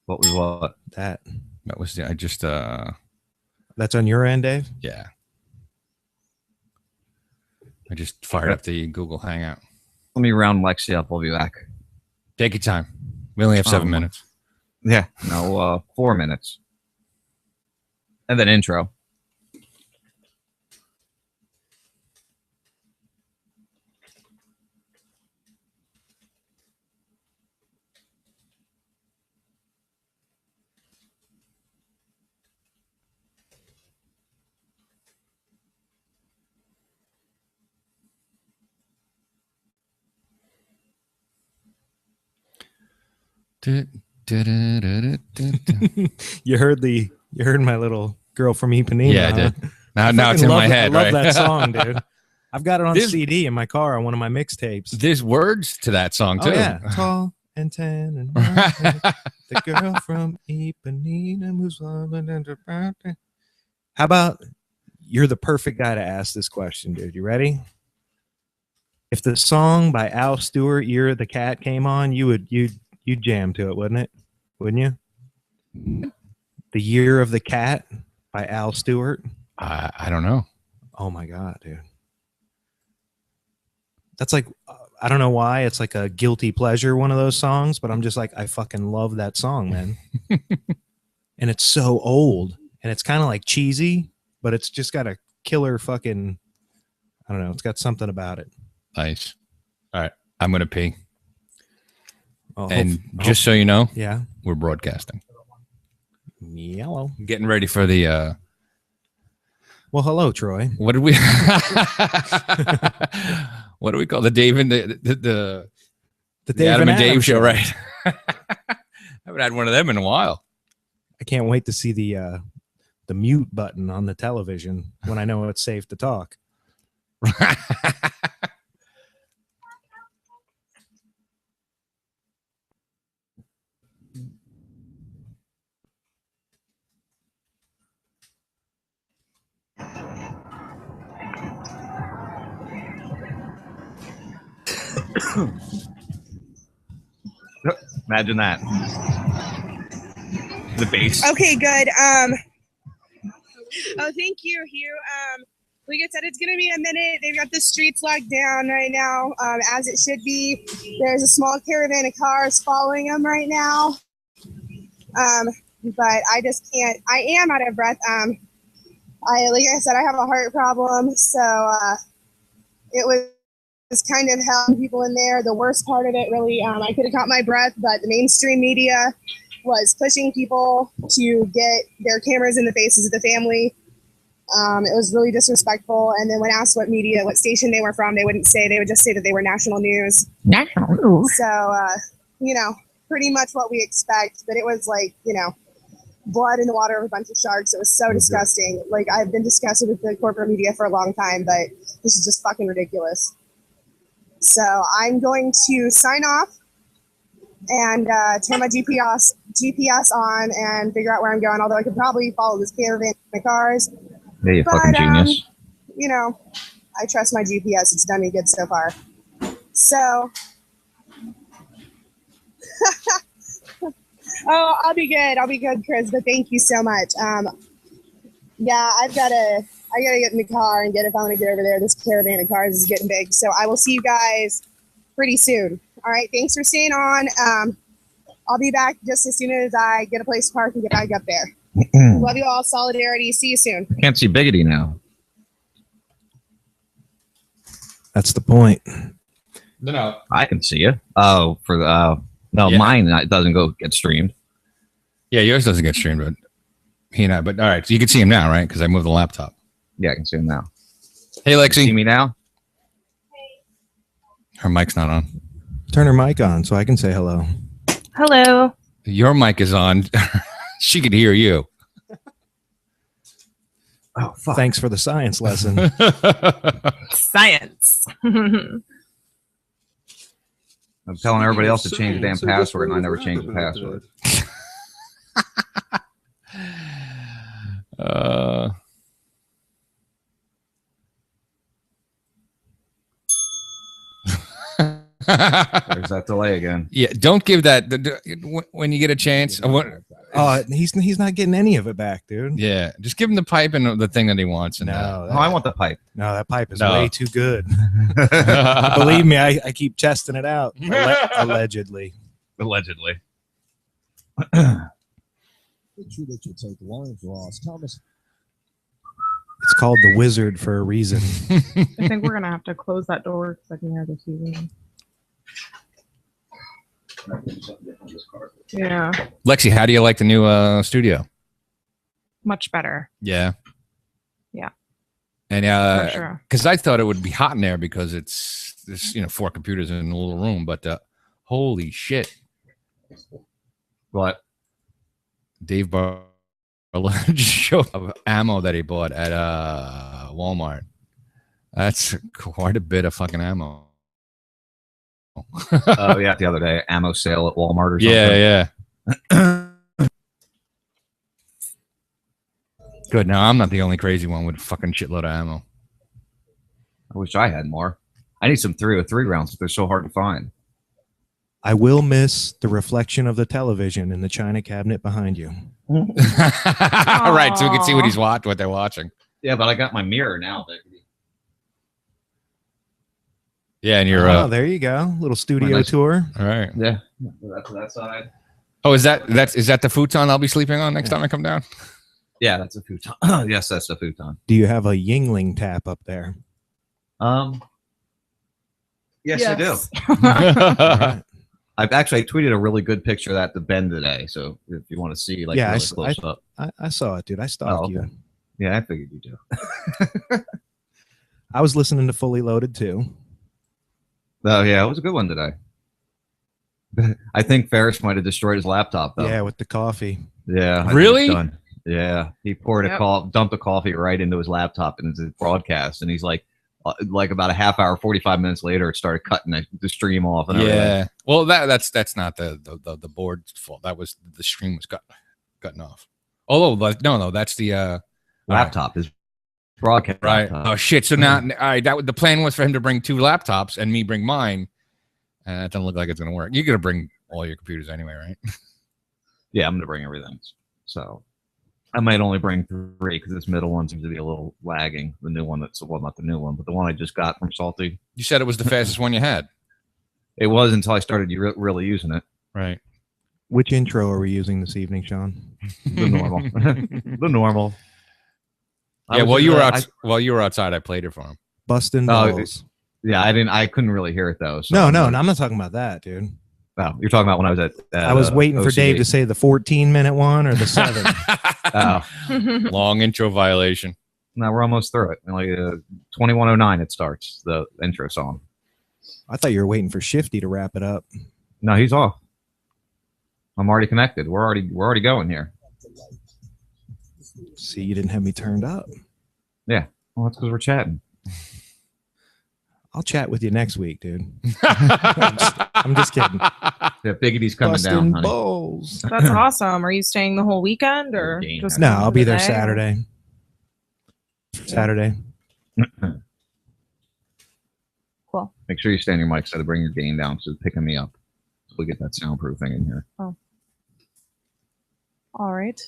What was what? That was I just That's on your end, Dave? yeah. I just fired up the Google Hangout. Let me round Lexi up. I'll be back. Take your time. We only have 7 minutes. Yeah. No, 4 minutes. And then intro. You heard my little girl from Ipanema. Yeah, I did. Now it's in my head. I love that song, dude. I've got it on CD in my car on one of my mixtapes. There's words to that song too. Oh, yeah. Tall and tan and the girl from Ipanema who's loving and how about you're the perfect guy to ask this question, dude. You ready? If the song by Al Stewart, "Year of the Cat," came on, you'd jam to it, wouldn't it? Wouldn't you? The Year of the Cat by Al Stewart. I don't know. Oh my god, dude. That's like I don't know why it's like a guilty pleasure, one of those songs, but I'm just like I fucking love that song, man. And it's so old, and it's kind of like cheesy, but it's just got a killer fucking. I don't know. It's got something about it. Nice. All right, I'm gonna pee. Oh, and just so you know, yeah, we're broadcasting. Yellow. Getting ready for the. Well, hello, Troy. What did we? What do we call the Dave and the Adam and Dave show? Right. I haven't had one of them in a while. I can't wait to see the mute button on the television when I know it's safe to talk. Imagine that. The bass. Okay, good. Oh, thank you, Hugh. Like I said, it's going to be a minute. They've got the streets locked down right now, as it should be. There's a small caravan of cars following them right now. But I just can't. I am out of breath. Like I said, I have a heart problem, so it was kind of helping people in there. The worst part of it, really, I could have caught my breath, but the mainstream media was pushing people to get their cameras in the faces of the family. It was really disrespectful. And then when asked what station they were from, they wouldn't say. They would just say that they were national news. National news. So, pretty much what we expect. But it was like, blood in the water of a bunch of sharks. It was so disgusting. Like, I've been disgusted with the corporate media for a long time, but this is just fucking ridiculous. So I'm going to sign off and turn my GPS on and figure out where I'm going. Although I could probably follow this caravan in my cars. Yeah, you fucking genius. I trust my GPS. It's done me good so far. So, oh, I'll be good. I'll be good, Chris. But thank you so much. Yeah, I gotta get in the car and if I want to get over there. This caravan of cars is getting big. So I will see you guys pretty soon. All right. Thanks for staying on. I'll be back just as soon as I get a place to park and get back up there. Love you all. Solidarity. See you soon. I can't see Biggity now. That's the point. No. I can see you. Oh, for the mine it doesn't get streamed. Yeah, yours doesn't get streamed, but he and I. But all right, so you can see him now, right? Because I moved the laptop. Yeah, I can see him now. Hey, Lexi. See me now? Her mic's not on. Turn her mic on so I can say hello. Hello. Your mic is on. She could hear you. Oh, fuck. Thanks for the science lesson. Science. I'm telling everybody else to change the damn password, and I never changed the password. There's that delay again. Yeah, don't give that when you get a chance. Oh, he's not getting any of it back, dude. Yeah, just give him the pipe and the thing that he wants. And No, Oh, I want the pipe. no, that pipe is No. way too good. Believe me, I keep testing it out. Allegedly. Allegedly. Picture that you take Lawrence Ross, Thomas. It's called the Wizard for a reason. I think we're gonna have to close that door because I can hear the TV. Yeah, Lexi, how do you like the new studio? much better. Yeah. Yeah. And For sure. because I thought it would be hot in there because there's 4 computers in a little room, but holy shit. What? Dave Barlow just showed up ammo that he bought at Walmart. That's quite a bit of fucking ammo. Oh, yeah, the other day, ammo sale at Walmart or something. Yeah. Good. Now I'm not the only crazy one with a fucking shitload of ammo. I wish I had more. I need some 303 rounds, but they're so hard to find. I will miss the reflection of the television in the china cabinet behind you. Right, so we can see what they're watching. Yeah, but I got my mirror now. Yeah, and you're Oh, there you go. Little studio nice- tour. all right. Yeah, that's that side. Oh, is that the futon I'll be sleeping on next time I come down? Yeah, that's a futon. Yes, that's a futon. Do you have a Yingling tap up there? Yes, I do. All right. I've actually tweeted a really good picture of that at the Bend today. So if you want to see, like, Yeah, really close up. I saw it, dude. I stalked okay. you. Yeah, I figured you do. I was listening to Fully Loaded too. Oh, yeah, it was a good one today. I think Ferris might have destroyed his laptop, though. Yeah, with the coffee. Yeah. I think Really? it's done. Yeah. He poured Yep. dumped the coffee right into his laptop and his broadcast. And he's like about a half hour, 45 minutes later, it started cutting the stream off. And everything. Yeah. Well, that's not the board's fault. That was the stream was cutting off. Although no, that's the Laptop is broadcast. right. laptop. Oh shit. So now, all right, the plan was for him to bring 2 laptops and me bring mine. And it doesn't look like it's gonna work. You're gonna bring all your computers anyway, right? Yeah, I'm going to bring everything. So I might only bring 3 because this middle one seems to be a little lagging. The new one not the new one, but the one I just got from Salty. You said it was the fastest one you had. It was until I started really using it. Right. Which intro are we using this evening, Sean? The normal. The normal. Yeah, while you were outside, I played it for him. Bustin' Oh, balls. Yeah, I couldn't really hear it though. So No, I'm not talking about that, dude. Oh, you're talking about when I was at. I was waiting for OCA. Dave to say the 14-minute one or the 7. Oh, Long intro violation. no, we're almost through it. Like 21:09, it starts the intro song. I thought you were waiting for Shifty to wrap it up. No, he's off. I'm already connected. We're already going here. See, you didn't have me turned up. Yeah, well, that's because we're chatting. I'll chat with you next week, dude. I'm just kidding. Yeah, Biggity's coming Bustin' down, honey. balls. That's awesome. Are you staying the whole weekend or Game just No, coming I'll for be the there day? Saturday. Saturday. Cool. Make sure you stand your mic so to bring your gain down so it's picking me up. So we get that soundproofing in here. All right.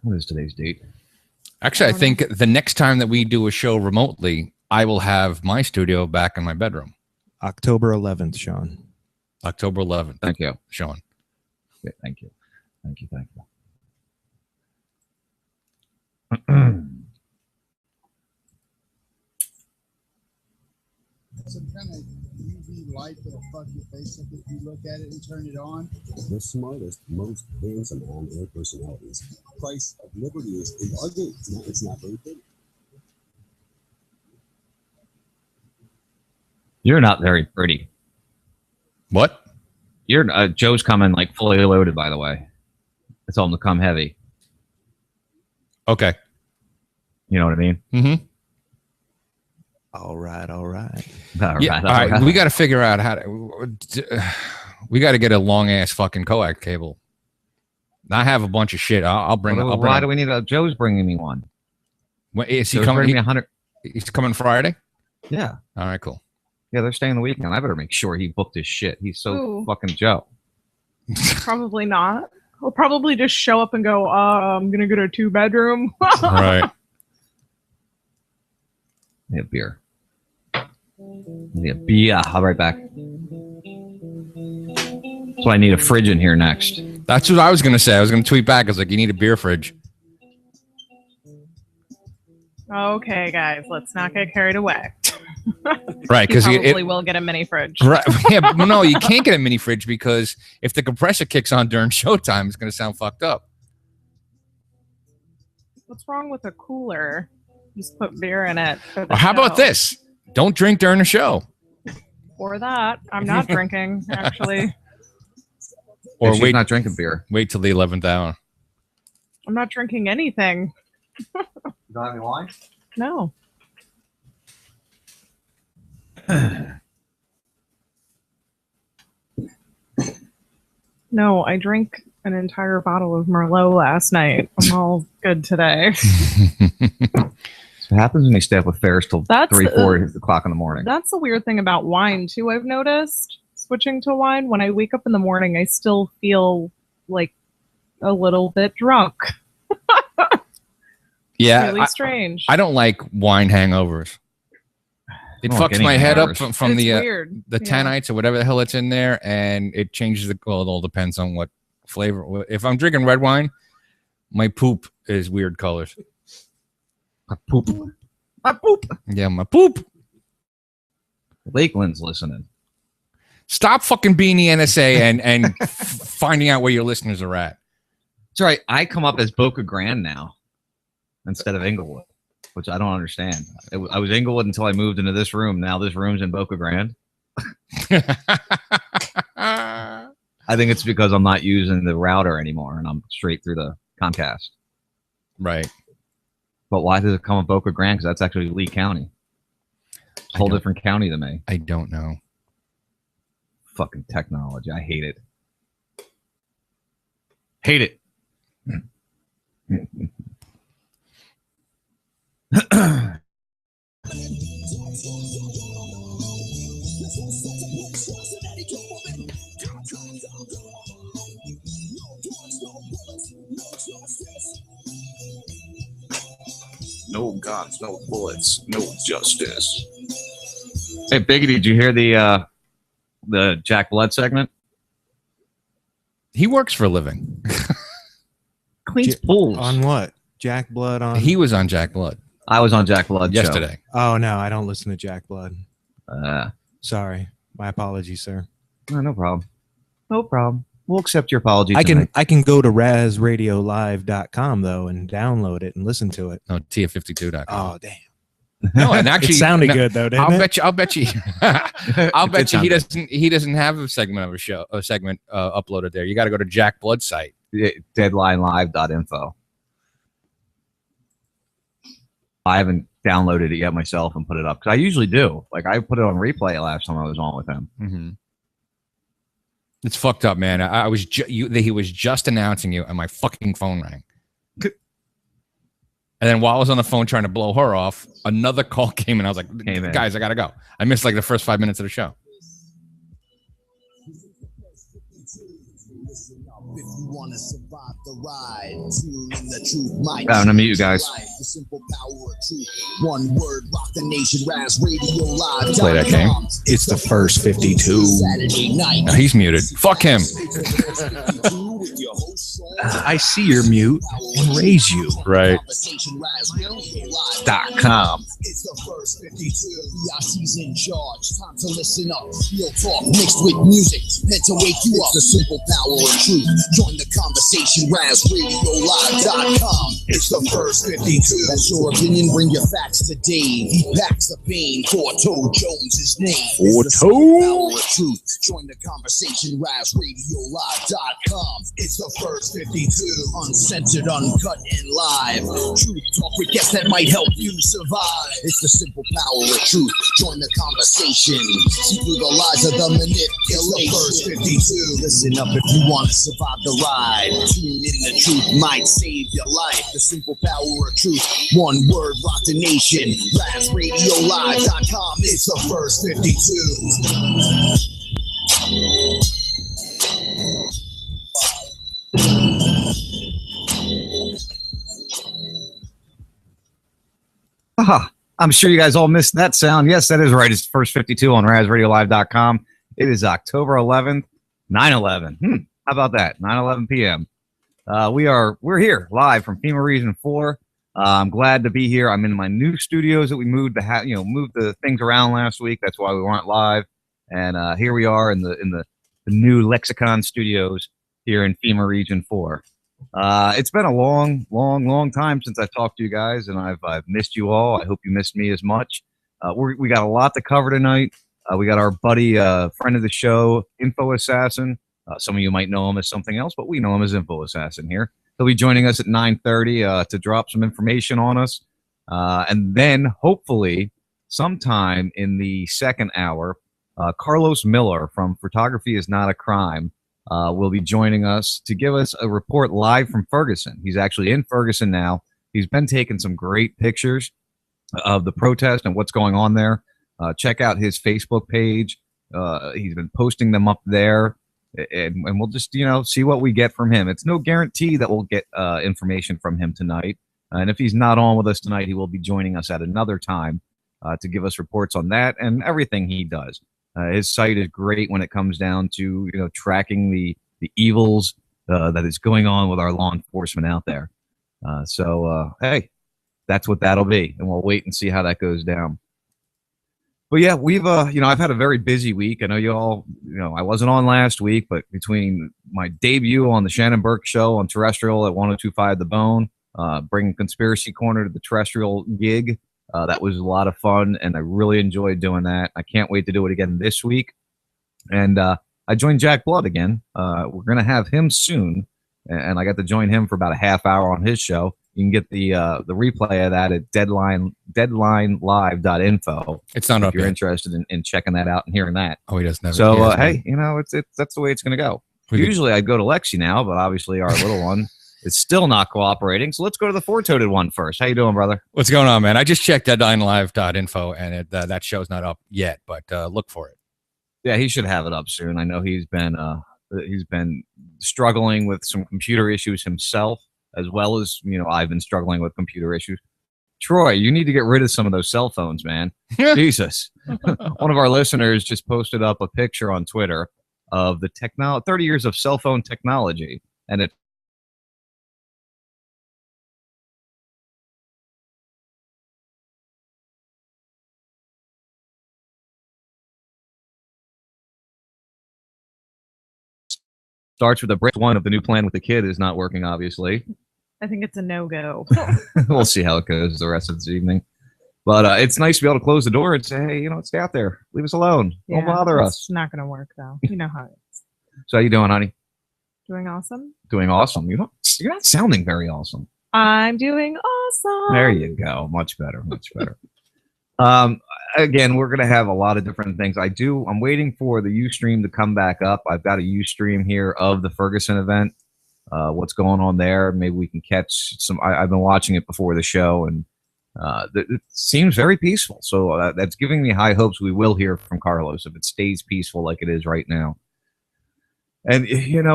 What is today's date? Actually, I think the next time that we do a show remotely, I will have my studio back in my bedroom. October 11th, Sean. October 11th. Thank you. Sean. Yeah, thank you. Thank you. Thank you. Some kind of UV light that'll fuck your face up if you look at it and turn it on. The smartest, most handsome on-air personalities. Price of liberty is ugly. It's not very good. You're not very pretty. What? You're Joe's coming like fully loaded, by the way. I told him to come heavy. Okay. You know what I mean? Mm-hmm. All right. All right. We got to figure out how to. We got to get a long ass fucking coax cable. I have a bunch of shit. I'll bring. Well, I'll bring why do we need a? Joe's bringing me one. Is he Joe's coming? bringing me 100. He's coming Friday. Yeah. All right, cool. Yeah, they're staying the weekend. I better make sure he booked his shit. He's so Ooh. fucking Joe. Probably not. He'll probably just show up and go, I'm going to get a 2-bedroom. Right. Yeah, beer. Yeah, beer. I'll be right back. So I need a fridge in here next. That's what I was going to say. I was going to tweet back. I was like, you need a beer fridge. Okay, guys, let's not get carried away. Right, because you probably will get a mini fridge. Right. Yeah, but no, you can't get a mini fridge because if the compressor kicks on during showtime, it's going to sound fucked up. What's wrong with a cooler? Just put beer in it. For the Or how about show. this? Don't drink during the show. Or that. I'm not drinking, actually. Or She's wait, not drinking beer. wait till the 11th hour. I'm not drinking anything. You don't have any wine? No. No, I drank an entire bottle of Merlot last night. I'm all good today. What happens when they stay up with Ferris till That's 4 o'clock in the morning? That's the weird thing about wine, too, I've noticed. Switching to wine, when I wake up in the morning, I still feel like a little bit drunk. Yeah, Really strange. I don't like wine hangovers. It I don't like fucks any my head up hangovers. from It's the weird. tannites or whatever the hell it's in there, and it changes the. Well, it all depends on what flavor. If I'm drinking red wine, my poop is weird colors. My poop. My poop. Yeah, my poop. Lakeland's listening. Stop fucking being the NSA and finding out where your listeners are at. That's right. I come up as Boca Grande now instead of Inglewood, which I don't understand. I was Inglewood until I moved into this room. Now this room's in Boca Grande. I think it's because I'm not using the router anymore and I'm straight through the Comcast. Right. But why does it come up Boca Grande? Because that's actually Lee County. It's a whole different county than me. I don't know. Fucking technology. I hate it. Hate it. No guns, no bullets, no justice. Hey, Biggie, did you hear the Jack Blood segment? He works for a living. Cleans pools. On what? Jack Blood on? He was on Jack Blood I was on Jack Blood yesterday. Oh, no, I don't listen to Jack Blood. Show. Sorry. My apologies, sir. No problem. No problem. We'll accept your apology. I tonight. can go to razradiolive.com though and download it and listen to it. No, TF52.com. Oh, damn. No, and actually, It sounded no, good though, didn't I'll it? bet you. I'll bet you. I'll It bet you did sound he doesn't have a segment of a segment uploaded there. You got to go to Jack Blood site. Deadlinelive.info. I haven't downloaded it yet myself and put it up because I usually do. Like I put it on replay last time I was on with him. Mm-hmm. It's fucked up, man. I was he was just announcing you, and my fucking phone rang. And then while I was on the phone trying to blow her off, another call came, and I was like, Came in. "Guys, I gotta go." I missed like the first 5 minutes of the show. If you want to survive the ride, tune in the truth might. I'm gonna mute you guys. The simple power of truth. One word, rock the nation, Raz Radio Live. Play that game. It's the first 52. Saturday night. No, he's muted. Fuck him. I see your mute and raise you. Right. .com. It's the first 52. Yassi's in charge. Time to listen up. Real talk mixed with music. Meant to wake you up. The simple power of truth. Join the conversation. RazRadioLive.com. It's the first 52. That's your opinion. Bring your facts to Dave. He packs the pain. Forto Jones' his name. It's the simple power of truth. Join the conversation. RazRadioLive.com. It's the first 52, uncensored, uncut, and live. Truth talk with guests that might help you survive. It's the simple power of truth. Join the conversation. See through the lies of the manipulation. It's the first 52. Listen up if you want to survive the ride. Tune in, the truth might save your life. The simple power of truth. One word, rock the nation. RazRadioLive.com. It's the first 52. I'm sure you guys all missed that sound. Yes, that is right. It's first 52 on RazRadioLive.com. It is October 11th, 9/11. How about that? 9/11 p.m. We're here live from FEMA Region 4. I'm glad to be here. I'm in my new studios that we moved the things around last week. That's why we weren't live. And here we are in the new Lexicon studios here in FEMA Region 4. It's been a long time since I talked to you guys, and I've missed you all. I hope you missed me as much. We got a lot to cover tonight. We got our buddy, friend of the show, Info Assassin. Some of you might know him as something else, but we know him as Info Assassin here. He'll be joining us at 9:30 to drop some information on us. And then, hopefully, sometime in the second hour, Carlos Miller from Photography is Not a Crime will be joining us to give us a report live from Ferguson. He's actually in Ferguson now. He's been taking some great pictures of the protest and what's going on there. Check out his Facebook page. He's been posting them up there. And we'll just, see what we get from him. It's no guarantee that we'll get information from him tonight. And if he's not on with us tonight, he will be joining us at another time to give us reports on that and everything he does. His site is great when it comes down to, tracking the evils that is going on with our law enforcement out there. Hey, that's what that'll be. And we'll wait and see how that goes down. But yeah, we've, I've had a very busy week. I know you all, I wasn't on last week, but between my debut on the Shannon Burke show on terrestrial at 102.5 The Bone, bringing Conspiracy Corner to the terrestrial gig, that was a lot of fun, and I really enjoyed doing that. I can't wait to do it again this week. And I joined Jack Blood again. We're going to have him soon, and I got to join him for about a half hour on his show. You can get the replay of that at deadlinelive.info. It's not if up you're yet. interested in checking that out and hearing that. Oh, he doesn't have it. So, Yeah, hey, it's that's the way it's going to go. Usually I'd go to Lexi now, but obviously our little one is still not cooperating. So let's go to the four-toted one first. How you doing, brother? What's going on, man? I just checked deadlinelive.info, and that show's not up yet, but look for it. Yeah, he should have it up soon. I know he's been struggling with some computer issues himself, as well as, I've been struggling with computer issues. Troy, you need to get rid of some of those cell phones, man. Jesus. One of our listeners just posted up a picture on Twitter of the 30 years of cell phone technology, and it starts with a brick one of the new plan with the kid is not working, obviously. I think it's a no-go. We'll see how it goes the rest of this evening. But it's nice to be able to close the door and say, hey, stay out there. Leave us alone. Yeah, Don't bother us. It's not going to work, though. You know how it is. So how you doing, honey? Doing awesome? Doing awesome. You're not sounding very awesome. I'm doing awesome. There you go. Much better. Much better. Again, we're going to have a lot of different things. I'm waiting for the Ustream to come back up. I've got a Ustream here of the Ferguson event. What's going on there? Maybe we can catch some. I've been watching it before the show, and it seems very peaceful. So that's giving me high hopes we will hear from Carlos if it stays peaceful like it is right now. And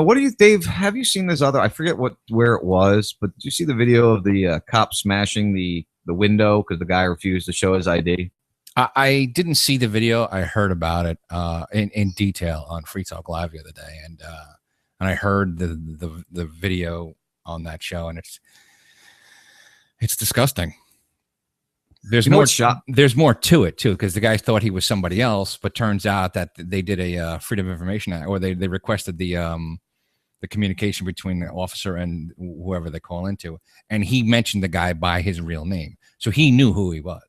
what do you, Dave? Have you seen this other? I forget where it was, but did you see the video of the cop smashing the window because the guy refused to show his ID? I didn't see the video. I heard about it in detail on Free Talk Live the other day, and I heard the video on that show, and it's disgusting. There's more to it too, because the guy thought he was somebody else, but turns out that they did a Freedom of Information Act, or they requested the communication between the officer and whoever they call into, and he mentioned the guy by his real name, so he knew who he was.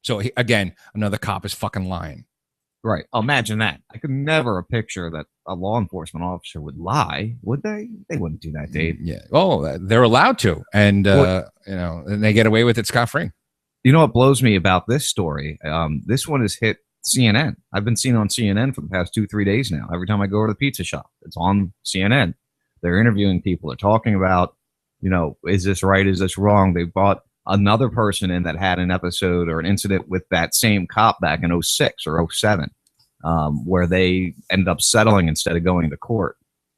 So again, another cop is fucking lying. Right. Imagine that. I could never picture that a law enforcement officer would lie, would they? They wouldn't do that, Dave. Yeah. Oh, they're allowed to, and Well, and they get away with it scot-free. You know what blows me about this story? This one has hit CNN. I've been seen on CNN for the past 2-3 days now. Every time I go to the pizza shop, it's on CNN. They're interviewing people. They're talking about, is this right? Is this wrong? They brought another person in that had an episode or an incident with that same cop back in 06 or 07, where they ended up settling instead of going to court.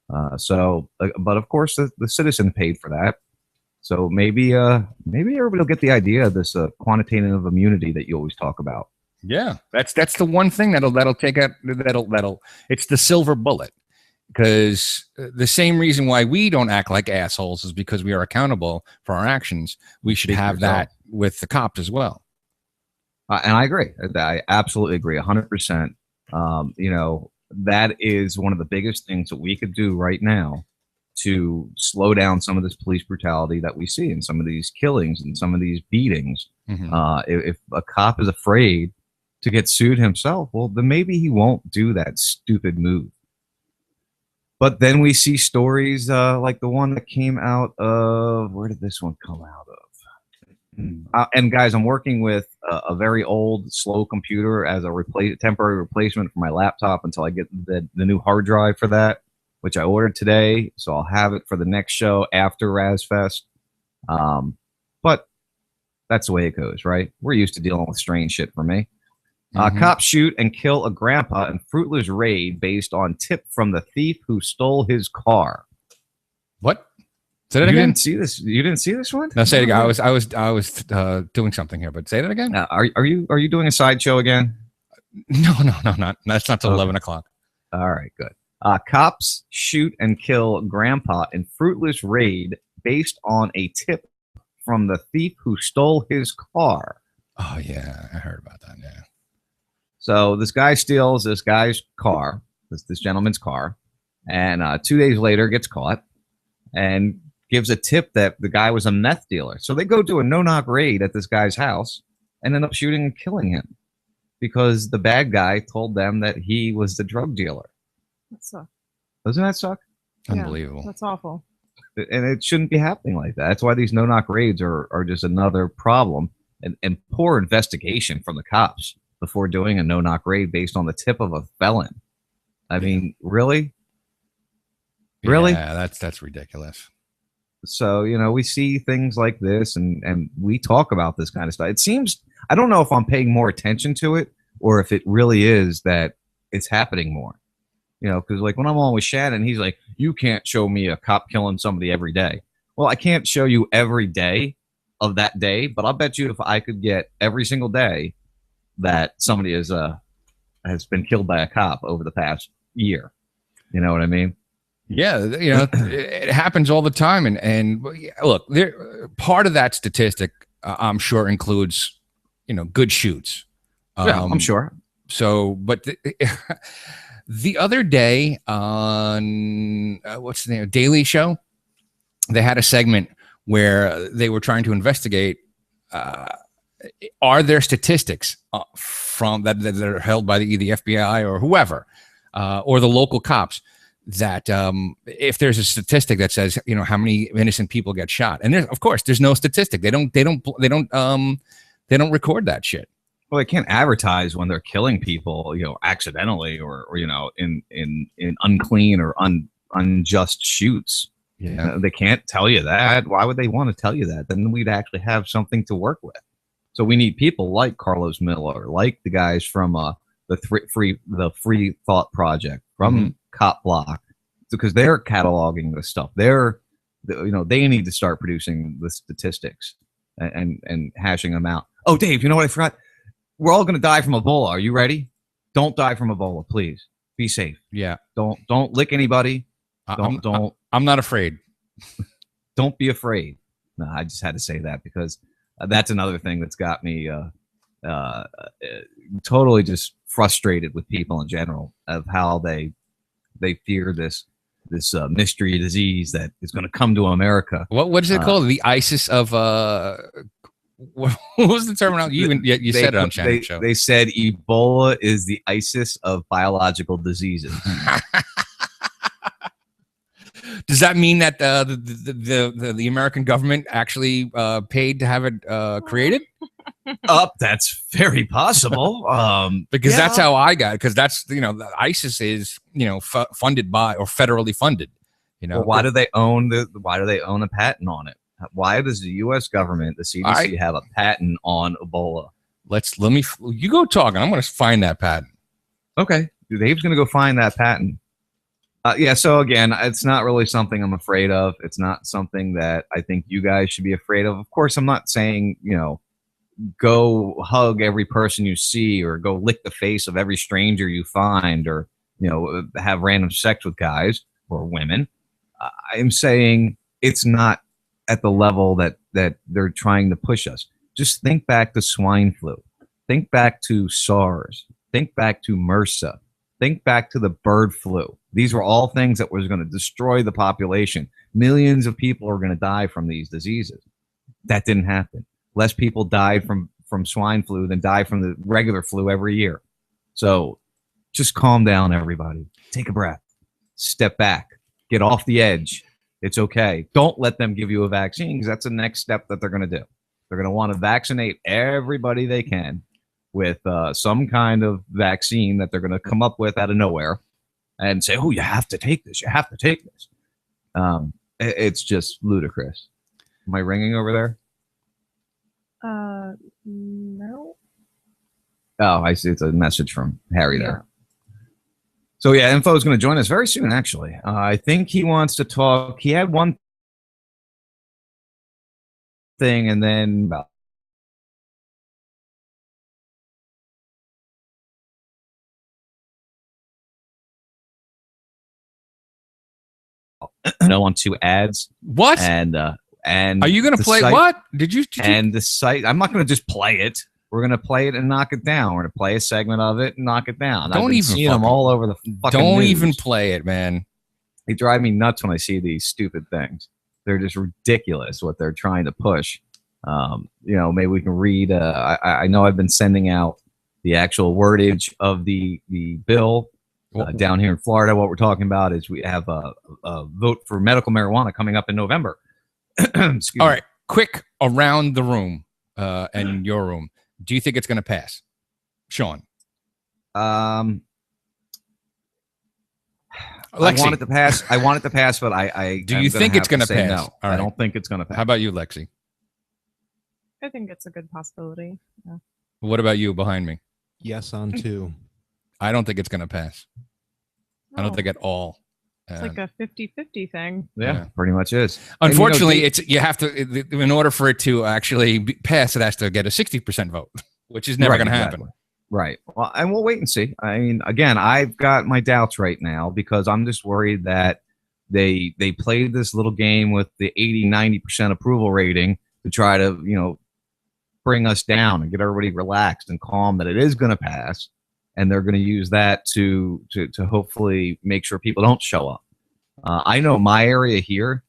But of course, the citizen paid for that. So maybe everybody will get the idea of this quantitative immunity that you always talk about. Yeah, that's the one thing that'll take out that'll it's the silver bullet, because the same reason why we don't act like assholes is because we are accountable for our actions. We should have that with the cops as well. And I agree. I absolutely agree 100%. That is one of the biggest things that we could do right now to slow down some of this police brutality that we see in some of these killings and some of these beatings. If a cop is afraid to get sued himself, well, then maybe he won't do that stupid move. But then we see stories like the one that came out of, where did this one come out of? And guys, I'm working with a very old, slow computer as a temporary replacement for my laptop until I get the new hard drive for that, which I ordered today. So I'll have it for the next show after RazFest. But that's the way it goes, right? We're used to dealing with strange shit for me. Cops shoot and kill a grandpa in fruitless raid based on tip from the thief who stole his car. What? Say that You again. didn't see this? You didn't see this one? No, say it again. I was doing something here, but say that again. Are you doing a sideshow again? No, not. That's not till 11 o'clock. All right, good. Cops shoot and kill grandpa in fruitless raid based on a tip from the thief who stole his car. Oh yeah, I heard about that. Yeah. So this guy steals this guy's car, this gentleman's car, and 2 days later gets caught and gives a tip that the guy was a meth dealer. So they go do a no-knock raid at this guy's house and end up shooting and killing him because the bad guy told them that he was the drug dealer. That sucks. Doesn't that suck? Unbelievable. Yeah, that's awful. And it shouldn't be happening like that. That's why these no-knock raids are just another problem and poor investigation from the cops before doing a no-knock raid based on the tip of a felon. I mean, really? Really? Yeah, that's ridiculous. So, we see things like this and we talk about this kind of stuff. It seems, I don't know if I'm paying more attention to it or if it really is that it's happening more. Because like when I'm on with Shannon, he's like, you can't show me a cop killing somebody every day. Well, I can't show you every day of that day, but I'll bet you if I could get every single day that somebody has been killed by a cop over the past year. You know what I mean? Yeah, it happens all the time. And look, part of that statistic, I'm sure, includes, good shoots. Yeah, I'm sure. So, but the other day on what's the name? Daily Show, they had a segment where they were trying to investigate. Are there statistics from that are held by the FBI or whoever, or the local cops that if there's a statistic that says how many innocent people get shot, and of course there's no statistic. They don't record that shit. Well, they can't advertise when they're killing people, accidentally or in unclean or unjust shoots. Yeah, they can't tell you that. Why would they want to tell you that? Then we'd actually have something to work with. So we need people like Carlos Miller, like the guys from the Free Thought Project, from Cop Block, because they're cataloging this stuff. They need to start producing the statistics and hashing them out. Oh, Dave, you know what I forgot? We're all going to die from Ebola. Are you ready? Don't die from Ebola, please. Be safe. Yeah. Don't lick anybody. I'm not afraid. Don't be afraid. No, I just had to say that because that's another thing that's got me totally just frustrated with people in general of how they fear this mystery disease that is going to come to America. What is it called? The ISIS of what was the terminology? You said it on Shannon's show. They said Ebola is the ISIS of biological diseases. Does that mean that the American government actually paid to have it created? That's very possible. Because that's how I got it. Because that's the ISIS is funded by or federally funded. Well, why do they own a patent on it? Why does the U.S. government, the CDC, have a patent on Ebola? You go talking. I'm going to find that patent. Okay, Dave's going to go find that patent. So again, it's not really something I'm afraid of. It's not something that I think you guys should be afraid of. Of course, I'm not saying, go hug every person you see or go lick the face of every stranger you find or, have random sex with guys or women. I'm saying it's not at the level that they're trying to push us. Just think back to swine flu. Think back to SARS. Think back to MRSA. Think back to the bird flu. These were all things that was going to destroy the population. Millions of people are going to die from these diseases. That didn't happen. Less people died from swine flu than die from the regular flu every year. So just calm down, everybody. Take a breath. Step back. Get off the edge. It's okay. Don't let them give you a vaccine because that's the next step that they're going to do. They're going to want to vaccinate everybody they can with some kind of vaccine that they're going to come up with out of nowhere and say, oh, you have to take this. You have to take this. It's just ludicrous. Am I ringing over there? No. Oh, I see. It's a message from Harry there. So yeah, Info is going to join us very soon, actually. I think he wants to talk. He had one thing and then no on 2 ads. What? And are you going to play site, what? Did you? And the site, I'm not going to just play it. We're going to play it and knock it down. We're going to play a segment of it and knock it down. Don't even see them all over the fucking Don't news. even play it, man. They drive me nuts when I see these stupid things. They're just ridiculous what they're trying to push. Maybe we can read. I know I've been sending out the actual wordage of the bill down here in Florida. What we're talking about is we have a vote for medical marijuana coming up in November. All right, quick around the room and your room. Do you think it's going to pass, Sean? I want it to pass. But I do you think it's going to pass? No, I don't think it's going to pass. How about you, Lexi? I think it's a good possibility. Yeah. What about you behind me? Yes, on 2. I don't think it's going to pass. I don't think at all. It's like a 50-50 thing. Yeah, pretty much is. Unfortunately, you have to, in order for it to actually pass, it has to get a 60% vote, which is never going to happen. Right. Well, and we'll wait and see. I mean, again, I've got my doubts right now because I'm just worried that they played this little game with the 80-90% approval rating to try to, bring us down and get everybody relaxed and calm that it is going to pass. And they're going to use that to hopefully make sure people don't show up. I know my area here,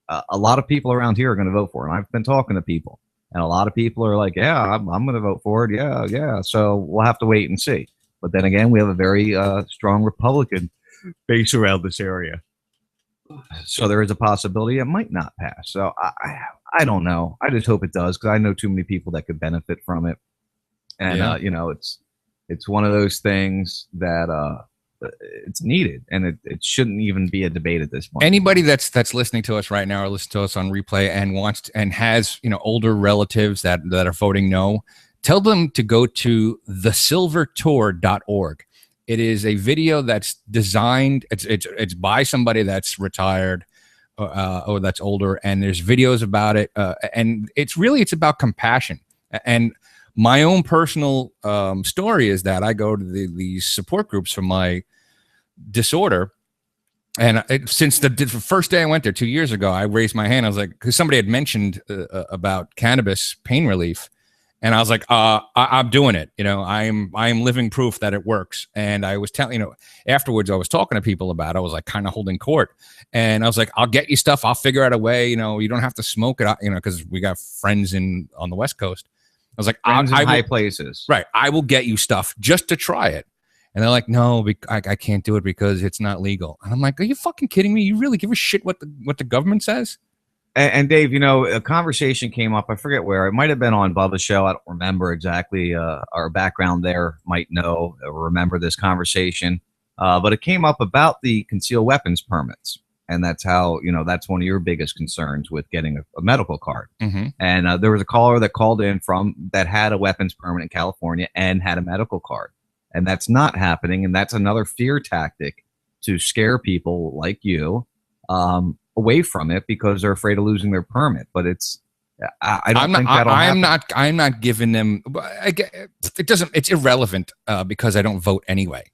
a lot of people around here are going to vote for it. And I've been talking to people, and a lot of people are like, yeah, I'm going to vote for it. Yeah. So we'll have to wait and see. But then again, we have a very strong Republican base around this area. So there is a possibility it might not pass. So I don't know. I just hope it does because I know too many people that could benefit from it. And, it's one of those things that it's needed, and it shouldn't even be a debate at this point. Anybody that's listening to us right now or listening to us on replay and wants and has older relatives that are voting no, tell them to go to thesilvertour.org. It is a video that's designed. It's by somebody that's retired or that's older, and there's videos about it, and it's about compassion. And my own personal story is that I go to these support groups for my disorder. And since the first day I went there 2 years ago, I raised my hand. I was like, because somebody had mentioned about cannabis pain relief. And I was like, I'm doing it. You know, I'm living proof that it works. And I was telling, you know, afterwards I was talking to people about it. I was like kind of holding court. And I was like, I'll get you stuff. I'll figure out a way, you know, you don't have to smoke it, you know, because we got friends on the West Coast. I was like, Friends in high places. Right. I will get you stuff just to try it. And they're like, no, I can't do it because it's not legal. And I'm like, are you fucking kidding me? You really give a shit what the government says? And Dave, you know, a conversation came up. I forget where. It might have been on Bubba's show. I don't remember exactly. Our background there might know or remember this conversation. But it came up about the concealed weapons permits. And that's how, you know, that's one of your biggest concerns with getting a medical card. Mm-hmm. And there was a caller that called in that had a weapons permit in California and had a medical card. And that's not happening. And that's another fear tactic to scare people like you away from it because they're afraid of losing their permit. But I'm not giving them. It's irrelevant because I don't vote anyway.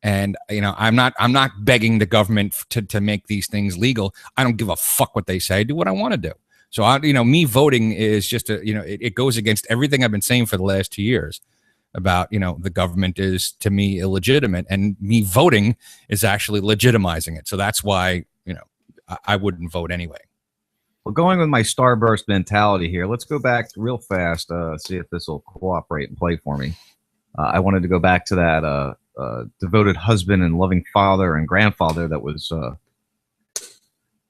And, you know, I'm not begging the government to make these things legal. I don't give a fuck what they say. I do what I want to do. So, you know, me voting is just it goes against everything I've been saying for the last 2 years about, you know, the government is to me illegitimate, and me voting is actually legitimizing it. So that's why, you know, I wouldn't vote anyway. Well, going with my starburst mentality here, let's go back real fast, see if this will cooperate and play for me. I wanted to go back to that devoted husband and loving father and grandfather that was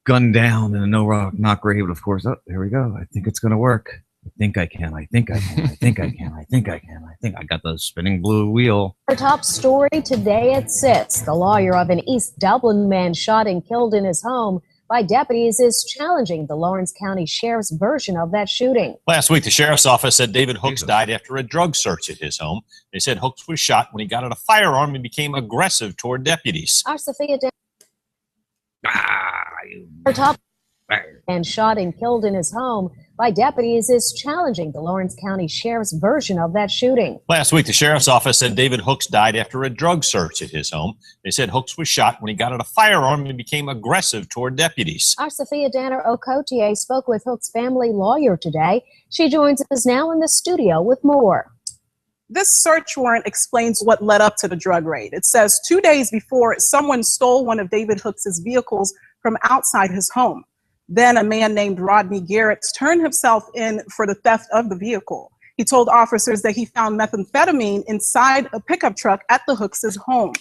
gunned down in a no-knock grave. But of course, here we go. I think it's going to work. I think I can. I think I can. I think I can. I think I can. I think I got the spinning blue wheel. Our top story today at 6. The lawyer of an East Dublin man shot and killed in his home by deputies is challenging the Lawrence County Sheriff's version of that shooting. Last week, the Sheriff's Office said David Hooks died after a drug search at his home. They said Hooks was shot when he got out a firearm and became aggressive toward deputies. Our Sophia Our top and shot and killed in his home by deputies is challenging the Lawrence County Sheriff's version of that shooting. Last week, the Sheriff's Office said David Hooks died after a drug search at his home. They said Hooks was shot when he got out a firearm and became aggressive toward deputies. Our Sophia Danner Okotie spoke with Hooks' family lawyer today. She joins us now in the studio with more. This search warrant explains what led up to the drug raid. It says 2 days before, someone stole one of David Hooks' vehicles from outside his home. Then a man named Rodney Garrett turned himself in for the theft of the vehicle. He told officers that he found methamphetamine inside a pickup truck at the Hooks' home.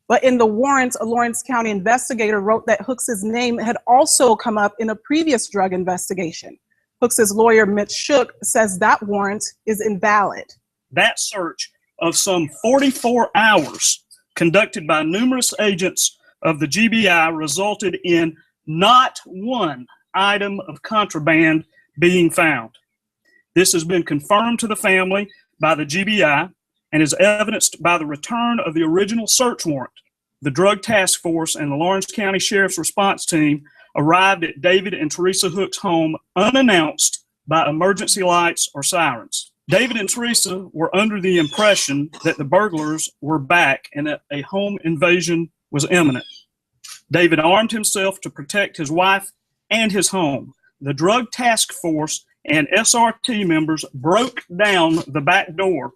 But in the warrant, a Lawrence County investigator wrote that Hooks' name had also come up in a previous drug investigation. Hooks' lawyer, Mitch Shook, says that warrant is invalid. That search of some 44 hours conducted by numerous agents of the GBI resulted in not one item of contraband being found. This has been confirmed to the family by the GBI and is evidenced by the return of the original search warrant. The Drug Task Force and the Lawrence County Sheriff's Response Team arrived at David and Teresa Hooks' home unannounced by emergency lights or sirens. David and Teresa were under the impression that the burglars were back and that a home invasion was imminent. David armed himself to protect his wife and his home. The Drug Task Force and SRT members broke down the back door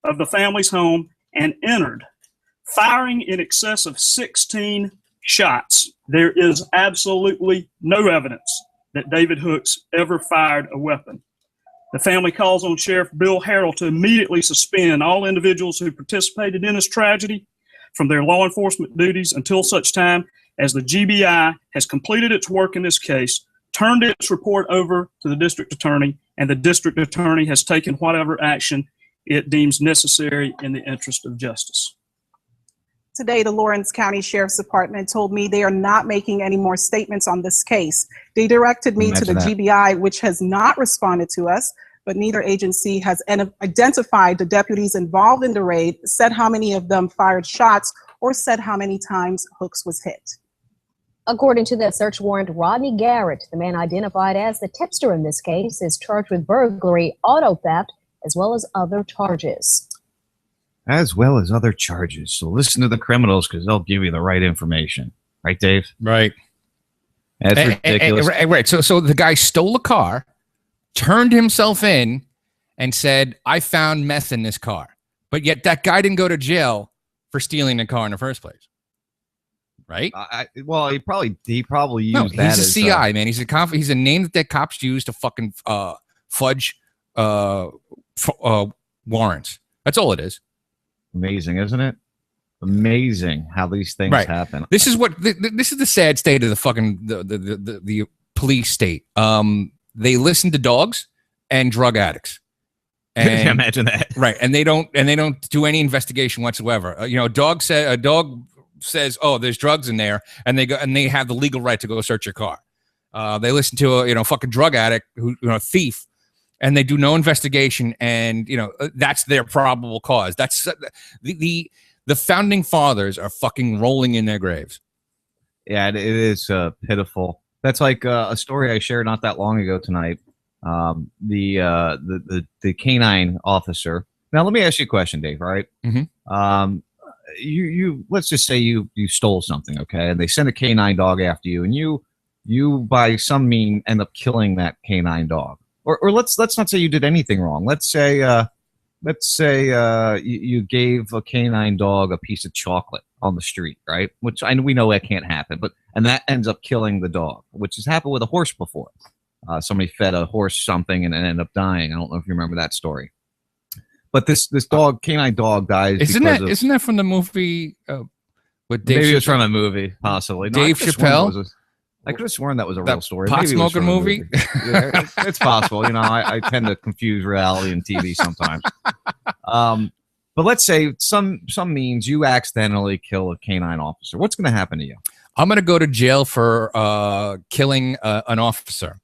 of the family's home and entered, firing in excess of 16 shots. There is absolutely no evidence that David Hooks ever fired a weapon. The family calls on Sheriff Bill Harrell to immediately suspend all individuals who participated in this tragedy from their law enforcement duties until such time as the GBI has completed its work in this case, turned its report over to the district attorney, and the district attorney has taken whatever action it deems necessary in the interest of justice. Today, the Lawrence County Sheriff's Department told me they are not making any more statements on this case. They directed me to the GBI, which has not responded to us, but neither agency has identified the deputies involved in the raid, said how many of them fired shots, or said how many times Hooks was hit. According to the search warrant, Rodney Garrett, the man identified as the tipster in this case, is charged with burglary, auto theft, as well as other charges. So listen to the criminals because they'll give you the right information. Right, Dave? Right. That's ridiculous. Right. So the guy stole a car, turned himself in, and said, I found meth in this car. But yet that guy didn't go to jail for stealing the car in the first place. Right? Well, he probably used no, that he's a as CI, man. He's a name that cops use to fucking fudge warrants. That's all it is. Amazing, isn't it? Amazing how these things happen. This is what this is the sad state of the fucking the police state. They listen to dogs and drug addicts. And, imagine that, right? And they don't do any investigation whatsoever. A dog says, "Oh, there's drugs in there," and they have the legal right to go search your car. They listen to a fucking drug addict thief, and they do no investigation, and that's their probable cause. That's the founding fathers are fucking rolling in their graves. Yeah, it is pitiful. That's like a story I shared not that long ago tonight. The canine officer. Now, let me ask you a question, Dave. Right? Mm-hmm. You let's just say you stole something, okay, and they send a canine dog after you, and you by some mean end up killing that canine dog, or let's not say you did anything wrong. Let's say you gave a canine dog a piece of chocolate on the street, right? Which we know that can't happen, and that ends up killing the dog, which has happened with a horse before. Somebody fed a horse something and it ended up dying. I don't know if you remember that story. But this canine dog dies. Isn't that from the movie with Dave? Maybe it was from a movie, possibly. No, Dave Chappelle. I could have sworn that was a real story. Pot smoking movie. Yeah, it's possible. I tend to confuse reality and TV sometimes. But let's say some means you accidentally kill a canine officer. What's going to happen to you? I'm going to go to jail for killing an officer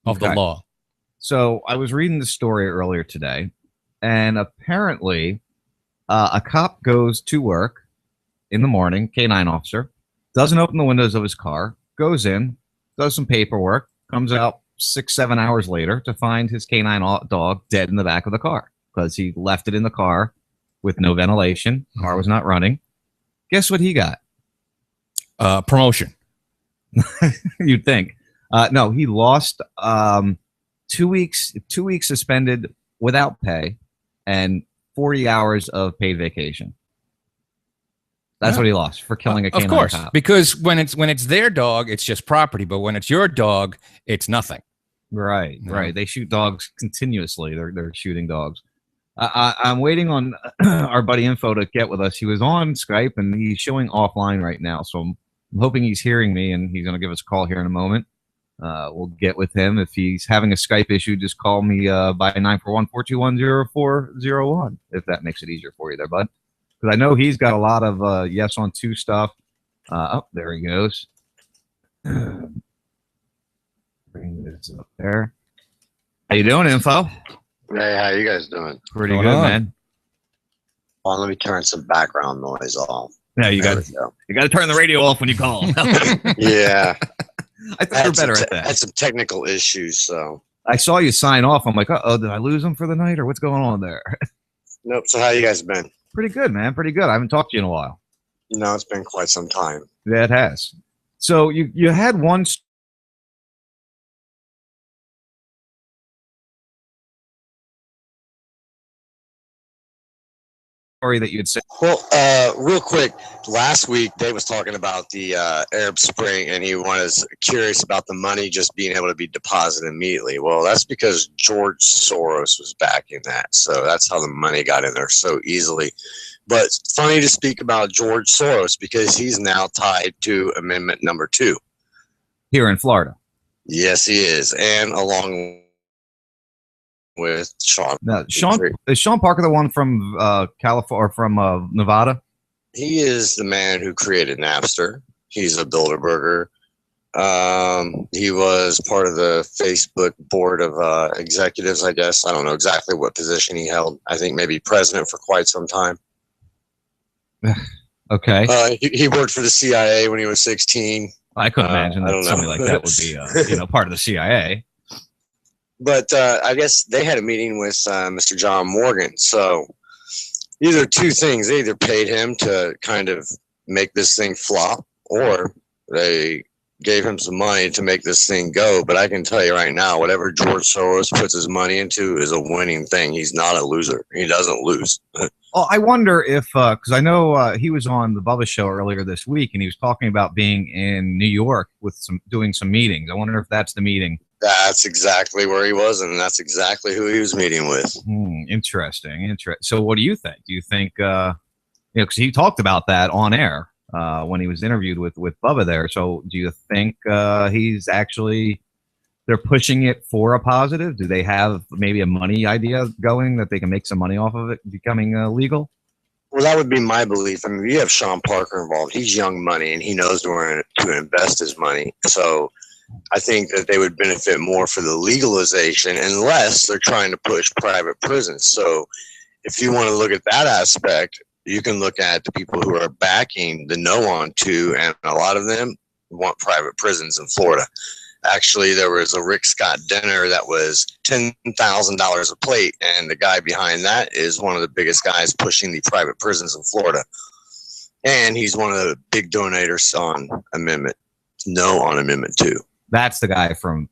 of the law. So I was reading the story earlier today. And apparently, a cop goes to work in the morning, canine officer, doesn't open the windows of his car, goes in, does some paperwork, comes out 6-7 hours later to find his canine dog dead in the back of the car because he left it in the car with no ventilation. Car was not running. Guess what he got? Promotion. You'd think. No, he lost 2 weeks suspended without pay and 40 hours of paid vacation. That's what he lost for killing a canine cop. Of course, because when it's their dog, it's just property. But when it's your dog, it's nothing. Right, right. They shoot dogs continuously. They're shooting dogs. I'm waiting on our buddy Info to get with us. He was on Skype and he's showing offline right now. So I'm hoping he's hearing me and he's going to give us a call here in a moment. We'll get with him. If he's having a Skype issue, just call me by 941-421-0401 if that makes it easier for you there, bud. Because I know he's got a lot of yes on 2 stuff. Oh, there he goes. Bring this up there. How you doing, Info? Hey, how you guys doing? Pretty good, man. Well, let me turn some background noise off. Yeah, you got to turn the radio off when you call. Yeah. I think you're better at that. I had some technical issues, so. I saw you sign off. I'm like, uh-oh, did I lose him for the night, or what's going on there? Nope. So how you guys been? Pretty good, man. Pretty good. I haven't talked to you in a while. No, it's been quite some time. Yeah, it has. So you had one story that you had said. Well, real quick, last week Dave was talking about the Arab Spring, and he was curious about the money just being able to be deposited immediately. Well, that's because George Soros was backing that, so that's how the money got in there so easily. But it's funny to speak about George Soros because he's now tied to Amendment Number 2 here in Florida. Yes, he is, and along with Sean. Now, is Sean Parker the one from California or from Nevada? He is the man who created Napster. He's a Bilderberger. He was part of the Facebook board of executives, I guess. I don't know exactly what position he held. I think maybe president for quite some time. Okay. He worked for the CIA when he was 16. I couldn't imagine that somebody like that would be part of the CIA. But I guess they had a meeting with Mr. John Morgan. So either two things. They either paid him to kind of make this thing flop, or they gave him some money to make this thing go. But I can tell you right now, whatever George Soros puts his money into is a winning thing. He's not a loser. He doesn't lose. Well, I wonder if, because I know he was on the Bubba Show earlier this week, and he was talking about being in New York with doing some meetings. I wonder if that's the meeting. That's exactly where he was, and that's exactly who he was meeting with. Interesting. So, what do you think? Do you think, because he talked about that on air when he was interviewed with Bubba there. So, do you think he's actually they're pushing it for a positive? Do they have maybe a money idea going that they can make some money off of it becoming legal? Well, that would be my belief. I mean, you have Sean Parker involved. He's young money, and he knows where to invest his money. So I think that they would benefit more for the legalization unless they're trying to push private prisons. So if you want to look at that aspect, you can look at the people who are backing the no on to, and a lot of them want private prisons in Florida. Actually, there was a Rick Scott dinner that was $10,000 a plate, and the guy behind that is one of the biggest guys pushing the private prisons in Florida. And he's one of the big donators on Amendment on Amendment 2. That's the guy from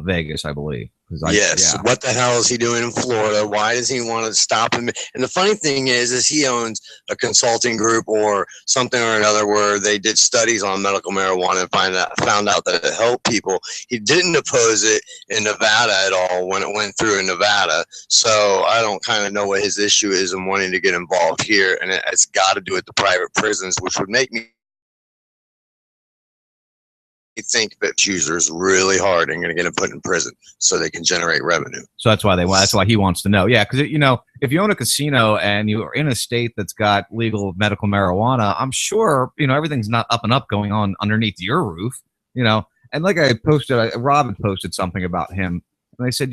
Vegas, I believe. Yes. Yeah. What the hell is he doing in Florida? Why does he want to stop him? And the funny thing is he owns a consulting group or something or another where they did studies on medical marijuana and found out that it helped people. He didn't oppose it in Nevada at all when it went through in Nevada. So I don't kind of know what his issue is in wanting to get involved here. And it's got to do with the private prisons, which would make me think that choosers really hard and going to get them put in prison so they can generate revenue. So that's why he wants to know. Yeah, because if you own a casino and you are in a state that's got legal medical marijuana, I'm sure everything's not up and up going on underneath your roof. And like I posted, Rob had posted something about him, and I said,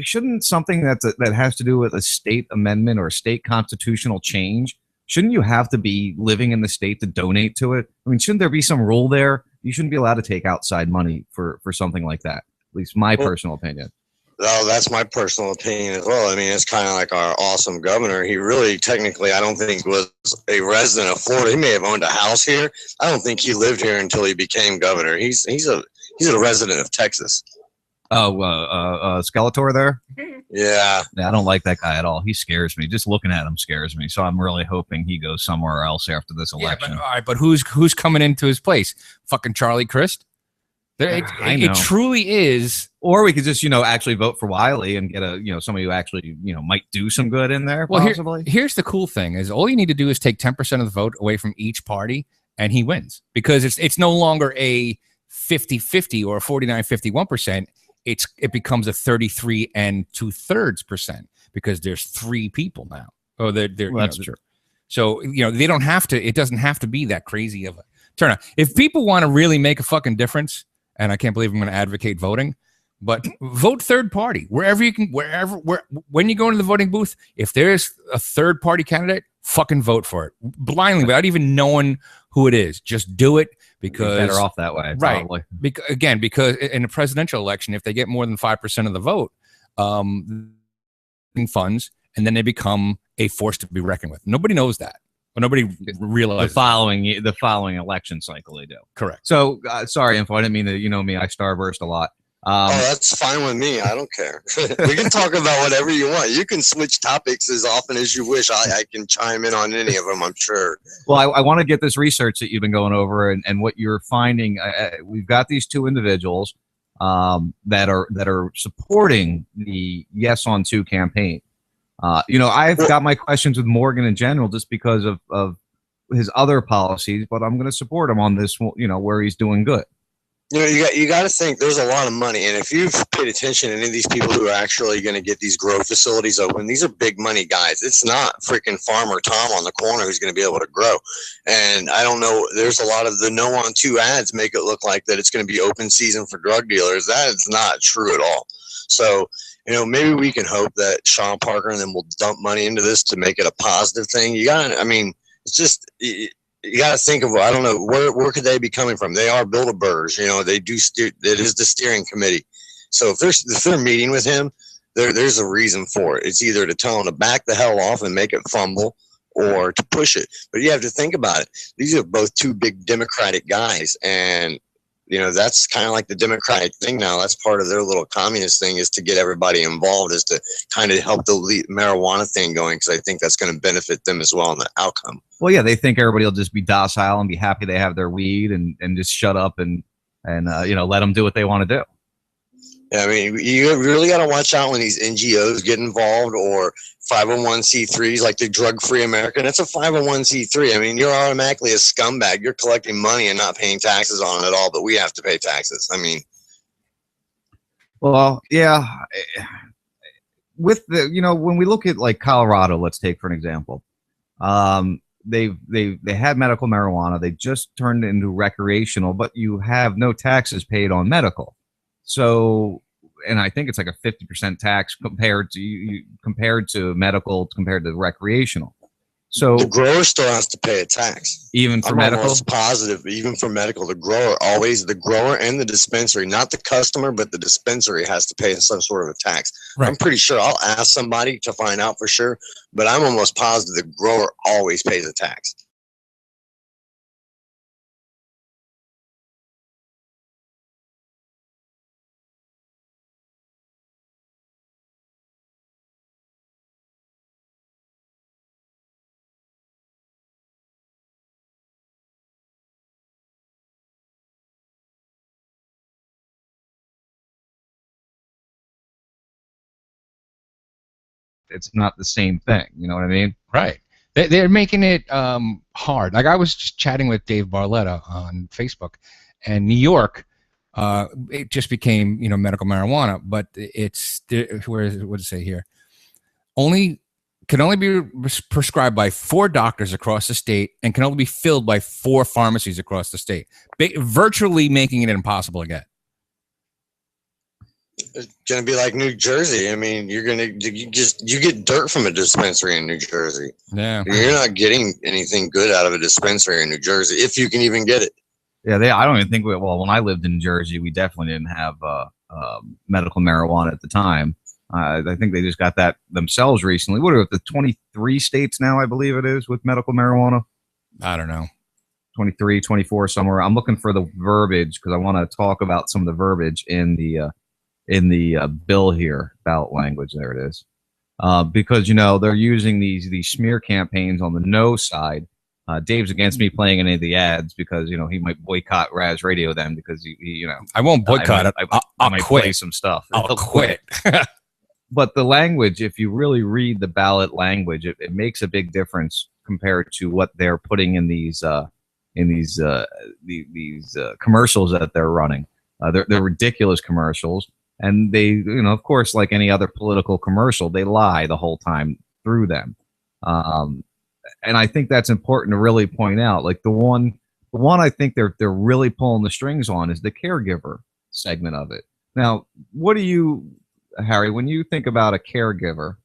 shouldn't something that has to do with a state amendment or a state constitutional change? Shouldn't you have to be living in the state to donate to it? I mean, shouldn't there be some rule there? You shouldn't be allowed to take outside money for something like that. At least my personal opinion. Oh, that's my personal opinion as well. I mean, it's kind of like our awesome governor. He really, technically, I don't think was a resident of Florida. He may have owned a house here. I don't think he lived here until he became governor. He's a resident of Texas. Oh, Skeletor there? Yeah. I don't like that guy at all. He scares me. Just looking at him scares me. So I'm really hoping he goes somewhere else after this election. Yeah, all right, but who's coming into his place? Fucking Charlie Crist? It truly is. Or we could just, actually vote for Wiley and get somebody who actually, might do some good in there, possibly. Here's the cool thing is all you need to do is take 10% of the vote away from each party and he wins. Because it's no longer a 50-50 or a 49-51%. It becomes a 33 2/3% because there's 3 people now. Oh, that's true. So they don't have to. It doesn't have to be that crazy of a turnout. If people want to really make a fucking difference, and I can't believe I'm going to advocate voting, but vote third party wherever you can. When you go into the voting booth, if there's a third party candidate, fucking vote for it blindly without even knowing who it is. Just do it. Because you're better off that way, right? Probably. Because in a presidential election, if they get more than 5% of the vote, funds, and then they become a force to be reckoned with. Nobody knows that, but nobody realizes the following election cycle they do. Correct. So sorry, Info. I didn't mean to. Me, I starburst a lot. That's fine with me. I don't care. We can talk about whatever you want. You can switch topics as often as you wish. I can chime in on any of them, I'm sure. Well, I want to get this research that you've been going over and what you're finding. We've got these 2 individuals that are supporting the Yes on 2 campaign. I've got my questions with Morgan in general just because of his other policies, but I'm going to support him on this, where he's doing good. You got to think there's a lot of money, and if you've paid attention to any of these people who are actually going to get these grow facilities open, these are big money guys. It's not freaking Farmer Tom on the corner who's going to be able to grow. And I don't know, there's a lot of the no on 2 ads make it look like that it's going to be open season for drug dealers. That is not true at all. So, maybe we can hope that Sean Parker and them will dump money into this to make it a positive thing. It's just. You got to think of, I don't know, where could they be coming from? They are Bilderbergers, they do steer, it is the steering committee. So if they're meeting with him, there's a reason for it. It's either to tell him to back the hell off and make it fumble or to push it. But you have to think about it. These are both 2 big Democratic guys, and You know, that's kind of like the Democratic thing now. That's part of their little communist thing, is to get everybody involved, is to kind of help the marijuana thing going, because I think that's going to benefit them as well in the outcome. Well, yeah, they think everybody will just be docile and be happy they have their weed and just shut up and you know, let them do what they want to do. Yeah, I mean, you really got to watch out when these NGOs get involved, or 501c3s like the Drug Free America. That's a 501c3. I mean, you're automatically a scumbag. You're collecting money and not paying taxes on it at all, but we have to pay taxes. I mean, well, yeah. With the, you know, when we look at like Colorado, let's take for an example. They had medical marijuana. They just turned it into recreational, but you have no taxes paid on medical. So, and I think it's like a 50% tax compared to medical, compared to recreational. So the grower still has to pay a tax, even for medical. Almost positive, even for medical, the grower and the dispensary, not the customer, but the dispensary has to pay some sort of a tax. Right. I'm pretty sure. I'll ask somebody to find out for sure, but I'm almost positive the grower always pays a tax. It's not the same thing. You know what I mean? Right. They're making it hard. Like I was just chatting with Dave Barletta on Facebook, and New York, it just became, you know, medical marijuana, but it's where is it? What does it say here? Can only be prescribed by 4 doctors across the state, and can only be filled by 4 pharmacies across the state, virtually making it impossible to get. It's gonna be like New Jersey. I mean, you get dirt from a dispensary in New Jersey. Yeah, you're not getting anything good out of a dispensary in New Jersey, if you can even get it. Yeah, I don't even think well, when I lived in Jersey, we definitely didn't have medical marijuana at the time. I think they just got that themselves recently. What are the 23 states now? I believe it is with medical marijuana. I don't know. 23, 24 somewhere. I'm looking for the verbiage because I want to talk about some of the verbiage in the bill here, ballot language. There it is. Because, you know, they're using these smear campaigns on the no side. Dave's against me playing any of the ads because, you know, he might boycott Raz Radio then because he you know. I won't boycott it. I might quit. Play some stuff. I'll quit. But the language, if you really read the ballot language, it makes a big difference compared to what they're putting in these commercials that they're running. They're ridiculous commercials. And they, you know, of course, like any other political commercial, they lie the whole time through them. And I think that's important to really point out. Like the one I think they're really pulling the strings on is the caregiver segment of it. Now, what do you, Harry, when you think about a caregiver,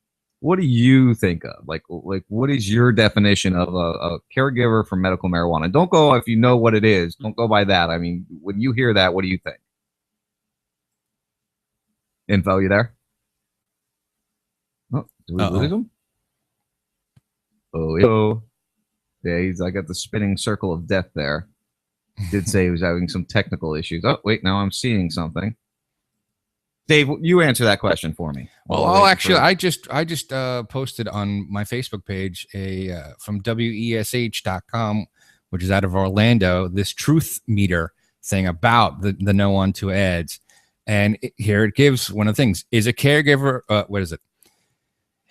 what do you think of? Like what is your definition of a caregiver for medical marijuana? Don't go if you know what it is. Don't go by that. I mean, when you hear that, what do you think? Info, you there? Oh, did we lose him? Oh, yeah, I got the spinning circle of death there. Did say he was having some technical issues. Oh, wait, now I'm seeing something. Dave, you answer that question for me. Well, actually, I just posted on my Facebook page from wesh.com, which is out of Orlando, this truth meter thing about the no on to ads. And here it gives one of the things is a caregiver. What is it?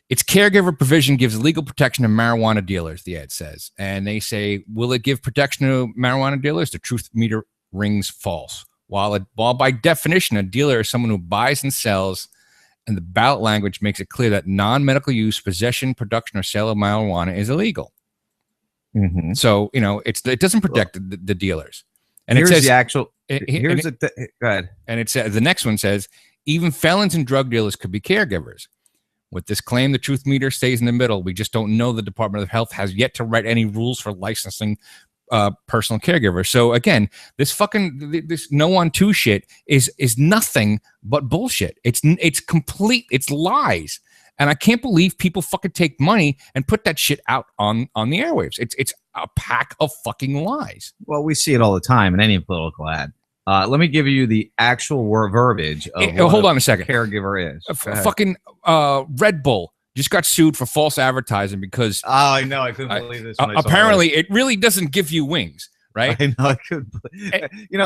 Its caregiver provision gives legal protection to marijuana dealers, the ad says. And they say, will it give protection to marijuana dealers? The truth meter rings false. While by definition, a dealer is someone who buys and sells, and the ballot language makes it clear that non-medical use, possession, production, or sale of marijuana is illegal. Mm-hmm. So, you know, it doesn't protect the dealers. And here's it says the actual. Go ahead. And it says the next one says even felons and drug dealers could be caregivers. With this claim, the truth meter stays in the middle. We just don't know. The Department of Health has yet to write any rules for licensing personal caregivers. So again, this no on two shit is nothing but bullshit. It's complete. It's lies. And I can't believe people fucking take money and put that shit out on the airwaves. It's a pack of fucking lies. Well, we see it all the time in any political ad. Let me give you the actual verbiage of hold on a second. Caregiver is Fucking Red Bull just got sued for false advertising because I know, I couldn't believe this. Apparently, it really doesn't give you wings, right? I know, I couldn't.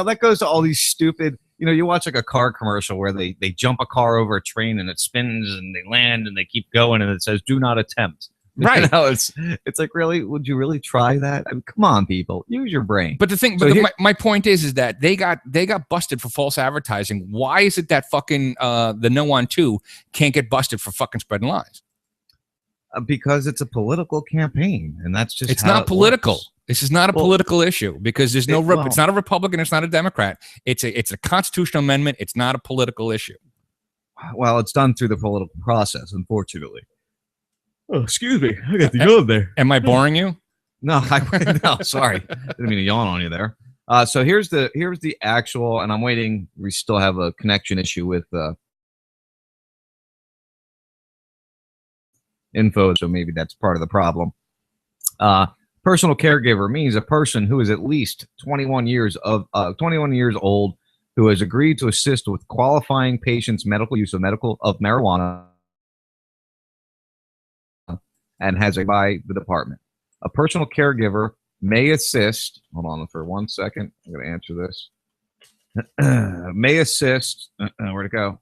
That goes to all these stupid. You watch like a car commercial where they jump a car over a train and it spins and they land and they keep going and it says "Do not attempt." Right. It's like, really? Would you really try that? I mean, come on, people, use your brain. But my point is that they got busted for false advertising. Why is it that fucking the No on 2 can't get busted for fucking spreading lies? Because it's a political campaign, and that's just it's not political. Works. This is not a political issue because there's no it's not a Republican, it's not a Democrat. It's a constitutional amendment. It's not a political issue. Well, it's done through the political process, unfortunately. Oh, excuse me. I got the yawn there. Am I boring you? No, no, sorry. Didn't mean to yawn on you there. So here's the actual, and I'm waiting. We still have a connection issue with info, so maybe that's part of the problem. Personal caregiver means a person who is at least 21 years old who has agreed to assist with qualifying patients' medical use of marijuana and has by the department. A personal caregiver may assist. Hold on for 1 second. I'm going to answer this. May assist. Where to go?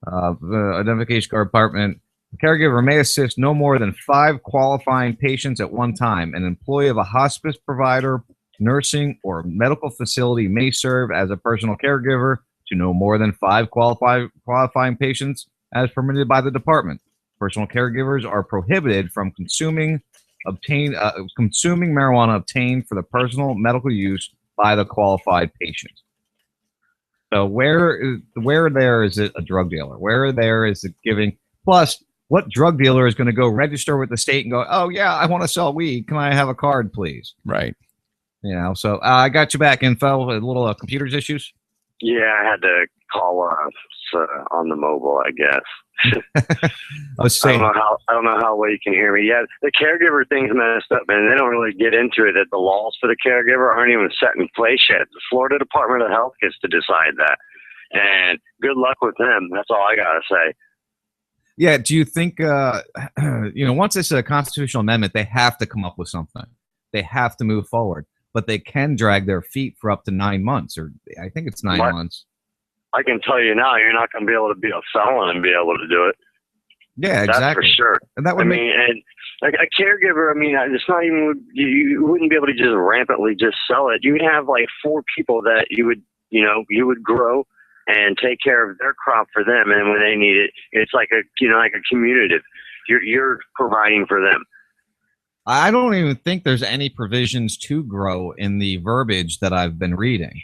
The identification card department. The caregiver may assist no more than 5 qualifying patients at one time. An employee of a hospice provider, nursing, or medical facility may serve as a personal caregiver to no more than 5 qualifying patients as permitted by the department. Personal caregivers are prohibited from consuming marijuana obtained for the personal medical use by the qualified patient. So where there is it a drug dealer? Where there is it giving? Plus, what drug dealer is going to go register with the state and go, oh yeah, I want to sell weed. Can I have a card, please? Right. So I got you back, info. A little computers issues. Yeah, I had to call on the mobile, I guess. I don't know how well you can hear me. Yeah, the caregiver thing's messed up, and they don't really get into it. That the laws for the caregiver aren't even set in place yet. The Florida Department of Health gets to decide that, and good luck with them. That's all I gotta say. Yeah. Do you think once it's a constitutional amendment, they have to come up with something? They have to move forward, but they can drag their feet for up to 9 months, or I think it's 9 months. I can tell you now, you're not going to be able to be a felon and be able to do it. Yeah, exactly. That's for sure. And that would and like a caregiver, it's not even, you wouldn't be able to just rampantly just sell it. You would have like 4 people that you would grow and take care of their crop for them. And when they need it, it's like a commutative. You're providing for them. I don't even think there's any provisions to grow in the verbiage that I've been reading.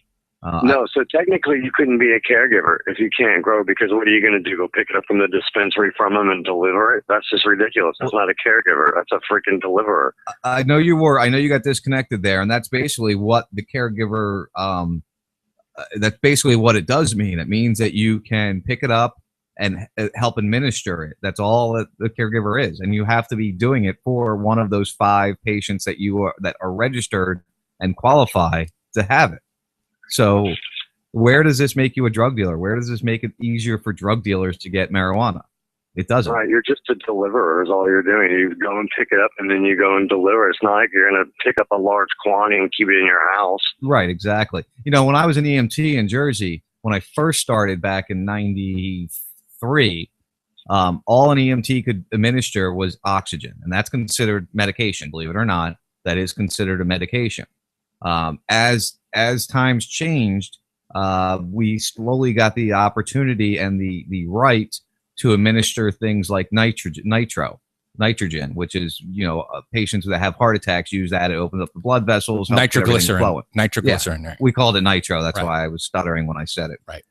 No, so technically you couldn't be a caregiver if you can't grow, because what are you going to do? Go pick it up from the dispensary from them and deliver it? That's just ridiculous. That's not a caregiver. That's a freaking deliverer. I know you got disconnected there, and that's basically what the caregiver, that's basically what it does mean. It means that you can pick it up and help administer it. That's all that the caregiver is. And you have to be doing it for one of those 5 patients that are registered and qualify to have it. So where does this make you a drug dealer? Where does this make it easier for drug dealers to get marijuana? It doesn't. Right, you're just a deliverer is all you're doing. You go and pick it up and then you go and deliver. It's not like you're going to pick up a large quantity and keep it in your house. Right, exactly. When I was an EMT in Jersey, when I first started back in 93, all an EMT could administer was oxygen, and that's considered medication, believe it or not. That is considered a medication. As times changed, we slowly got the opportunity and the right to administer things like nitrogen, which is, patients that have heart attacks use that. It opens up the blood vessels. Nitroglycerin. Yeah, we called it nitro. That's why I was stuttering when I said it. Right.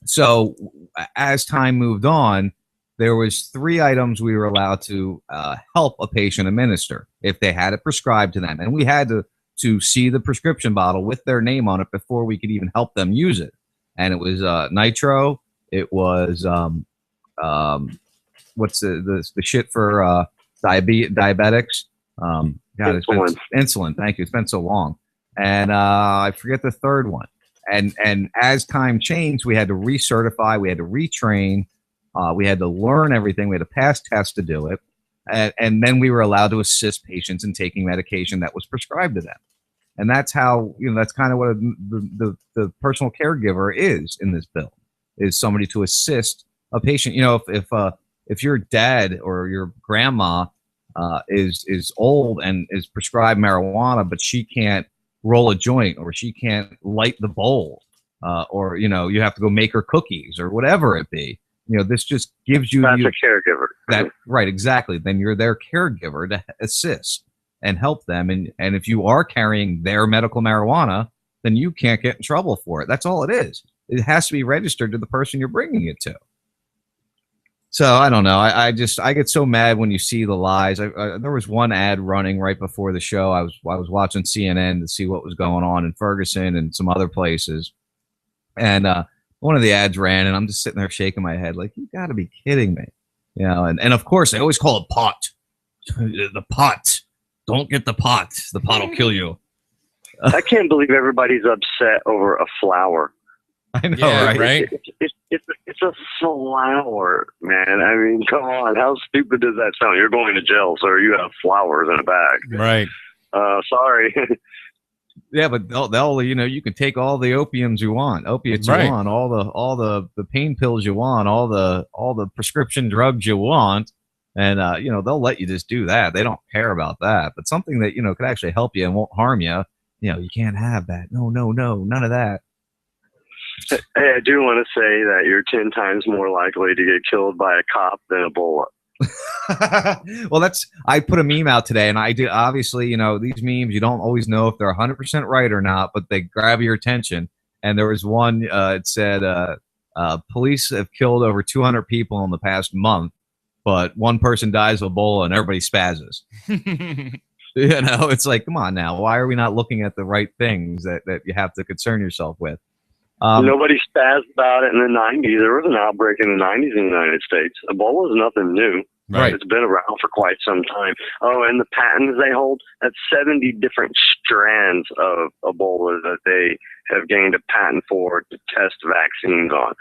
So as time moved on, there was 3 items we were allowed to help a patient administer if they had it prescribed to them. And we had to see the prescription bottle with their name on it before we could even help them use it. And it was nitro. It was what's the shit for diabetics? God, insulin. Thank you. It's been so long. and I forget the third one. And as time changed, we had to recertify, we had to retrain, we had to learn everything, we had to pass tests to do it, and then we were allowed to assist patients in taking medication that was prescribed to them. And that's how, that's kind of what the personal caregiver is in this bill, is somebody to assist a patient. If your dad or your grandma is old and is prescribed marijuana, but she can't roll a joint, or she can't light the bowl, or you have to go make her cookies or whatever it be. This just gives you That's a caregiver. That right, exactly. Then you're their caregiver to assist and help them. And if you are carrying their medical marijuana, then you can't get in trouble for it. That's all it is. It has to be registered to the person you're bringing it to. So I don't know. I get so mad when you see the lies. There was one ad running right before the show. I was watching CNN to see what was going on in Ferguson and some other places, and one of the ads ran, and I'm just sitting there shaking my head like, you got to be kidding me, And of course, they always call it pot. The pot. Don't get the pot. The pot will kill you. I can't believe everybody's upset over a flower. I know, right? It's a flower, man. I mean, come on. How stupid does that sound? You're going to jail, sir. You have flowers in a bag. Right. Sorry. Yeah, but they'll you can take all the opiates you want, all the pain pills you want, all the prescription drugs you want, and they'll let you just do that. They don't care about that. But something that could actually help you and won't harm you, you can't have that. No, none of that. Hey, I do want to say that you're 10 times more likely to get killed by a cop than Ebola. Well, I put a meme out today, and I did, obviously, these memes, you don't always know if they're 100% right or not, but they grab your attention. And there was one, it said, police have killed over 200 people in the past month, but one person dies of Ebola and everybody spazzes. It's like, come on now. Why are we not looking at the right things that you have to concern yourself with? Nobody spazzed about it in the 90s. There was an outbreak in the 90s in the United States. Ebola is nothing new. Right. It's been around for quite some time. Oh, and the patents they hold, that's 70 different strands of Ebola that they have gained a patent for to test vaccines on.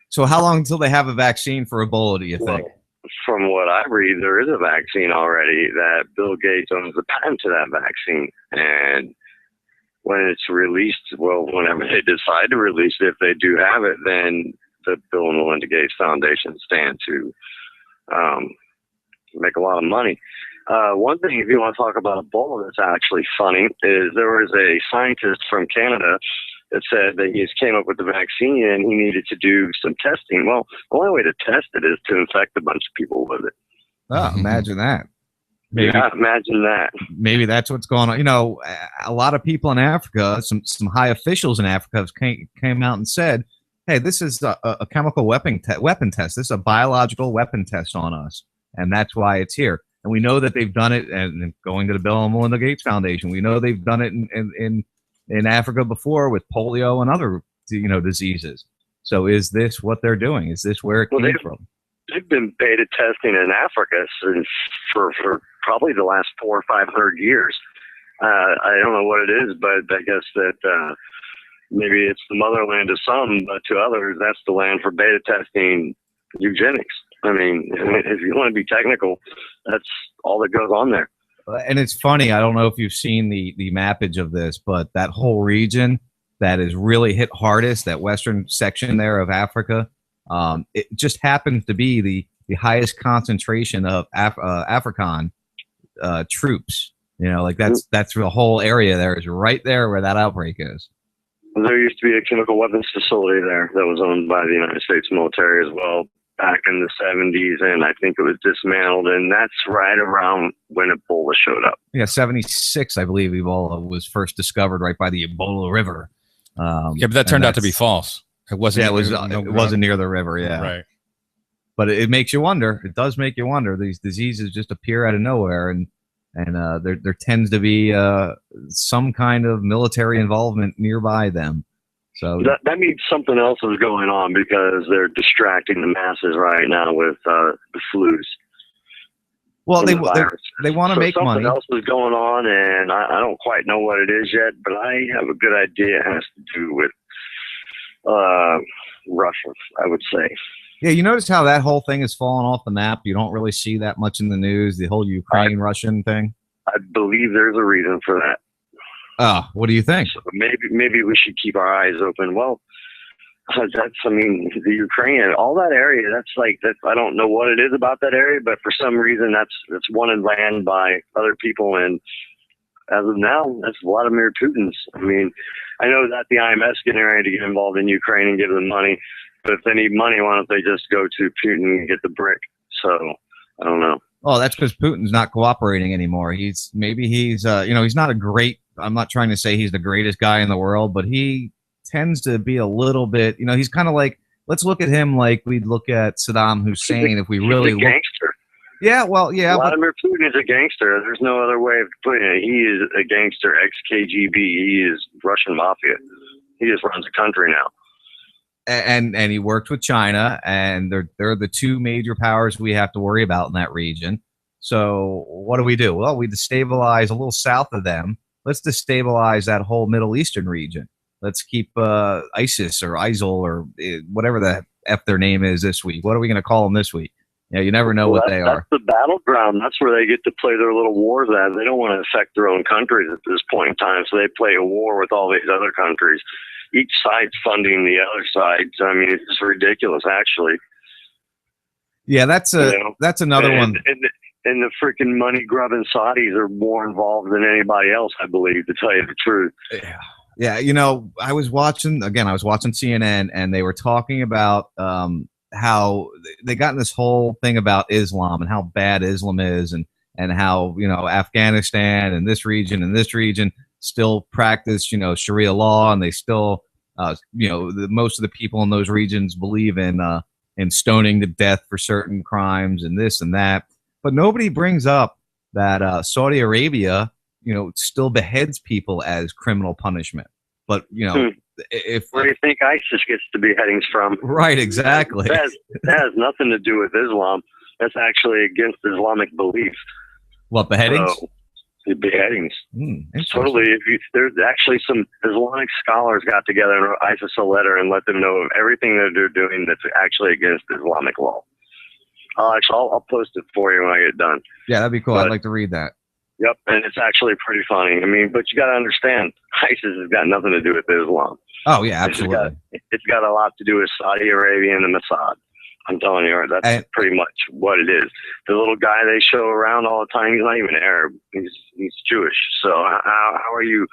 So how long until they have a vaccine for Ebola, do you think? Well, from what I read, there is a vaccine already that Bill Gates owns the patent to that vaccine. And when it's released, well, whenever they decide to release it, if they do have it, then the Bill and Melinda Gates Foundation stand to make a lot of money. One thing, if you want to talk about Ebola that's actually funny, is there was a scientist from Canada that said that he came up with the vaccine and he needed to do some testing. Well, the only way to test it is to infect a bunch of people with it. Oh, imagine that. Maybe, yeah, imagine that. Maybe that's what's going on. A lot of people in Africa, some high officials in Africa came out and said, hey, this is a chemical weapon test. This is a biological weapon test on us, and that's why it's here. And we know that they've done it, and going to the Bill and Melinda Gates Foundation, we know they've done it in Africa before with polio and other diseases. So is this what they're doing? Is this where it came from? They've been beta testing in Africa since for probably the last 400 or 500 years. I don't know what it is, but I guess that maybe it's the motherland to some, but to others, that's the land for beta testing eugenics. I mean, if you want to be technical, that's all that goes on there. And it's funny. I don't know if you've seen the mappage of this, but that whole region that is really hit hardest, that western section there of Africa, it just happens to be the highest concentration of African troops. That's the whole area there is right there where that outbreak is. There used to be a chemical weapons facility there that was owned by the United States military as well back in the 70s, and I think it was dismantled, and that's right around when Ebola showed up. Yeah, 76, I believe Ebola was first discovered right by the Ebola River. Yeah, but that turned out to be false. It wasn't. Yeah, it wasn't near the river. Yeah, right. But it makes you wonder. It does make you wonder. These diseases just appear out of nowhere, and there tends to be some kind of military involvement nearby them. So that means something else is going on because they're distracting the masses right now with the flus. Well, from the virus. they want to make something money. else is going on, and I don't quite know what it is yet, but I have a good idea. It has to do with Russia, I would say. Yeah, you notice how that whole thing has fallen off the map? You don't really see that much in the news, the whole Ukraine-Russian thing? I believe there's a reason for that. Oh, what do you think? So maybe we should keep our eyes open. Well, I mean, the Ukraine, all that area, I don't know what it is about that area, but for some reason that's wanted land by other people, and as of now, that's Vladimir Putin's. I mean, I know that the IMF's getting ready to get involved in Ukraine and give them money, but if they need money, why don't they just go to Putin and get the brick? So, I don't know. Oh, that's because Putin's not cooperating anymore. He's he's not a great, I'm not trying to say he's the greatest guy in the world, but he tends to be a little bit, he's kind of like, let's look at him like we'd look at Saddam Hussein if we really look. Gangster. Yeah, well, yeah. Vladimir Putin is a gangster. There's no other way of putting it. He is a gangster, ex-KGB. He is Russian mafia. He just runs the country now. And he worked with China, and they're the two major powers we have to worry about in that region. So what do? Well, we destabilize a little south of them. Let's destabilize that whole Middle Eastern region. Let's keep ISIS or ISIL or whatever the F their name is this week. What are we going to call them this week? Yeah, you never know what they are. That's the battleground. That's where they get to play their little wars at. They don't want to affect their own countries at this point in time, so they play a war with all these other countries. Each side's funding the other side. I mean, it's just ridiculous, actually. Yeah, that's another one. And the freaking money-grubbing Saudis are more involved than anybody else, I believe, to tell you the truth. Yeah, I was watching CNN, and they were talking about how they got in this whole thing about Islam and how bad Islam is, and how Afghanistan and this region still practice Sharia law, and they still most of the people in those regions believe in stoning to death for certain crimes and this and that, but nobody brings up that Saudi Arabia still beheads people as criminal punishment. But where do you think ISIS gets the beheadings from? Right, exactly. That has nothing to do with Islam. That's actually against Islamic belief. What, beheadings? So, the beheadings. Totally. There's actually some Islamic scholars got together and wrote ISIS a letter and let them know of everything that they're doing that's actually against Islamic law. I'll post it for you when I get done. Yeah, that'd be cool. I'd like to read that. Yep, and it's actually pretty funny. I mean, but you got to understand, ISIS has got nothing to do with Islam. Oh, yeah, absolutely. It's got a lot to do with Saudi Arabia and the Mossad. I'm telling you, that's pretty much what it is. The little guy they show around all the time, he's not even Arab. He's Jewish. So how are you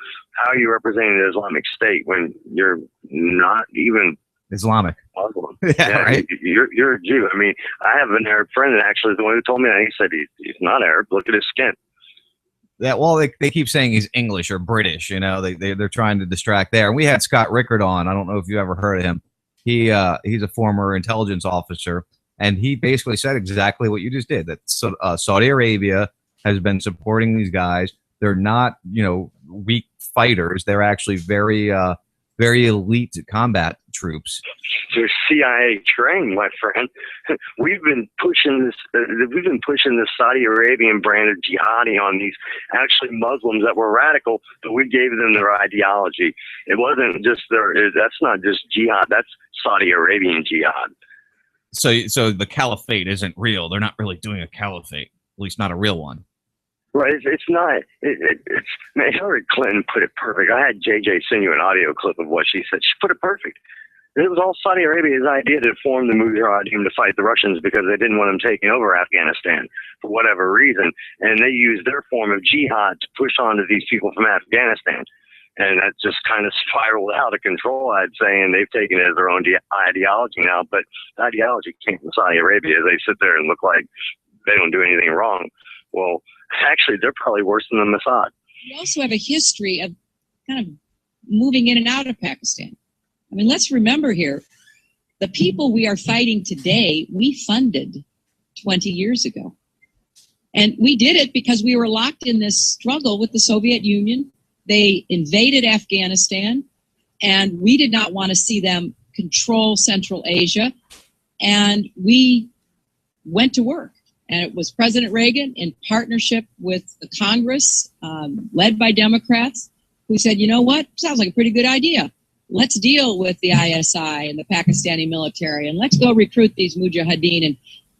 representing the Islamic State when you're not even Islamic? Muslim? Yeah, right. You're a Jew. I mean, I have an Arab friend that actually is the one who told me that. He said he's not Arab. Look at his skin. Yeah, well, they keep saying he's English or British. They're trying to distract there. And we had Scott Rickard on. I don't know if you ever heard of him. He's a former intelligence officer, and he basically said exactly what you just did. That Saudi Arabia has been supporting these guys. They're not weak fighters. They're actually very elite combat troops. They're CIA trained, my friend. We've been pushing this Saudi Arabian brand of jihadi on these actually Muslims that were radical, but we gave them their ideology. It wasn't just that's not just jihad. That's Saudi Arabian jihad. So the caliphate isn't real. They're not really doing a caliphate, at least not a real one. Right, it's not. Man, Hillary Clinton put it perfect. I had JJ send you an audio clip of what she said. She put it perfect. It was all Saudi Arabia's idea to form the Mujahideen to fight the Russians because they didn't want them taking over Afghanistan for whatever reason, and they used their form of jihad to push on to these people from Afghanistan, and that just kind of spiraled out of control, I'd say, and they've taken it as their own ideology now. But the ideology came from Saudi Arabia. They sit there and look like they don't do anything wrong. Well, actually, they're probably worse than the Mossad. We also have a history of kind of moving in and out of Pakistan. I mean, let's remember here, the people we are fighting today, we funded 20 years ago. And we did it because we were locked in this struggle with the Soviet Union. They invaded Afghanistan, and we did not want to see them control Central Asia. And we went to work. And it was President Reagan in partnership with the Congress, led by Democrats, who said, you know what, sounds like a pretty good idea. Let's deal with the ISI and the Pakistani military, and let's go recruit these mujahideen. And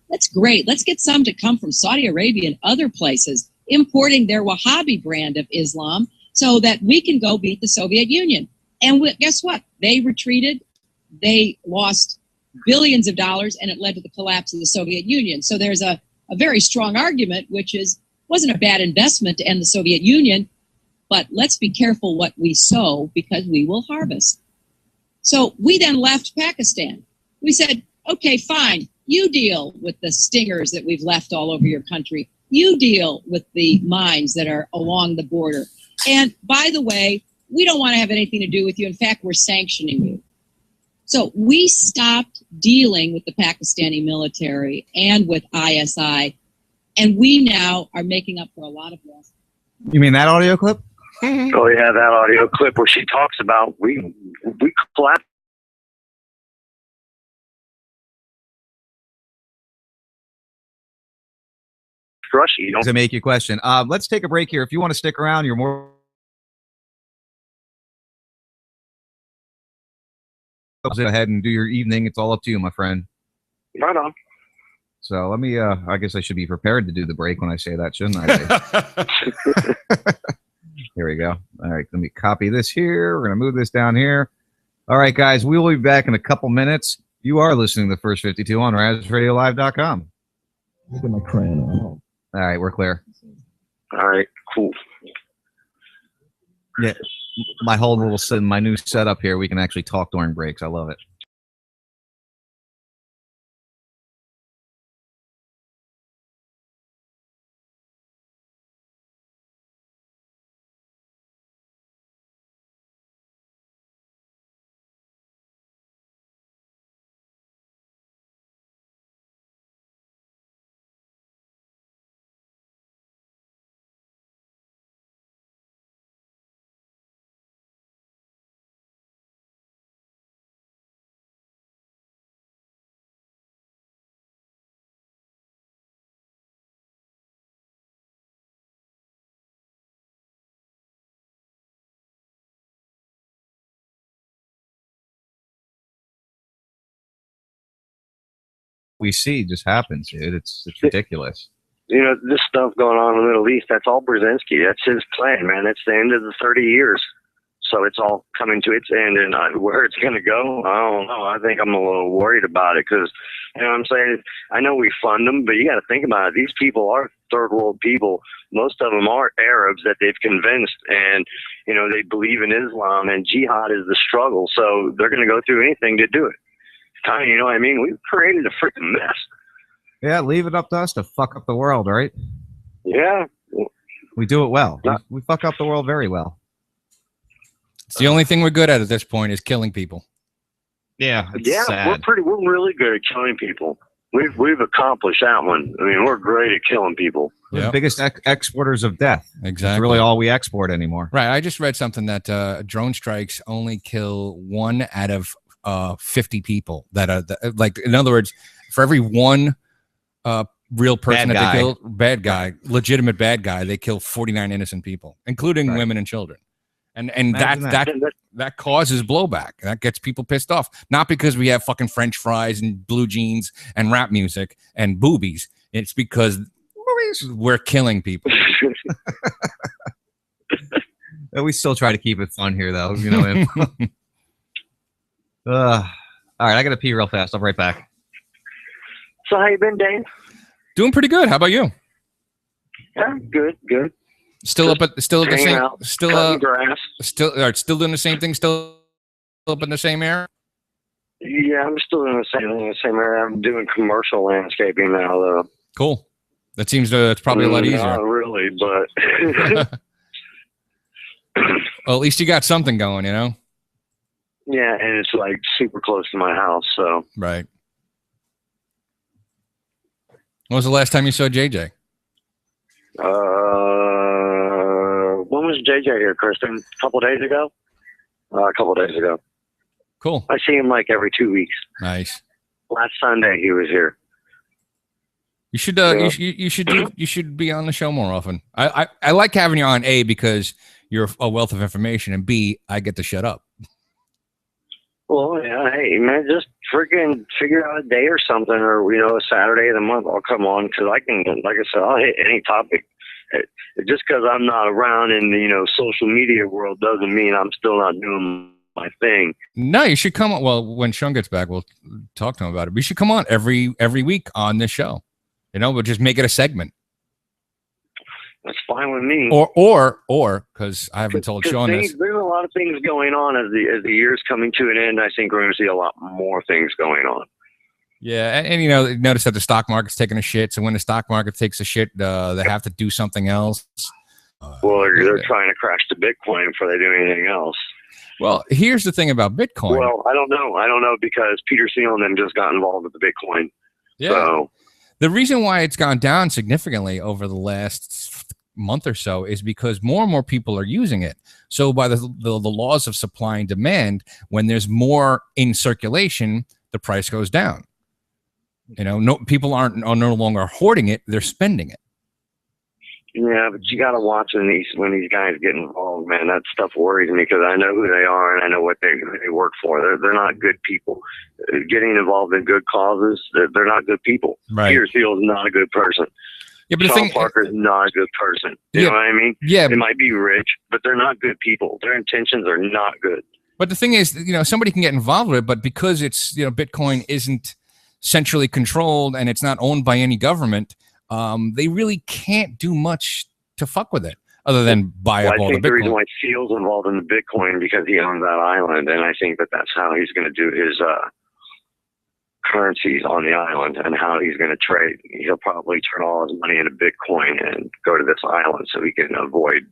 that's great. Let's get some to come from Saudi Arabia and other places, importing their Wahhabi brand of Islam so that we can go beat the Soviet Union. And guess what? They retreated. They lost billions of dollars, and it led to the collapse of the Soviet Union. So there's a very strong argument, which is, wasn't a bad investment to end the Soviet Union, but let's be careful what we sow because we will harvest. So we then left Pakistan. We said, okay, fine. You deal with the stingers that we've left all over your country. You deal with the mines that are along the border. And by the way, we don't want to have anything to do with you. In fact, we're sanctioning you. So we stopped dealing with the Pakistani military and with ISI, and we now are making up for a lot of loss. You mean that audio clip? Oh yeah, that audio clip where she talks about we collapsed. Russia, you know. To make you question. Let's take a break here. If you want to stick around, you're more. Go ahead and do your evening. It's all up to you, my friend. Right on. So let me. I guess I should be prepared to do the break when I say that, shouldn't I? Here we go. All right, let me copy this here. We're gonna move this down here. All right, guys, we will be back in a couple minutes. You are listening to the First 52 on RazRadioLive.com. Look at my crayon. All right, we're clear. All right, cool. Yeah, my whole little my new setup here. We can actually talk during breaks. I love it. We see just happens, dude. It's ridiculous. You know, this stuff going on in the Middle East, that's all Brzezinski. That's his plan, man. That's the end of the 30 years. So it's all coming to its end, and where it's going to go, I don't know. I think I'm a little worried about it because, you know what I'm saying? I know we fund them, but you got to think about it. These people are third world people. Most of them are Arabs that they've convinced, and, you know, they believe in Islam, and jihad is the struggle. So they're going to go through anything to do it. You know what I mean? We've created a freaking mess. Yeah, leave it up to us to fuck up the world, right? Yeah. We do it well. We fuck up the world very well. It's the only thing we're good at this point is killing people. Yeah, it's yeah, sad. we're really good at killing people. We've accomplished that one. I mean, we're great at killing people. We're the biggest exporters of death. Exactly. That's really all we export anymore. Right. I just read something that drone strikes only kill 1 out of 50 people that are like, in other words, for every one real person that they kill, legitimate bad guy, they kill 49 innocent people, including women and children. And that causes blowback. That gets people pissed off. Not because we have fucking French fries and blue jeans and rap music and boobies. It's because we're killing people. We still try to keep it fun here, though. You know. All right, I gotta pee real fast. I'll be right back. So how you been, Dave? Doing pretty good. How about you? Yeah, good. Still up at the same out, still grass. Still doing the same thing, still up in the same area? Yeah, I'm still doing the same area. I'm doing commercial landscaping now, though. Cool. That seems it's probably a lot easier. Not really, but well, at least you got something going, you know? Yeah, and it's like super close to my house, so. Right. When was the last time you saw JJ? When was JJ here, Kristen? A couple days ago? A couple days ago. Cool. I see him like every 2 weeks. Nice. Last Sunday he was here. You should you should be on the show more often. I like having you on, A, because you're a wealth of information, and B, I get to shut up. Well, yeah, hey, man, just freaking figure out a day or something, or, a Saturday of the month, I'll come on, because I can, like I said, I'll hit any topic. Just because I'm not around in the, social media world doesn't mean I'm still not doing my thing. No, you should come on. Well, when Sean gets back, we'll talk to him about it. We should come on every week on this show. We'll just make it a segment. That's fine with me. Or because I haven't told Sean this. There's a lot of things going on as the year's coming to an end. I think we're going to see a lot more things going on. Yeah, and notice that the stock market's taking a shit. So when the stock market takes a shit, they have to do something else. Well, they're trying to crash the Bitcoin before they do anything else. Well, here's the thing about Bitcoin. Well, I don't know because Peter Thiel and them just got involved with the Bitcoin. Yeah. So the reason why it's gone down significantly over the last month or so is because more and more people are using it. So by the laws of supply and demand, when there's more in circulation, the price goes down. No people are no longer hoarding it; they're spending it. Yeah, but you got to watch when these guys get involved, man. That stuff worries me because I know who they are and I know what they work for. They're not good people. Getting involved in good causes, they're not good people. Right. Peter Thiel is not a good person. Yeah, but Sean Parker is not a good person. You know what I mean? Yeah. They might be rich, but they're not good people. Their intentions are not good. But the thing is, somebody can get involved with it, but because it's, Bitcoin isn't centrally controlled and it's not owned by any government, they really can't do much to fuck with it other than buy up all the Bitcoin. I think the reason why Thiel's involved in the Bitcoin because he owns that island, and I think that's how he's going to do his currencies on the island and how he's going to trade. He'll probably turn all his money into Bitcoin and go to this island so he can avoid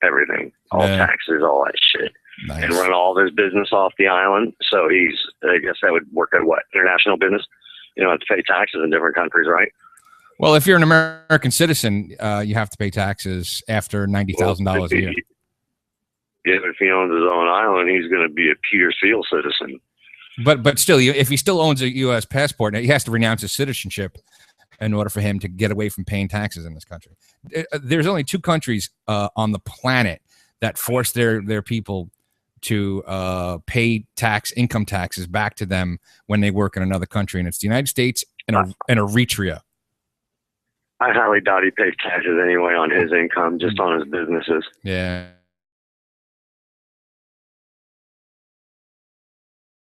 everything, all taxes, all that shit. Nice. And run all his business off the island. So I guess that would work at what? International business? Have to pay taxes in different countries, right? Well, if you're an American citizen, you have to pay taxes after $90,000 a year. Yeah, but if he owns his own island, he's going to be a Peter Thiel citizen. But still, if he still owns a U.S. passport, he has to renounce his citizenship in order for him to get away from paying taxes in this country. There's only 2 countries on the planet that force their people to pay income taxes back to them when they work in another country, and it's the United States and Eritrea. I highly doubt he pays taxes anyway on his income, just on his businesses. Yeah.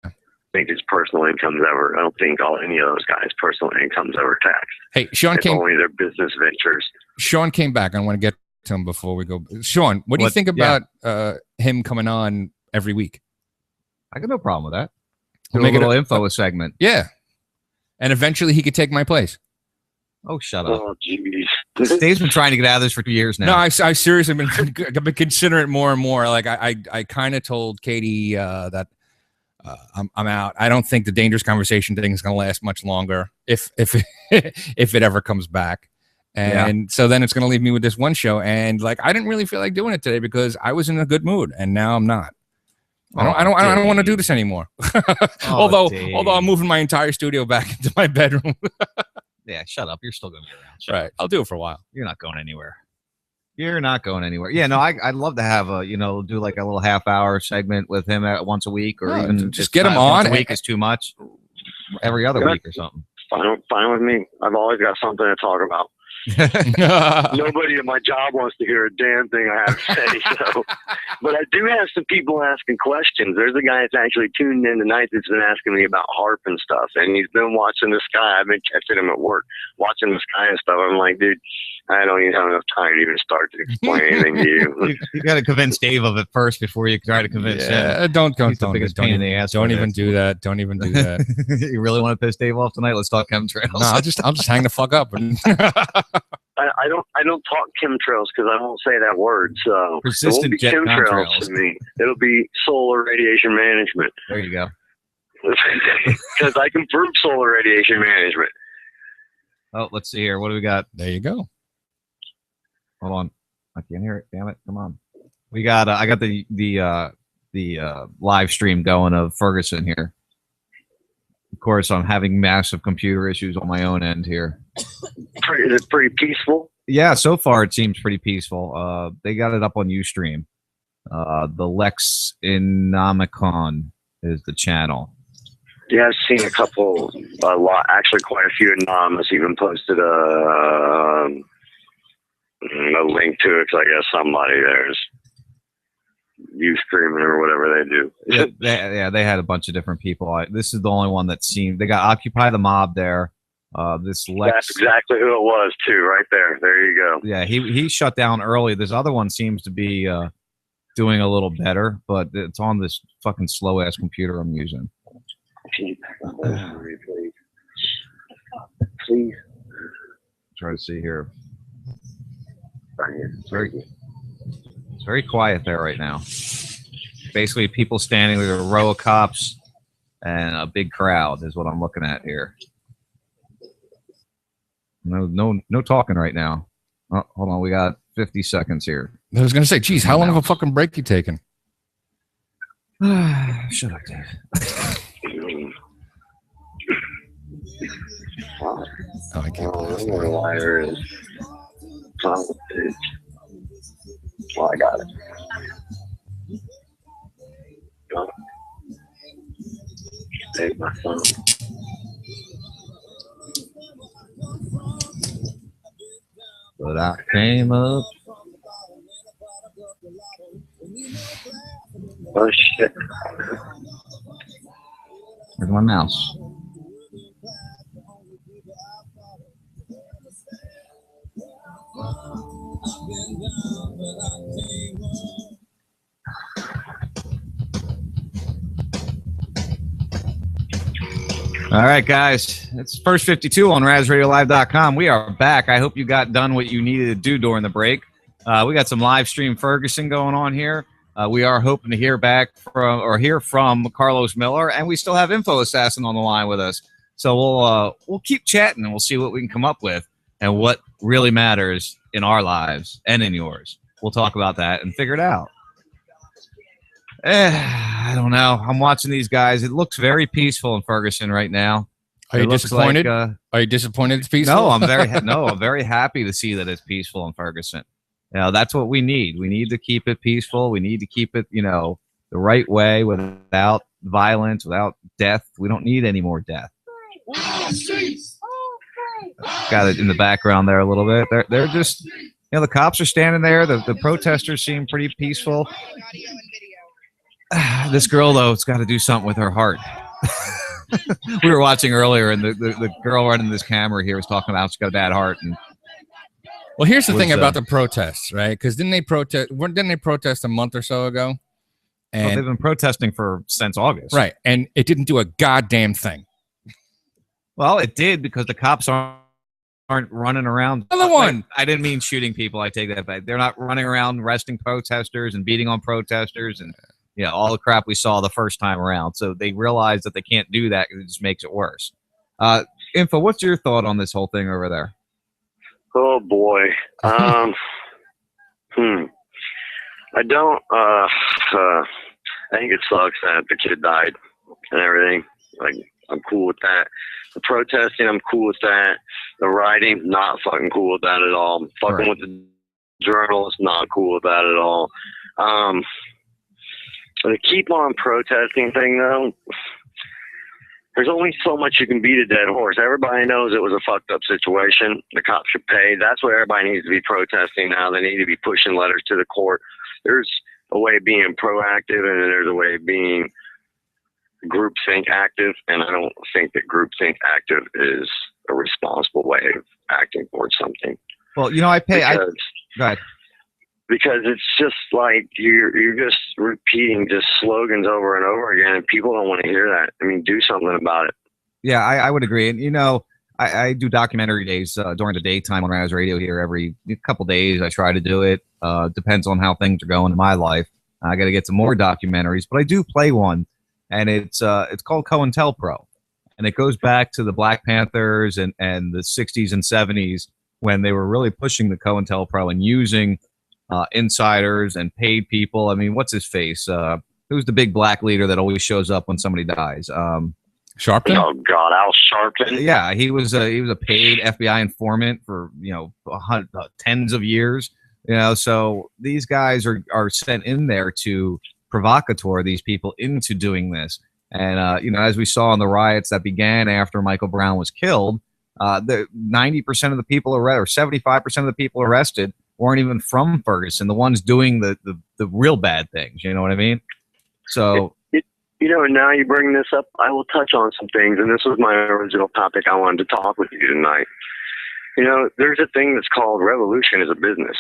I think his personal income's I don't think any of those guys' personal income's ever taxed. Hey, Sean it's only their business ventures. Sean came back. I want to get to him before we go. Sean, what do you think about him coming on every week? I got no problem with that. We'll make a little info segment. Yeah. And eventually he could take my place. Oh, shut up. Oh, jeez. Dave's been trying to get out of this for 2 years now. No, I seriously I've been considering it more and more. Like I kind of told Katie that I'm out. I don't think the dangerous conversation thing is going to last much longer if it ever comes back. And so then it's going to leave me with this one show. And I didn't really feel like doing it today because I was in a good mood and now I'm not. I don't want to do this anymore. although I'm moving my entire studio back into my bedroom. Yeah, shut up. You're still going to be around. Right. I'll do it for a while. You're not going anywhere. You're not going anywhere. Yeah, no, I'd love to have do like a little half-hour segment with him once a week, or even just get him on. Once a week is too much. Every other week or something. Fine with me. I've always got something to talk about. Nobody at my job wants to hear a damn thing I have to say. So, but I do have some people asking questions. There's a guy that's actually tuned in tonight that's been asking me about HAARP and stuff, and he's been watching the sky. I've been catching him at work, watching the sky and stuff. I'm like, dude, I don't even have enough time to even start to explain anything to you. You got to convince Dave of it first before you try to convince him. Don't even do that. Don't even do that. You really want to piss Dave off tonight? Let's talk chemtrails. No, I'll just hang the fuck up. And I don't talk chemtrails because I won't say that word. So persistent it won't be jet chemtrails to me. It'll be solar radiation management. There you go. Because I can prove solar radiation management. Oh, let's see here. What do we got? There you go. Hold on. I can't hear it. Damn it. Come on. We got I got the live stream going of Ferguson here. Of course, I'm having massive computer issues on my own end here. Is it pretty peaceful? Yeah, so far it seems pretty peaceful. They got it up on Ustream. The Lex Inomicon is the channel. Yeah, I've seen a lot, actually quite a few anonymous even posted a link to it, because I guess somebody there's Ustreaming or whatever they do. They had a bunch of different people. This is the only one that seemed, they got Occupy the Mob there. This Lex, that's exactly who it was too, right there. There you go. Yeah, he shut down early. This other one seems to be doing a little better, but it's on this fucking slow ass computer I'm using. Please. Try to see here. It's very quiet there right now. Basically, people standing with a row of cops and a big crowd is what I'm looking at here. No talking right now. Oh, hold on, we got 50 seconds here. I was gonna say, geez, how long of a fucking break you taking? Shut up, Dave. Oh, I can't believe I wonder why there is. Well, I got it. Save my phone. But I came up. Oh shit. Where's my mouse? All right, guys, it's First 52 on RazRadioLive.com. We are back. I hope you got done what you needed to do during the break. We got some live stream Ferguson going on here. We are hoping to hear from Carlos Miller, and we still have Info Assassin on the line with us. So we'll keep chatting and we'll see what we can come up with and what really matters in our lives and in yours. We'll talk about that and figure it out. I don't know. I'm watching these guys. It looks very peaceful in Ferguson right now. Are you disappointed? Are you disappointed it's peaceful? No, I'm very happy to see that it's peaceful in Ferguson. You know, that's what we need. We need to keep it peaceful. We need to keep it, the right way, without violence, without death. We don't need any more death. Got it in the background there a little bit. They're just, the cops are standing there. The protesters seem pretty peaceful. This girl, though, has got to do something with her heart. We were watching earlier, and the girl running this camera here was talking about she's got a bad heart. And well, here's the thing about the protests, right? Because didn't they protest a month or so ago? And they've been protesting since August, right? And it didn't do a goddamn thing. Well, it did, because the cops aren't running around. Another one. I didn't mean shooting people. I take that back. They're not running around arresting protesters and beating on protesters and all the crap we saw the first time around. So they realize that they can't do that because it just makes it worse. Info, what's your thought on this whole thing over there? Oh boy. I don't. I think it sucks that the kid died and everything. Like, I'm cool with that. The protesting, I'm cool with that. The rioting, not fucking cool with that at all. Fucking with the journalists, not cool with that at all. The keep on protesting thing, though, there's only so much you can beat a dead horse. Everybody knows it was a fucked up situation. The cops should pay. That's what everybody needs to be protesting now. They need to be pushing letters to the court. There's a way of being proactive, and there's a way of being groupthink active, and I don't think that groupthink active is a responsible way of acting towards something. Well, I pay. Go ahead. Because it's just like you're just repeating just slogans over and over again, and people don't want to hear that. I mean, do something about it. Yeah, I would agree. And I do documentary days during the daytime on Raz Radio here every couple days. I try to do it. Depends on how things are going in my life. I got to get some more documentaries, but I do play one, and it's called COINTELPRO, and it goes back to the Black Panthers and the 60s and 70s when they were really pushing the COINTELPRO and using insiders and paid people. I mean, what's his face? Who's the big black leader that always shows up when somebody dies? Sharpton? Oh God, Al Sharpton. Yeah, he was a paid FBI informant for tens of years. So these guys are sent in there to provocateur these people into doing this. And as we saw in the riots that began after Michael Brown was killed, the 90% of the people arrested, or 75% of the people arrested, weren't even from Ferguson. The ones doing the real bad things. You know what I mean? So. Now you bring this up, I will touch on some things, and this was my original topic I wanted to talk with you tonight. There's a thing that's called revolution as a business.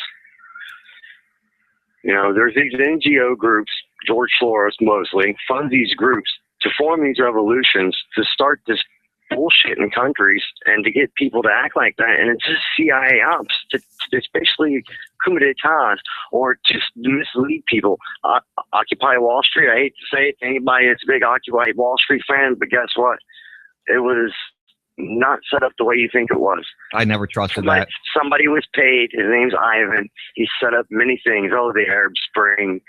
There's these NGO groups, George Soros mostly, fund these groups to form these revolutions to start this bullshit in countries and to get people to act like that. And it's just CIA ops to especially coup d'etats or just mislead people. Occupy Wall Street, I hate to say it to anybody that's a big Occupy Wall Street fan, but guess what? It was not set up the way you think it was. I never trusted that. Somebody was paid. His name's Ivan. He set up many things. Oh, the Arab Spring,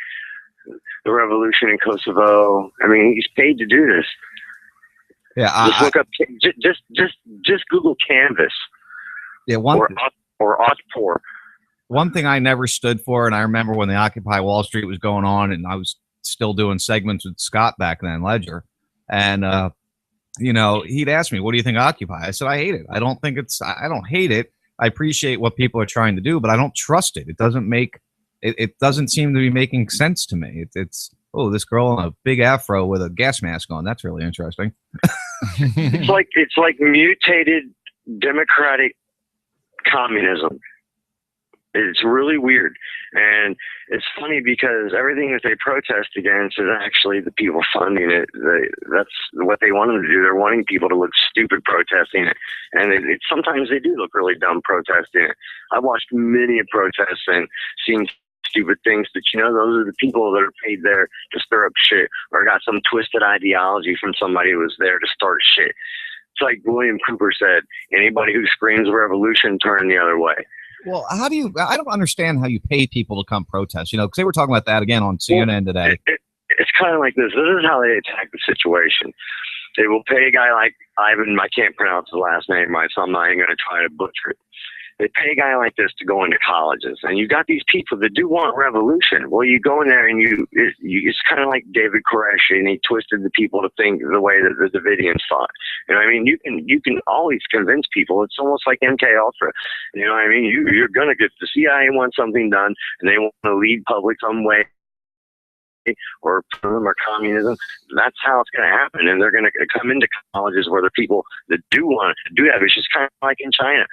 the revolution in Kosovo. I mean, he's paid to do this. Yeah, just look up. Just Google Canvas. Yeah, or Otpor. One thing I never stood for, and I remember when the Occupy Wall Street was going on, and I was still doing segments with Scott back then, Ledger, and he'd ask me, "What do you think of Occupy?" I said, "I hate it. I don't hate it. I appreciate what people are trying to do, but I don't trust it. It doesn't make it doesn't seem to be making sense to me. It's this girl on a big afro with a gas mask on. That's really interesting." It's like mutated democratic communism. It's really weird. And it's funny because everything that they protest against is actually the people funding it. That's what they want them to do. They're wanting people to look stupid protesting it. And sometimes they do look really dumb protesting it. I've watched many protests and seen stupid things, but those are the people that are paid there to stir up shit or got some twisted ideology from somebody who was there to start shit. It's like William Cooper said, anybody who screams revolution, turn the other way. Well, I don't understand how you pay people to come protest, because they were talking about that again on CNN today. It's kind of like this. This is how they attack the situation. They will pay a guy like Ivan, I can't pronounce his last name right, so I'm not even going to try to butcher it. They pay a guy like this to go into colleges, and you got these people that do want revolution. Well, you go in there and it's kind of like David Koresh, and he twisted the people to think the way that the Davidians thought. You can always convince people. It's almost like MK Ultra. You're going to get the CIA wants something done, and they want to lead public some way, or communism. That's how it's going to happen, and they're going to come into colleges where the people that do want to do that. It's just kind of like in China.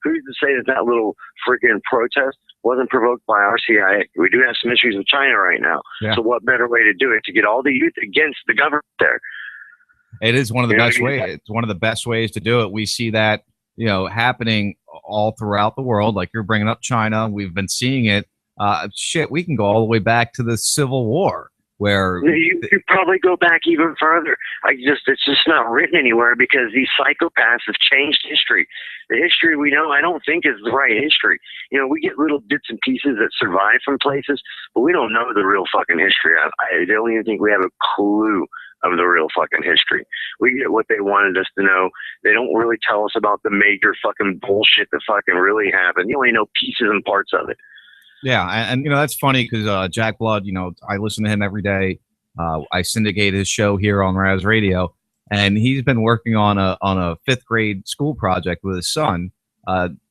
Who's to say that little freaking protest wasn't provoked by our CIA? We do have some issues with China right now. Yeah. So what better way to do it to get all the youth against the government there? It is one of the best ways. It's one of the best ways to do it. We see that happening all throughout the world. Like you're bringing up China, we've been seeing it. We can go all the way back to the Civil War, where you probably go back even further. It's just not written anywhere because these psychopaths have changed history. The history we know, I don't think is the right history. We get little bits and pieces that survive from places, but we don't know the real fucking history. I don't even think we have a clue of the real fucking history. We get what they wanted us to know. They don't really tell us about the major fucking bullshit that fucking really happened. You only know pieces and parts of it. Yeah, and that's funny because Jack Blood, I listen to him every day. I syndicate his show here on Raz Radio, and he's been working on a fifth grade school project with his son,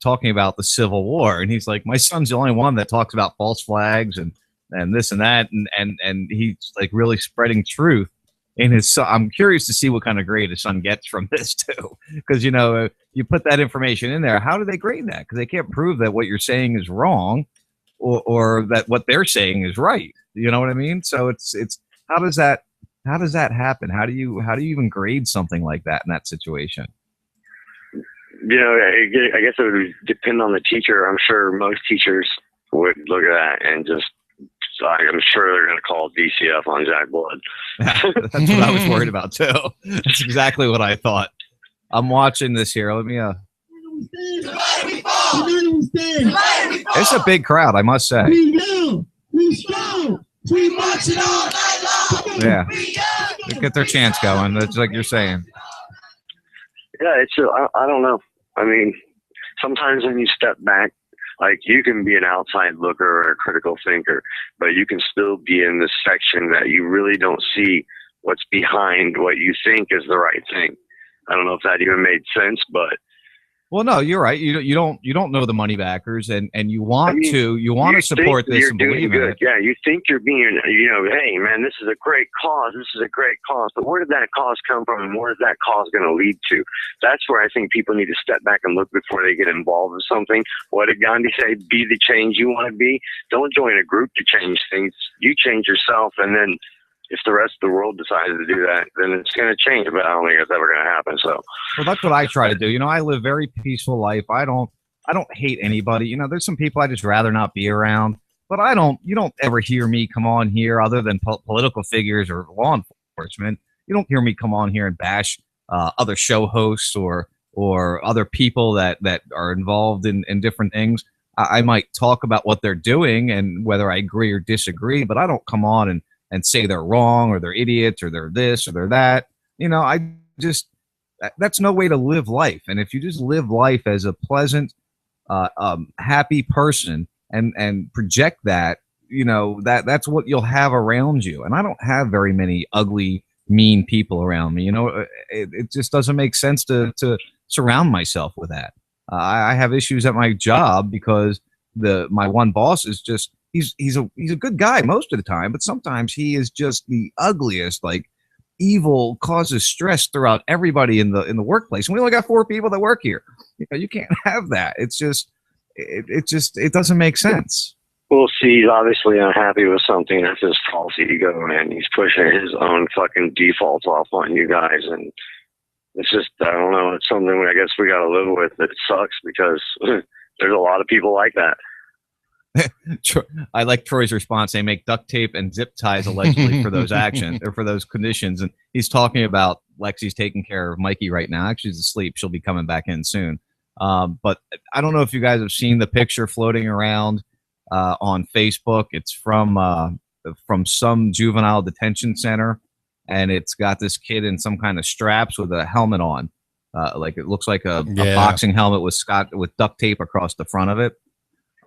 talking about the Civil War. And he's like, my son's the only one that talks about false flags and this and that, and he's like really spreading truth in his son. I'm curious to see what kind of grade his son gets from this too, because you put that information in there. How do they grade that? Because they can't prove that what you're saying is wrong. Or that what they're saying is right. You know what I mean? So it's how does that happen? How do you even grade something like that in that situation? I guess it would depend on the teacher. I'm sure most teachers would look at that and I'm sure they're going to call DCF on Jack Blood. That's what I was worried about too. That's exactly what I thought. I'm watching this here. Let me It's a big crowd, I must say. We strong. We marching all night long. Yeah. get their chance going. That's like you're saying. Yeah, I don't know. I mean, sometimes when you step back, like you can be an outside looker or a critical thinker, but you can still be in this section that you really don't see what's behind what you think is the right thing. I don't know if that even made sense, but well, no, you're right. You don't know the money backers, and you want to support this and believe in it. Yeah, you think you're being, hey man, this is a great cause. This is a great cause. But where did that cause come from, and where is that cause going to lead to? That's where I think people need to step back and look before they get involved in something. What did Gandhi say? Be the change you want to be. Don't join a group to change things. You change yourself, and then if the rest of the world decides to do that, then it's going to change. But I don't think it's ever going to happen. So, well, that's what I try to do. I live very peaceful life. I don't hate anybody. There's some people I just rather not be around. But you don't ever hear me come on here, other than political figures or law enforcement. You don't hear me come on here and bash other show hosts or other people that are involved in different things. I might talk about what they're doing and whether I agree or disagree, but I don't come on and say they're wrong or they're idiots or they're this or they're that. That's no way to live life. And if you just live life as a pleasant, happy person and project that, that's what you'll have around you. And I don't have very many ugly, mean people around me. It just doesn't make sense to surround myself with that. I have issues at my job because my one boss is just, he's a good guy most of the time, but sometimes he is just the ugliest, like evil, causes stress throughout everybody in the workplace. And we only got 4 people that work here. You can't have that. It's just it doesn't make sense. Well, see, he's obviously unhappy with something. That's his false ego, man. He's pushing his own fucking defaults off on you guys, and it's just, I don't know. It's something I guess we got to live with. It sucks because there's a lot of people like that. I like Troy's response. They make duct tape and zip ties allegedly for those actions or for those conditions. And he's talking about Lexi's taking care of Mikey right now. Actually, she's asleep. She'll be coming back in soon. But I don't know if you guys have seen the picture floating around on Facebook. It's from some juvenile detention center, and it's got this kid in some kind of straps with a helmet on. Like it looks like a boxing helmet with duct tape across the front of it.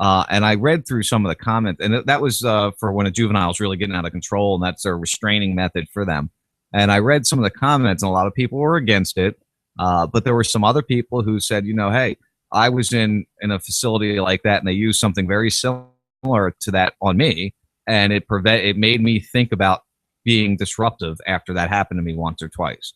And I read through some of the comments, and that was for when a juvenile is really getting out of control, and that's a restraining method for them. And I read some of the comments, and a lot of people were against it. But there were some other people who said, hey, I was in a facility like that, and they used something very similar to that on me, and it made me think about being disruptive after that happened to me once or twice.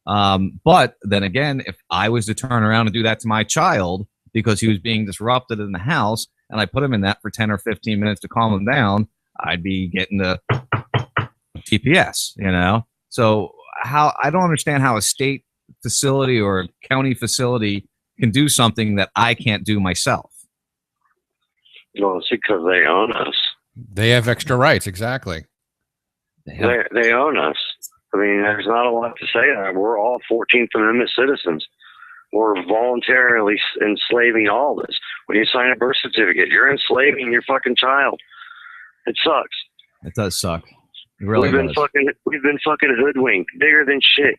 But then again, if I was to turn around and do that to my child because he was being disrupted in the house, and I put him in that for 10 or 15 minutes to calm him down, I'd be getting the TPS, So I don't understand how a state facility or a county facility can do something that I can't do myself. Well, it's because they own us. They have extra rights, exactly. They own us. I mean, there's not a lot to say there. We're all 14th Amendment citizens. We're voluntarily enslaving all this. When you sign a birth certificate, you're enslaving your fucking child. It sucks. It does suck. It really We've been fucking hoodwinked, bigger than shit.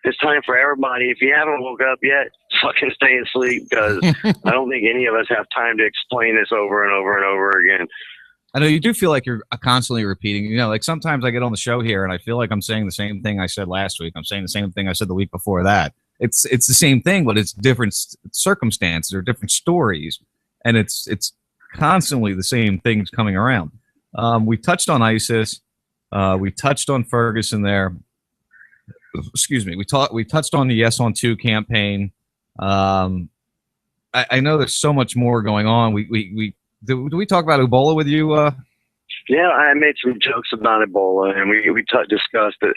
It's time for everybody. If you haven't woke up yet, fucking stay asleep, because I don't think any of us have time to explain this over and over and over again. I know you do feel like you're constantly repeating. Like sometimes I get on the show here and I feel like I'm saying the same thing I said last week. I'm saying the same thing I said the week before that. It's the same thing, but it's different circumstances or different stories, and it's constantly the same things coming around. We touched on ISIS. We touched on Ferguson there. Excuse me. We touched on the Yes on 2 campaign. I know there's so much more going on. Do we talk about Ebola with you? Yeah, I made some jokes about Ebola, and we discussed it.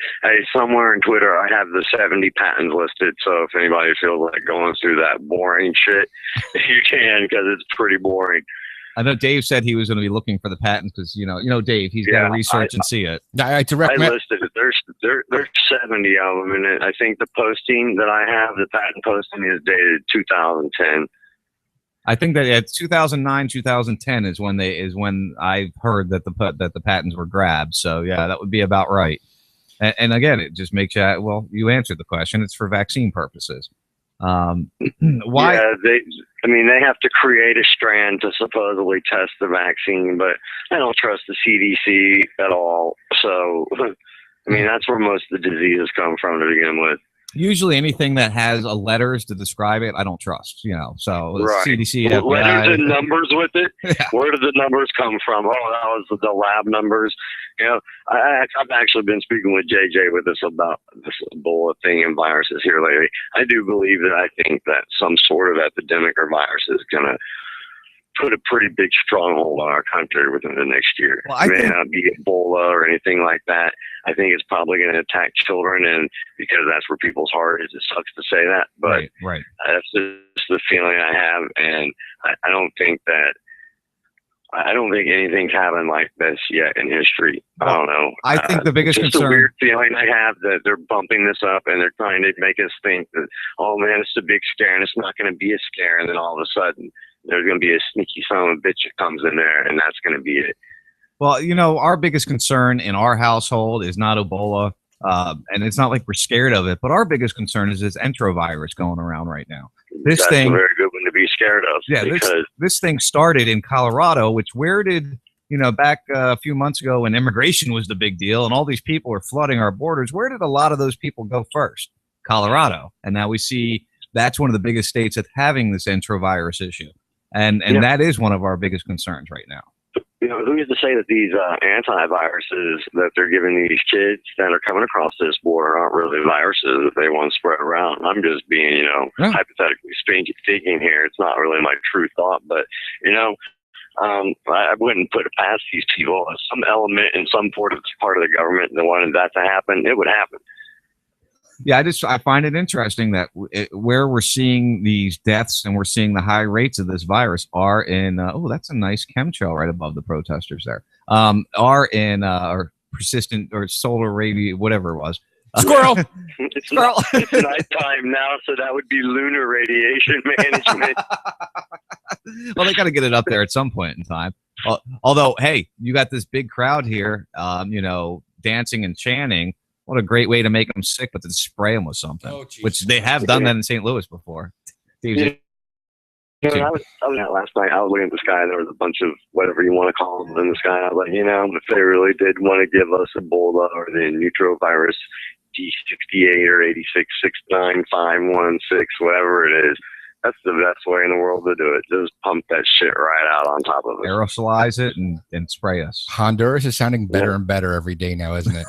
Somewhere in Twitter, I have the 70 patents listed, so if anybody feels like going through that boring shit, you can, because it's pretty boring. I know Dave said he was going to be looking for the patents because, Dave, he's got to research and see it. I listed it. There's 70 of them, and I think the posting that I have, the patent posting, is dated 2010. I think that at 2009, 2010 is when I heard that the patents were grabbed. So yeah, that would be about right. And again, it just makes you, well, you answered the question. It's for vaccine purposes. Why? Yeah, they have to create a strand to supposedly test the vaccine, but I don't trust the CDC at all. So, I mean, that's where most of the diseases come from to begin with. Usually anything that has a letters to describe it, I don't trust, so Right. CDC, Well, FBI. letters and numbers with it. Yeah. Where did the numbers come from? Oh, that was the lab numbers. I've actually been speaking with JJ with this about this Ebola thing and viruses here lately. I do believe that I think that some sort of epidemic or virus is going to put a pretty big stronghold on our country within the next year. Well, it may not be Ebola or anything like that. I think it's probably going to attack children, and because that's where people's heart is. It sucks to say that, but right. That's just the feeling I have, and I don't think anything's happened like this yet in history. I don't know. I think the biggest just concern. a weird feeling I have that they're bumping this up and they're trying to make us think that, oh man, it's a big scare, and it's not going to be a scare, and then all of a sudden there's going to be a sneaky son of a bitch that comes in there, and that's going to be it. Well, our biggest concern in our household is not Ebola, and it's not like we're scared of it, but our biggest concern is this enterovirus going around right now. That's a very good one to be scared of. Yeah, because this thing started in Colorado, which where did, back a few months ago when immigration was the big deal and all these people were flooding our borders, where did a lot of those people go first? Colorado. And now we see that's one of the biggest states that's having this enterovirus issue. And that is one of our biggest concerns right now. Who's to say that these antiviruses that they're giving these kids that are coming across this border aren't really viruses that they want to spread around? I'm just being, hypothetically speaking here. It's not really my true thought, but, I wouldn't put it past these people. Some element in some part of the government that wanted that to happen, it would happen. Yeah, I find it interesting that where we're seeing these deaths and we're seeing the high rates of this virus are in that's a nice chemtrail right above the protesters there. Are in or persistent or solar radiation, whatever it was. Squirrel. It's nighttime now, so that would be lunar radiation management. Well, they got to get it up there at some point in time. Although, hey, you got this big crowd here, dancing and chanting. What a great way to make them sick, but to spray them with something, which they have done that in St. Louis before. I was out last night. I was looking at the sky, and there was a bunch of whatever you want to call them in the sky. I was like, if they really did want to give us Ebola or the neutrovirus D68 or 8669516, whatever it is, that's the best way in the world to do it. Just pump that shit right out on top of it. Aerosolize it and spray us. Honduras is sounding better and better every day now, isn't it?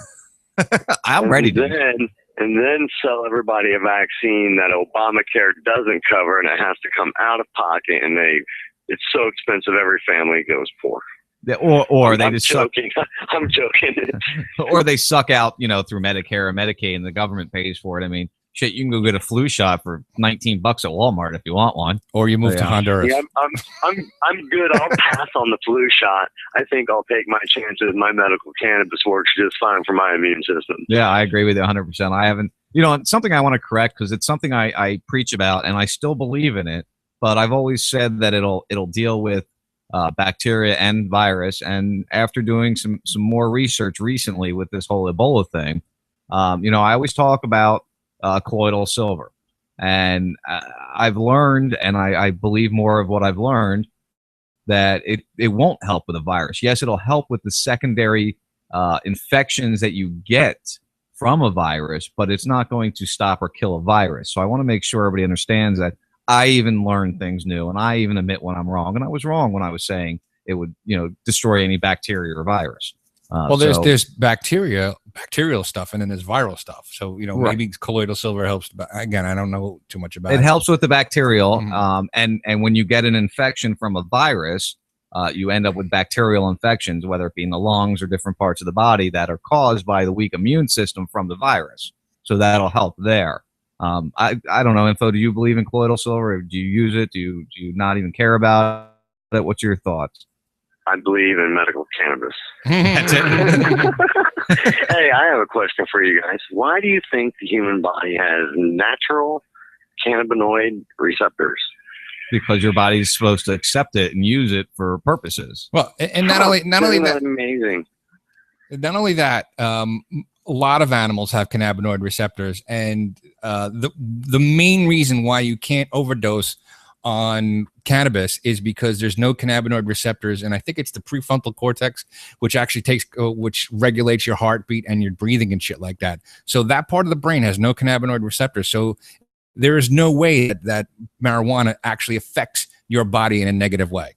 I'm ready to. And then sell everybody a vaccine that Obamacare doesn't cover, and it has to come out of pocket, and it's so expensive every family goes poor. Or they just joking. I'm joking. Or they suck out, through Medicare or Medicaid, and the government pays for it. I mean, shit, you can go get a flu shot for $19 at Walmart if you want one. Or you move to Honduras. Yeah, I'm good. I'll pass on the flu shot. I think I'll take my chances. My medical cannabis works just fine for my immune system. Yeah, I agree with you 100%. I haven't, it's something I want to correct because it's something I preach about and I still believe in it. But I've always said that it'll deal with bacteria and virus. And after doing some more research recently with this whole Ebola thing, I always talk about colloidal silver, and I've learned, and I believe more of what I've learned, that it won't help with a virus. Yes, it'll help with the secondary infections that you get from a virus, but it's not going to stop or kill a virus. So I want to make sure everybody understands that I even learn things new, and I even admit when I'm wrong, and I was wrong when I was saying it would destroy any bacteria or virus. Well, there's bacterial stuff, and then there's viral stuff. So maybe colloidal silver helps. But again, I don't know too much about it. It helps with the bacterial, and when you get an infection from a virus, you end up with bacterial infections, whether it be in the lungs or different parts of the body that are caused by the weak immune system from the virus. So that'll help there. I don't know, Info. Do you believe in colloidal silver? Do you use it? Do you not even care about it? What's your thoughts? I believe in medical cannabis. That's it. Hey, I have a question for you guys. Why do you think the human body has natural cannabinoid receptors? Because your body's supposed to accept it and use it for purposes. Well, and not only that, amazing. Not only that, a lot of animals have cannabinoid receptors, and the main reason why you can't overdose on cannabis is because there's no cannabinoid receptors, and I think it's the prefrontal cortex, which actually which regulates your heartbeat and your breathing and shit like that. So that part of the brain has no cannabinoid receptors. So there is no way that marijuana actually affects your body in a negative way.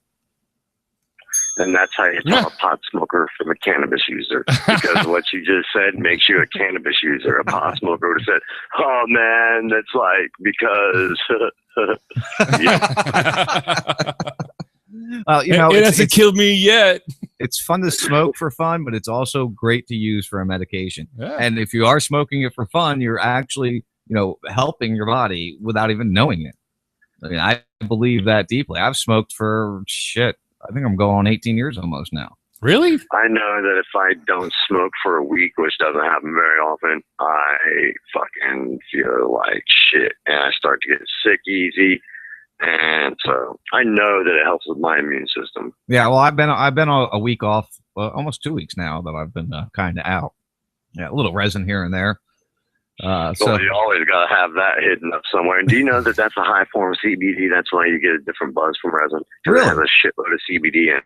And that's how you tell a pot smoker from a cannabis user. Because what you just said makes you a cannabis user. A pot smoker would have said, oh man, that's like because you know, it hasn't killed me yet. It's fun to smoke for fun, but it's also great to use for a medication. Yeah. And if you are smoking it for fun, you're actually, you know, helping your body without even knowing it. I mean, I believe that deeply. I've smoked for shit. I think I'm going on 18 years almost now. Really? I know that if I don't smoke for a week, which doesn't happen very often, I fucking feel like shit. And I start to get sick easy. And so I know that it helps with my immune system. Yeah, well, I've been a week off, almost 2 weeks now that I've been kind of out. Yeah, a little resin here and there. So you always got to have that hidden up somewhere. And do you know that that's a high form of CBD? That's why you get a different buzz from resin. Because it has a shitload of CBD in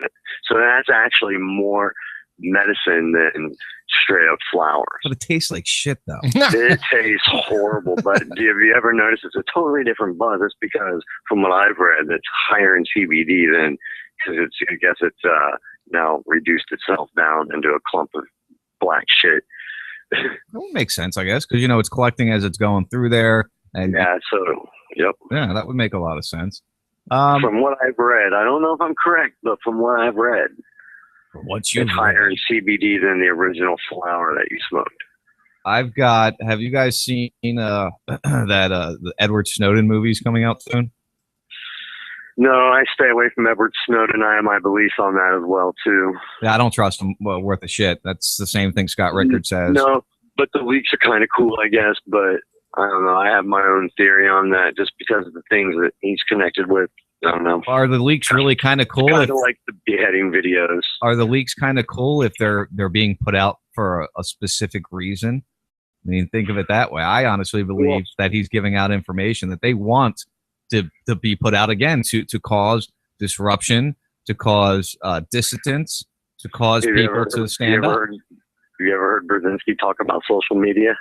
it. So that's actually more medicine than straight up flowers. But it tastes like shit, though. It tastes horrible. But have you ever noticed it's a totally different buzz? It's because, from what I've read, it's higher in CBD than, because I guess it's now reduced itself down into a clump of black shit. That would make sense, I guess, because, you know, it's collecting as it's going through there. And yeah, so, yep. Yeah, that would make a lot of sense. From what I've read, I don't know if I'm correct, but from what I've read, it's higher in CBD than the original flower that you smoked. Have you guys seen that the Edward Snowden movie's coming out soon? No, I stay away from Edward Snowden. I have my beliefs on that as well, too. Yeah, I don't trust him worth a shit. That's the same thing Scott Rickard says. No, but the leaks are kind of cool, I guess. But I don't know. I have my own theory on that just because of the things that he's connected with. I don't know. Are the leaks really kind of cool? Kind of like the beheading videos. Are the leaks kind of cool if they're being put out for a specific reason? I mean, think of it that way. I honestly believe that he's giving out information that they want to be put out again to cause disruption, to cause dissidence, to cause people to stand up. Have you ever heard Brzezinski talk about social media?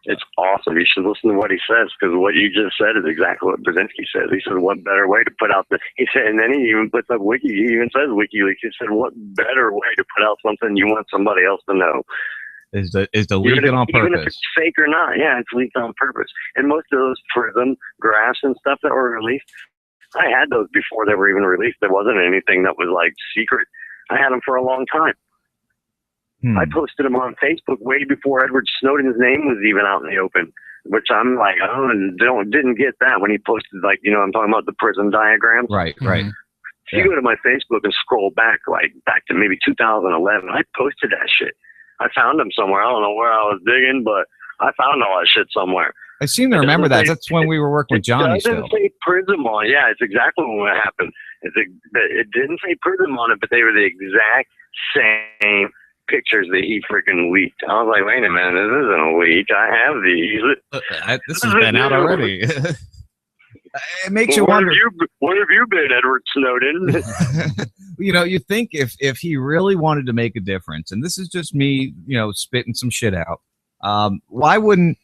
It's awesome. You should listen to what he says, because what you just said is exactly what Brzezinski says. He said, what better way to put out he said, and then he even puts up Wiki. He even says WikiLeaks. He said, what better way to put out something you want somebody else to know? Is the leaking on purpose? Even if it's fake or not, yeah, it's leaked on purpose. And most of those prism graphs and stuff that were released, I had those before they were even released. There wasn't anything that was like secret. I had them for a long time. I posted them on Facebook way before Edward Snowden's name was even out in the open, which I'm like, didn't get that when he posted, like, you know, I'm talking about the prism diagrams. Right. If you go to my Facebook and scroll back to maybe 2011, I posted that shit. I found them somewhere. I don't know where I was digging, but I found all that shit somewhere. I seem to remember that. That's when we were working with Johnny. It doesn't say prism on it. Yeah, it's exactly what happened. It didn't say prism on it, but they were the exact same pictures that he freaking leaked. I was like, wait a minute, this isn't a leak. I have these. This has been out already. It makes you wonder. Where have you been, Edward Snowden? You know, you think if he really wanted to make a difference, and this is just me, you know, spitting some shit out. Why wouldn't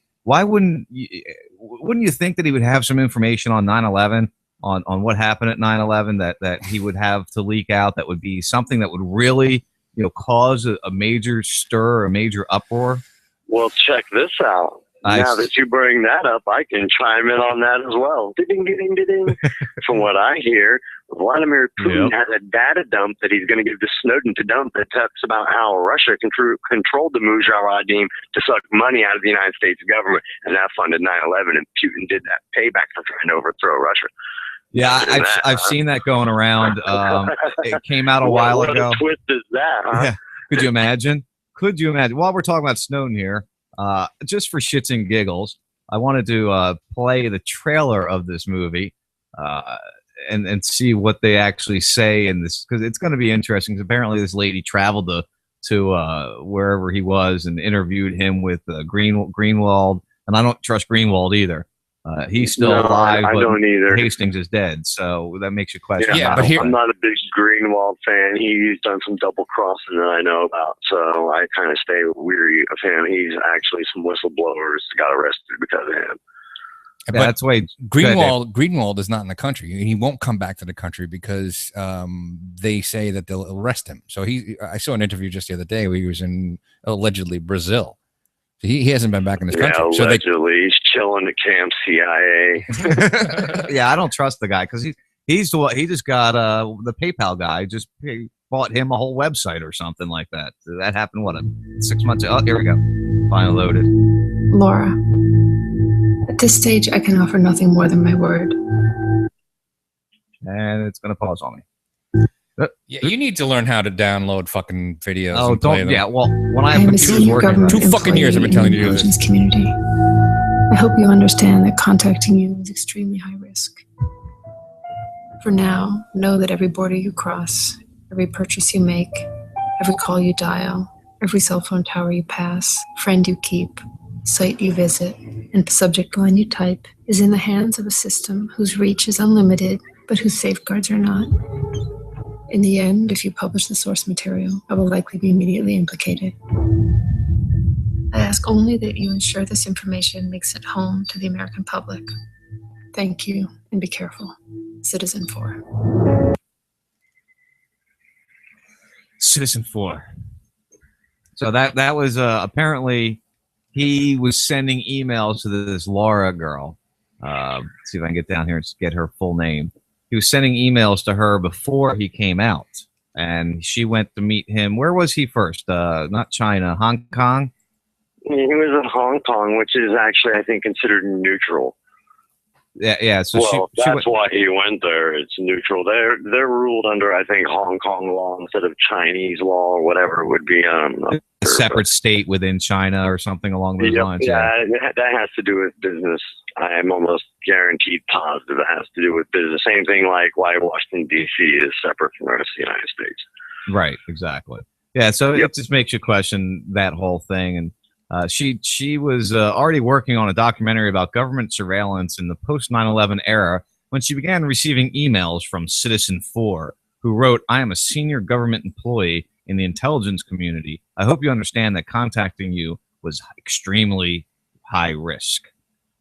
you think that he would have some information on 9/11, on what happened at 9/11 that he would have to leak out, that would be something that would really, you know, cause a major stir, a major uproar? Well, check this out. Now that you bring that up, I can chime in on that as well. Ding. From what I hear, Vladimir Putin has a data dump that he's going to give to Snowden to dump that talks about how Russia controlled the Mujahideen to suck money out of the United States government, and that funded 9/11, and Putin did that payback for trying to overthrow Russia. Yeah, I've seen that going around. It came out a while ago. What a twist is that, huh? Yeah. Could you imagine? While we're talking about Snowden here, just for shits and giggles, I wanted to play the trailer of this movie and see what they actually say in this, because it's going to be interesting. Because apparently this lady traveled to to wherever he was and interviewed him with Greenwald. And I don't trust Greenwald either. He's still alive, I but don't either. Hastings is dead, so that makes you question. Yeah, but here- I'm not a big Greenwald fan. He's done some double crossing that I know about, so I kind of stay weary of him. He's actually some whistleblowers got arrested because of him. But Yeah, that's why Greenwald is not in the country. He won't come back to the country because they say that they'll arrest him. So I saw an interview just the other day where he was in allegedly Brazil. So he hasn't been back in this country. Allegedly, he's chilling at Camp CIA. Yeah, I don't trust the guy because he's the one. He just got the PayPal guy just bought him a whole website or something like that. That happened 6 months ago. Oh, here we go. Finally loaded. Laura, at this stage, I can offer nothing more than my word. And it's gonna pause on me. Yeah, you need to learn how to download fucking videos. Oh, and play don't. them. Yeah, well, when I am a senior government 2 fucking years I've been telling you to do this. intelligence community. I hope you understand that contacting you is extremely high risk. For now, know that every border you cross, every purchase you make, every call you dial, every cell phone tower you pass, friend you keep, site you visit, and subject line you type is in the hands of a system whose reach is unlimited, but whose safeguards are not. In the end, if you publish the source material, I will likely be immediately implicated. I ask only that you ensure this information makes it home to the American public. Thank you, and be careful. Citizen 4. Citizen 4. So that was apparently he was sending emails to this Laura girl. See if I can get down here and get her full name. He was sending emails to her before he came out, and she went to meet him. Where was he first? Not China, Hong Kong? He was in Hong Kong, which is actually, I think, considered neutral. Yeah. So that's why he went there. It's neutral. They're ruled under, I think, Hong Kong law instead of Chinese law or whatever it would be. A separate state within China or something along those lines. Yeah, that has to do with business. I am almost guaranteed positive it has to do with business. Same thing like why Washington, D.C. is separate from the rest of the United States. Right, exactly. Yeah, so it just makes you question that whole thing. And she was already working on a documentary about government surveillance in the post 9/11 era when she began receiving emails from Citizen 4, who wrote, "I am a senior government employee in the intelligence community. I hope you understand that contacting you was extremely high risk."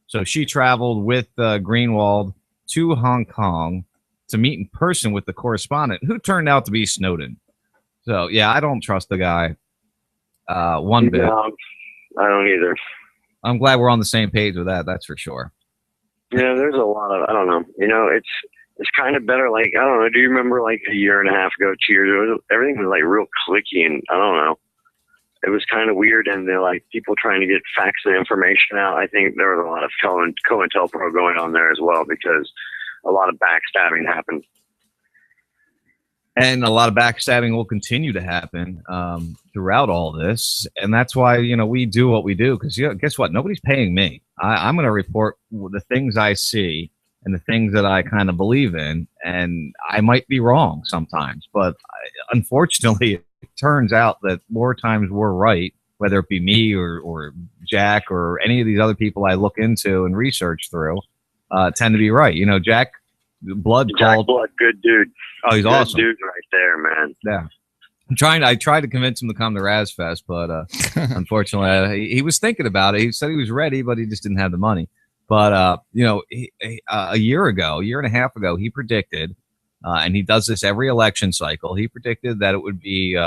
So she traveled with Greenwald to Hong Kong to meet in person with the correspondent, who turned out to be Snowden. So, yeah, I don't trust the guy one bit. No, I don't either. I'm glad we're on the same page with that. That's for sure. Yeah, there's a lot of, I don't know. It's kind of better. Like, I don't know. Do you remember like a year and a half ago, 2 years ago, everything was like real clicky and I don't know. It was kind of weird, and they're like people trying to get facts and information out. I think there was a lot of COINTELPRO going on there as well because a lot of backstabbing happened. And a lot of backstabbing will continue to happen throughout all this. And that's why, we do what we do. Because, guess what? Nobody's paying me. I'm going to report the things I see and the things that I kind of believe in. And I might be wrong sometimes. But unfortunately, it turns out that more times we're right, whether it be me or Jack or any of these other people I look into and research through tend to be right. Jack Blood, good dude. Oh, he's good awesome. Dude right there, man. Yeah. I tried to convince him to come to Razfest, but unfortunately, he was thinking about it. He said he was ready, but he just didn't have the money. But a year and a half ago, he predicted, and he does this every election cycle. He predicted that it would be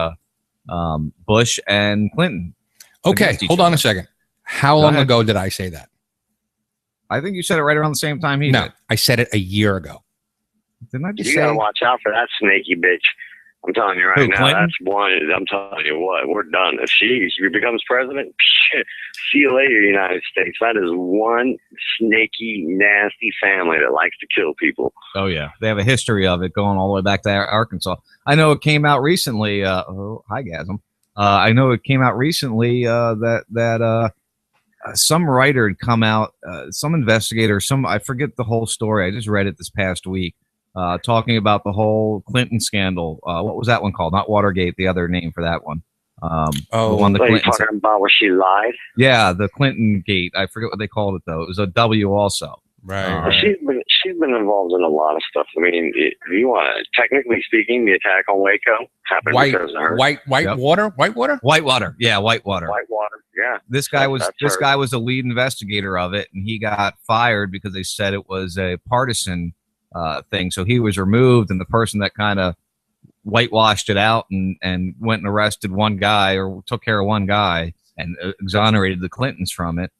Bush and Clinton. Okay, hold on a second. How long ago did I say that? I think you said it right around the same time he did. I said it a year ago. Didn't I just You gotta watch out for that snaky bitch. I'm telling you right now, Clinton? that's one. I'm telling you what, we're done. If she becomes president, shit, see you later, United States. That is one snaky, nasty family that likes to kill people. Oh yeah, they have a history of it going all the way back to Arkansas. I know it came out recently. Hi, Gasm. I know it came out recently that some writer had come out, some investigator, I forget the whole story. I just read it this past week. Talking about the whole Clinton scandal. What was that one called? Not Watergate, the other name for that one. The one the What are you Clintons. talking about where she lied? Yeah, the Clinton gate. I forget what they called it though. It was a W also. Right. She's been involved in a lot of stuff. I mean, if you want to, technically speaking, the attack on Waco happened because of her. Whitewater. Yeah, Whitewater. Yeah. This guy was That's her. guy was the lead investigator of it, and he got fired because they said it was a partisan thing. So he was removed, and the person that kind of whitewashed it out and went and arrested one guy or took care of one guy and exonerated the Clintons from it.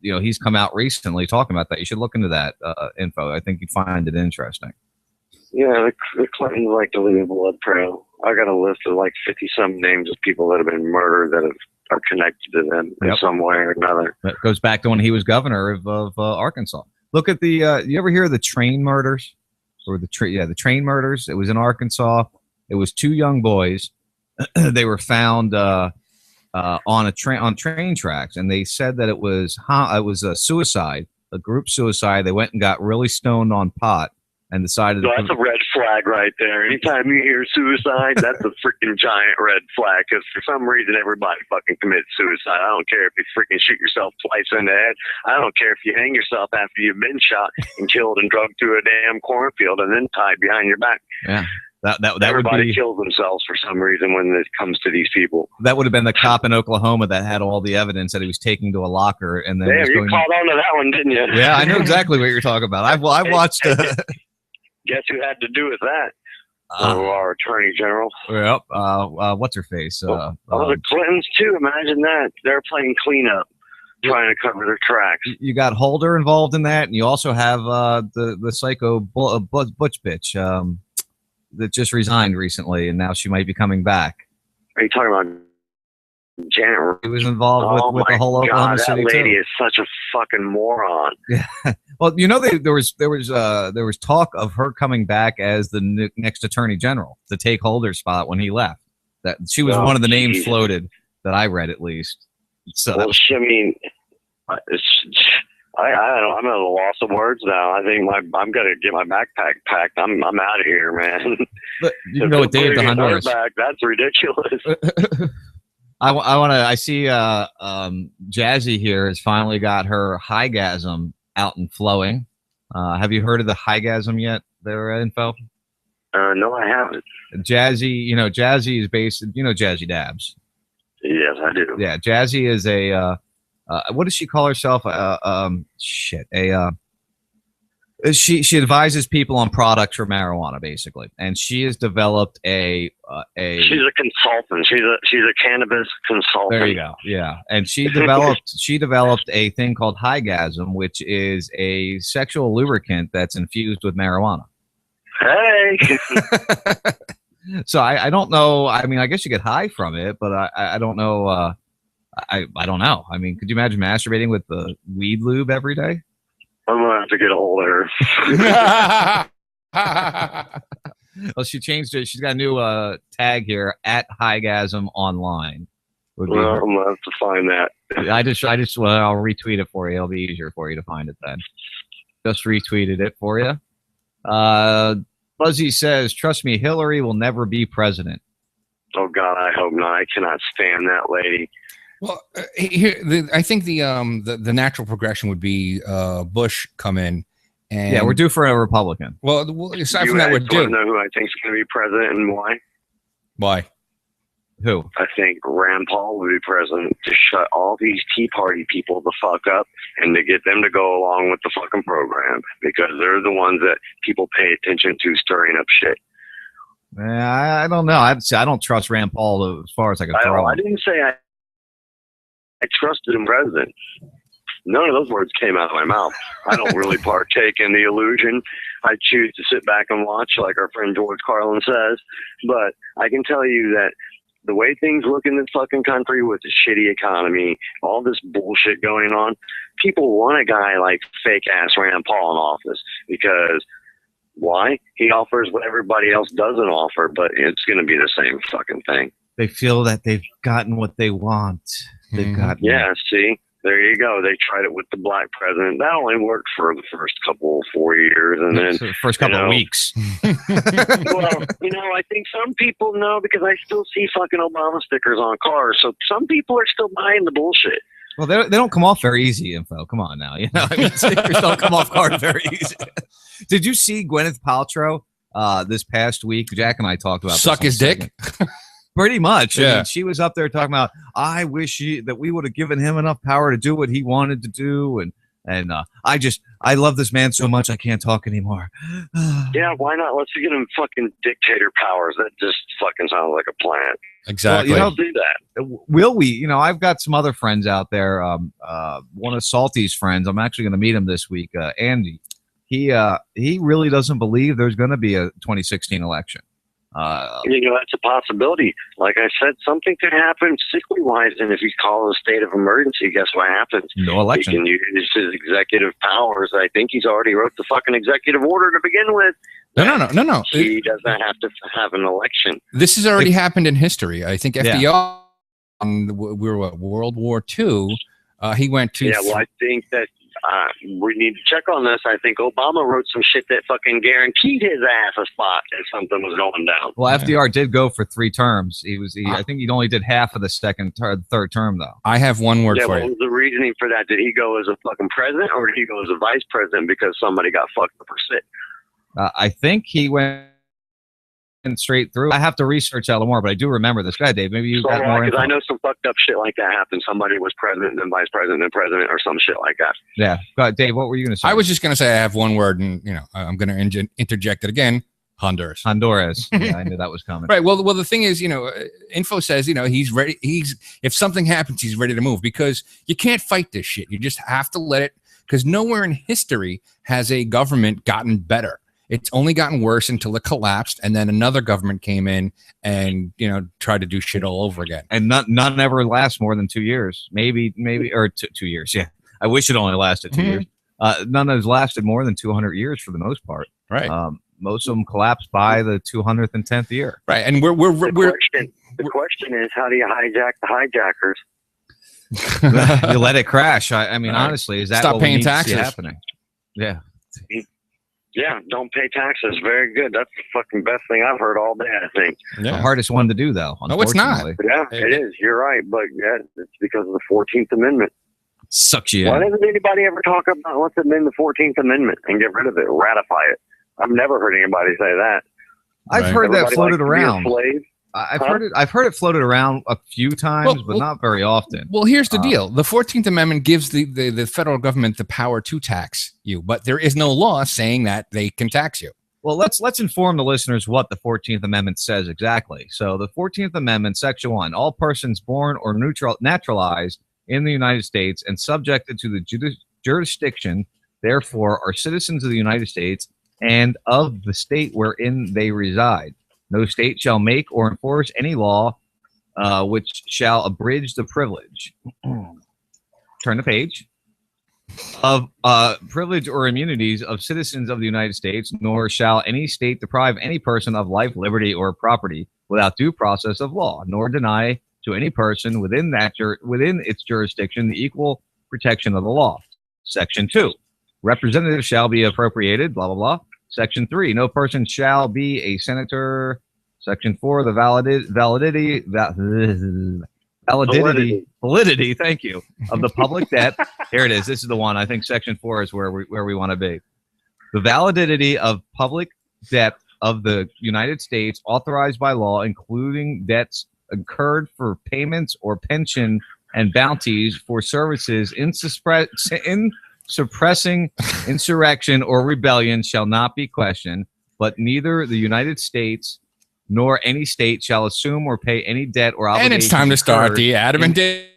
He's come out recently talking about that. You should look into that info. I think you'd find it interesting. Yeah, the Clintons like to leave a blood trail. I got a list of like 50-some names of people that have been murdered that are connected to them in some way or another. That goes back to when he was governor of Arkansas. Look at the. You ever hear of the train murders? Or the train murders. It was in Arkansas. It was 2 young boys. They were found on train tracks, and they said that it was a suicide, a group suicide. They went and got really stoned on pot and decided. So that's a red flag right there. Anytime you hear suicide, that's a freaking giant red flag. Because for some reason, everybody fucking commits suicide. I don't care if you freaking shoot yourself twice in the head. I don't care if you hang yourself after you've been shot and killed and drugged through a damn cornfield and then tied behind your back. Yeah, that Everybody would be, kills themselves for some reason when it comes to these people. That would have been the cop in Oklahoma that had all the evidence that he was taking to a locker, and then Damn, you caught on to that one, didn't you? Yeah, I know exactly what you're talking about. I've watched. Guess who had to do with that? Our attorney general. Yep. What's her face? The Clintons too. Imagine that. They're playing cleanup, trying to cover their tracks. You got Holder involved in that, and you also have the psycho butch bitch that just resigned recently, and now she might be coming back. Are you talking about Janet? He was involved with the whole Oklahoma City that lady too. is such a fucking moron. Yeah. Well, there was talk of her coming back as the next attorney general to take Holder's spot when he left. That she was one of the names floated that I read at least. So well, I'm at a loss of words now. I think I'm gonna get my backpack packed. I'm out of here, man. But you can go with Dave the Honduras. That's ridiculous. I see Jazzy here has finally got her highgasm out and flowing. Have you heard of the highgasm yet? Their info? No, I haven't. Jazzy, Jazzy is based. Jazzy Dabs. Yes, I do. Yeah, Jazzy is a. What does she call herself? She advises people on products for marijuana, basically, and she has developed a. She's a consultant. She's a cannabis consultant. There you go. Yeah, and she developed a thing called highgasm, which is a sexual lubricant that's infused with marijuana. Hey. So I don't know. I mean, I guess you get high from it, but I don't know. I don't know. I mean, could you imagine masturbating with the weed lube every day? I'm gonna have to get a hold of her. Well, she changed it. She's got a new tag here at Highgasm Online. I'm gonna have to find that. I'll retweet it for you. It'll be easier for you to find it then. Just retweeted it for you. Buzzy says, "Trust me, Hillary will never be president." Oh God, I hope not. I cannot stand that lady. Well, I think the natural progression would be Bush come in, and yeah, we're due for a Republican. Well, aside from that, we're due. You know who I think is going to be president and why? Why? Who? I think Rand Paul will be president to shut all these Tea Party people the fuck up and to get them to go along with the fucking program because they're the ones that people pay attention to stirring up shit. I don't know. I don't trust Rand Paul as far as I can throw him. I didn't say I trusted him president. None of those words came out of my mouth. I don't really partake in the illusion. I choose to sit back and watch, like our friend George Carlin says. But I can tell you that the way things look in this fucking country with the shitty economy, all this bullshit going on, people want a guy like fake-ass Rand Paul in office because why? He offers what everybody else doesn't offer, but it's going to be the same fucking thing. They feel that they've gotten what they want. They've gotten. Yeah, see? There you go. They tried it with the black president. That only worked for the first 4 years, and then So the first couple of weeks. Well, I think some people know because I still see fucking Obama stickers on cars. So some people are still buying the bullshit. Well, they don't come off very easy, Info. Come on now. I mean, stickers don't come off cars very easy. Did you see Gwyneth Paltrow this past week? Jack and I talked about suck his dick. Pretty much. Yeah. I mean, she was up there talking about, I wish that we would have given him enough power to do what he wanted to do. And I love this man so much I can't talk anymore. Yeah, why not? Let's get him fucking dictator powers. That just fucking sounds like a plan. Exactly. Well, Let's do that. Will we? I've got some other friends out there. One of Salty's friends, I'm actually going to meet him this week, Andy. He really doesn't believe there's going to be a 2016 election. That's a possibility. Like I said, something could happen sickly-wise, and if you call a state of emergency, guess what happens? No election. He can use his executive powers. I think he's already wrote the fucking executive order to begin with. No. He doesn't have to have an election. This has already happened in history. I think FDR, we were at World War II. He went to. Yeah, well, I think that we need to check on this. I think Obama wrote some shit that fucking guaranteed his ass a spot if something was going down. Well, FDR did go for 3 terms. I think he only did half of the third term, though. I have one word for what you. was the reasoning for that? Did he go as a fucking president or did he go as a vice president because somebody got fucked up or sick? I think he went straight through. I have to research that a little more, but I do remember this guy, Dave. Maybe you got more info. Because I know some fucked up shit like that happened. Somebody was president, then vice president, then president, or some shit like that. Yeah. Go ahead, Dave, what were you going to say? I was just going to say I have one word, and I'm going to interject it again. Honduras. Yeah, I knew that was coming. Right. Well, the thing is, Info says, he's ready. If something happens, he's ready to move because you can't fight this shit. You just have to let it. Because nowhere in history has a government gotten better. It's only gotten worse until it collapsed, and then another government came in and tried to do shit all over again. And none ever lasts more than 2 years, maybe or 2 years. Yeah, I wish it only lasted 2 years. None has lasted more than 200 years for the most part. Right. Most of them collapse by the 210th year. Right, and The question is, how do you hijack the hijackers? You let it crash. I mean, honestly, is that stop what paying we need to see taxes happening? Yeah. Yeah, don't pay taxes. Very good. That's the fucking best thing I've heard all day, I think. The hardest one to do, though. No, it's not. Yeah, it is. You're right. But it's because of the 14th Amendment. Sucks you Why in. doesn't anybody ever talk about let's amend the 14th Amendment and get rid of it, ratify it? I've never heard anybody say that. I've heard that Everybody floated likes to be a around. slave. I've heard it floated around a few times, but not very often. Well, here's the deal. The 14th Amendment gives the federal government the power to tax you, but there is no law saying that they can tax you. Well, let's inform the listeners what the 14th Amendment says exactly. So the 14th Amendment, Section 1, all persons born or naturalized in the United States and subjected to the jurisdiction, therefore, are citizens of the United States and of the state wherein they reside. No state shall make or enforce any law which shall abridge the privilege. Turn the page. Of privilege or immunities of citizens of the United States, nor shall any state deprive any person of life, liberty, or property without due process of law, nor deny to any person within its jurisdiction the equal protection of the law. Section 2. Representatives shall be appropriated, blah, blah, blah. Section 3, no person shall be a senator. Section 4, the validity, thank you, of the public debt. Here it is. This is the one. I think Section 4 is where we want to be. The validity of public debt of the United States authorized by law, including debts incurred for payments or pension and bounties for services in suppressing insurrection or rebellion shall not be questioned, but neither the United States nor any state shall assume or pay any debt or obligation. And it's time to start the Adam and Dave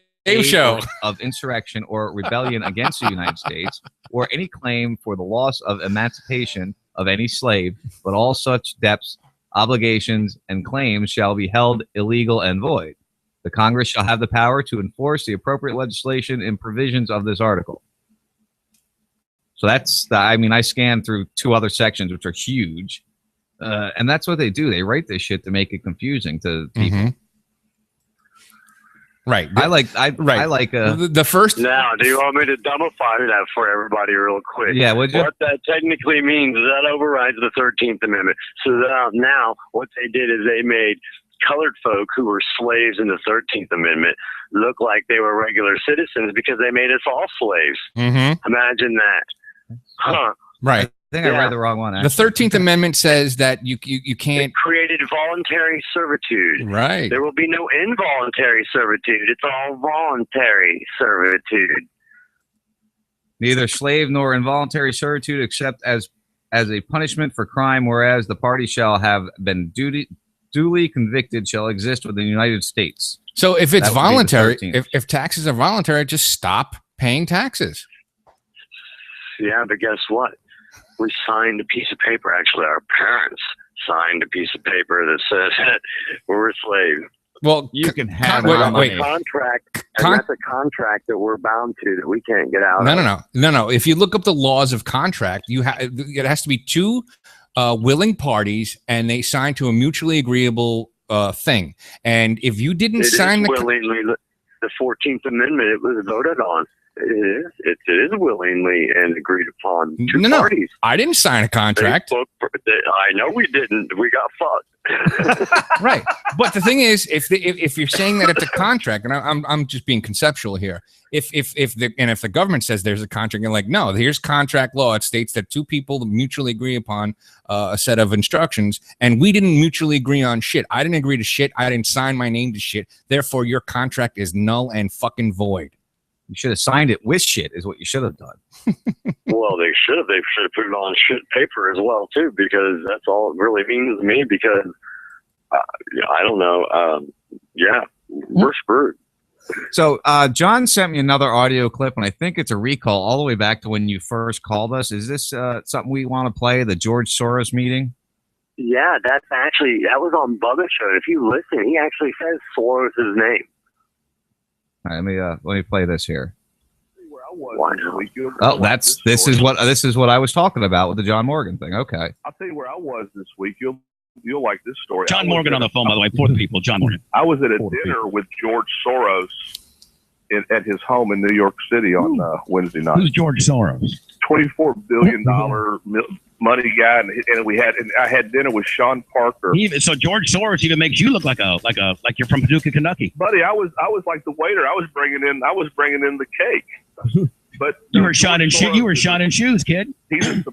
show of insurrection or rebellion against the United States, or any claim for the loss of emancipation of any slave, but all such debts, obligations, and claims shall be held illegal and void. The Congress shall have the power to enforce the appropriate legislation and provisions of this article. So I scanned through 2 other sections, which are huge. And that's what they do. They write this shit to make it confusing to people. Right. I like the first. Now, do you want me to dumbify that for everybody real quick? Yeah, would you? What that technically means is that overrides the 13th Amendment. So now what they did is they made colored folk who were slaves in the 13th Amendment look like they were regular citizens because they made us all slaves. Mm-hmm. Imagine that. Huh. Right. I think I read the wrong one. The 13th Amendment says that you can't. It created voluntary servitude. Right. There will be no involuntary servitude. It's all voluntary servitude. Neither slave nor involuntary servitude except as a punishment for crime, whereas the party shall have been duly convicted shall exist within the United States. So if it's That would be the voluntary, 13th. if taxes are voluntary, just stop paying taxes. Yeah, but guess what? We signed a piece of paper. Actually, our parents signed a piece of paper that says we're slaves. Well, you can have a contract, and that's a contract that we're bound to that we can't get out of. No. If you look up the laws of contract, it has to be two willing parties, and they sign to a mutually agreeable thing. And if you didn't sign the 14th Amendment, it was voted on. It is willingly and agreed upon. Two parties. I didn't sign a contract. I know we didn't. We got fucked. Right. But the thing is, if you're saying that it's a contract, and I'm just being conceptual here, if the government says there's a contract, and like, no, here's contract law. It states that two people mutually agree upon a set of instructions, and we didn't mutually agree on shit. I didn't agree to shit. I didn't sign my name to shit. Therefore, your contract is null and fucking void. You should have signed it with shit, is what you should have done. Well, they should have. They should have put it on shit paper as well, too, because that's all it really means to me. Because I don't know. We're screwed. So John sent me another audio clip, and I think it's a recall all the way back to when you first called us. Is this something we want to play? The George Soros meeting? Yeah, that was on Bubba's show. If you listen, he actually says Soros' name. All right, let me play this here. Oh, this is what I was talking about with the John Morgan thing. Okay. I'll tell you where I was this week. You'll like this story. John Morgan on the phone, by the way, for the people. John Morgan. I was at a dinner with George Soros at his home in New York City on Wednesday night. Who's George Soros? $24 billion money guy, and I had dinner with Sean Parker. So George Soros even makes you look like you're from Paducah, Kentucky. Buddy, I was like the waiter. I was bringing in the cake. But you were shot in shoes, kid. He was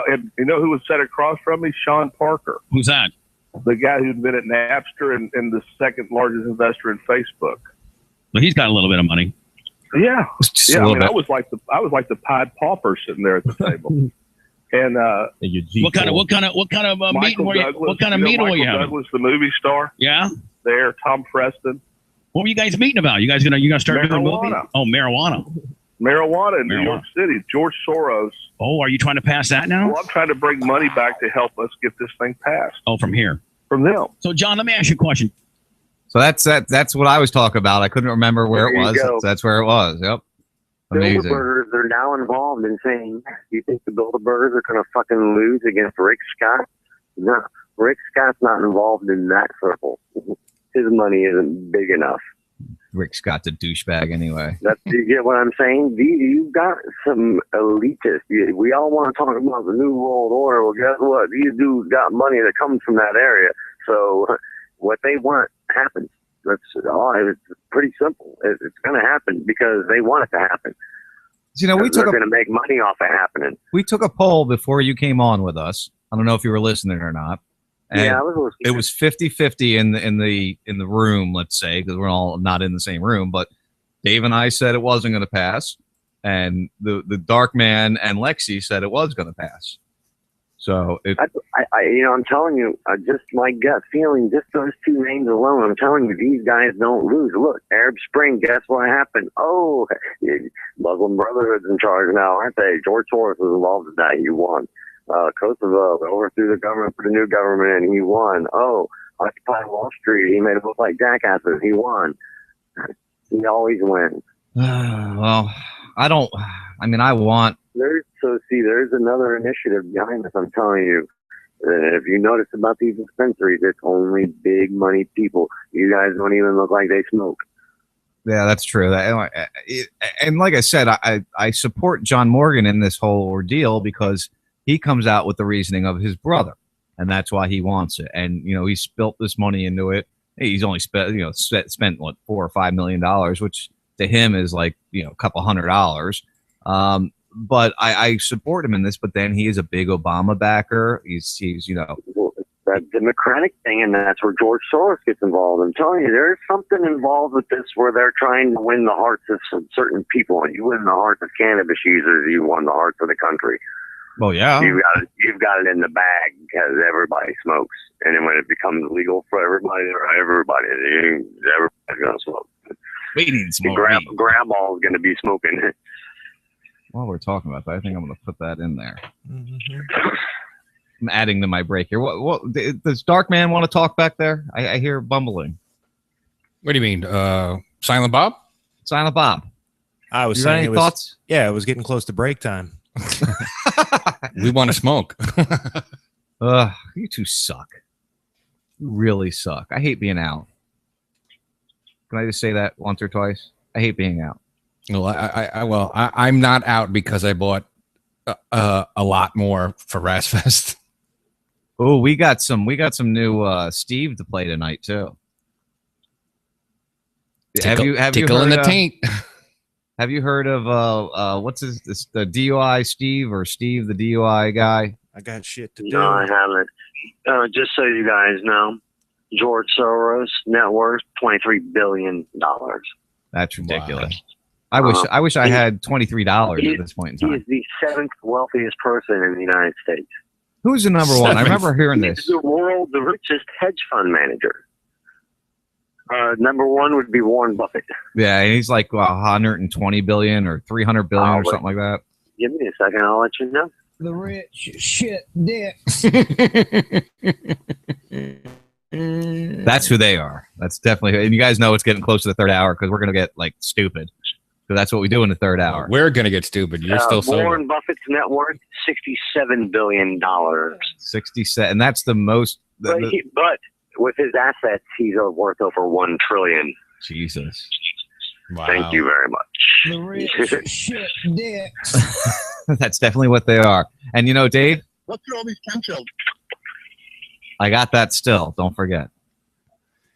and you know who was sat across from me? Sean Parker. Who's that? The guy who invented Napster and the second largest investor in Facebook. Well, he's got a little bit of money. Yeah. I was like the Pied Pauper sitting there at the table. And what kind of meeting were you? What kind of meeting were you having? Douglas, the movie star. Yeah. There, Tom Preston. What were you guys meeting about? You guys gonna start doing movies? Oh, marijuana. Marijuana in New York City. George Soros. Oh, are you trying to pass that now? Well, I'm trying to bring money back to help us get this thing passed. Oh, from here. From them. So, John, let me ask you a question. So that's what I was talking about. I couldn't remember where it was. That's where it was. Yep. Amazing. Bilderbergers are now involved in saying, do you think the Bilderbergers are going to fucking lose against Rick Scott? No. Rick Scott's not involved in that circle. His money isn't big enough. Rick Scott's a douchebag anyway. You get what I'm saying? You've got some elitists. We all want to talk about the New World Order. Well, guess what? These dudes got money that comes from that area. So what they want happens. It's pretty simple. It's going to happen because they want it to happen. You know, they're going to make money off it happening. We took a poll before you came on with us. I don't know if you were listening or not. And yeah, I was listening. It was 50-50 in the room, let's say, because we're all not in the same room. But Dave and I said it wasn't going to pass, and the Dark Man and Lexi said it was going to pass. So I'm telling you, just my gut feeling, just those two names alone, I'm telling you, these guys don't lose. Look, Arab Spring, guess what happened? Oh, Muslim Brotherhood's in charge now, aren't they? George Soros was involved in that. He won. Kosovo overthrew the government for the new government, and he won. Oh, Occupy Wall Street, he made it look like jackasses. He won. He always wins. Well, I want. There's another initiative behind this. I'm telling you. If you notice about these dispensaries, it's only big money people. You guys don't even look like they smoke. Yeah, that's true. And like I said, I support John Morgan in this whole ordeal because he comes out with the reasoning of his brother, and that's why he wants it. And he spilt this money into it. He's only spent what, $4 or $5 million, which to him is like a couple $100. But I support him in this. But then he is a big Obama backer. He's that Democratic thing, and that's where George Soros gets involved. I'm telling you, there's something involved with this where they're trying to win the hearts of some certain people, and you win the hearts of cannabis users, you won the hearts of the country. Well, yeah, you've got it in the bag because everybody smokes, and then when it becomes legal for everybody's gonna smoke. We need smoke. Grandma's gonna be smoking. While we're talking about that, I think I'm gonna put that in there. I'm adding to my break here. What does Dark Man want to talk back there? I hear bumbling. What do you mean? Silent Bob? Silent Bob. I was You saying got any thoughts? Yeah, it was getting close to break time. We want to smoke. You two suck. You really suck. I hate being out. Can I just say that once or twice? I hate being out. Well, I'm not out because I bought a lot more for Razfest. Oh, we got some new Steve to play tonight too. Have you tickle heard in the taint? Have you heard of the DUI Steve or Steve the DUI guy? I got shit to do. No, I haven't. Just so you guys know, George Soros net worth $23 billion. That's ridiculous. Wow. I wish I had $23 at this point in time. He is the 7th wealthiest person in the United States. Who's the number one? I remember hearing this. He's the world's richest hedge fund manager. Number one would be Warren Buffett. Yeah, and he's like 120 billion or 300 billion or something like that. Give me a second, I'll let you know. The rich shit dicks. That's who they are. That's definitely, and you guys know it's getting close to the third hour because we're gonna get like stupid. So that's what we do in the third hour. We're gonna get stupid. You're still sober. Warren Buffett's net worth $67 billion. 67, and that's the most. But with his assets, he's worth over $1 trillion. Jesus. Wow. Thank you very much. The rich shit dicks. That's definitely what they are. And Dave, What's all these chemtrails? I got that still. Don't forget.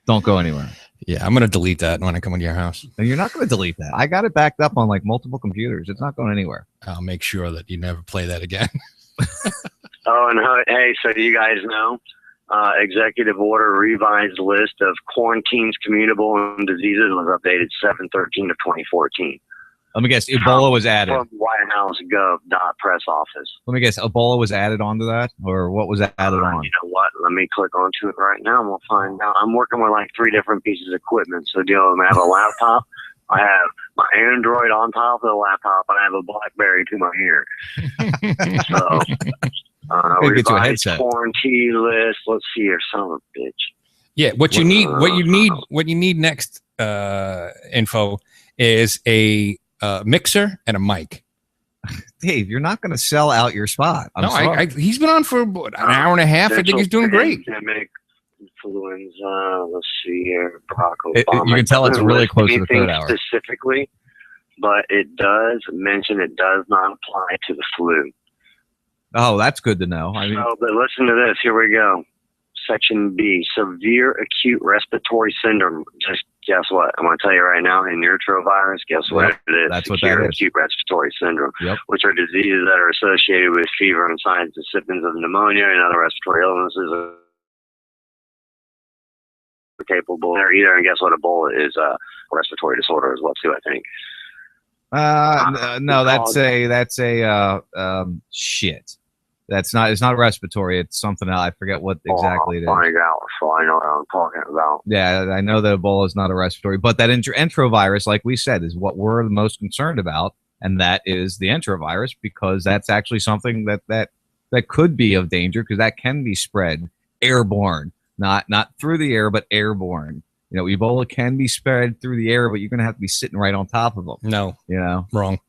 Don't go anywhere. Yeah, I'm gonna delete that when I come into your house. And you're not gonna delete that. I got it backed up on like multiple computers. It's not going anywhere. I'll make sure that you never play that again. Oh, and hey, so do you guys know? Executive order revised list of quarantines, communicable diseases was updated 7/13/2014. Let me guess. Ebola was added. From White House Gov.press office. Let me guess. Ebola was added onto that, or what was added on? You know what? Let me click onto it right now and we'll find out. I'm working with like 3 different pieces of equipment. So I have a laptop. I have my Android on top of the laptop, and I have a BlackBerry to my ear. So, get you a headset. Quarantine list. Let's see here, son of a bitch. Yeah, what you need next info is a mixer and a mic. Dave, you're not going to sell out your spot. He's been on for an hour and a half. I think he's doing great. Pandemic, influenza. Let's see here. Barack Obama. You can tell it's really close to the third hour. Specifically, but it does mention it does not apply to the flu. Oh, that's good to know. I mean, but listen to this. Here we go. Section B, severe acute respiratory syndrome. Just guess what? I'm going to tell you right now, in neutrovirus, guess what it is? That's what severe that is. Acute respiratory syndrome, which are diseases that are associated with fever and signs and symptoms of pneumonia and other respiratory illnesses. Capable there either, and guess what? Ebola is a respiratory disorder as well too, I think. No, that's a shit. It's not respiratory. It's something else. I forget what exactly it is. Find out, so I know what I'm talking about. Yeah, I know that Ebola is not a respiratory, but that enterovirus, like we said, is what we're the most concerned about, and that is the enterovirus, because that's actually something that could be of danger, because that can be spread airborne, not through the air, but airborne. Ebola can be spread through the air, but you're going to have to be sitting right on top of them. No, wrong.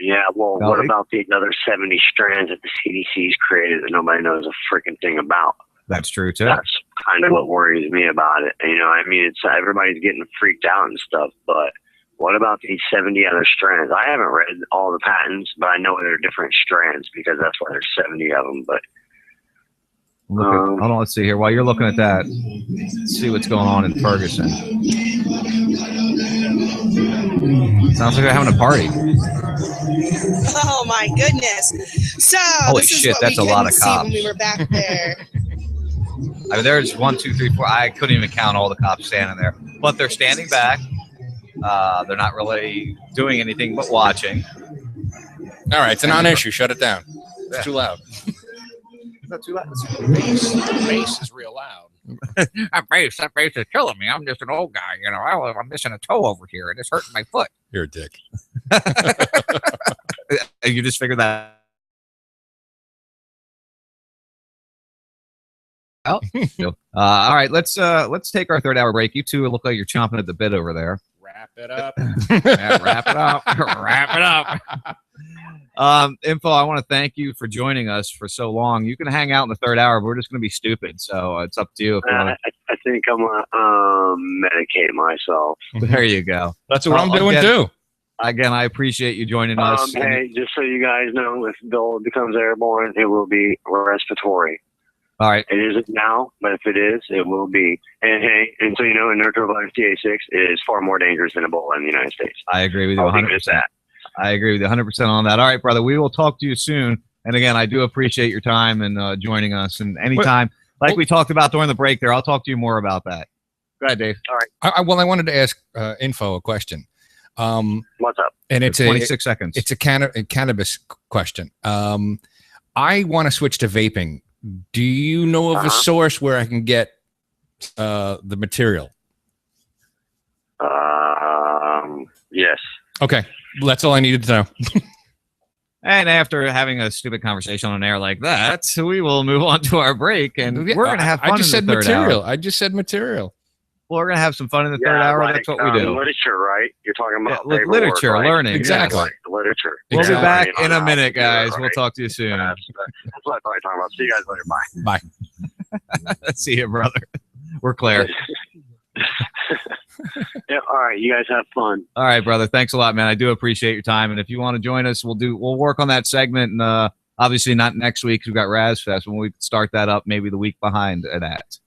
Yeah, well, what about the other 70 strands that the CDC's created that nobody knows a freaking thing about? That's true, too. That's kind of what worries me about it. I mean, it's everybody's getting freaked out and stuff, but What about these 70 other strands? I haven't read all the patents, but I know there are different strands because that's why there's 70 of them. But hold on, let's see here. While you're looking at that, let's see what's going on in Ferguson. Sounds like they're having a party. Oh my goodness! So Holy this is shit, what that's we a lot couldn't of see when cops. we were back there. I mean, there's 1, 2, 3, 4. I couldn't even count all the cops standing there, but they're standing back. They're not really doing anything but watching. All right, it's a non-issue. Shut it down. It's too loud. It's not too loud. The bass is real loud. That bass is killing me. I'm just an old guy, you know. I'm missing a toe over here, and it's hurting my foot. You're a dick. You just figured that out. All right, let's take our 3rd hour break. You two look like you're chomping at the bit over there. Wrap it up. Yeah, wrap it up. Wrap it up. Info, I want to thank you for joining us for so long. You can hang out in the 3rd hour, but we're just going to be stupid. So it's up to you. If you want I think I'm going to medicate myself. There you go. That's what I'm doing too. Again, I appreciate you joining us. Hey, just so you guys know, if Bill becomes airborne, it will be respiratory. All right. It isn't now, but if it is, it will be. And hey, and so you know, a neutrovirus TA6 is far more dangerous than Ebola in the United States. I agree with you 100%. I agree with you 100% on that. All right, brother. We will talk to you soon. And again, I do appreciate your time and joining us. And anytime, like we talked about during the break there, I'll talk to you more about that. Go ahead, Dave. All right. I wanted to ask Info a question. What's up? And it's 26 seconds. It's a cannabis question. I want to switch to vaping. Do you know of a source where I can get the material? Yes. Okay. That's all I needed to know. And after having a stupid conversation on air like that, we will move on to our break, and we're going to have fun. I just in said the 3rd material. hour. I just said material. Well, we're going to have some fun in the 3rd hour. Like, That's what we do. Literature, right? You're talking about literature, paperwork, right? learning. Exactly. Yeah, like literature. We'll be back in a minute, Yeah, guys. right. We'll talk to you soon. That's what I thought you were talking about. See you guys later. Bye. Bye. See you, brother. We're clear. Yeah, all right. You guys have fun. All right, brother. Thanks a lot, man. I do appreciate your time. And if you want to join us, we'll work on that segment. And obviously not next week. We've got Razfest. When we start that up, maybe the week behind that.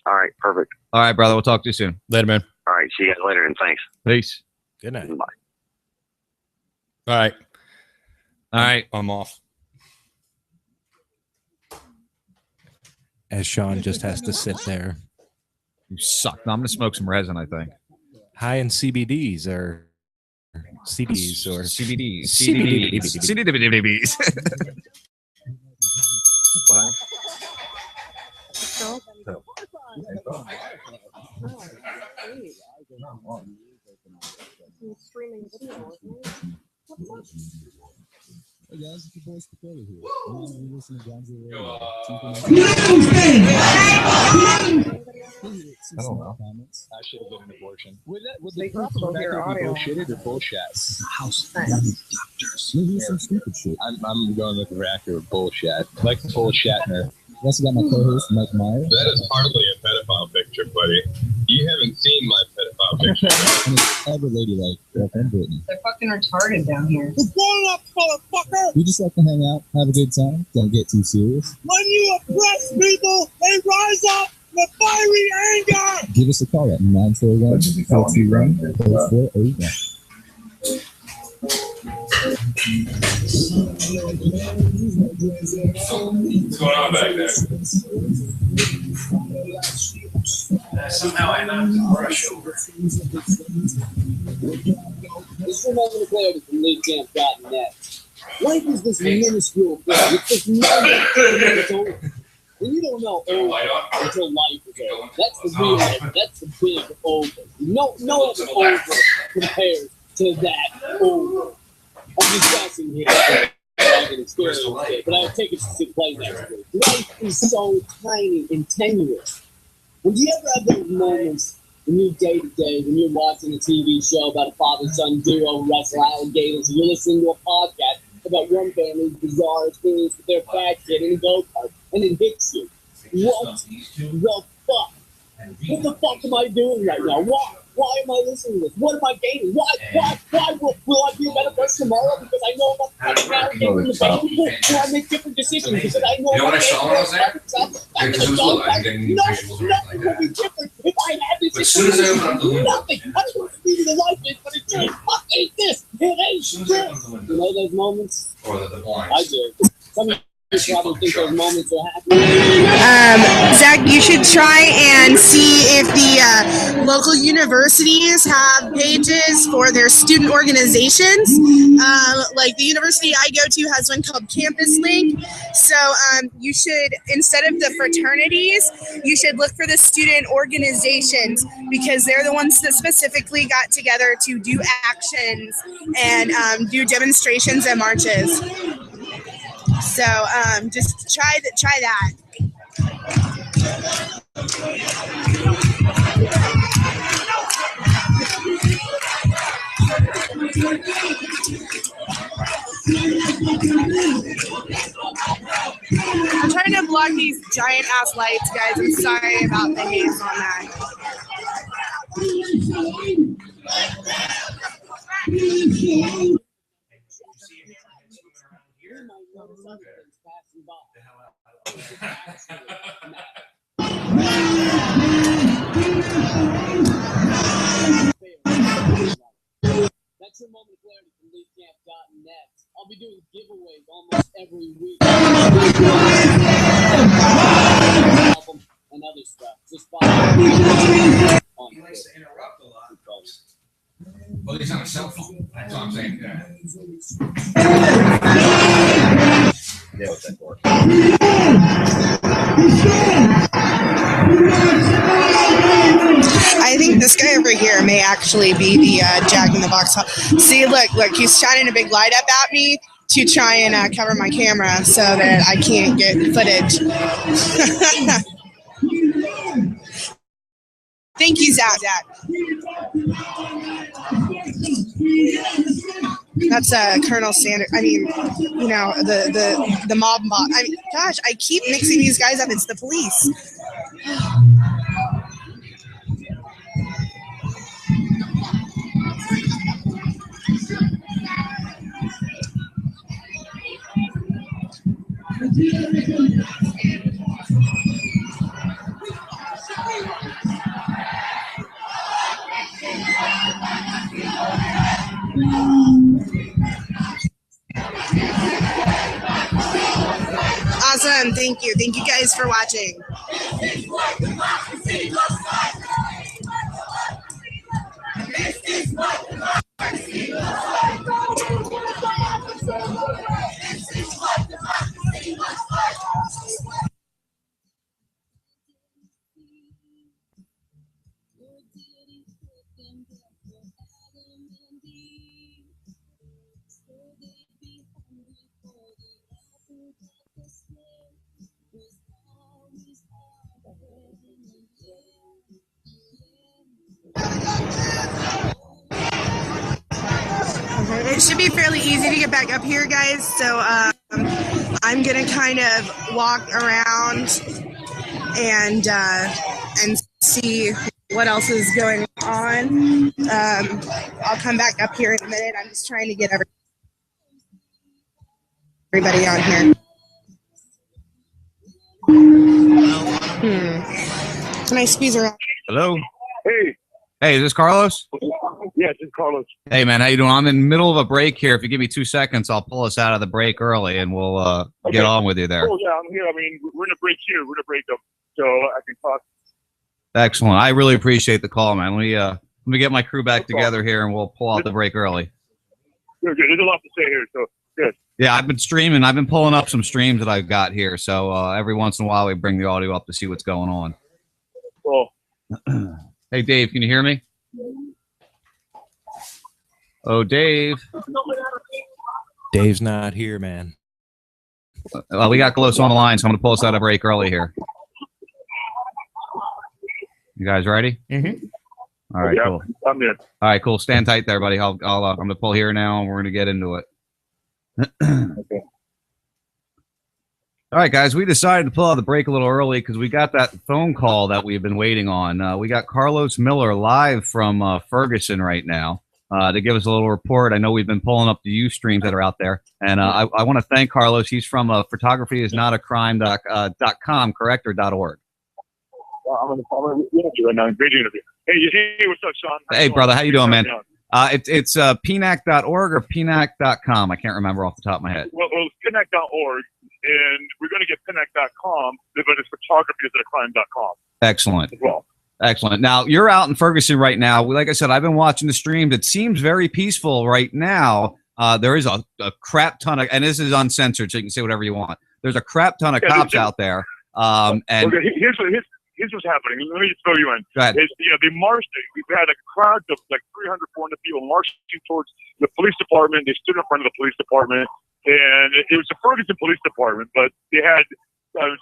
All right. Perfect. All right, brother. We'll talk to you soon. Later, man. All right. See you guys later, and thanks. Peace. Good night. Bye. All right. All right. I'm off. As Sean just has to sit there. You suck. No, I'm going to smoke some resin, I think. High in CBDs or CDs or CBDs. CBDs. CBDs. Hey guys, it's your boy Spaghetti here. You listen to Gonzo Radio. I don't know. I should have been an abortion. Would the people back there be bullshitted or bullshit? House doctors. Maybe some stupid shit. I'm going with the accurate bullshit. Like bullshatner. I also got my co-host Mike Meyer. That is hardly a pedophile picture, buddy. You haven't seen my pedophile picture. And it's ever ladylike girlfriend Brittany. They're fucking retarded down here. What's going up, motherfucker? We just like to hang out, have a good time, don't get too serious. When you oppress people, they rise up with fiery anger. Give us a call at 941-421-4481. What's going on back there? Somehow I knocked the brush over. This is another clarity from LeeCamp.net. Life is this minuscule thing. It's this moment it's over. And you don't know over until life is over. That's the real over. That's the big over. No other over compares to that over. I'm just guessing here. I can experience it, but I'll take it to play next week. Life is so tiny and tenuous. Would you ever have those moments in your day-to-day when you're watching a TV show about a father-son duo who wrestle alligators, and you're listening to a podcast about one family's bizarre experience with their fat kid in a go-kart, and it hits you? What the fuck? What the fuck am I doing right now? Why am I listening to this? What am I gaining? Why will I be a better person tomorrow because I know about the now getting in the bank? Will I make different decisions because I know what I about saw when I was there? Because it was little, I didn't get any visuals or anything like will be that. different if I had this. But as soon as I opened up the window, nothing. I don't know what the life is, but it's just fuck ain't this. It ain't shit. You know those moments? Or the blinds. I do. Some of you probably think those moments are happening. Zach, you should try and see if the local universities have pages for their student organizations. Like the university I go to has one called Campus Link. So you should, instead of the fraternities, you should look for the student organizations because they're the ones that specifically got together to do actions and do demonstrations and marches. So just try that. I'm trying to block these giant ass lights, guys. I'm sorry about the haze on that. That's your moment of clarity from leadcamp.net. I'll be doing giveaways almost every week. Album and other stuff. Just follow me on He likes to interrupt a lot. Well, he's on a cell phone. That's what I'm saying. Yeah, what's that for? I think this guy over here may actually be the Jack in the Box. See, look, he's shining a big light up at me to try and cover my camera so that I can't get footage. Thank you, Zach. That's Colonel Sanders. I mean, you know, the mob boss. I mean, gosh, I keep mixing these guys up. It's the police. Awesome. Thank you. Thank you guys for watching. It should be fairly easy to get back up here, guys. So I'm gonna kind of walk around and see what else is going on. I'll come back up here in a minute. I'm just trying to get everybody on here. Can I squeeze around? Hello. Hey. Hey, is this Carlos? Yes, it's Carlos. Hey, man, how you doing? I'm in the middle of a break here. If you give me 2 seconds, I'll pull us out of the break early, and we'll get on with you there. Oh, yeah, I'm here. I mean, we're in a break here. We're in a break up, so I can talk. Excellent. I really appreciate the call, man. Let me get my crew back together here, and we'll pull out the break early. Good. There's a lot to say here, so good. Yeah, I've been streaming. I've been pulling up some streams that I've got here. So every once in a while, we bring the audio up to see what's going on. Cool. Hey, Dave, can you hear me? Oh, Dave. Dave's not here, man. Well, we got close on the line, so I'm going to pull us out of break early here. You guys ready? Mm-hmm. All right, yeah, cool. I'm in. All right, cool. Stand tight there, buddy. I'm going to pull here now, and we're going to get into it. Okay. All right, guys, we decided to pull out the break a little early because we got that phone call that we've been waiting on. We got Carlos Miller live from Ferguson right now to give us a little report. I know we've been pulling up the Ustreams that are out there, and I want to thank Carlos. He's from photographyisnotacrime.com, correct, or .org? I'm in the interview right now. Great interview. Hey, what's up, Sean? Hey, brother, how you doing, man? It's pnac.org or pnac.com. I can't remember off the top of my head. Well, it's pnac.org, and we're going to get pnac.com, but it's photographyisnotacrime.com. Excellent. As well. Excellent. Now, you're out in Ferguson right now. Like I said, I've been watching the streams. It seems very peaceful right now. There is a crap ton of, and this is uncensored, so you can say whatever you want. There's a crap ton of cops out there. And okay, here's what's happening. Let me just fill you in. Go ahead. They marched. We've had a crowd of like 300, 400 people marching towards the police department. They stood in front of the police department, and it was the Ferguson Police Department, but they had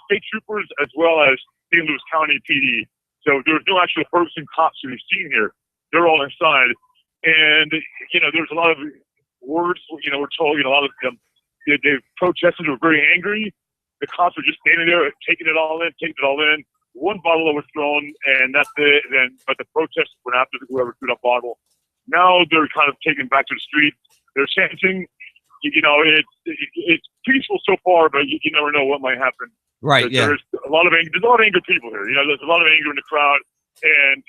state troopers as well as St. Louis County PD. So there was no actual Ferguson cops to be seen here. They're all inside, and there's a lot of words. We're told a lot of them. The protesters were very angry. The cops were just standing there, taking it all in. One bottle was thrown, and that's it. But the protesters went after whoever threw that bottle. Now they're kind of taken back to the street. They're chanting. It's peaceful so far, but you never know what might happen. Right. Yeah. There's a lot of angry people here. There's a lot of anger in the crowd, and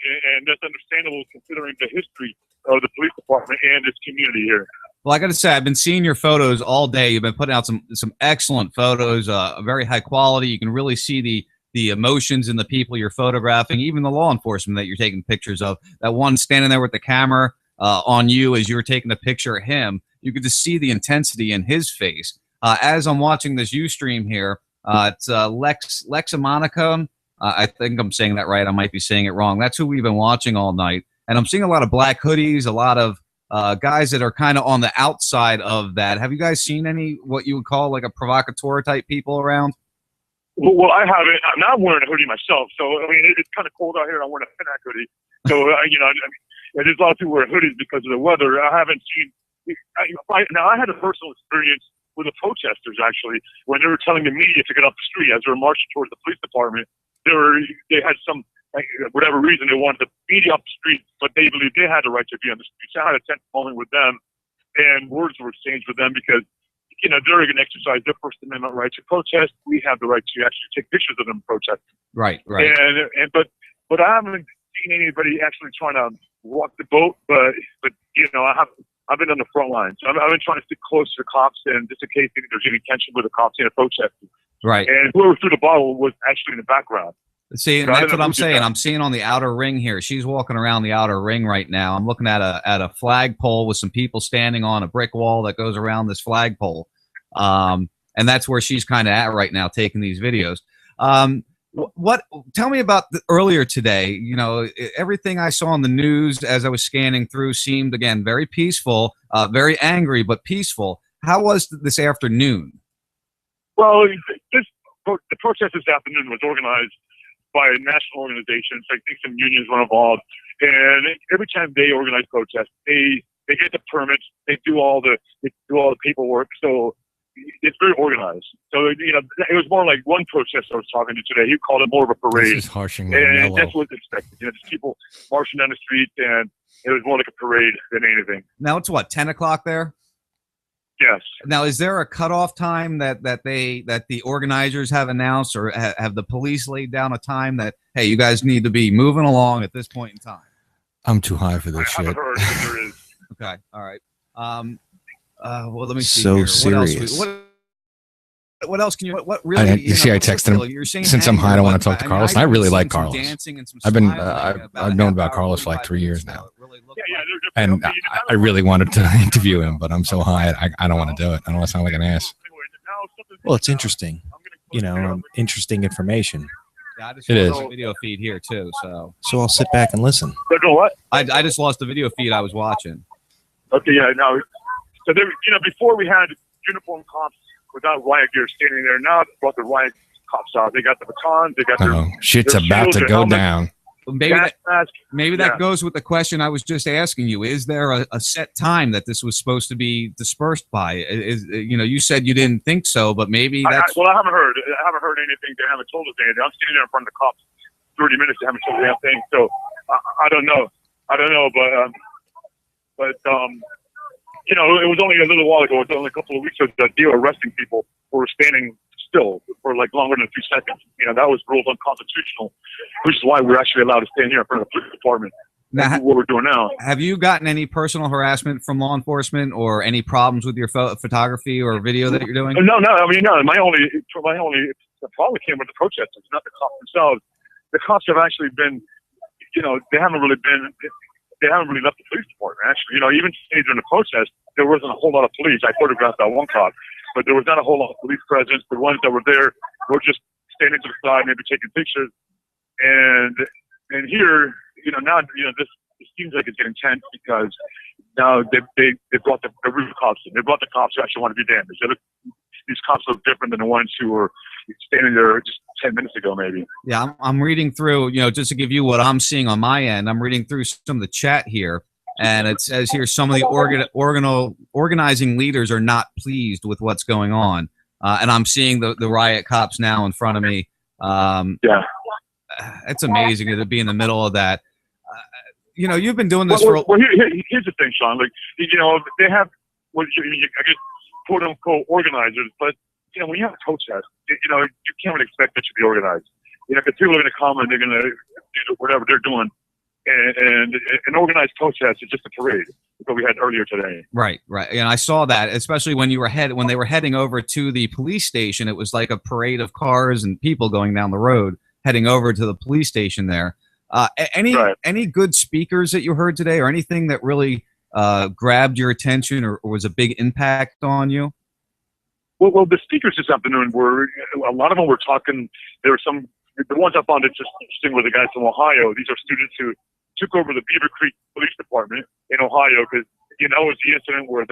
that's understandable considering the history of the police department and its community here. Well, I got to say, I've been seeing your photos all day. You've been putting out some excellent photos, very high quality. You can really see the emotions in the people you're photographing, even the law enforcement that you're taking pictures of. That one standing there with the camera on you as you were taking a picture of him, you could just see the intensity in his face. As I'm watching this Ustream here, it's Leximonica. I think I'm saying that right. I might be saying it wrong. That's who we've been watching all night. And I'm seeing a lot of black hoodies, a lot of guys that are kind of on the outside of that. Have you guys seen any what you would call like a provocateur type people around? Well, I haven't. I'm not wearing a hoodie myself, so it's kind of cold out here. I'm wearing a Pinac hoodie, so there's a lot of people wearing hoodies because of the weather. I haven't seen. Now I had a personal experience with the protesters actually when they were telling the media to get up the street as they were marching towards the police department. They had some whatever reason they wanted the media up the street, but they believed they had the right to be on the streets. I had a tense moment with them, and words were exchanged with them because. They're going to exercise their First Amendment right to protest. We have the right to actually take pictures of them protesting. Right. But I haven't seen anybody actually trying to walk the boat. But I've been on the front lines. I've been trying to stick close to the cops, and just in case there's any tension with the cops and the protesters. Right. And whoever threw the bottle was actually in the background. See, and that's what I'm saying. I'm seeing on the outer ring here. She's walking around the outer ring right now. I'm looking at a flagpole with some people standing on a brick wall that goes around this flagpole. And that's where she's kind of at right now, taking these videos. Tell me about earlier today. Everything I saw on the news as I was scanning through seemed, again, very peaceful, very angry, but peaceful. How was this afternoon? Well, the protest this afternoon was organized by a national organization. So I think some unions were involved. And every time they organize protests, they get the permits, they do all the paperwork. So it's very organized. So it was more like one protester I was talking to today. He called it more of a parade. This is harshing and that's what's expected. Just people marching down the street, and it was more like a parade than anything. Now it's what, 10 o'clock there? Yes. Now, is there a cutoff time that the organizers have announced, or have the police laid down a time that, hey, you guys need to be moving along at this point in time? I'm too high for this I shit. haven't heard if there is. Okay. All right. Well, let me see. So here. serious. What else can you? What really? I texted him. Since I'm high, I don't want to talk to Carlos. I really like Carlos. I've known about Carlos for like 3 years now, and I really wanted to interview him, but I'm so high, I don't want to do it. I don't want to sound like an ass. Well, it's interesting. Interesting information. Yeah, I just It lost is. the video feed here too, so I'll sit back and listen. What? I just lost the video feed I was watching. Okay, yeah, no. So there, before we had uniform cops without riot gear standing there. Now they brought the riot cops out. They got the batons. They got their Shit's their about shields, to their go helmets. down. maybe that goes with the question I was just asking you. Is there a set time that this was supposed to be dispersed by? You said you didn't think so, but maybe that's. I haven't heard anything. They haven't told us anything. I'm standing there in front of the cops 30 minutes. They haven't told me anything. So I don't know. But it was only a little while ago. It was only a couple of weeks ago that they were arresting people who were standing still for like longer than 2 seconds. That was ruled unconstitutional, which is why we're actually allowed to stand here in front of the police department. That's what we're doing now. Have you gotten any personal harassment from law enforcement or any problems with your photography or video that you're doing? No. No. My only problem came with the protesters, not the cops themselves. The cops have actually been, they haven't really left the police department. Actually, even during the protest, there wasn't a whole lot of police. I photographed that one cop, but there was not a whole lot of police presence. The ones that were there were just standing to the side, maybe taking pictures. And here, now, this it seems like it's getting tense because now they brought the real cops in. They brought the cops who actually want to be damaged. These cops look different than the ones who were standing there just 10 minutes ago, maybe. Yeah, I'm reading through, just to give you what I'm seeing on my end, I'm reading through some of the chat here, and it says here some of the organizing leaders are not pleased with what's going on. And I'm seeing the riot cops now in front of me. Yeah. It's amazing to be in the middle of that. You've been doing this here's the thing, Sean. Like, they have, I guess, quote unquote organizers, but when you have a protest, you can't really expect that to be organized. Because people are going to come and they're going to do whatever they're doing, and an organized protest is just a parade. That's what we had earlier today. Right. And I saw that, especially when they were heading over to the police station. It was like a parade of cars and people going down the road, heading over to the police station there. Any good speakers that you heard today, or anything that really grabbed your attention or was a big impact on you? Well, the speakers this afternoon a lot of them were talking. There were the ones I found interesting were the guys from Ohio. These are students who took over the Beaver Creek Police Department in Ohio because that was the incident where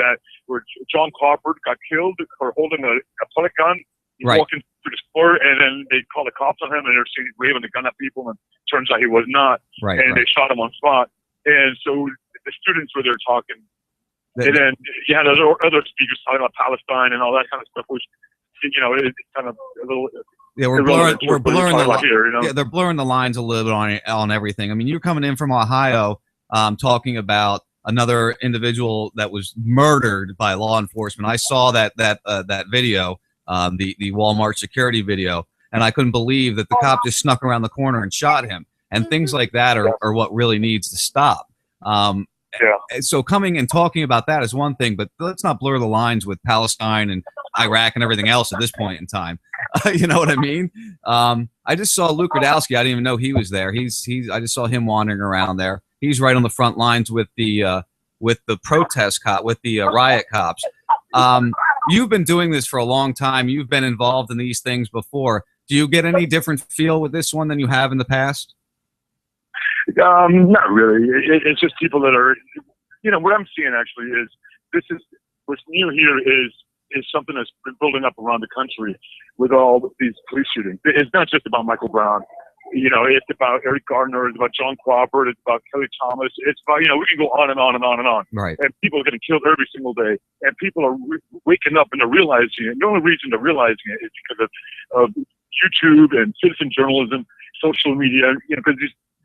John Crawford got killed for holding a pellet gun. He's walking through the store, and then they call the cops on him, and they're waving the gun at people, and turns out he was not. They shot him on spot. And so the students were there talking. And then you had other speakers talking about Palestine and all that kind of stuff, which, it's kind of a little. Yeah, we're blurring they're blurring the lines a little bit on everything. I mean, you're coming in from Ohio, talking about another individual that was murdered by law enforcement. I saw that video, the Walmart security video, and I couldn't believe that the cop just snuck around the corner and shot him. And things like that are what really needs to stop. So coming and talking about that is one thing, but let's not blur the lines with Palestine and Iraq and everything else at this point in time. You know what I mean? I just saw Luke Radowski. I didn't even know he was there. I just saw him wandering around there. He's right on the front lines with the riot cops. You've been doing this for a long time. You've been involved in these things before. Do you get any different feel with this one than you have in the past? Not really. It's just people that are, what I'm seeing actually is what's new here is something that's been building up around the country with all these police shootings. It's not just about Michael Brown. It's about Eric Gardner. It's about John Crawford. It's about Kelly Thomas. It's about, we can go on and on and on and on. Right. And people are getting killed every single day. And people are waking up and they're realizing it. The only reason they're realizing it is because of YouTube and citizen journalism, social media, because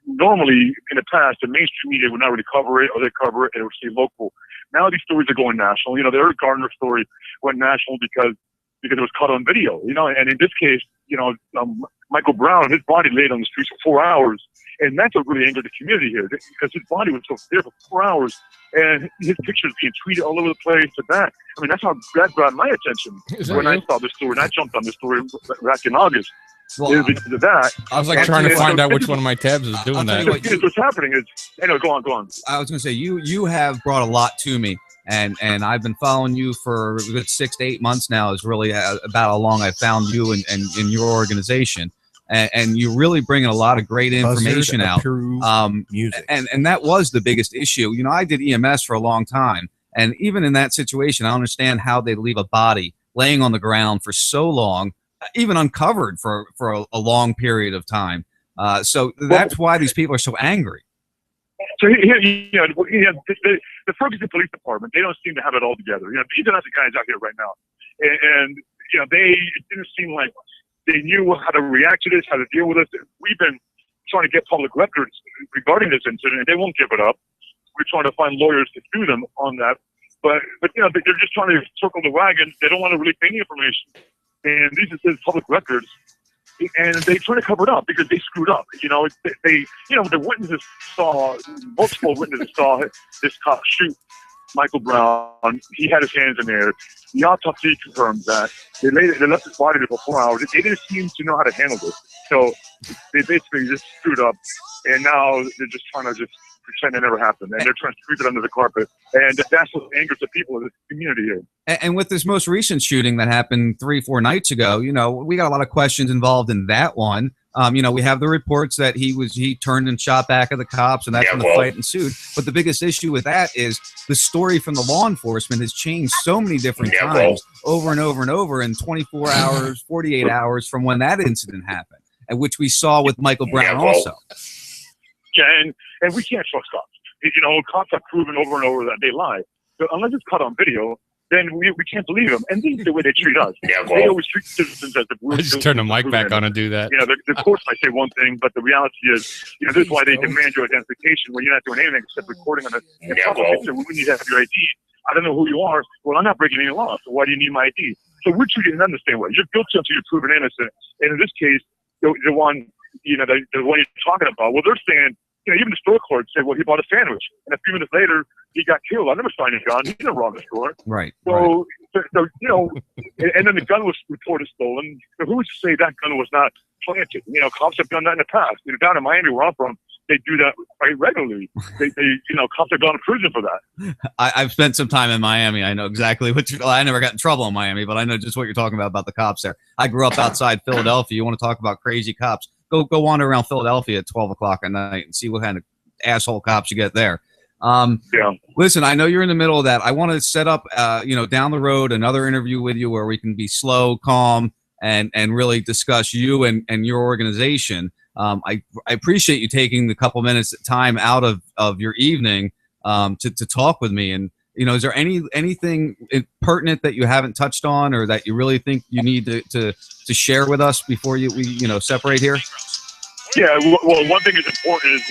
normally in the past, the mainstream media would not really cover it, or they cover it and it would stay local. Now these stories are going national. The Eric Gardner story went national because it was caught on video, and in this case, Michael Brown, his body laid on the streets for 4 hours. And that's what really angered the community here, because his body was so there for 4 hours, and his pictures being tweeted all over the place. That's how that grabbed my attention when I saw this story, and I jumped on this story back in August. Well, because of that. I was trying to find out which one of my tabs is doing that. What's happening is, anyway, go on. I was going to say, you have brought a lot to me, and I've been following you for a good 6 to 8 months now. Is really about how long I found you and your organization. And you're really bringing a lot of great information out. Music. And that was the biggest issue. I did EMS for a long time, and even in that situation, I understand how they leave a body laying on the ground for so long, even uncovered for a long period of time. So that's why these people are so angry. So the Ferguson Police Department, they don't seem to have it all together. These are not the guys out here right now, and it didn't seem like they knew how to react to this, how to deal with it. We've been trying to get public records regarding this incident, and they won't give it up. We're trying to find lawyers to sue them on that, but they're just trying to circle the wagon. They don't want to release any information, and these are public records. And they try to cover it up because they screwed up. The witnesses multiple witnesses saw this cop shoot Michael Brown. He had his hands in there. The autopsy confirmed that. They left his body there for 4 hours. They didn't seem to know how to handle this. So they basically just screwed up. And now they're just trying to pretend it never happened, and they're trying to sweep it under the carpet, and that's what angers the people of this community here. And with this most recent shooting that happened 3-4 nights ago, we got a lot of questions involved in that one. We have the reports that he turned and shot back at the cops, and that's when the fight ensued. But the biggest issue with that is the story from the law enforcement has changed so many different times, over and over and over, in 24 hours, 48 hours from when that incident happened, and which we saw with Michael Brown also. Yeah, and we can't trust cops. Cops have proven over and over that they lie. So unless it's caught on video, then we can't believe them. And this is the way they treat us. They always treat citizens as the I just turn the mic back on and do that. The courts might say one thing, but the reality is, this is why they demand your identification when you're not doing anything except recording on we need to have your ID. I don't know who you are. Well, I'm not breaking any law, so why do you need my ID? So we're treating them the same way. You're guilty until you're proven innocent. And in this case, the one you're talking about, well, they're saying, even the store clerk said, well, he bought a sandwich, and a few minutes later, he got killed. I never saw any gun. He didn't rob the store. Right. So and then the gun was reported stolen. So who's to say that gun was not planted? Cops have done that in the past. Down in Miami, where I'm from, they do that quite regularly. They cops have gone to prison for that. I've spent some time in Miami. I know exactly I never got in trouble in Miami, but I know just what you're talking about the cops there. I grew up outside Philadelphia. You want to talk about crazy cops? Go wander around Philadelphia at 12 o'clock at night and see what kind of asshole cops you get there. Listen, I know you're in the middle of that. I want to set up, down the road, another interview with you where we can be slow, calm, and really discuss you and your organization. I appreciate you taking the couple minutes time out of your evening to talk with me. And is there anything pertinent that you haven't touched on, or that you really think you need to share with us before we separate here? Yeah, well, one thing that's important is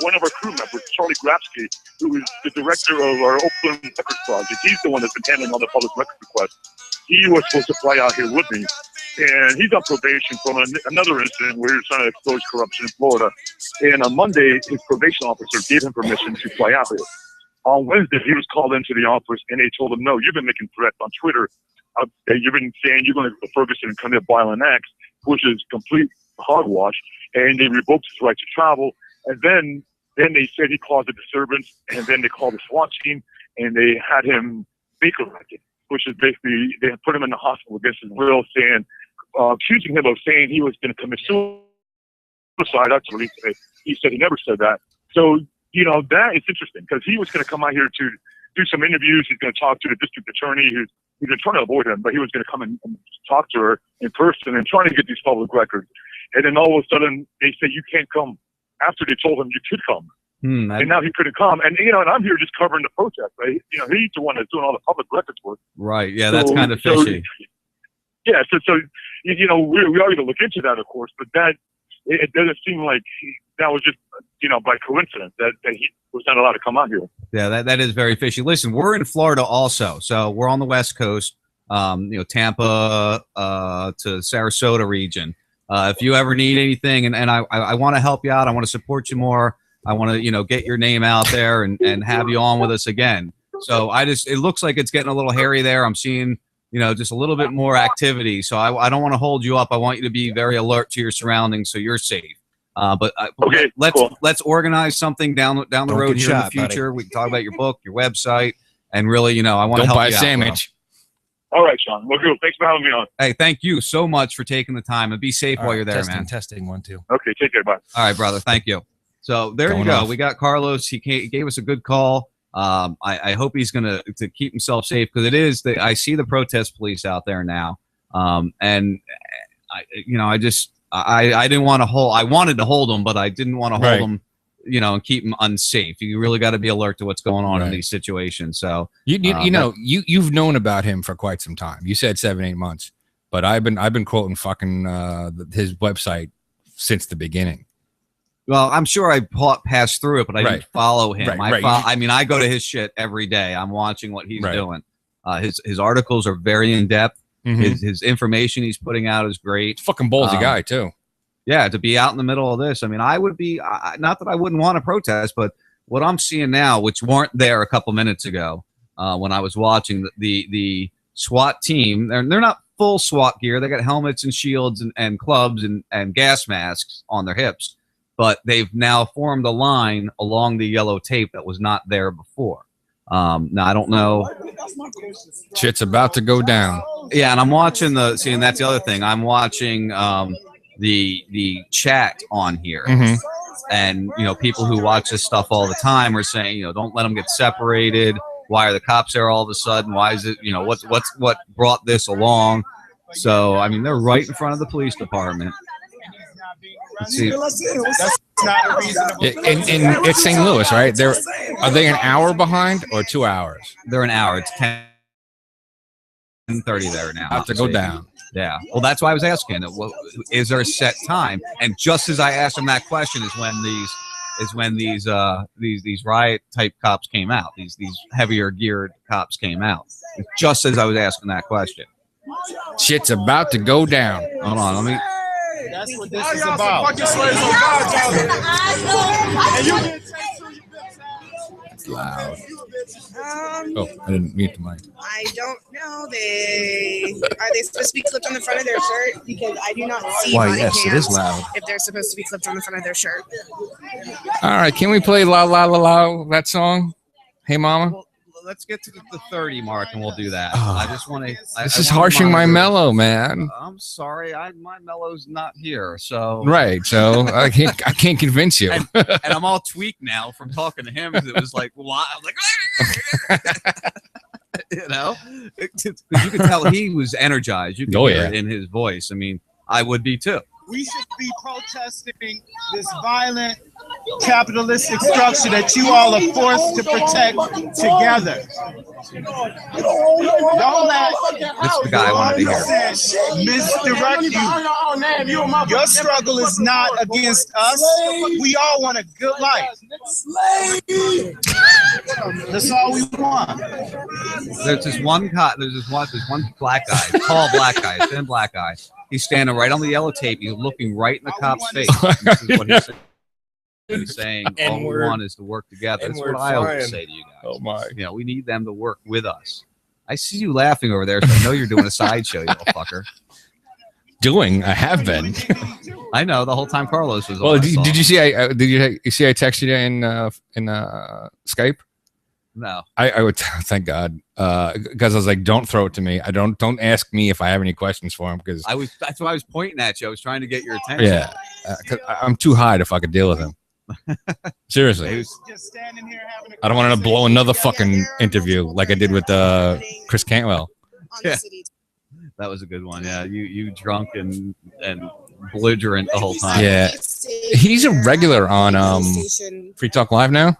one of our crew members, Charlie Grabsky, who is the director of our Oakland Records Project. He's the one that's been handling all the public record requests. He was supposed to fly out here with me, and he's on probation from another incident where he was trying to expose corruption in Florida. And on Monday, his probation officer gave him permission to fly out here. On Wednesday, he was called into the office, and they told him, no, you've been making threats on Twitter. You've been saying you're going to go to Ferguson and commit violent acts, which is complete hogwash. And they revoked his right to travel. And then they said he caused a disturbance, and then they called the SWAT team, and they had him baker acted, which is basically they put him in the hospital against his will, saying, accusing him of saying he was going to commit suicide. That's what he said. He said he never said that. So, that is interesting, because he was going to come out here to do some interviews. He's going to talk to the district attorney who's been trying to avoid him, but he was going to come and talk to her in person and trying to get these public records. And then all of a sudden, they say you can't come. After they told him you could come, and now he couldn't come. And and I'm here just covering the protest. Right? He's the one that's doing all the public records work. Right. Yeah, that's kind of fishy. We are going to look into that, of course. But that it doesn't seem like that was just by coincidence that he was not allowed to come out here. Yeah, that is very fishy. Listen, we're in Florida also, so we're on the West Coast. Tampa to Sarasota region. If you ever need anything, and I want to help you out, I want to support you more. I want to, get your name out there and have you on with us again. So it looks like it's getting a little hairy there. I'm seeing, just a little bit more activity. So I don't want to hold you up. I want you to be very alert to your surroundings so you're safe. Okay, let's organize something down the road here in the future. Buddy. We can talk about your book, your website, and really, I want to help you out. Don't buy a sandwich. All right, Sean. Well, good. Thanks for having me on. Hey, thank you so much for taking the time, and be safe while you're there, man. Testing 1 2. Okay, take care. Bye. All right, brother. Thank you. So there you go. We got Carlos. He gave us a good call. I hope he's going to keep himself safe, because it is I see the protest police out there now, and I I didn't want to hold. I wanted to hold him, but I didn't want to hold Right. him, and keep him unsafe. You really got to be alert to what's going on in Right. these situations. So you've known about him for quite some time. You said 7-8 months, but I've been quoting fucking his website since the beginning. Well, I'm sure I passed through it, but I didn't follow him. Right. I mean, I go to his shit every day. I'm watching what he's Right. doing. His articles are very in depth. Mhm. His information he's putting out is great. Fucking ballsy guy too. Yeah, to be out in the middle of this. I mean, I would be not that I wouldn't want to protest, but what I'm seeing now, which weren't there a couple minutes ago when I was watching the SWAT team. They're not full SWAT gear. They got helmets and shields and clubs and gas masks on their hips. But they've now formed a line along the yellow tape that was not there before. Now, I don't know. Shit's about to go down. Yeah, and I'm watching and that's the other thing. I'm watching the chat on here. Mhm. And, people who watch this stuff all the time are saying, don't let them get separated. Why are the cops there all of a sudden? Why is it, what brought this along? So, I mean, they're right in front of the police department. Let's see. That's not a reason. It's St. Louis, right? Are they an hour behind or 2 hours? They're an hour. It's 10:30 there now. Have to go down. Yeah. Well, that's why I was asking. Is there a set time? And just as I asked him that question is when these riot type cops came out. These heavier geared cops came out. Just as I was asking that question. Shit's about to go down. Hold on. Let me. That's what this is about. It's loud. Oh, I didn't mute the mic. I don't know. Are they supposed to be clipped on the front of their shirt? Because I do not see Why, body yes, it cams is loud. if they're supposed to be clipped on the front of their shirt. All right, can we play La La La La, that song? Hey Mama? Well, let's get to the 30 mark and we'll do that. Oh, I just want to. This is harshing my mellow, man. I'm sorry. my mellow's not here. So Right, so I can't convince you. and I'm all tweaked now from talking to him. It was like, wow. I'm like, you could tell he was energized. You could hear it in his voice. I mean, I would be too. We should be protesting this violent capitalistic structure that you all are forced to protect together. Don't let This is the guy I wanted to hear. misdirect you. Your struggle is not against us. We all want a good life. That's all we want. There's this one black guy, tall black guy, thin black guy. He's standing right on the yellow tape. He's looking right in the cop's face. This is what he's saying. He's saying all we want is to work together. That's what I always say to you guys. Oh my! We need them to work with us. I see you laughing over there, so I know you're doing a sideshow, you little fucker. I have been. I know the whole time Carlos was. Well, did you see? I texted you in Skype? No. I would thank God because I was like, don't throw it to me. Don't ask me if I have any questions for him because that's why I was pointing at you. I was trying to get your attention. Yeah, 'cause I'm too high to fucking deal with him. Seriously, I don't want to blow another fucking interview like I did with Chris Cantwell. Yeah. That was a good one. Yeah, you drunk and belligerent the whole time. Yeah, he's a regular on Free Talk Live now.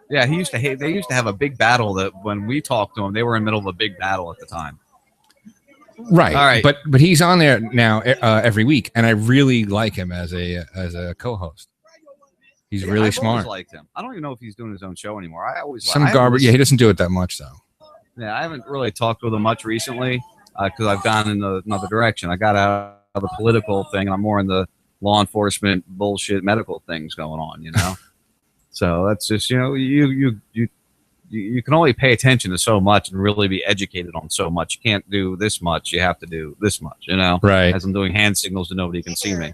Yeah, they used to have a big battle that when we talked to him, they were in the middle of a big battle at the time. Right. All right. But he's on there now every week, and I really like him as a co-host. He's really I've smart. always liked him. I don't even know if he's doing his own show anymore. I always Some garbage. Yeah, he doesn't do it that much though. Yeah, I haven't really talked with him much recently because I've gone in another direction. I got out of the political thing, and I'm more in the law enforcement bullshit medical things going on. So that's just you can only pay attention to so much and really be educated on so much. You can't do this much. You have to do this much. Right. As I'm doing hand signals and nobody can see me.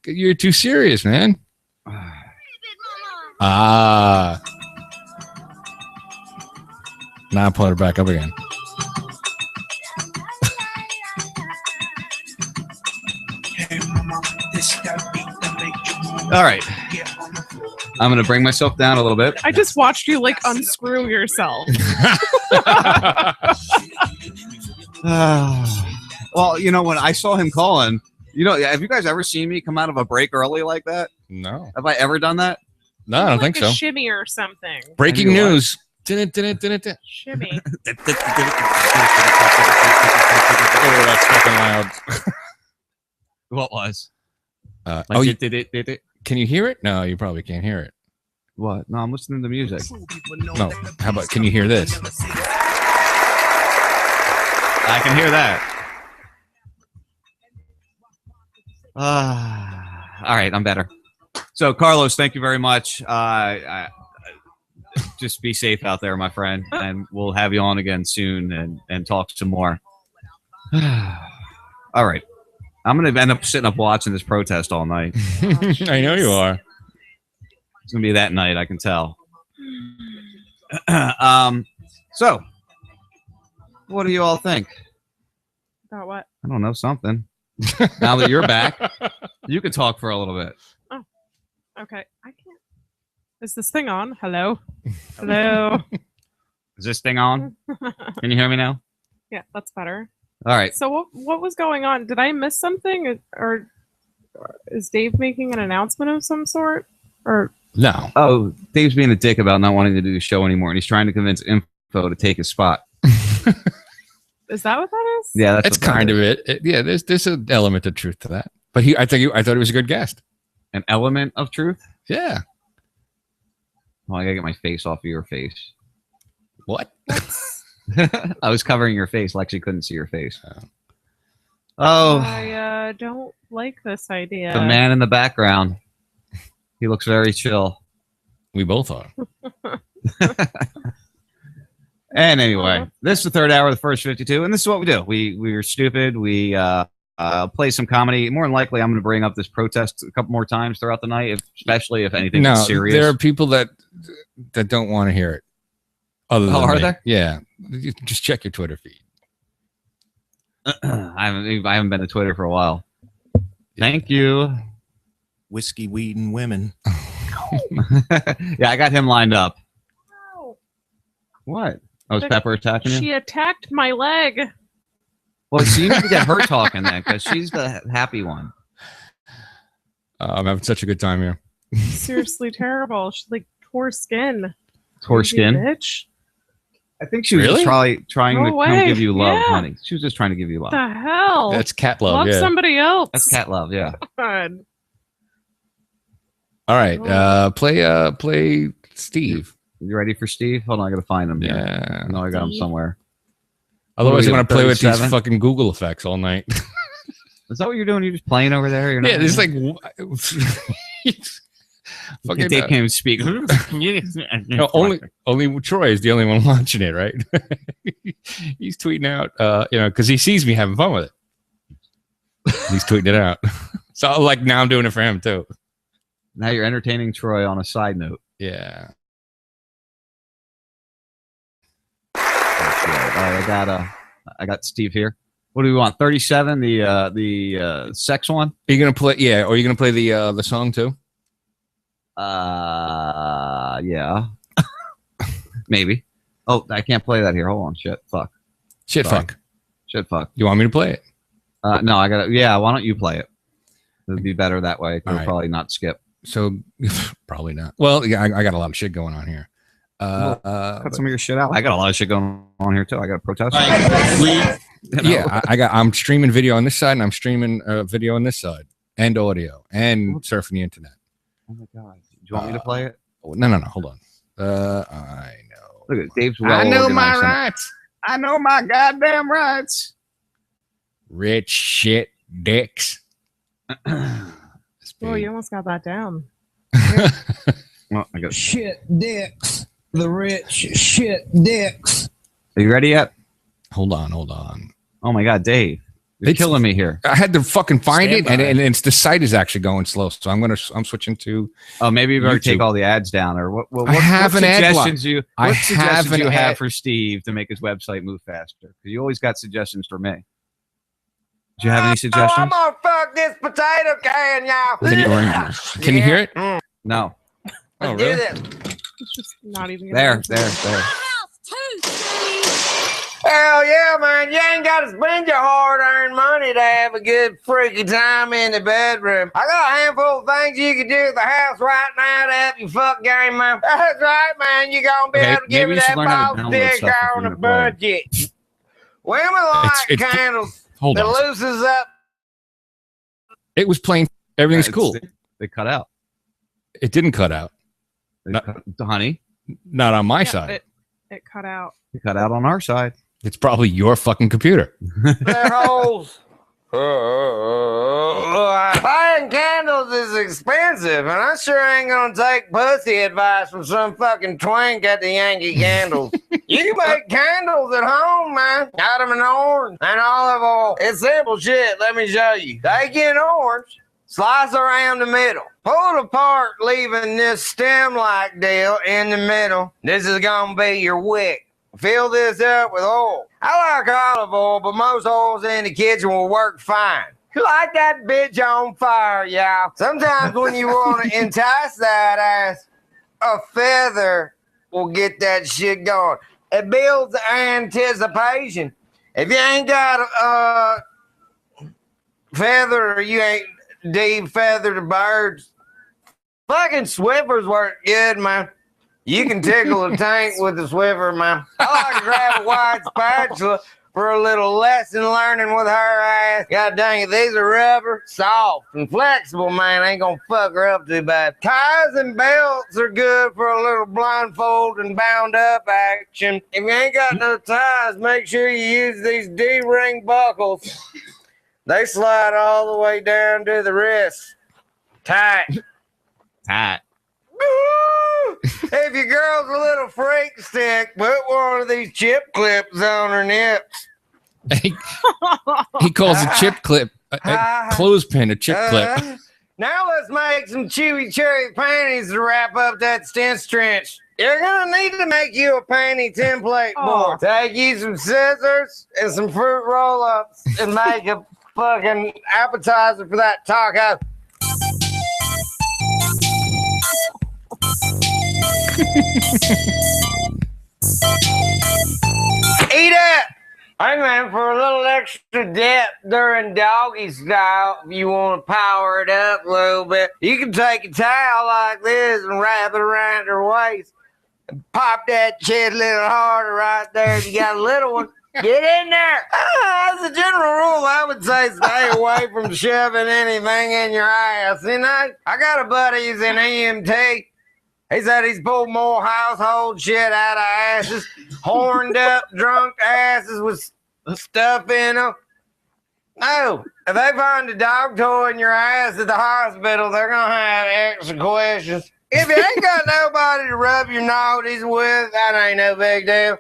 You're too serious, man. Now I'm pulling it back up again. All right. I'm going to bring myself down a little bit. I just watched you unscrew yourself. Well, you know, when I saw him calling, you know, have you guys ever seen me come out of a break early like that? No. Have I ever done that? No, I don't think like a so. shimmy or something. Breaking news. Shimmy. Oh, that's fucking loud. What was? Can you hear it? No, you probably can't hear it. What? No, I'm listening to music. No. How about, can you hear this? I can hear that. All right, I'm better. So, Carlos, thank you very much. Just be safe out there, my friend, and we'll have you on again soon and talk some more. All right. I'm going to end up sitting up watching this protest all night. I know you are. It's going to be that night, I can tell. So, what do you all think? About what? I don't know, something. Now that you're back, you can talk for a little bit. Oh, okay. I can't. Is this thing on? Hello? Hello? Is this thing on? Can you hear me now? Yeah, that's better. All right. So what was going on? Did I miss something? Or is Dave making an announcement of some sort? Or no. Oh, Dave's being a dick about not wanting to do the show anymore, and he's trying to convince Info to take his spot. Is that what that is? Yeah, that's kind of it. Yeah, there's an element of truth to that. But I thought he was a good guest. An element of truth? Yeah. Well, I gotta get my face off of your face. What? I was covering your face. Lexi couldn't see your face. Oh. I don't like this idea. The man in the background. He looks very chill. We both are. And anyway, this is the third hour of the first 52, and this is what we do. We're stupid. We play some comedy. More than likely, I'm going to bring up this protest a couple more times throughout the night, especially if anything is serious. There are people that don't want to hear it. Other than are me. there? Yeah, just check your Twitter feed. I haven't been to Twitter for a while. Thank you. Whiskey, weed, and women. Yeah, I got him lined up. What? Oh, is Pepper attacking you? She attacked my leg. Well, so you need to get her talking then, because she's the happy one. I'm having such a good time here. Seriously terrible. She like tore skin. Tore skin? Bitch. I think she was just trying to come give you love, Yeah. honey. She was just trying to give you love. What the hell? That's cat love. Love Yeah. somebody else. That's cat love. Yeah. God. All right. Play Steve. You ready for Steve? Hold on, I gotta find him. Yeah. No, I got him somewhere. Otherwise, I'm gonna play with these 37? fucking Google effects all night. Is that what you're doing? You're just playing over there? You're not. Yeah, there's like fucking Dave can't even speak. No, only Troy is the only one watching it, right? He's tweeting out, because he sees me having fun with it. He's tweeting it out. So like now I'm doing it for him too. Now you're entertaining Troy on a side note. Yeah. All right, I got Steve here. What do we want? 37, the sex one? Are you gonna play? Yeah, or are you gonna play the song too? Yeah. Maybe. Oh, I can't play that here. Hold on. Shit. Fuck. Shit. Sorry. Fuck. Shit. Fuck. You want me to play it? No, I got it. Yeah. Why don't you play it? It'd be better that way. We'll right. probably not skip. So probably not. Well, yeah, I got a lot of shit going on here. Cut some of your shit out. I got a lot of shit going on here too. I got a protest. Yeah, I'm streaming video on this side, and I'm streaming video on this side, and audio, and surfing the internet. Oh my god! Do you want me to play it? No. Hold on. I know. Look at Dave's. I know my organized. rights. I know my goddamn rights. Rich shit dicks. Oh, you almost got that down. Well, I got Shit dicks. The rich shit dicks. Are you ready yet? Hold on. Oh my god, Dave. You're killing me here. I had to fucking find it, and it's the site is actually going slow, so I'm switching to. Oh, maybe you better YouTube. take all the ads down, or what? I have an ad block. What suggestions you have for Steve to make his website move faster? Because you always got suggestions for me. Do you have any suggestions? I'm gonna fuck this potato can, y'all. Can you hear it? No. Oh, really? It's just not even There. Hell yeah, man. You ain't got to spend your hard-earned money. ready to have a good freaky time in the bedroom. I got a handful of things you can do at the house right now to help you fuck game, man. That's right, man. You're going to be able to give me that ball stick on a budget. Women like candles hold that on. loosens up. It was playing. Everything's cool. They cut out. It didn't cut out. Honey. Not on my side. It cut out. It cut out on our side. It's probably your fucking computer. Their holes. Buying candles is expensive, and I sure ain't gonna take pussy advice from some fucking twink at the Yankee Candles. You can make candles at home, man. Got them in orange and olive oil. It's simple shit. Let me show you. Take an orange, slice around the middle, pull it apart, leaving this stem-like deal in the middle. This is gonna be your wick. Fill this up with oil. I like olive oil, but most oils in the kitchen will work fine. Light that bitch on fire, y'all. Sometimes when you want to entice that ass, a feather will get that shit going. It builds anticipation. If you ain't got a feather or you ain't de-feathered birds, fucking Swiffers work good, man. You can tickle a tank with a Swiffer, man. I like to grab a white spatula for a little lesson learning with her ass. God dang it, these are rubber, soft, and flexible, man. Ain't gonna fuck her up too bad. Ties and belts are good for a little blindfold and bound up action. If you ain't got no ties, make sure you use these D-ring buckles. They slide all the way down to the wrist. Tight. Tight. If your girl's a little freak stick, put one of these chip clips on her nips. He calls a chip clip a clothespin, a chip clip. Now let's make some chewy cherry panties to wrap up that stench trench. You're gonna need to make you a panty template board. Take you some scissors and some fruit roll-ups and make a fucking appetizer for that taco. Eat it! Hey man, for a little extra depth during doggy style, if you want to power it up a little bit, you can take a towel like this and wrap it around your waist and pop that shit a little harder right there. If you got a little one, get in there. As a general rule, I would say stay away from shoving anything in your ass. You know, I got a buddy who's in EMT. He said he's pulled more household shit out of asses, horned up, drunk asses with stuff in them. No, if they find a dog toy in your ass at the hospital, they're going to have extra questions. If you ain't got nobody to rub your naughties with, that ain't no big deal.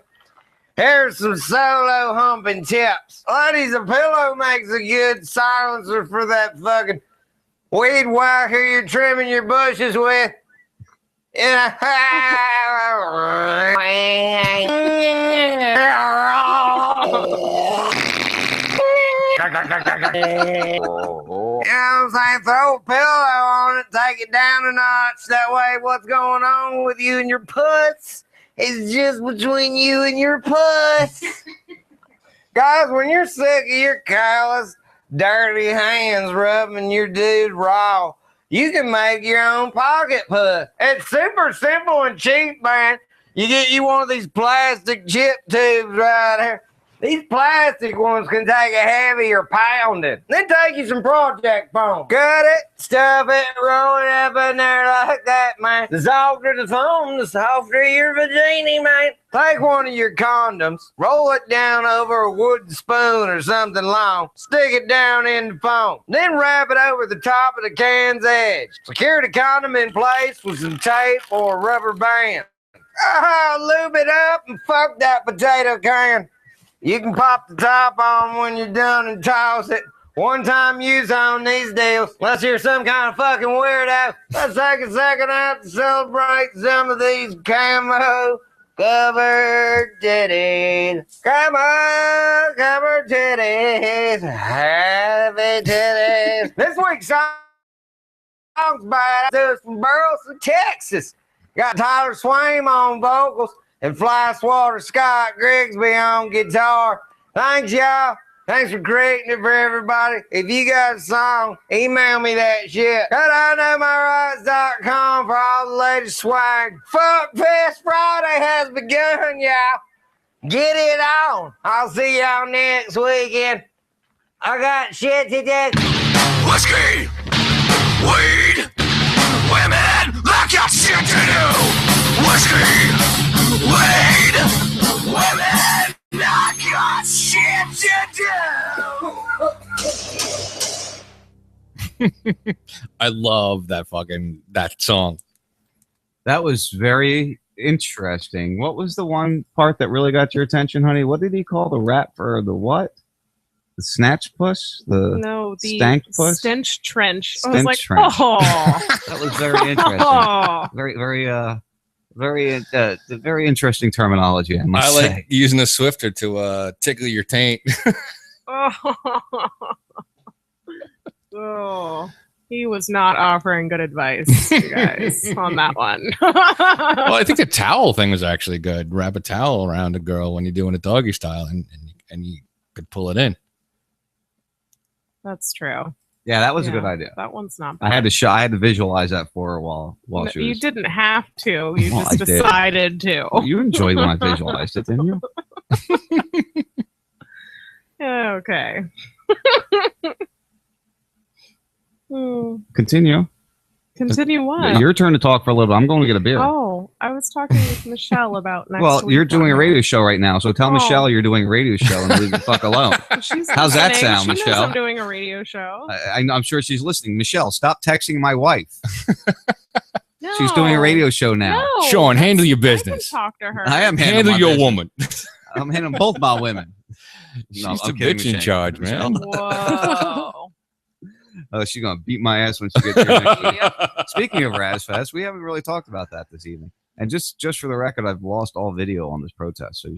Here's some solo humping tips. Ladies, a pillow makes a good silencer for that fucking weed whacker you're trimming your bushes with. Yeah. You know what I'm saying? Throw a pillow on it, take it down a notch. That way, what's going on with you and your puss is just between you and your puss. Guys, when you're sick of your callous, dirty hands rubbing your dude raw, you can make your own pocket puss. It's super simple and cheap, man. You get you one of these plastic chip tubes right here. These plastic ones can take a heavier pounding. Then take you some project foam. Cut it, stuff it, roll it up in there like that, man. The softer the foam, the softer your vagina, man. Take one of your condoms, roll it down over a wooden spoon or something long, stick it down in the foam, then wrap it over the top of the can's edge. Secure the condom in place with some tape or a rubber band. Lube it up and fuck that potato can. You can pop the top on when you're done and toss it. One-time use on these deals. Unless you're some kind of fucking weirdo. Let's take a second out to celebrate some of these camo covered titties. Come on, covered titties. Happy titties. This week's song's by us from Burleson, Texas. Got Tyler Swaim on vocals and Fly Swatter Scott Grigsby on guitar. Thanks, y'all. Thanks for creating it for everybody. If you got a song, email me that shit. At IKnowMyRights.com for all the latest swag. Fuck Fest Friday has begun, y'all. Get it on. I'll see y'all next weekend. I got shit to do. Whiskey, weed, women, I got shit to do. Whiskey, weed, women, I got shit to do. I love that song. That was very interesting. What was the one part that really got your attention, honey? What did he call the rap for the what? The snatch puss? The stank puss? stench trench. I Stench was like, trench. oh. That was very interesting. Oh. Very interesting terminology, I must I say. like using a Swifter to tickle your taint. Oh, he was not offering good advice, you guys, on that one. Well, I think the towel thing was actually good. Wrap a towel around a girl when you're doing a doggy style, and you could pull it in. That's true. Yeah, that was a good idea. That one's not bad. I had to visualize that for her while she was. You didn't have to. You Well, just I did. decided to. You enjoyed when I visualized it, didn't you? Yeah, okay. Hmm. Continue. Continue what? Your turn to talk for a little bit. I'm going to get a beer. Oh, I was talking with Michelle about next Well, week you're doing a on radio show right now, so tell Oh. Michelle you're doing a radio show and leave the fuck alone. She's How's that listening. sound, She knows Michelle? I'm doing a radio show. I'm sure she's listening. Michelle, stop texting my wife. No. She's doing a radio show now. No, Sean, handle your business. Talk to her. I am Handle handling my your business. woman. I'm handling both my women. She's No, the I'm kidding, bitch in Michelle. charge, man. Whoa. Oh, she's gonna beat my ass when she gets here next week. Speaking of Razfest, we haven't really talked about that this evening. And just for the record, I've lost all video on this protest. So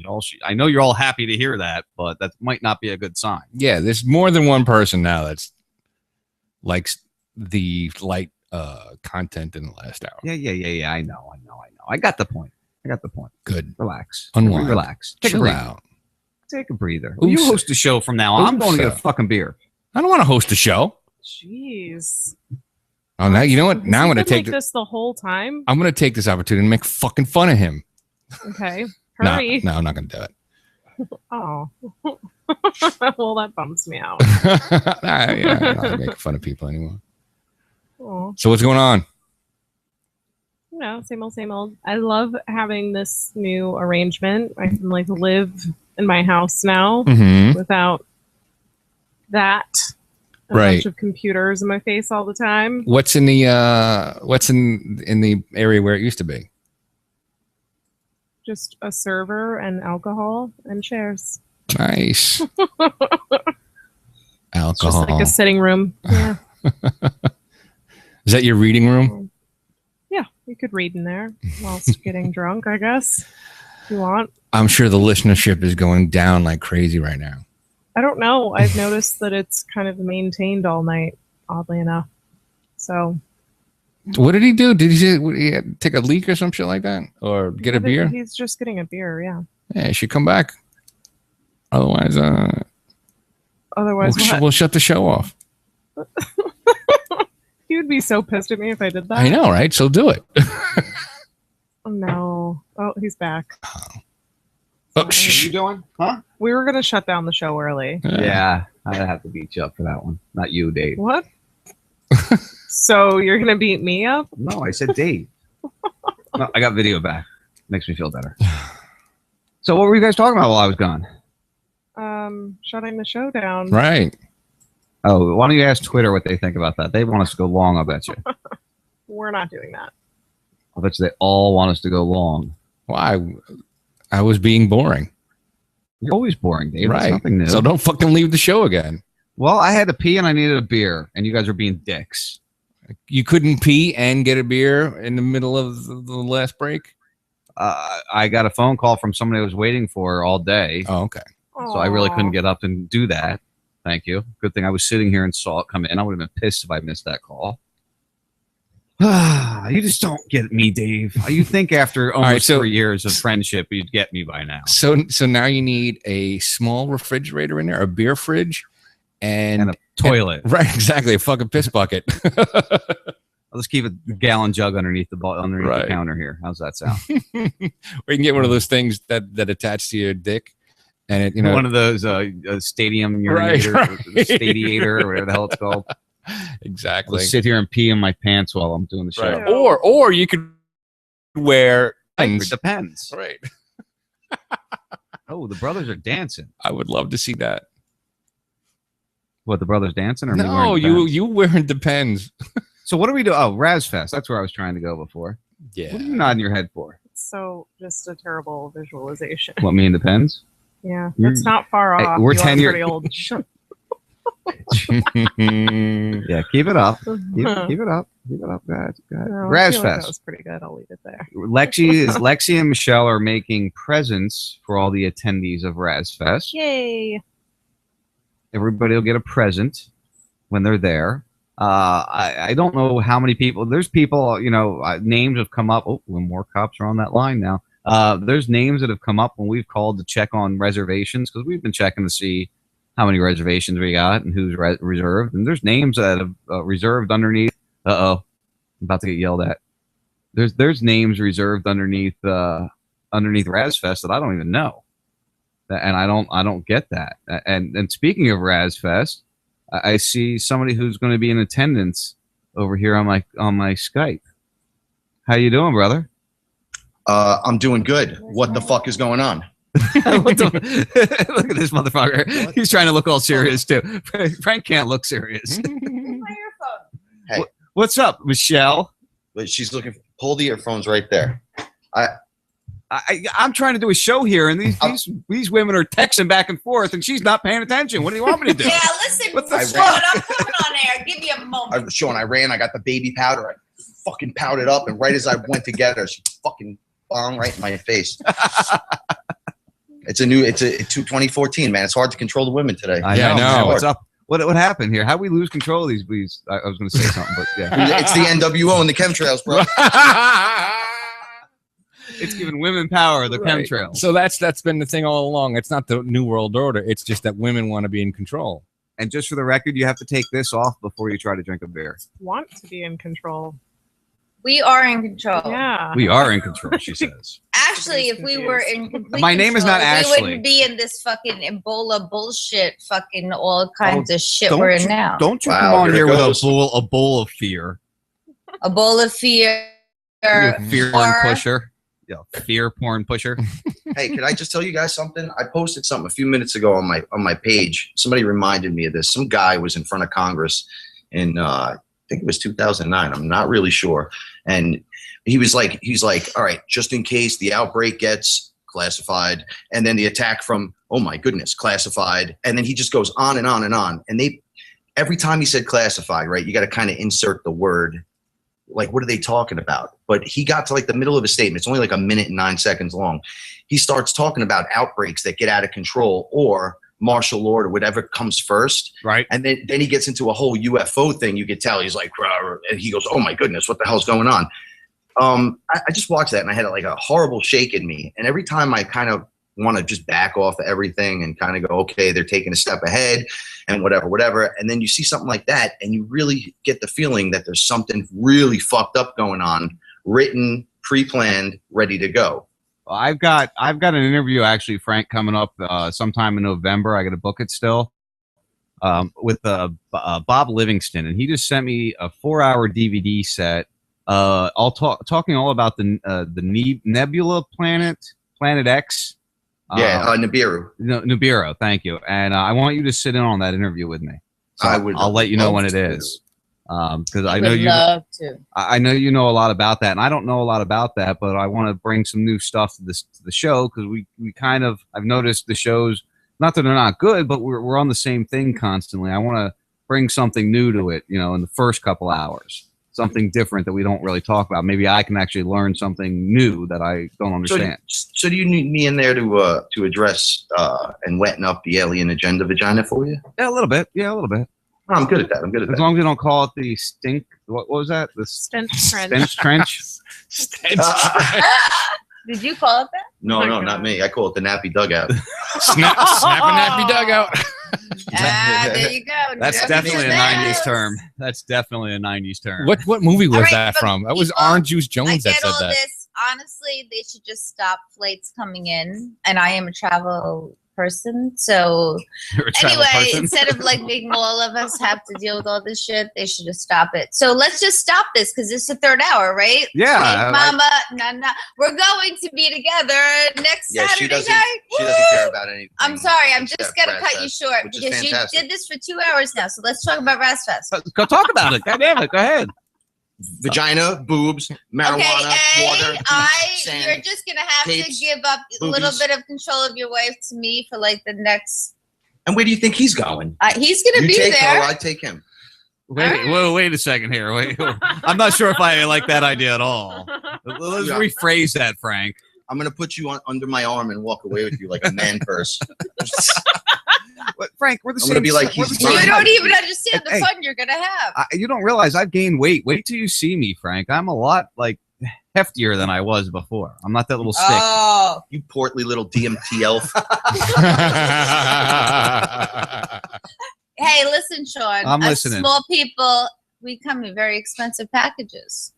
I know you're all happy to hear that, but that might not be a good sign. Yeah, there's more than one person now that's likes the light content in the last hour. Yeah. I know. I got the point. Good. Relax. Unwind. Relax. Take Chill a breather. out. Take a breather. Well, you Oosa. host the show from now on. I'm going to get a Oosa. fucking beer. I don't want to host a show. Jeez. Oh, now you know what? Now I'm Has going he to been take like this the whole time. I'm going to take this opportunity and make fucking fun of him. Okay. No, Hurry. I'm not going to do it. Oh. Well, that bumps me out. I'm not making fun of people anymore. Oh. So what's going on? You know, same old, same old. I love having this new arrangement. I can like live in my house now Mhm. without that. A Right. bunch of computers in my face all the time. What's in the area where it used to be? Just a server and alcohol and chairs. Nice. It's just Alcohol. like a sitting room. Yeah. Is that your reading room? Yeah. You could read in there whilst getting drunk, I guess. If you want. I'm sure the listenership is going down like crazy right now. I don't know. I've noticed that it's kind of maintained all night, oddly enough. So What did he do? Did he take a leak or some shit like that? Or get a beer? He's just getting a beer, yeah. Yeah, he should come back. Otherwise, Otherwise, what? we'll shut the show off. He would be so pissed at me if I did that. I know, right? So do it. Oh, no. Oh, he's back. Oh, What are you doing? Huh? We were going to shut down the show early. Yeah, I'd have to beat you up for that one. Not you, Dave. What? So you're going to beat me up? No, I said Dave. No, I got video back. Makes me feel better. So what were you guys talking about while I was gone? Shutting the show down. Right. Oh, why don't you ask Twitter what they think about that? They want us to go long, I bet you. We're not doing that. I bet you they all want us to go long. Well, I was being boring. You're always boring, Dave. That's Right. nothing new. So don't fucking leave the show again. Well, I had to pee and I needed a beer, and you guys were being dicks. You couldn't pee and get a beer in the middle of the last break? I got a phone call from somebody I was waiting for all day. Oh, okay. So I really couldn't get up and do that. Thank you. Good thing I was sitting here and saw it come in. I would have been pissed if I missed that call. You just don't get me, Dave. You think after almost 3 years of friendship, you'd get me by now. So now you need a small refrigerator in there, a beer fridge, and a toilet. Right, exactly, a fucking piss bucket. I'll just keep a gallon jug underneath the counter here. How's that sound? Or you can get one of those things that attach to your dick, and it one of those stadium urinator, right. stadiator, or whatever the hell it's called. Exactly. I'll sit here and pee in my pants while I'm doing the show. Right. Or you could wear It depends. Right. Oh, the brothers are dancing. I would love to see that. What, the brothers dancing or me No, wearing you wearing Depends. So what do we do? Oh, Razfest. That's where I was trying to go before. Yeah. What are you nodding your head for? So just a terrible visualization. What, me and Depends? Yeah, that's not far Hey, off. we're You are 10 years. pretty old. Yeah, keep it up. Keep it up. Keep it up, guys. No, I feel like that Razfest. was pretty good. I'll leave it there. Lexi and Michelle are making presents for all the attendees of Razfest. Yay! Everybody will get a present when they're there. I don't know how many people. There's people, names have come up. Oh, when more cops are on that line now. There's names that have come up when we've called to check on reservations, because we've been checking to see how many reservations we got and who's reserved. And there's names that have reserved underneath. I'm about to get yelled at. There's names reserved underneath Razfest that I don't even know, and I don't get that. And speaking of Razfest, I see somebody who's going to be in attendance over here on my Skype. How you doing, brother? I'm doing good. What the fuck is going on? Look at this motherfucker. He's trying to look all serious too. Frank can't look serious. Hey, what's up, Michelle? But she's looking. Pull the earphones right there. I'm trying to do a show here, and these women are texting back and forth, and she's not paying attention. What do you want me to do? Yeah, listen. What the fuck? I'm coming on air. Give me a moment. Sean, I ran. I got the baby powder. I fucking powdered up, and right as I went to get her, she fucking bong right in my face. It's 2014, man. It's hard to control the women today. I know. What's up? What happened here? How we lose control of these? I was going to say something, but yeah. It's the NWO and the chemtrails, bro. It's giving women power, the chemtrails. So that's been the thing all along. It's not the New World Order. It's just that women want to be in control. And just for the record, you have to take this off before you try to drink a beer. Want to be in control. We are in control. Yeah. We are in control, she says. Actually, if we were in complete My name is not control, Ashley. we wouldn't be in this fucking Ebola bullshit, fucking all kinds of shit we're in now. Don't you come on here with a bowl of fear. Ebola fear. Fear porn pusher. Yeah, fear porn pusher. Hey, can I just tell you guys something? I posted something a few minutes ago on my page. Somebody reminded me of this. Some guy was in front of Congress in I think it was 2009. I'm not really sure. And he's like, all right, just in case the outbreak gets classified, and then the attack from, oh my goodness, classified, and then he just goes on and on and on. And every time he said classified, right, you got to kind of insert the word. Like, what are they talking about? But he got to like the middle of a statement. It's only like 1 minute and 9 seconds long. He starts talking about outbreaks that get out of control or martial law or whatever comes first. Right. And then he gets into a whole UFO thing. You could tell he's like, "Rah," and he goes, oh my goodness, what the hell's going on? I just watched that and I had like a horrible shake in me. And every time I kind of want to just back off of everything and kind of go, okay, they're taking a step ahead and whatever. And then you see something like that and you really get the feeling that there's something really fucked up going on, written, pre-planned, ready to go. I've got an interview actually, Frank, coming up sometime in November. I got to book it still with Bob Livingston, and he just sent me a 4-hour DVD set. Talking all about the Nebula Planet X. Nibiru. Nibiru, thank you. And I want you to sit in on that interview with me. So I'll let you know when it is. Because I know I know you know a lot about that, and I don't know a lot about that, but I want to bring some new stuff to the show, because we kind of, I've noticed the shows, not that they're not good, but we're on the same thing constantly. I want to bring something new to it, in the first couple hours, something different that we don't really talk about. Maybe I can actually learn something new that I don't understand. So do you need me in there to address and wetten up the alien agenda vagina for you? Yeah, a little bit. I'm good at that. I'm good at that. As long as you don't call it the stink. What was that? The Stench trench. stench trench. Did you call it that? No, not me. I call it the nappy dugout. Snap a nappy dugout. There you go. That's definitely a 90s term. That's definitely a 90s term. What movie was All right, that but from? That was people- Orange Juice Jones I that get said all that. this. Honestly, they should just stop flights coming in. And I am a travel person. So You're a travel anyway, person? instead of like making all of us have to deal with all this shit, they should just stop it. So let's just stop this because it's the third hour, right? Yeah, Hey, Mama, Nana, we're going to be together next Yeah, Saturday she doesn't. night. She doesn't care about anything. I'm sorry, I'm except just gonna Raz cut you Fest, short which is because you fantastic. did this for 2 hours now. So let's talk about Raz Fest. Go talk about it. God damn it. Go ahead. Vagina, boobs, marijuana, Okay, water, sand. you're just gonna have to tapes, give up a little boobies. bit of control of your wife to me for like the next. And where do you think he's going? He's gonna You be take there. her, I take him. Wait a second here. Wait, I'm not sure if I like that idea at all. Let's Yeah. rephrase that, Frank. I'm gonna put you under my arm and walk away with you like a man purse. But Frank, we're the I'm same. gonna be like, we're he's the same You don't height. even understand the Hey. fun you're gonna have. You don't realize I've gained weight. Wait till you see me, Frank. I'm a lot like heftier than I was before. I'm not that little stick. Oh, You portly little DMT elf. hey, listen, Sean. I'm us listening. Small people, we come in very expensive packages.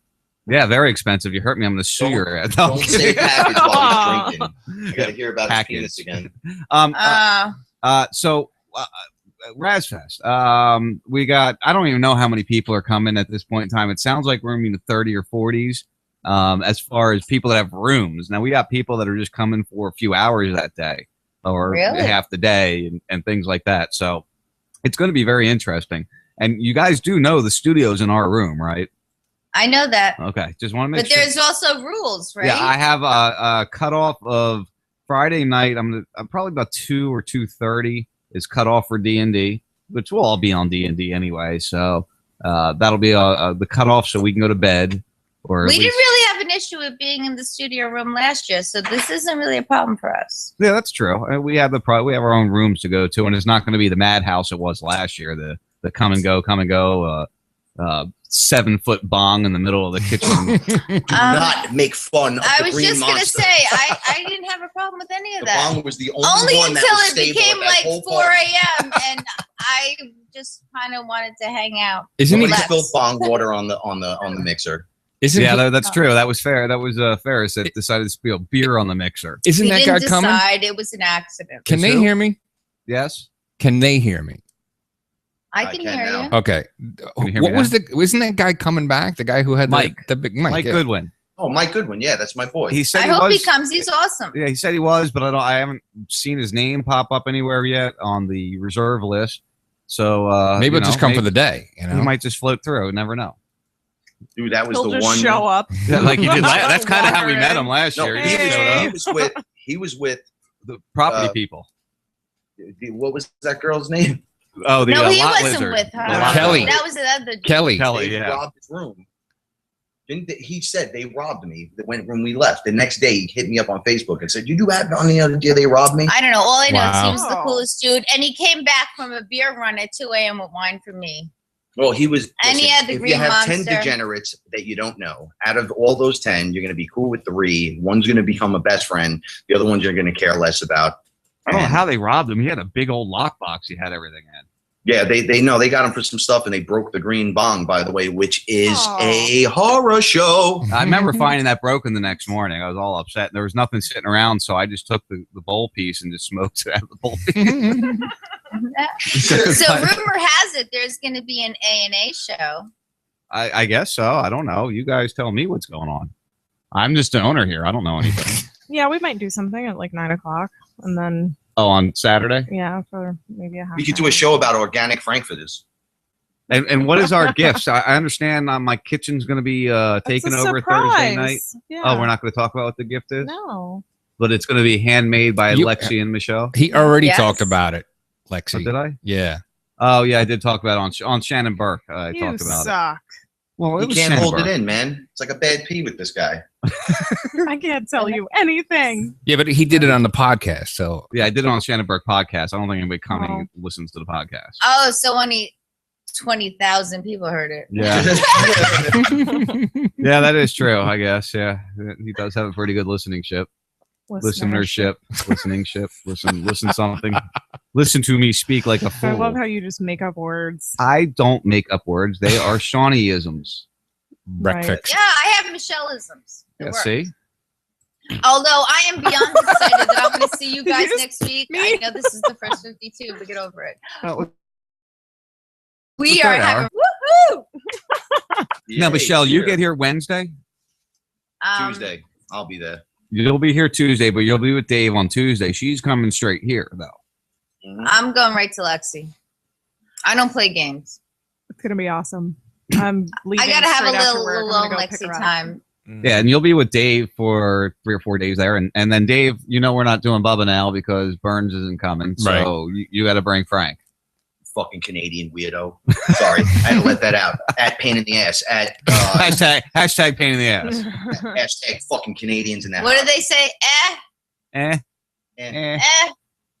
Yeah, very expensive. You hurt me. I'm gonna sue your ass. No, I'm Don't say kidding. package while he's drinking. You gotta hear about Package. his penis again. So Razfest. We got. I don't even know how many people are coming at this point in time. It sounds like we're in the 30 or 40s. As far as people that have rooms, now we got people that are just coming for a few hours that day or Really? half the day and things like that. So it's going to be very interesting. And you guys do know the studio's in our room, right? I know that, Okay, just want to make but sure. there's also rules, right? Yeah, I have a cutoff of Friday night. I'm probably about 2 or 2:30 is cut off for D&D, which will all be on D&D anyway. So that'll be the cutoff, so we can go to bed. Or at We didn't least- really have an issue with being in the studio room last year, so this isn't really a problem for us. Yeah, that's true. We have we have our own rooms to go to, and it's not going to be the madhouse it was last year. The come and go. 7-foot bong in the middle of the kitchen. Do not make fun of I the was green just monster. gonna say I didn't have a problem with any of The that. bong was the only Only one that until was it stable became at that like whole 4 party. a.m. and I just kind of wanted to hang out. Isn't he Somebody relax. spilled bong water on the mixer. Isn't Yeah, he- that's true. That was fair. That was Ferris that decided to spill beer on the mixer. isn't We that guy didn't coming? decide it was an accident. Can they Who? hear me? Yes. Can they hear me? I can hear you. Okay. you hear What me was isn't that guy coming back? The guy who had Mike. the big Mike. Mike yeah. Goodwin. Oh, Mike Goodwin. Yeah, that's my boy. He said I he hope was. he comes. He's awesome. Yeah, he said he was, but I haven't seen his name pop up anywhere yet on the reserve list. So Maybe you he'll just know, come maybe for the day. You He know. might just float through. Never know. Dude, that was He'll the just one. show up. Yeah, like he did. That's kind of how we met him last No, year. he, He just showed was, up. he was with The property uh, people. what was that girl's name? Oh, the No, he lot wasn't lizard. with her. The lot Kelly. lizard. That was the other. Kelly. Kelly, They yeah. robbed his room. Didn't they, he said they robbed me when we left. The next day, he hit me up on Facebook and said, "You do have on the other day they robbed me." I don't know. All I know is Wow. he was the coolest dude, and he came back from a beer run at 2 a.m. with wine for me. Well, he was. And he had the if green you have 10 monster. degenerates that you don't know, out of all those 10, you're going to be cool with 3. One's going to become a best friend. The other ones you're going to care less about. I don't know And- how they robbed him. He had a big old lockbox. He had everything in. Yeah, they know they got him for some stuff, and they broke the green bong, by the way, which is Aw. a horror show. I remember finding that broken the next morning. I was all upset. There was nothing sitting around, so I just took the bowl piece and just smoked it out of the bowl piece. So rumor has it there's going to be an A&A show. I guess so. I don't know. You guys tell me what's going on. I'm just an owner here. I don't know anything. Yeah, we might do something at like 9:00, and then Oh, on Saturday? yeah, for maybe a half. We could do a show about organic frankfurters. And what is our gifts? I understand my kitchen's going to be taken a over surprise. Thursday night. Yeah. Oh, we're not going to talk about what the gift is? No. But it's going to be handmade by You- Lexi and Michelle. He already Yes. talked about it, Oh, Lexi. did I? Yeah. Oh, yeah, I did talk about it on Shannon Burke. I You talked about it. suck. Well, He was can't Shannon hold Burke. it in, man. It's like a bad pee with this guy. I can't tell you anything. Yeah, but he did it on the podcast. So Yeah, I did it on Shannon Burke podcast. I don't think anybody Oh. listens to the podcast. Oh, so when he 20,000 people heard it. Yeah. Yeah, that is true, I guess. Yeah. He does have a pretty good listenership. Listening something. Listen to me speak like a I fool. love how you just make up words. I don't make up words. They are Shawneeisms. Breakfast. Yeah, I have Michelleisms. It Yeah, works. see? Although I am beyond excited that I'm going to see you guys next week. I know this is the first 52, but get over it. We are having woohoo! Now, Michelle, you get here Wednesday? Tuesday. I'll be there. You'll be here Tuesday, but you'll be with Dave on Tuesday. She's coming straight here, though. I'm going right to Lexi. I don't play games. It's gonna be awesome. I'm leaving. I gotta have a straight after little work. I'm alone gonna go pick Lexi her up. time. Yeah, and you'll be with Dave for 3 or 4 days there. And then, Dave, you know we're not doing Bubba now because Burns isn't coming. So you got to bring Frank. Fucking Canadian weirdo. Sorry, I had to let that out. At pain in the ass. At hashtag pain in the ass. Hashtag fucking Canadians in that. What do they say?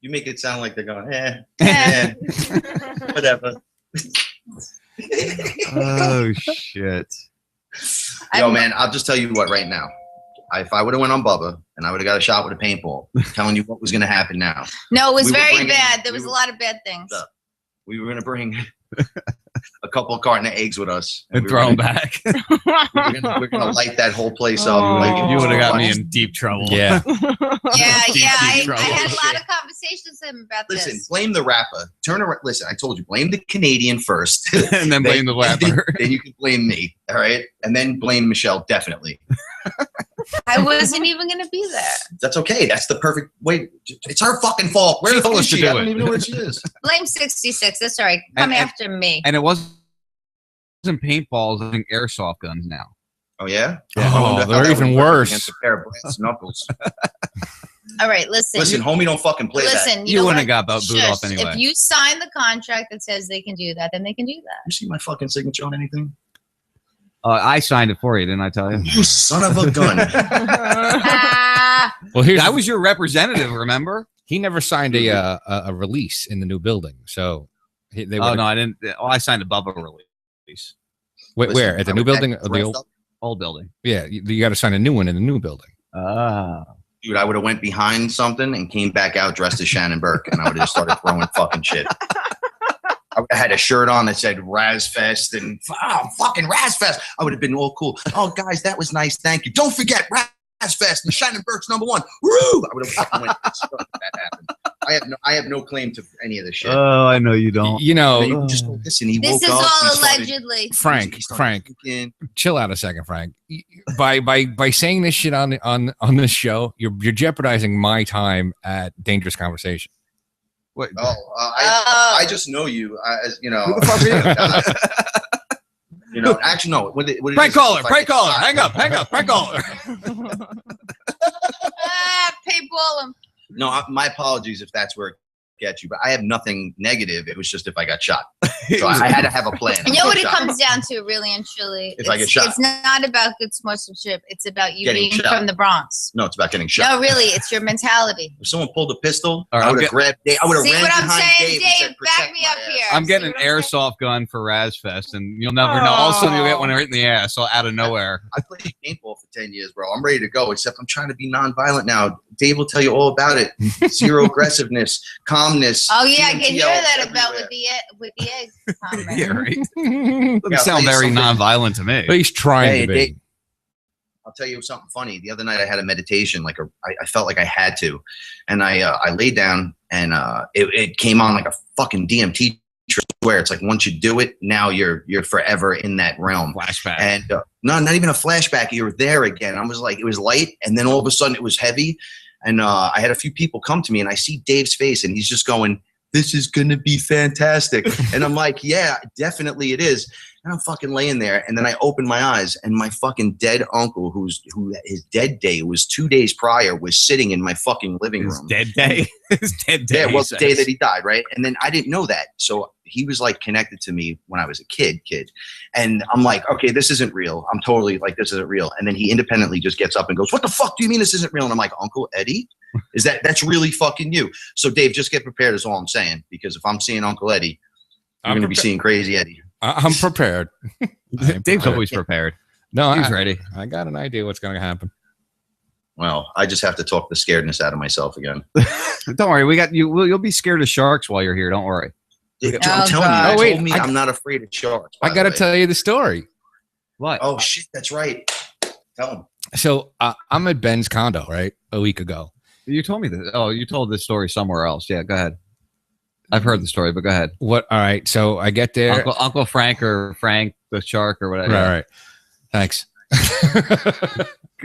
You make it sound like they're going, whatever. Oh, shit. Yo, man, I'll just tell you what right now. If I would have went on Bubba and I would have got a shot with a paintball, I'm telling you what was going to happen now. No, it was We were very bringing- bad. There was a lot of bad things. We were going to bring a couple of carton of eggs with us. And we throw were them gonna- back. We're going to light that whole place up. You would have got me in deep trouble. Yeah. I trouble. had a lot of conversations with him about Listen, this. blame the rapper. Turn around. Listen, I told you, blame the Canadian first. And then blame the rapper. Then you can blame me. All right? And then blame Michelle, definitely. I wasn't even going to be there. That's okay. That's the perfect way. It's her fucking fault. Where She the fuck told is us to she? do I don't it. even know where she is. Blame 66. That's all right. Come And- after me. And it wasn't paintballs, I think airsoft guns now. Oh, yeah? Oh, they're even worse. Against a pair of brass knuckles. All right, listen. Listen, homie, don't fucking play that. Listen, You know wouldn't what? have got booed off Shush. anyway. If you sign the contract that says they can do that, then they can do that. You see my fucking signature on anything? I signed it for you, didn't I tell you? You son of a gun. Well, here's I was your representative, remember? he never signed a release in the new building, so they Oh, no, I didn't. Oh, I signed a Bubba release. Wait, Listen, where at the I new would building act or the dressed old? up. Old building. Yeah, you got to sign a new one in the new building. Ah. Dude, I would have went behind something and came back out dressed as Shannon Burke, and I would have just started throwing fucking shit. I would have had a shirt on that said Razfest and fucking Razfest. I would have been all cool. Oh, guys, that was nice. Thank you. Don't forget Razfest and Shannon Burke's #1. Woo! I would have fucking went if that happened. I have no claim to any of this shit. Oh, I know you don't. You know, Then you can just go listen. He This woke is up. all he started- allegedly. Frank, chill out a second, Frank. By saying this shit on this show, you're jeopardizing my time at Dangerous Conversation. What? I just know you. As you know. Who the fuck are you? You know, actually, no. Prank caller, prank caller. Hang up, prank caller. Paintball him. No, my apologies if that's where it gets you, but I have nothing negative. It was just if I got shot. So I had to have a plan. You know what it comes down to, really and truly? If I get shot. It's not about good sportsmanship. It's about you Getting being shot. from the Bronx. No, it's about getting shot. No, really, it's your mentality. If someone pulled a pistol, All right, I I'm would have get- grabbed. I would have See ran what I'm behind saying, Dave and said, Dave? Back me up here. I'm getting an airsoft gun for Razfest, and you'll never know. All of a sudden, you'll get one right in the ass, so out of nowhere. I played paintball for 10 years, bro. I'm ready to go, except I'm trying to be nonviolent now. Dave will tell you all about it. Zero aggressiveness, calmness. Oh yeah, I can hear TNTL that about everywhere. with the eggs. Conrad. Yeah, right. Yeah, Doesn't I'll sound tell you very something. nonviolent to me. But he's trying Hey, to be. Dave, I'll tell you something funny. The other night I had a meditation, I felt like I had to, and I laid down, and it came on like a fucking DMT trip where it's like once you do it, now you're forever in that realm. Flashback. And no, not even a flashback. You were there again. I was like, it was light, and then all of a sudden it was heavy, and I had a few people come to me, and I see Dave's face, and he's just going, "This is gonna be fantastic," and I'm like, "Yeah, definitely it is." And I'm fucking laying there, and then I open my eyes, and my fucking dead uncle, who his dead day was 2 days prior, was sitting in my fucking living room. Dead day. His dead day. Yeah, well, he the day says. that he died, right? And then I didn't know that, so he was like connected to me when I was a kid, and I'm like, okay, this isn't real. I'm totally like, this isn't real. And then he independently just gets up and goes, "What the fuck do you mean this isn't real?" And I'm like, "Uncle Eddie, that's really fucking you?" So Dave, just get prepared is all I'm saying, because if I'm seeing Uncle Eddie, you're gonna be seeing Crazy Eddie. I'm prepared. Dave's always prepared. No, he's ready. I got an idea what's going to happen. Well, I just have to talk the scaredness out of myself again. Don't worry, we got you. You'll be scared of sharks while you're here. Don't worry. I'm telling you. Oh, wait, I'm not afraid of sharks. I got to tell you the story. What? Oh shit, that's right. Tell him. So I'm at Ben's condo, right? A week ago. You told me this. Oh, you told this story somewhere else. Yeah, go ahead. I've heard the story, but go ahead. What? All right. So I get there. Uncle Frank or Frank the shark or whatever. Right. Thanks.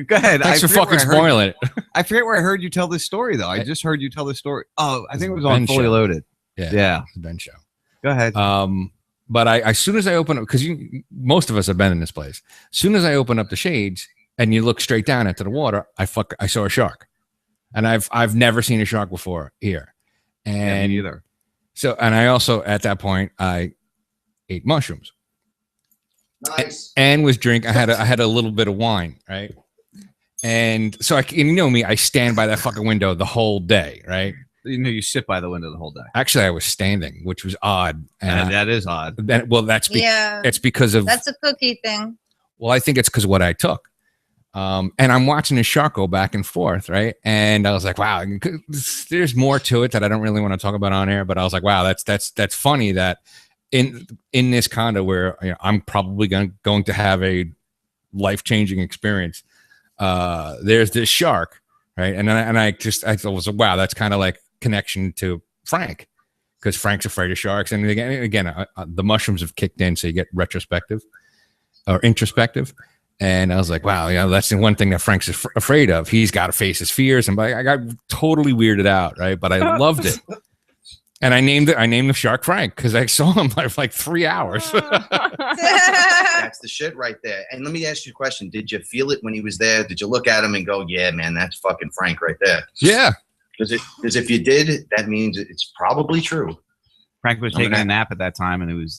Go ahead. Thanks for fucking spoiling it. I forget where I heard you tell this story, though. I just heard you tell this story. Oh, I think it was Ben on Fully show. Loaded. Yeah. The Ben show. Go ahead. But as soon as I open up, because most of us have been in this place. As soon as I open up the shades and you look straight down into the water, I saw a shark, and I've never seen a shark before here, and me either. So, and I also at that point I ate mushrooms. Nice. And was drinking. I had a little bit of wine, right? And so and you know me, I stand by that fucking window the whole day, right? You know, you sit by the window the whole day. Actually, I was standing, which was odd. And that is odd. It's because of That's a cookie thing. Well, I think it's because of what I took. And I'm watching the shark go back and forth, right? And I was like, wow, there's more to it that I don't really want to talk about on air. But I was like, wow, that's funny that in this condo where I'm probably going to have a life-changing experience, there's this shark, right? And I was like, wow, that's kind of like connection to Frank, because Frank's afraid of sharks. And again, the mushrooms have kicked in, so you get retrospective or introspective. And I was like, wow, that's the one thing that Frank's afraid of. He's got to face his fears. And I got totally weirded out, right? But I loved it. And I named the shark Frank because I saw him for like 3 hours. That's the shit right there. And let me ask you a question. Did you feel it when he was there? Did you look at him and go, yeah, man, that's fucking Frank right there? Yeah. Because if you did, that means it's probably true. Frank was taking a nap at that time, and he was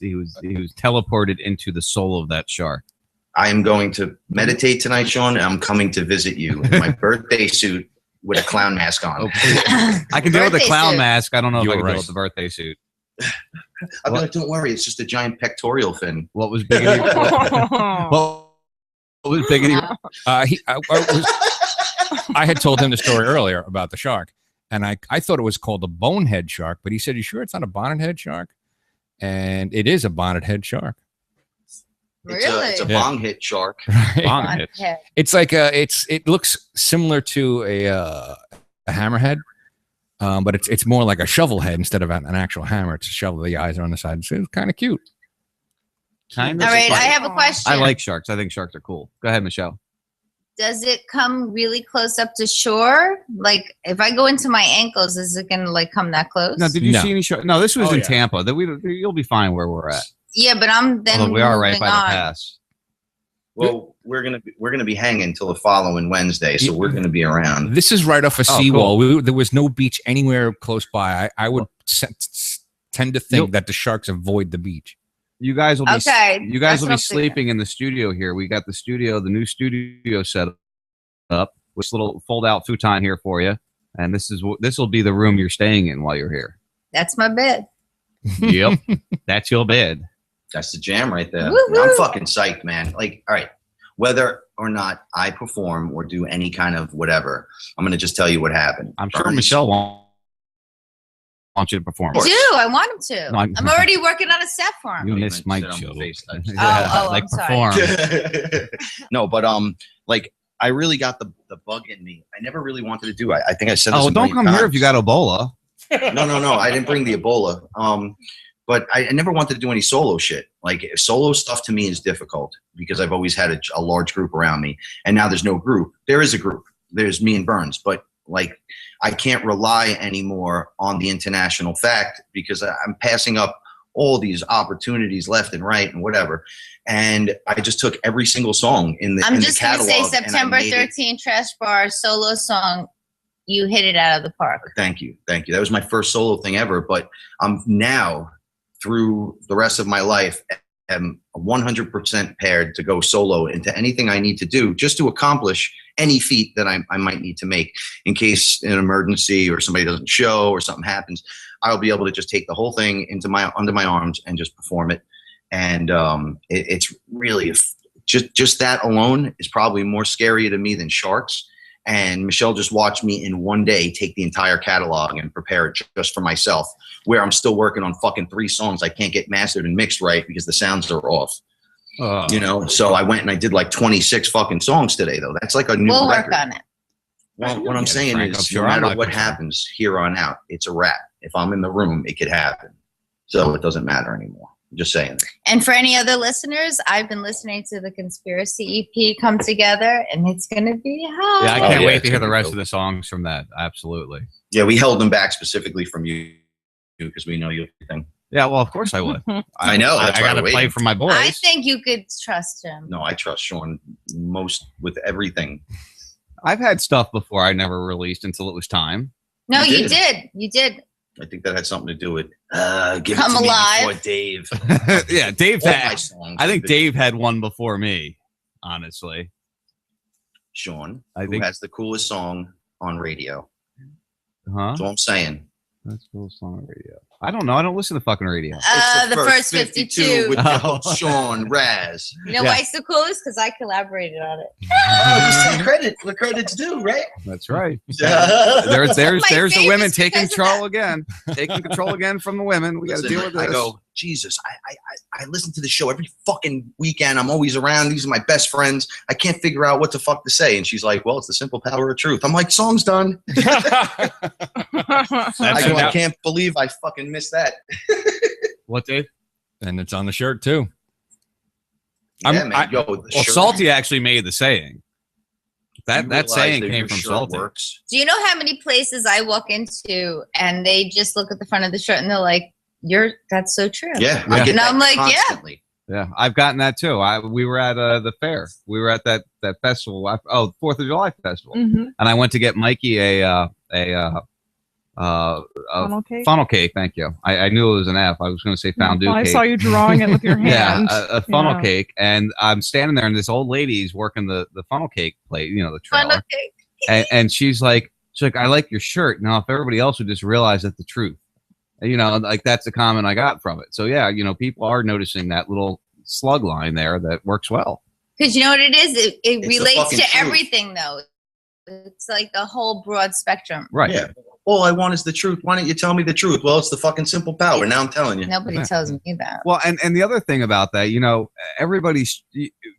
teleported into the soul of that shark. I am going to meditate tonight, Sean, and I'm coming to visit you in my birthday suit with a clown mask on. I can deal with the clown mask. I don't know if I can right. deal with the birthday suit. I'll be like, don't worry, it's just a giant pectoral fin. What was big? What was big? I had told him the story earlier about the shark, and I thought it was called a bonehead shark, but he said, "You sure it's not a bonnethead shark?" And it is a bonnethead shark. It's a bong hit shark. Right. Bong hit. It's like it looks similar to a hammerhead, but it's more like a shovel head instead of an actual hammer. It's a shovel. The eyes are on the side. So it's kind of cute. All right, I have a question. I like sharks. I think sharks are cool. Go ahead, Michelle. Does it come really close up to shore? Like, if I go into my ankles, is it gonna like come that close? No, did you see any sharks? No, this was in Tampa. You'll be fine where we're at. Yeah, but I'm then. Although we are right by the pass. Well, we're gonna be hanging until the following Wednesday, so we're gonna be around. This is right off a seawall. Cool. There was no beach anywhere close by. I would tend to think that the sharks avoid the beach. You guys will be You guys that's will what be I'm sleeping in the studio here. We got the new studio set up with this little fold-out futon here for you, and this will be the room you're staying in while you're here. That's my bed. Yep, that's your bed. That's the jam right there. Woo-hoo. I'm fucking psyched, man. Like, all right, whether or not I perform or do any kind of whatever, I'm gonna just tell you what happened. I'm sure Michelle wants you to perform. I do. I want him to. No, I'm already working on a set for him. You missed my joke. I'm sorry. No, but like I really got the bug in me. I never really wanted to do. I think I said this. Oh, don't come here if you got Ebola. No. I didn't bring the Ebola. But I never wanted to do any solo shit. Like solo stuff to me is difficult because I've always had a large group around me, and now there's no group. There is a group. There's me and Burns, but like I can't rely anymore on the international fact because I'm passing up all these opportunities left and right and whatever. And I just took every single song in the I'm just going to catalog. say September 13th Trash Bar solo song. You hit it out of the park. Thank you. That was my first solo thing ever. But I'm now through the rest of my life am 100% paired to go solo into anything I need to do just to accomplish any feat that I might need to make in case an emergency or somebody doesn't show or something happens. I'll be able to just take the whole thing under my arms and just perform it. and it's really just that alone is probably more scary to me than sharks. And Michelle just watched me in one day take the entire catalog and prepare it just for myself, where I'm still working on fucking 3 songs I can't get mastered and mixed right because the sounds are off. You know, so I went and I did like 26 fucking songs today, though. That's like a new We'll record. work on it. Well, what I'm saying Frank, is, I'm sure no matter I'm what not happens here on out, it's a wrap. If I'm in the room, it could happen. So it doesn't matter anymore. I'm just saying. And for any other listeners, I've been listening to the Conspiracy EP come together, and it's going to be hot. Yeah, I can't wait to hear the rest of the songs from that. Absolutely. Yeah, we held them back specifically from you because we know you everything. Yeah, well, of course I would. I know. That's I why got to I'm play waiting. for my boys. I think you could trust him. No, I trust Sean most with everything. I've had stuff before I never released until it was time. No, you did. You did. I think that had something to do with give Come it to alive. me before Dave. Yeah, Dave All my had. songs I think have been- Dave had one before me, honestly. Sean, I who think- has the coolest song on radio. Huh? That's all I'm saying. That's cool song on radio. I don't know. I don't listen to fucking radio. The first 52. with your host, Sean Raz. You know why it's the coolest? Because I collaborated on it. Just take credit. The credit's due, right? That's right. Yeah. There's the famous women taking because of control again. Taking control again from the women. We got to Listen, deal with this. I go, Jesus, I listen to the show every fucking weekend. I'm always around. These are my best friends. I can't figure out what the fuck to say. And she's like, well, it's the simple power of truth. I'm like, song's done. I can't believe I fucking missed that. What, Dave? And it's on the shirt too. Yeah, man. Yo, the Well, shirt- Salty actually made the saying. You That realize saying that came your from shirt Salty. works? Do you know how many places I walk into and they just look at the front of the shirt and they're like, that's so true. Yeah, I get And that I'm like, constantly. Yeah, I've gotten that too. We were at the fair. We were at that festival. 4th of July festival, Mhm. and I went to get Mikey a Funnel cake? Funnel cake. Thank you. I knew it was an F. I was going to say fondue. Well, I cake. saw you drawing it with your Yeah, hand. a funnel Yeah. cake, and I'm standing there, and this old lady's working the funnel cake plate. You know, the trailer, Funnel cake. and she's like, I like your shirt. Now, if everybody else would just realize that's the truth. You know, like that's the comment I got from it. So yeah, you know, people are noticing that little slug line there that works well. Because you know what it is? It It's the relates fucking to truth. everything, though. It's like the whole broad spectrum. Right. Yeah. All I want is the truth. Why don't you tell me the truth? Well, it's the fucking simple power. Now I'm telling you. Nobody tells me that. Well, and the other thing about that, you know, everybody's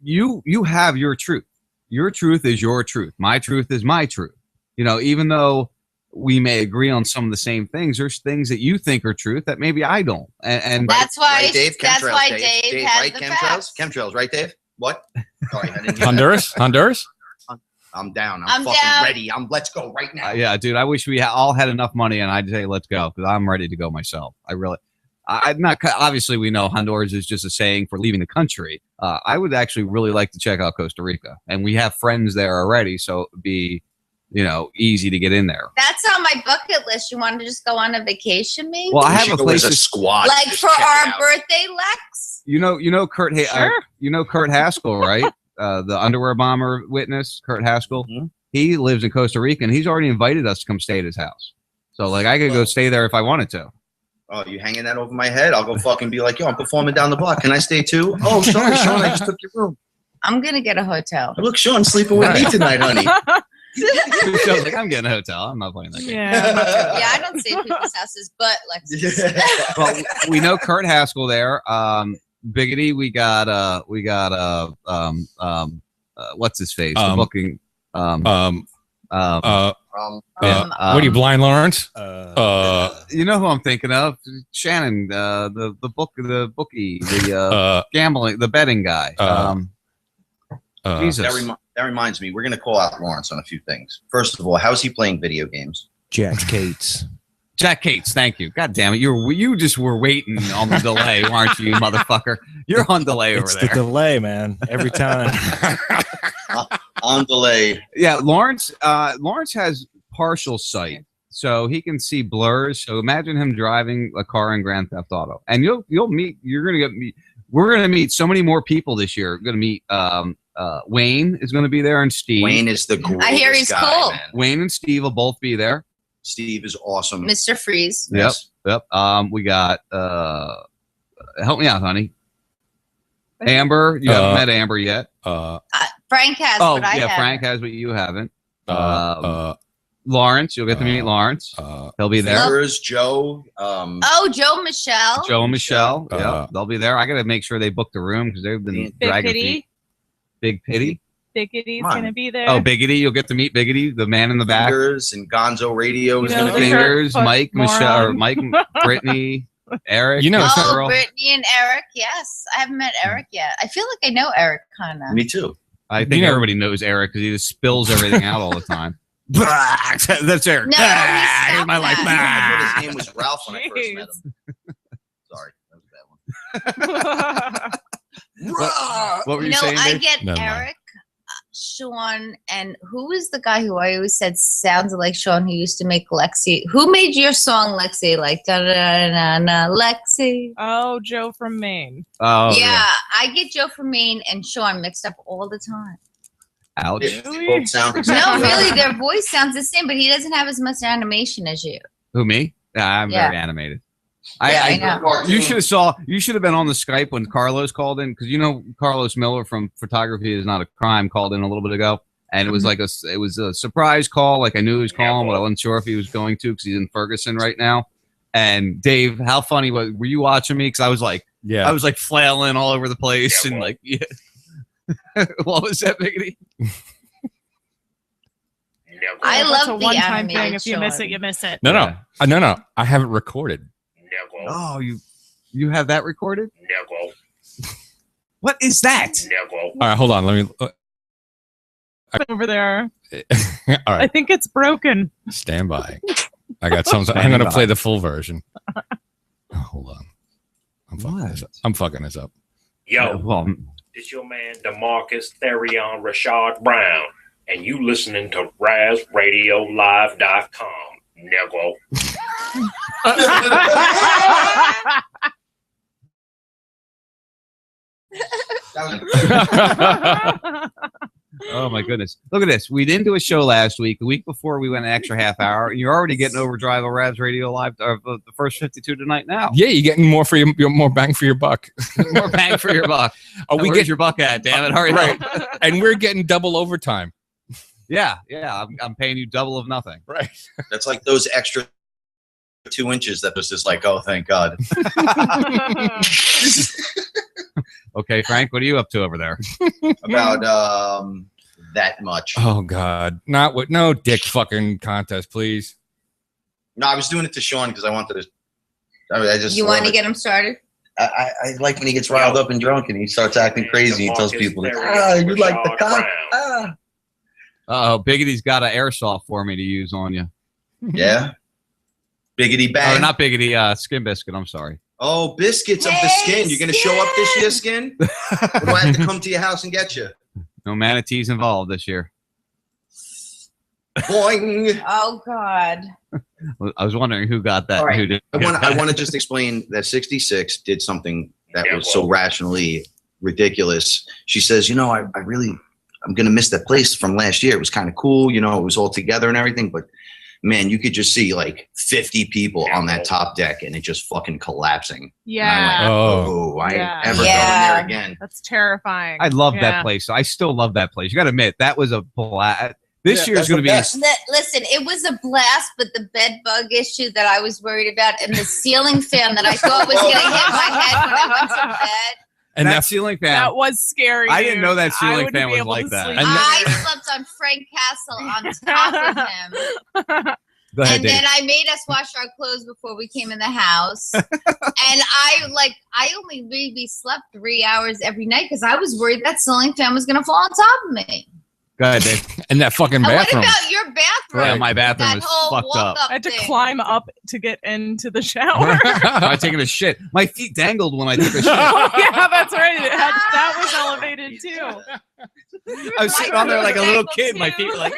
you have your truth. Your truth is your truth. My truth is my truth. You know, even though we may agree on some of the same things, there's things that you think are truth that maybe I don't. And That's why. Right, Dave? That's Chemtrails, why Dave. Dave has right? the Chemtrails? facts. Chemtrails, right, Dave? What? Sorry, I didn't hear Honduras? Honduras? that. I'm down. I'm I'm fucking down. ready. Let's go right now. yeah, dude, I wish we all had enough money and I'd say let's go because I'm ready to go myself. I'm not. Obviously, we know Honduras is just a saying for leaving the country. I would actually really like to check out Costa Rica, and we have friends there already, so it'd be, you know, easy to get in there. That's on my bucket list. You want to just go on a vacation, maybe? Well, I We have should a go place as a to- squad. like Just for check it our out. birthday, Lex. You know Kurt. You know Kurt Haskell, right? The underwear bomber witness, Kurt Haskell. Mm-hmm. He lives in Costa Rica, and he's already invited us to come stay at his house. So, like, I could go stay there if I wanted to. Oh, you hanging that over my head? I'll go fucking be like, yo, I'm performing down the block. Can I stay too? Oh, sorry, Sean, I just took your room. I'm gonna get a hotel. Look, Sean sleeping with me tonight, honey. So I was like, I'm getting a hotel. I'm not playing that game. Yeah, I don't stay at people's houses, but Lexus. Well, we know Kurt Haskell there. Biggity, we got what's his face? The booking. What are you, blind Lawrence? You know who I'm thinking of? Shannon, the bookie, the gambling, the betting guy. Jesus. That reminds me, we're going to call out Lawrence on a few things. First of all, how's he playing video games? Jack Cates. Jack Cates, thank you. God damn it, you just were waiting on the delay, weren't you, motherfucker? You're on delay over It's there. the delay, man. Every time. On delay. Yeah, Lawrence has partial sight, so he can see blurs. So imagine him driving a car in Grand Theft Auto, and we're gonna meet so many more people this year. We're gonna meet Wayne is gonna be there, and Steve. Wayne is the greatest I hear he's guy, cool. man. Wayne and Steve will both be there. Steve is awesome. Mr. Freeze. Yep. We got help me out, honey. Amber, you haven't met Amber yet. Frank has, but I haven't. Frank has, but you haven't. Lawrence, you'll get to meet Lawrence. He'll be there. There's Joe. Joe Michelle. Joe and Michelle. Yeah, they'll be there. I got to make sure they book the room because they've been dragging feet. Big Pity. Biggity's gonna be there. Oh, Biggity, you'll get to meet Biggity, the man in the back. Fingers and Gonzo Radio is going to be Fingers, Mike, Michelle, or Mike, Brittany, Eric. Brittany and Eric. Yes, I haven't met Eric yet. I feel like I know Eric kind of. Me too. I think everybody knows Eric because he just spills everything out all the time. That's Eric. No, here's my life. I thought his name was Ralph when I first met him. Sorry, that was a bad one. What were you saying? I Dave? get Eric, Sean, and who was the guy who I always said sounded like Sean who used to make Lexi? Who made your song Lexi? Like da da da da Lexi. Oh, Joe from Maine. Oh yeah, I get Joe from Maine and Sean mixed up all the time. Ouch. Both sound No, really, their voice sounds the same, but he doesn't have as much animation as you. Who, me? I'm very animated. I know. You should have been on the Skype when Carlos called in because Carlos Miller from Photography is Not a Crime called in a little bit ago, and it was like it was a surprise call. Like I knew he was calling, but I wasn't sure if he was going to because he's in Ferguson right now. And Dave, how funny were you watching me? Because I was like, I was like flailing all over the place and like, yeah. What was that, Biggity? I love the one-time thing. animated If you miss it, you miss it. No. I have it recorded. Oh, you have that recorded? What is that? All right, hold on. Let me. Over there. All right. I think it's broken. Stand by. I got something. I'm going to play the full version. Oh, hold on. I'm fucking this up. Yo, it's your man DeMarcus Therion Rashad Brown, and you listening to RazRadioLive.com, Negro. Oh my goodness! Look at this. We didn't do a show last week. The week before, we went an extra half hour. You're already getting overdrive on Raz Radio Live. The first 52 tonight now. Yeah, you're getting more for your more bang for your buck. More bang for your buck. Where's your buck at? Damn it! Hurry up! And we're getting double overtime. Yeah. I'm paying you double of nothing. Right. That's like those extra 2 inches that was just like, oh, thank God. Okay, Frank, what are you up to over there? About that much. Oh God, no dick fucking contest, please. No, I was doing it to Sean because I wanted to. I just. You want to get him started? I like when he gets riled up and drunk and he starts acting crazy. He tells people, you like the cock. Biggity's got an airsoft for me to use on you. Yeah. Biggity bang. Oh, not Biggity, Skin Biscuit. I'm sorry. Oh, biscuits of the skin. You're going to show up this year, Skin? Or do I have to come to your house and get you? No manatees involved this year. Boing. Oh, God. I was wondering who got that. All right. Who did I want to just explain that 66 did something that was so rationally ridiculous. She says, I'm going to miss that place from last year. It was kind of cool. It was all together and everything, but man, you could just see like 50 people on that top deck and it just fucking collapsing. Yeah. I ain't ever going there again. That's terrifying. I love that place. I still love that place. You got to admit, that was a blast. This year's going to be. Listen, it was a blast, but the bed bug issue that I was worried about and the ceiling fan that I thought was going to hit my head when I went to bed. And that ceiling fan. That was scary. I didn't know that ceiling fan was like that. I slept on Frank Castle on top of him. Go ahead, and then I made us wash our clothes before we came in the house. And I only maybe slept 3 hours every night because I was worried that ceiling fan was going to fall on top of me. Go ahead, Dave. And that fucking bathroom. What about your bathroom? Right, my bathroom was fucked up. I had to climb up to get into the shower. I was taking a shit. My feet dangled when I took a shit. Oh, yeah, that's right. That was elevated too. I was sitting on there like a little kid. My feet were like.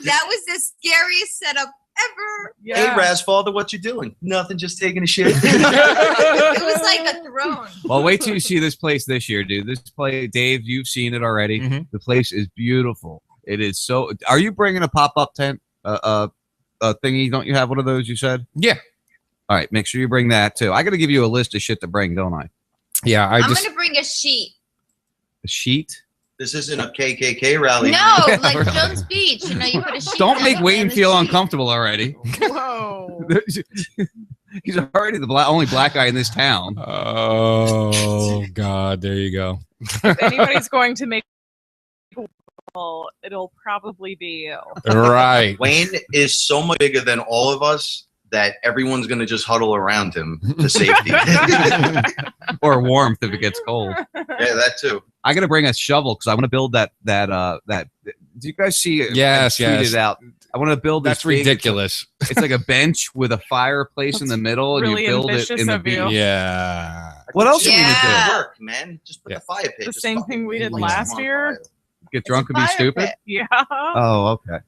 That was the scariest setup ever. Hey, Raz, father, what you doing? Nothing, just taking a shit. It was like a throne. Well, wait till you see this place this year, dude. This place, Dave, you've seen it already. The place is beautiful. It is so. Are you bringing a pop-up tent? A thingy? Don't you have one of those? You said. Yeah. All right, make sure you bring that too. I got to give you a list of shit to bring, don't I? Yeah, I'm gonna bring a sheet. A sheet. This isn't a KKK rally. No, Yeah, like really. Jones Beach. You know, you put a sheet. Don't on make it Wayne and the feel sheet- uncomfortable already. Whoa. He's already the only black guy in this town. Oh God, there you go. If anybody's going to make it'll probably be you. Right. Wayne is so much bigger than all of us that everyone's going to just huddle around him to safety. Or warmth if it gets cold. Yeah, that too. I got to bring a shovel because I want to build that. Do you guys see it? Yes, I tweeted yes. out. I want to build this. That's ridiculous. It's like a bench with a fireplace in the middle, and really you build it ambitious in the of you. beach. Yeah. What else are we It gonna do? work, man. Just put the fire pit. The Just same fucking thing we did light last them on year. fire. Get drunk and be stupid. Yeah. Oh, okay.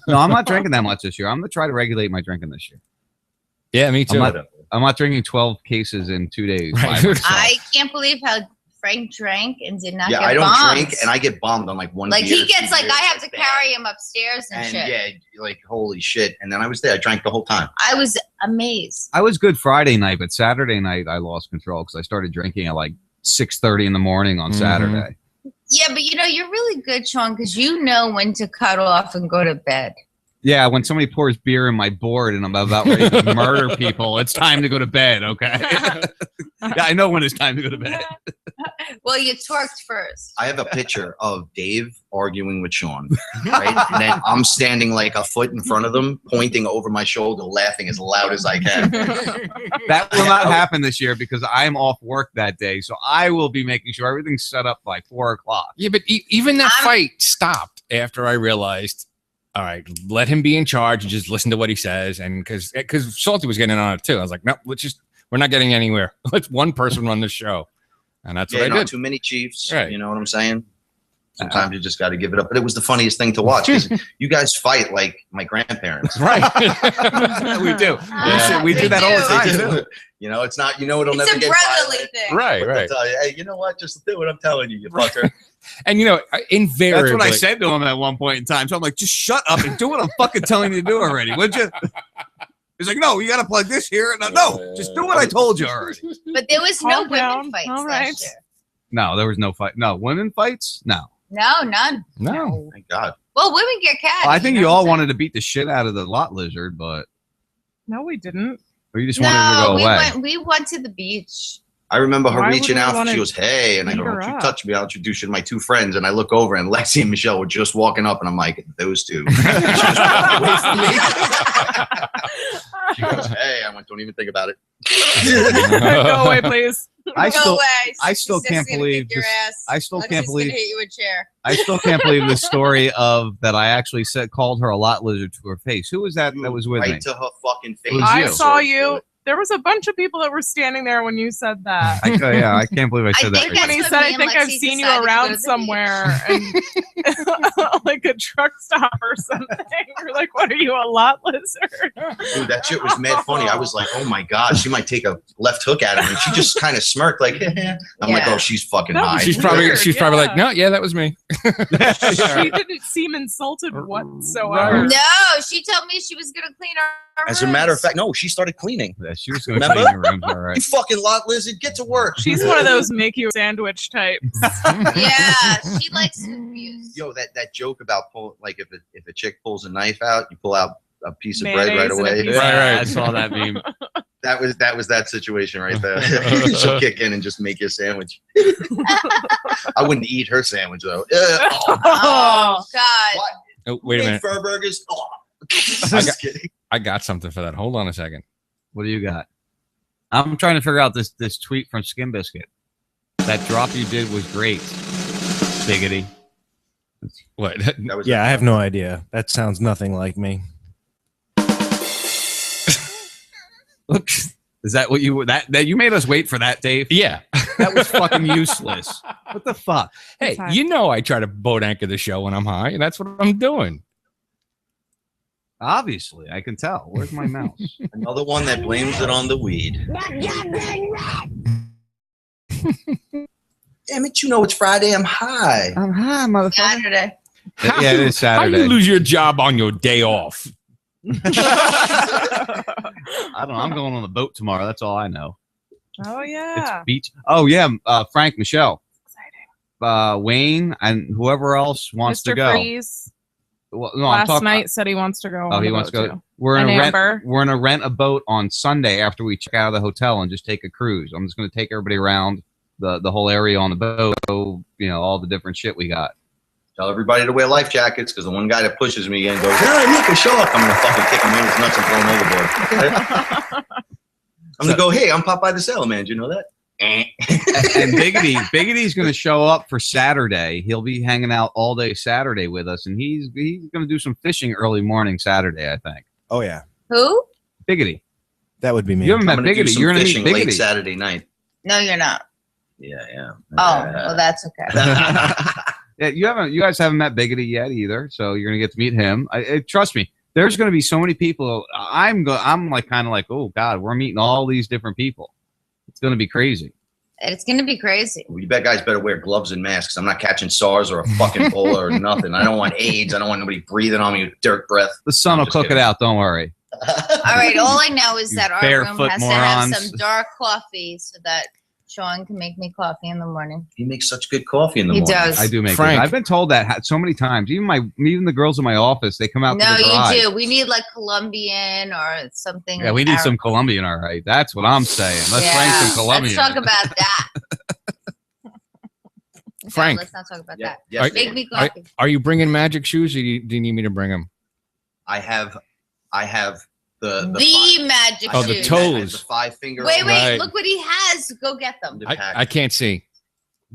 No, I'm not drinking that much this year. I'm gonna try to regulate my drinking this year. Yeah, me too. I'm not drinking 12 cases in 2 days. Right. I can't believe how Frank drank and did not Yeah, get I don't bombed. drink, and I get bombed on like one. Like beer, he gets 2 like beers, I have to carry him upstairs and shit. yeah, like holy shit. And then I was there. I drank the whole time. I was amazed. I was good Friday night, but Saturday night I lost control because I started drinking at like 6:30 in the morning on Saturday. Yeah, but you know, you're really good, Sean, because you know when to cut off and go to bed. Yeah, when somebody pours beer in my board and I'm about ready to murder people, it's time to go to bed, okay? Yeah, I know when it's time to go to bed. Well, you twerked first. I have a picture of Dave arguing with Sean, right? And then I'm standing like a foot in front of them, pointing over my shoulder, laughing as loud as I can. That will not happen this year because I'm off work that day. So I will be making sure everything's set up by 4 o'clock. Yeah, but even that fight stopped after I realized, all right, let him be in charge and just listen to what he says. And because Salty was getting on it too. I was like, no, we're not getting anywhere. Let's one person run the show. And that's what I not did. too many Chiefs. Right. You know what I'm saying? Sometimes you just got to give it up. But it was the funniest thing to watch because you guys fight like my grandparents. Right. We do. Yeah. We do that all the time. Too. You know, it's not, it'll It's never a get brotherly violent. thing. Right, But right. they'll tell you, hey, you know what? Just do what I'm telling you, you fucker. And you know, invariably, That's what I said to him at one point in time. So I'm like, just shut up and do what I'm fucking telling you to do already, would you? He's like, no, you got to plug this here. No, just do what I told you already. But there was no Calm women down. fights All last right. year. No, there was no fight. No, women fights? No. No, none. No. Thank God. Well, women get cat. Well, I think you all wanted to beat the shit out of the lot lizard, but No, we didn't. or you just wanted her to go No, away. we went to the beach. I remember her Why would reaching we out. wanna She goes, hey. And I beat go, her don't you up? touch me. I'll introduce you to my 2 friends. And I look over and Lexi and Michelle were just walking up. And I'm like, those 2. She goes, hey. I went, don't even think about it. Go away, please. I Go still, away. I still She's can't just gonna believe kick your this- ass. I still Lexi's can't gonna believe- hit you with a chair. I still can't believe the story of that. I actually called her a lot lizard to her face. Who was that was with me? Right to her fucking face. It was I you. saw you. There was a bunch of people that were standing there when you said that. Yeah, I can't believe I said that. think right When he That's said, when I me think and I've Lexi seen you decided to go to around the somewhere, and like a truck stop or something. We're like, what are you, a lot lizard? Dude, that shit was mad funny. I was like, oh my God, she might take a left hook at him. And she just kind of smirked like, I'm like, Yeah. oh, she's fucking That high. was She's probably Weird, probably yeah. like, no, yeah, that was me. She didn't seem insulted whatsoever. No, she told me she was gonna clean our As a matter of rooms. fact, no, she started cleaning. Yeah, she was going to Remember? clean your rooms, all right. You fucking lot lizard, get to work. She's one of those make you a sandwich types. Yeah, she likes to abuse. Yo, that joke about if a chick pulls a knife out, you pull out a piece of bread Mayonnaise right and a away. piece Right. I saw that meme. That was that situation right there. She'll kick in and just make you a sandwich. I wouldn't eat her sandwich though. Oh God. What? Oh, wait a minute. Fur burgers. Oh. Just kidding. I got something for that. Hold on a second. What do you got? I'm trying to figure out this tweet from Skin Biscuit. That drop you did was great. Biggity. What? Yeah, I have no idea. That sounds nothing like me. Look, is that what you that you made us wait for that, Dave? Yeah. That was fucking useless. What the fuck? Hey, you know I try to boat anchor the show when I'm high, and that's what I'm doing. Obviously, I can tell. Where's my mouse? Another one that blames it on the weed. Damn it, you know it's Friday. I'm high. I'm high, motherfucker. Saturday. Yeah, it is How Saturday. you lose your job on your day off? I don't know. I'm going on the boat tomorrow. That's all I know. Oh yeah. It's beach. Oh yeah. Frank, Michelle, Wayne, and whoever else wants to Mr. go. Freeze Well, no, last night said he wants to go. Oh, on he the wants to boat, go. too. We're And gonna Amber. rent. We're gonna rent a boat on Sunday after we check out of the hotel and just take a cruise. I'm just gonna take everybody around the whole area on the boat. You know, all the different shit we got. Tell everybody to wear life jackets because the one guy that pushes me and goes, "Hey, look a shark!" I'm gonna fucking kick him in his nuts and throw him overboard. I'm gonna go, "Hey, I'm Popeye the Sailor Man. Do you know that?" And Biggity's going to show up for Saturday. He'll be hanging out all day Saturday with us, and he's going to do some fishing early morning Saturday, I think. Oh yeah, Who? Biggity. that would be me. You haven't met I'm gonna do Biggity. some You're going to fishing meet late Biggity. Saturday night. No, you're not. Yeah. Oh, well, that's okay. Yeah, you guys haven't met Biggity yet either, so you're going to get to meet him. Trust me, there's going to be so many people. I'm like kind of like, oh God, we're meeting all these different people. It's going to be crazy. It's going to be crazy. Well, you guys better wear gloves and masks. I'm not catching SARS or a fucking Ebola or nothing. I don't want AIDS. I don't want nobody breathing on me with dirt breath. The sun will cook it out. Don't worry. All right. All I know is that our room barefoot has morons. to have some dark coffee so that Sean can make me coffee in the morning. He makes such good coffee in the He morning. does. I do make Frank. it. I've been told that so many times. Even the girls in my office, they come out No, to the garage. you do. We need like Colombian or something. Yeah, we need some Arab. Colombian, all right. That's what I'm saying. Let's bring some Colombian. Let's talk about that. Frank. No, let's not talk about that. Yes, Make me coffee. Are you bringing magic shoes, or do you need me to bring them? I have the magic Oh, the shoes. toes. The 5 finger. Wait, Right. look what he has. Go get them. I can't see.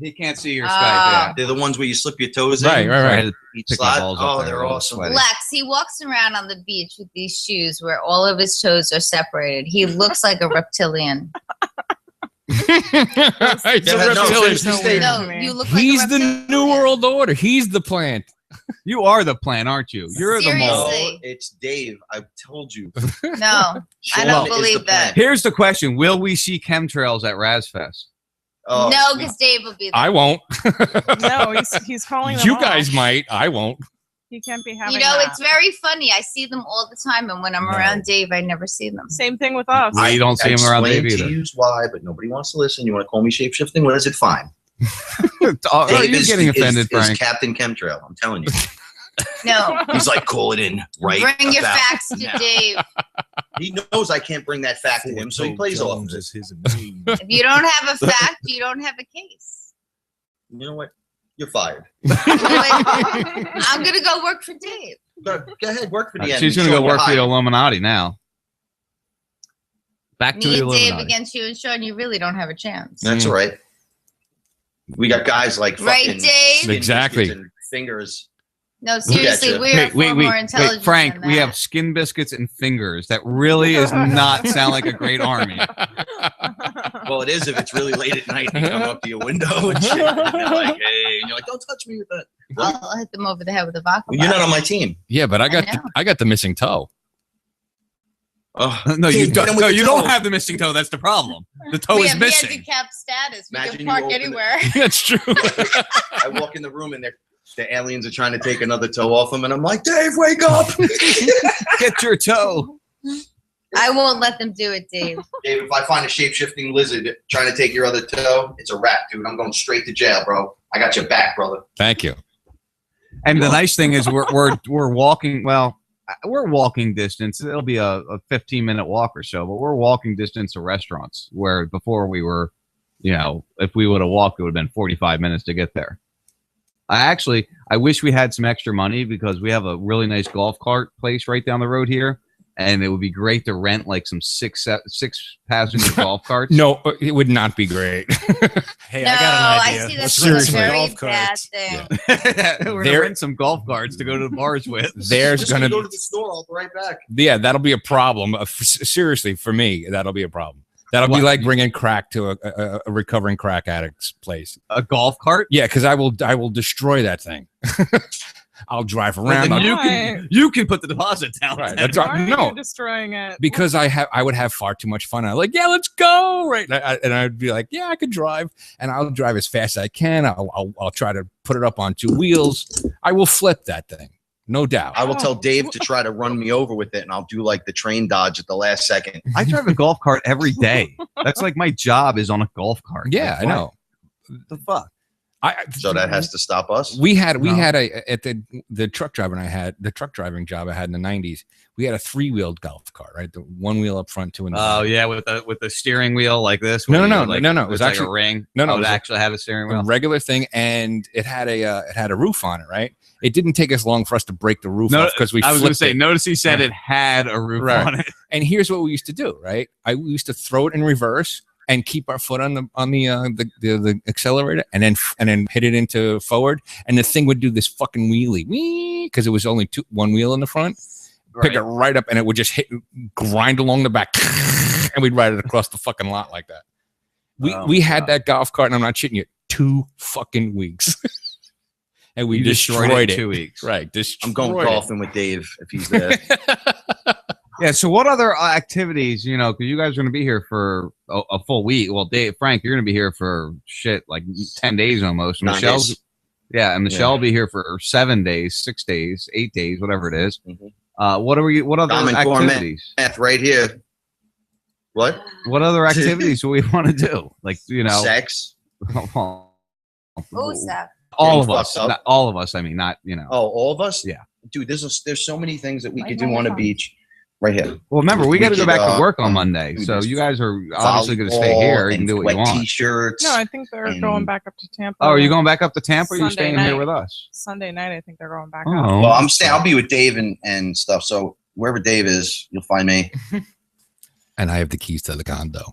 He can't see your Oh. Skype. Yeah. They're the ones where you slip your toes in. Right. Pick my Slide. balls up Oh, there. they're Real awesome. sweaty. Lex, he walks around on the beach with these shoes where all of his toes are separated. He looks like a reptilian. He's a reptilian. No, you look like He's a the reptilian. New World Order. He's the plant. You are the plant, aren't you? You're the mole. Seriously. It's Dave. I told you. No, I Sean don't is the believe that. plant. Here's the question: will we see chemtrails at Razfest? Oh, No, because Dave will be there. I won't. No, he's calling them You off. guys might. I won't. He can't be having You know, that. it's very funny. I see them all the time, and when I'm around Dave, I never see them. Same thing with us. We don't see him around Dave explained either. to you why, but nobody wants to listen. You want to call me shapeshifting? What is it? Fine. Are Dave you getting offended, is Frank? Captain Chemtrail. I'm telling you. No. He's like, call it in right Bring your about facts to now. Dave. He knows I can't bring that fact to him, so he plays off of it. If you don't have a fact, you don't have a case. You know what? You're fired. I'm going to go work for Dave. Go ahead, work for the enemy. She's going to go Sean, work for you're the hired. Illuminati now. Back to Me the and Dave Illuminati. against you and Sean, you really don't have a chance. That's all right. We got guys like Right, fucking Dave? skin Exactly. biscuits and fingers. No, seriously, Gotcha. we are far more intelligent Frank, than we that. have skin biscuits and fingers. That really does not sound like a great army. Well, it is if it's really late at night and they come up to your window and shit. And they're like, hey, and you're like, don't touch me with that. I'll hit them over the head with a vodka Well, you're not bottle. on my team. Yeah, but I got the missing toe. Oh, No, you Dave, don't. hit him with No, the you toe. don't have the missing toe. That's the problem. The toe We is have missing. handicap status. We Imagine can you park open it. anywhere. That's true. I walk in the room and the aliens are trying to take another toe off him, and I'm like, Dave, wake up! Get your toe. I won't let them do it, Dave. Dave, if I find a shape-shifting lizard trying to take your other toe, it's a wrap, dude. I'm going straight to jail, bro. I got your back, brother. Thank you. And the nice thing is we're walking. Well, we're walking distance. It'll be a 15-minute walk or so, but we're walking distance to restaurants where before we were, if we would have walked, it would have been 45 minutes to get there. I wish we had some extra money because we have a really nice golf cart place right down the road here. And it would be great to rent like some six passenger golf carts. No, it would not be great. Hey, No, I got an idea. I see Let's that's rent a some very golf bad carts. thing. We're There- gonna rent some golf carts to go to the bars with. There's Just gonna go to the store. I'll be right back. Yeah, that'll be a problem. Seriously, for me, that'll be a problem. That'll be What? like bringing crack to a recovering crack addict's place. A golf cart? Yeah, because I will destroy that thing. I'll drive around. Then I'll- you can put the deposit down. Right, then. that's Why right. are No, you destroying it? because I would have far too much fun. I'm like, yeah, let's go, right? And I'd be like, yeah, I could drive, and I'll drive as fast as I can. I'll try to put it up on two wheels. I will flip that thing. No doubt. I will tell Dave to try to run me over with it, and I'll do like the train dodge at the last second. I drive a golf cart every day. That's like my job is on a golf cart. Yeah, Like, I know. what the fuck? So that has to stop us. We had at the truck driving the truck driving job I had in the 90s. We had a 3-wheeled golf cart, right? The one wheel up front, 2 in the Oh back. yeah, with the steering wheel like this. No. Like, It was like actually a ring. No, it actually had a steering wheel. A regular thing, and it had a roof on it, right? It didn't take us long for us to break the roof off because I was going to flipped say. it. Notice he said it had a roof on it. And here's what we used to do, right? We used to throw it in reverse and keep our foot on the accelerator, and then hit it into forward, and the thing would do this fucking wheelie, because it was only one wheel in the front. Pick it right up, and it would just grind along the back, and we'd ride it across the fucking lot like that. We had that golf cart, and I'm not shitting you, 2 fucking weeks. And we destroyed it in 2 weeks. Right. I'm going golfing with Dave if he's there. Yeah. So what other activities, because you guys are going to be here for a full week. Well, Frank, you're going to be here for like 10 days almost. Michelle's, and Michelle will be here for 7 days, 6 days, 8 days, whatever it is. Mm-hmm. What other activities? Math right here. What other activities do we want to do? Like, sex. Oh, Seth. All of us. Not all of us. I mean, not, Oh, all of us? Yeah. Dude, there's so many things that we could do on a beach right here. Well, remember, we got to go back to work on Monday. So you guys are obviously going to stay here. You can do what you want. T-shirts. No, I think they're going back up to Tampa. Oh, are you going back up to Tampa? Or are you Sunday staying night. here with us? Sunday night, I think they're going back up. Well, I'm staying. I'll be with Dave and stuff. So wherever Dave is, you'll find me. And I have the keys to the condo.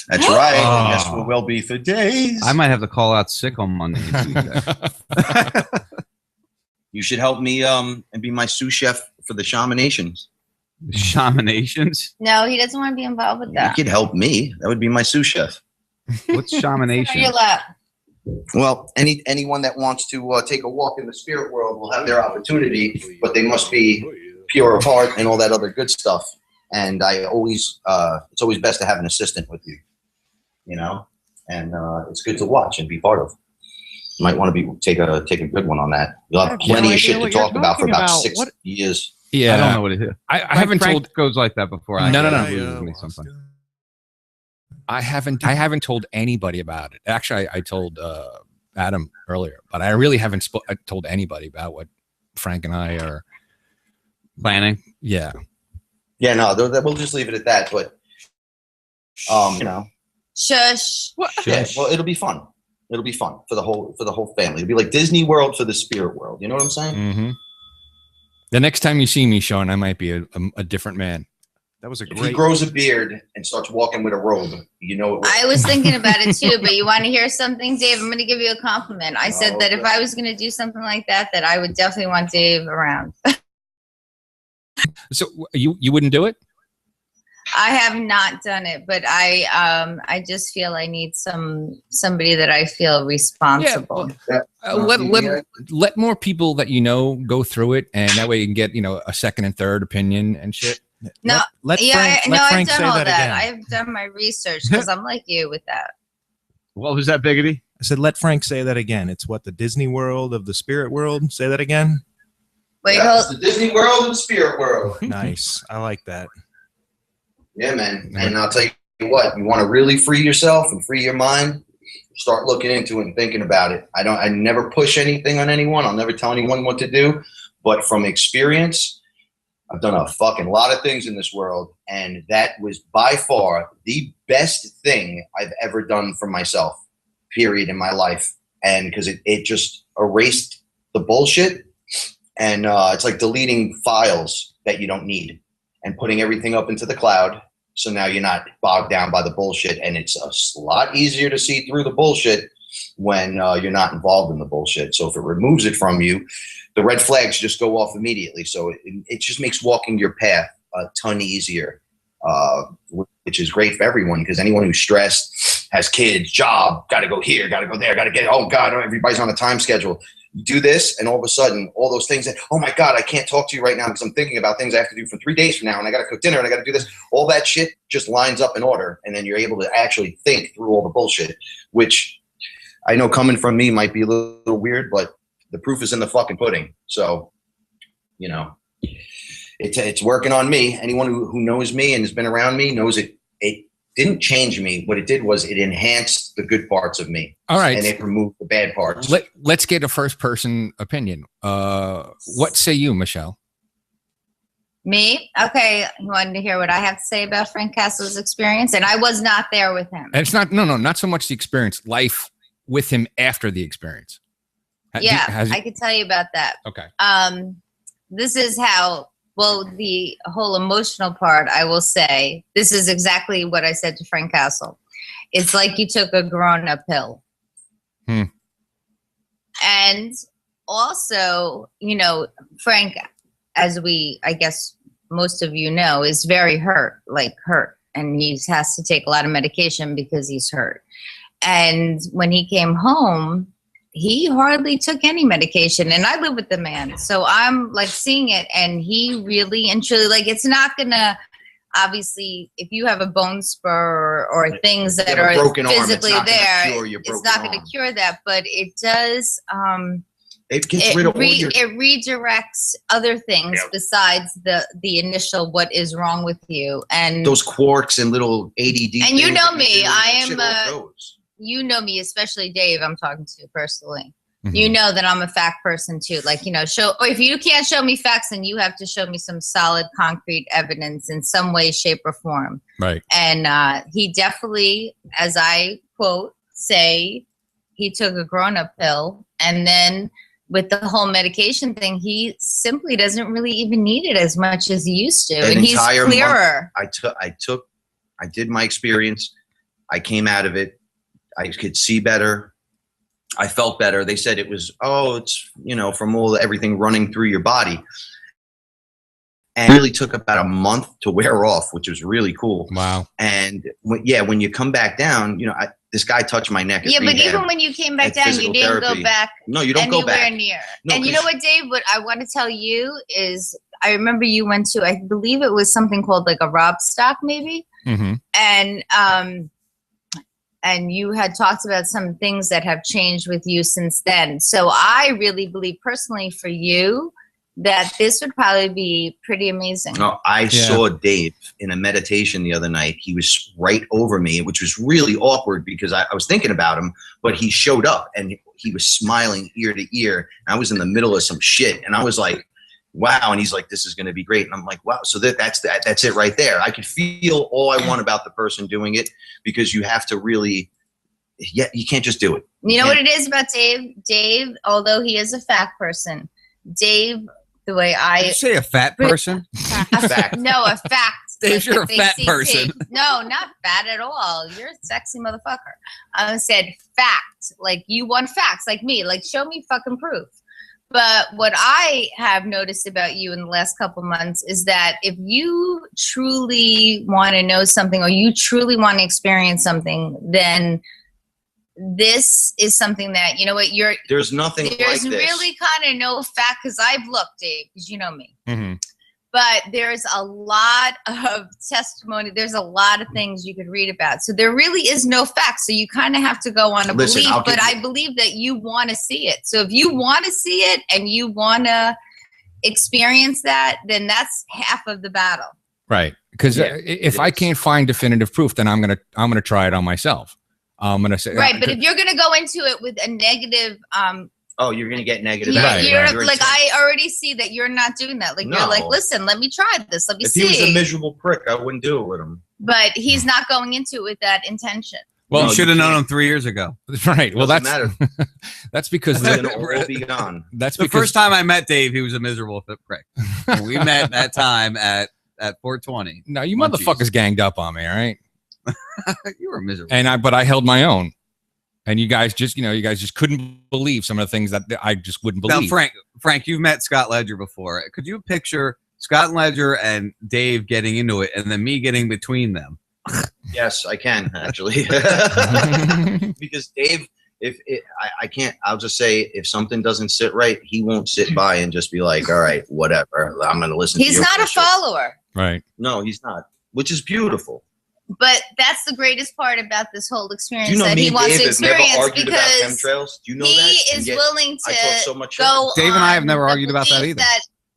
That's right. And that's where we'll be for days. I might have to call out sick on Monday and Tuesday. You should help me and be my sous chef for the Shamanations. Shamanations? No, he doesn't want to be involved with that. You could help me. That would be my sous chef. What's Shamanation? Your lap. Well, anyone that wants to take a walk in the spirit world will have their opportunity, but they must be pure of heart and all that other good stuff. And I always, it's always best to have an assistant with you, and it's good to watch and be part of. You might want to take a good one on that. You'll have plenty of shit to talk about for about 6 years. Yeah, I don't know what it is. I haven't Frank goes like that before. No. I haven't told anybody about it. Actually, I told Adam earlier, but I really haven't told anybody about what Frank and I are planning. Yeah. Yeah, no, we'll just leave it at that. But, Shush. Yeah, well, it'll be fun. It'll be fun for the whole family. It'll be like Disney World for the spirit world. You know what I'm saying? Mm-hmm. The next time you see me, Sean, I might be a different man. That was a If he grows a beard and starts walking with a robe, it will. I was thinking about it too, but you want to hear something, Dave? I'm going to give you a compliment. I said that if I was going to do something like that I would definitely want Dave around. So you wouldn't do it? I have not done it, but I just feel I need somebody that I feel responsible. Let more people that go through it, and that way you can get a second and third opinion and shit. No, let Frank Frank I've done say all that that. again. I've done my research because I'm like you with that. What was that, Biggity? I said, let Frank say that again. It's what, the Disney World of the spirit world? Say that again. Wait, It's the Disney World and the spirit world. Nice. I like that. Yeah, man. And I'll tell you what, you want to really free yourself and free your mind, start looking into it and thinking about it. I never push anything on anyone. I'll never tell anyone what to do. But from experience, I've done a fucking lot of things in this world. And that was by far the best thing I've ever done for myself, period, in my life. And because it just erased the bullshit. And it's like deleting files that you don't need and putting everything up into the cloud. So now you're not bogged down by the bullshit, and it's a lot easier to see through the bullshit when you're not involved in the bullshit. So if it removes it from you, the red flags just go off immediately. So it just makes walking your path a ton easier, which is great for everyone, because anyone who's stressed, has kids, job, got to go here, got to go there, got to get, oh God, everybody's on a time schedule. You do this, and all of a sudden, all those things that, oh my God, I can't talk to you right now because I'm thinking about things I have to do for 3 days from now, and I got to cook dinner, and I got to do this. All that shit just lines up in order, and then you're able to actually think through all the bullshit, which I know coming from me might be a little weird, but the proof is in the fucking pudding. So you know, it's working on me. Anyone who knows me and has been around me knows it didn't change me. What it did was it enhanced the good parts of me. All right. And it removed the bad parts. Let's get a first person opinion. What say you, Michelle? Me? Okay. You wanted to hear what I have to say about Frank Castle's experience? And I was not there with him. And it's not, no, not so much the experience, life with him after the experience. Yeah, I could tell you about that. Okay. This is how, well, the whole emotional part, I will say, this is exactly what I said to Frank Castle. It's like you took a grown-up pill. And also, you know, Frank, as I guess most of you know, is very hurt. And he has to take a lot of medication because he's hurt. And when he came home, he hardly took any medication, and I live with the man. So I'm like seeing it, and he really and truly, like, it's not gonna, obviously, if you have a bone spur or things that are physically there, it's not gonna cure that, but it does, it gets rid of it redirects other things besides the initial what is wrong with you. And those quarks and little ADD. And you know me, I am you know me, especially Dave, I'm talking to personally. Mm-hmm. You know that I'm a fact person too. Like, you know, or if you can't show me facts, then you have to show me some solid, concrete evidence in some way, shape, or form. Right. And he definitely, as I quote, say, he took a grown-up pill. And then with the whole medication thing, he simply doesn't really even need it as much as he used to. And he's clearer. I did my experience. I came out of it. I could see better. I felt better. They said it was, it's, you know, from everything running through your body. And it really took about a month to wear off, which was really cool. Wow. And when you come back down, you know, this guy touched my neck. Yeah, but even when you came back down, you didn't go back. No, you don't go back. Near. No, and you know what, Dave, what I want to tell you is, I remember you went to, I believe it was something called like a Rob Stock maybe. Mm-hmm. And you had talked about some things that have changed with you since then. So I really believe personally for you that this would probably be pretty amazing. No, I saw Dave in a meditation the other night. He was right over me, which was really awkward because I was thinking about him, but he showed up and he was smiling ear to ear. I was in the middle of some shit and I was like, wow. And he's like, this is going to be great. And I'm like, wow. So that's it right there. I could feel all I want about the person doing it because you have to really, you can't just do it. You know what it is about Dave? Dave, although he is a fact person, Dave, the way Did you say a fat person? No, a fact. Dave, you're a fat person. No, not fat at all. You're a sexy motherfucker. I said fact. Like you want facts like me. Like show me fucking proof. But what I have noticed about you in the last couple months is that if you truly want to know something or you truly want to experience something, then this is something that, you know what, there's nothing like this. There's really kind of no fact, because I've looked, Dave, because you know me. Mm-hmm. But there's a lot of testimony. There's a lot of things you could read about. So there really is no fact. So you kind of have to go on a belief. But I believe that you want to see it. So if you want to see it and you want to experience that, then that's half of the battle. Right. Because if I can't find definitive proof, then I'm gonna try it on myself. I'm gonna say right. But if you're gonna go into it with a negative, you're gonna get negative. You're like, I already see that you're not doing that. Like you're like, listen, let me try this. Let me see. If he was a miserable prick, I wouldn't do it with him. But he's not going into it with that intention. Well, you should have known him 3 years ago. Right. Well, matter. That's because all be gone. That's the first time I met Dave, he was a miserable prick. We met that time at 420. No, you motherfuckers ganged up on me, all right? You were miserable. But I held my own. And you guys just couldn't believe some of the things that I just wouldn't believe. Now, Frank, you've met Scott Ledger before. Could you picture Scott Ledger and Dave getting into it and then me getting between them? Yes, I can, actually. Because Dave, I can't, I'll just say, if something doesn't sit right, he won't sit by and just be like, all right, whatever, I'm going to listen to you. He's not a follower. Right. No, he's not, which is beautiful. But that's the greatest part about this whole experience that he wants to experience, because about chemtrails. Do you know he is willing to I talk so much go. Dave and I have never argued about that either.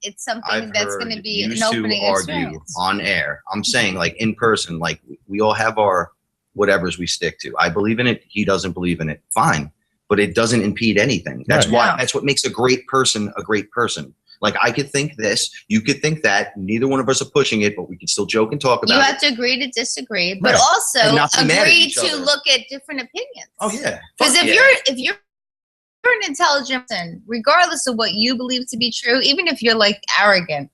it's something I've that's heard going to be you an two opening argue experience. on air. I'm saying like in person, like we all have our whatevers we stick to. I believe in it. He doesn't believe in it. Fine. But it doesn't impede anything. That's Right. why, No. that's what makes a great person a great person. Like I could think this, you could think that. Neither one of us are pushing it, but we can still joke and talk about You it. have to agree to disagree, but Right. also And not be mad at agree each to other. look at different opinions. Oh yeah. Because Fuck if yeah. you're an intelligent person, regardless of what you believe to be true, even if you're like arrogant,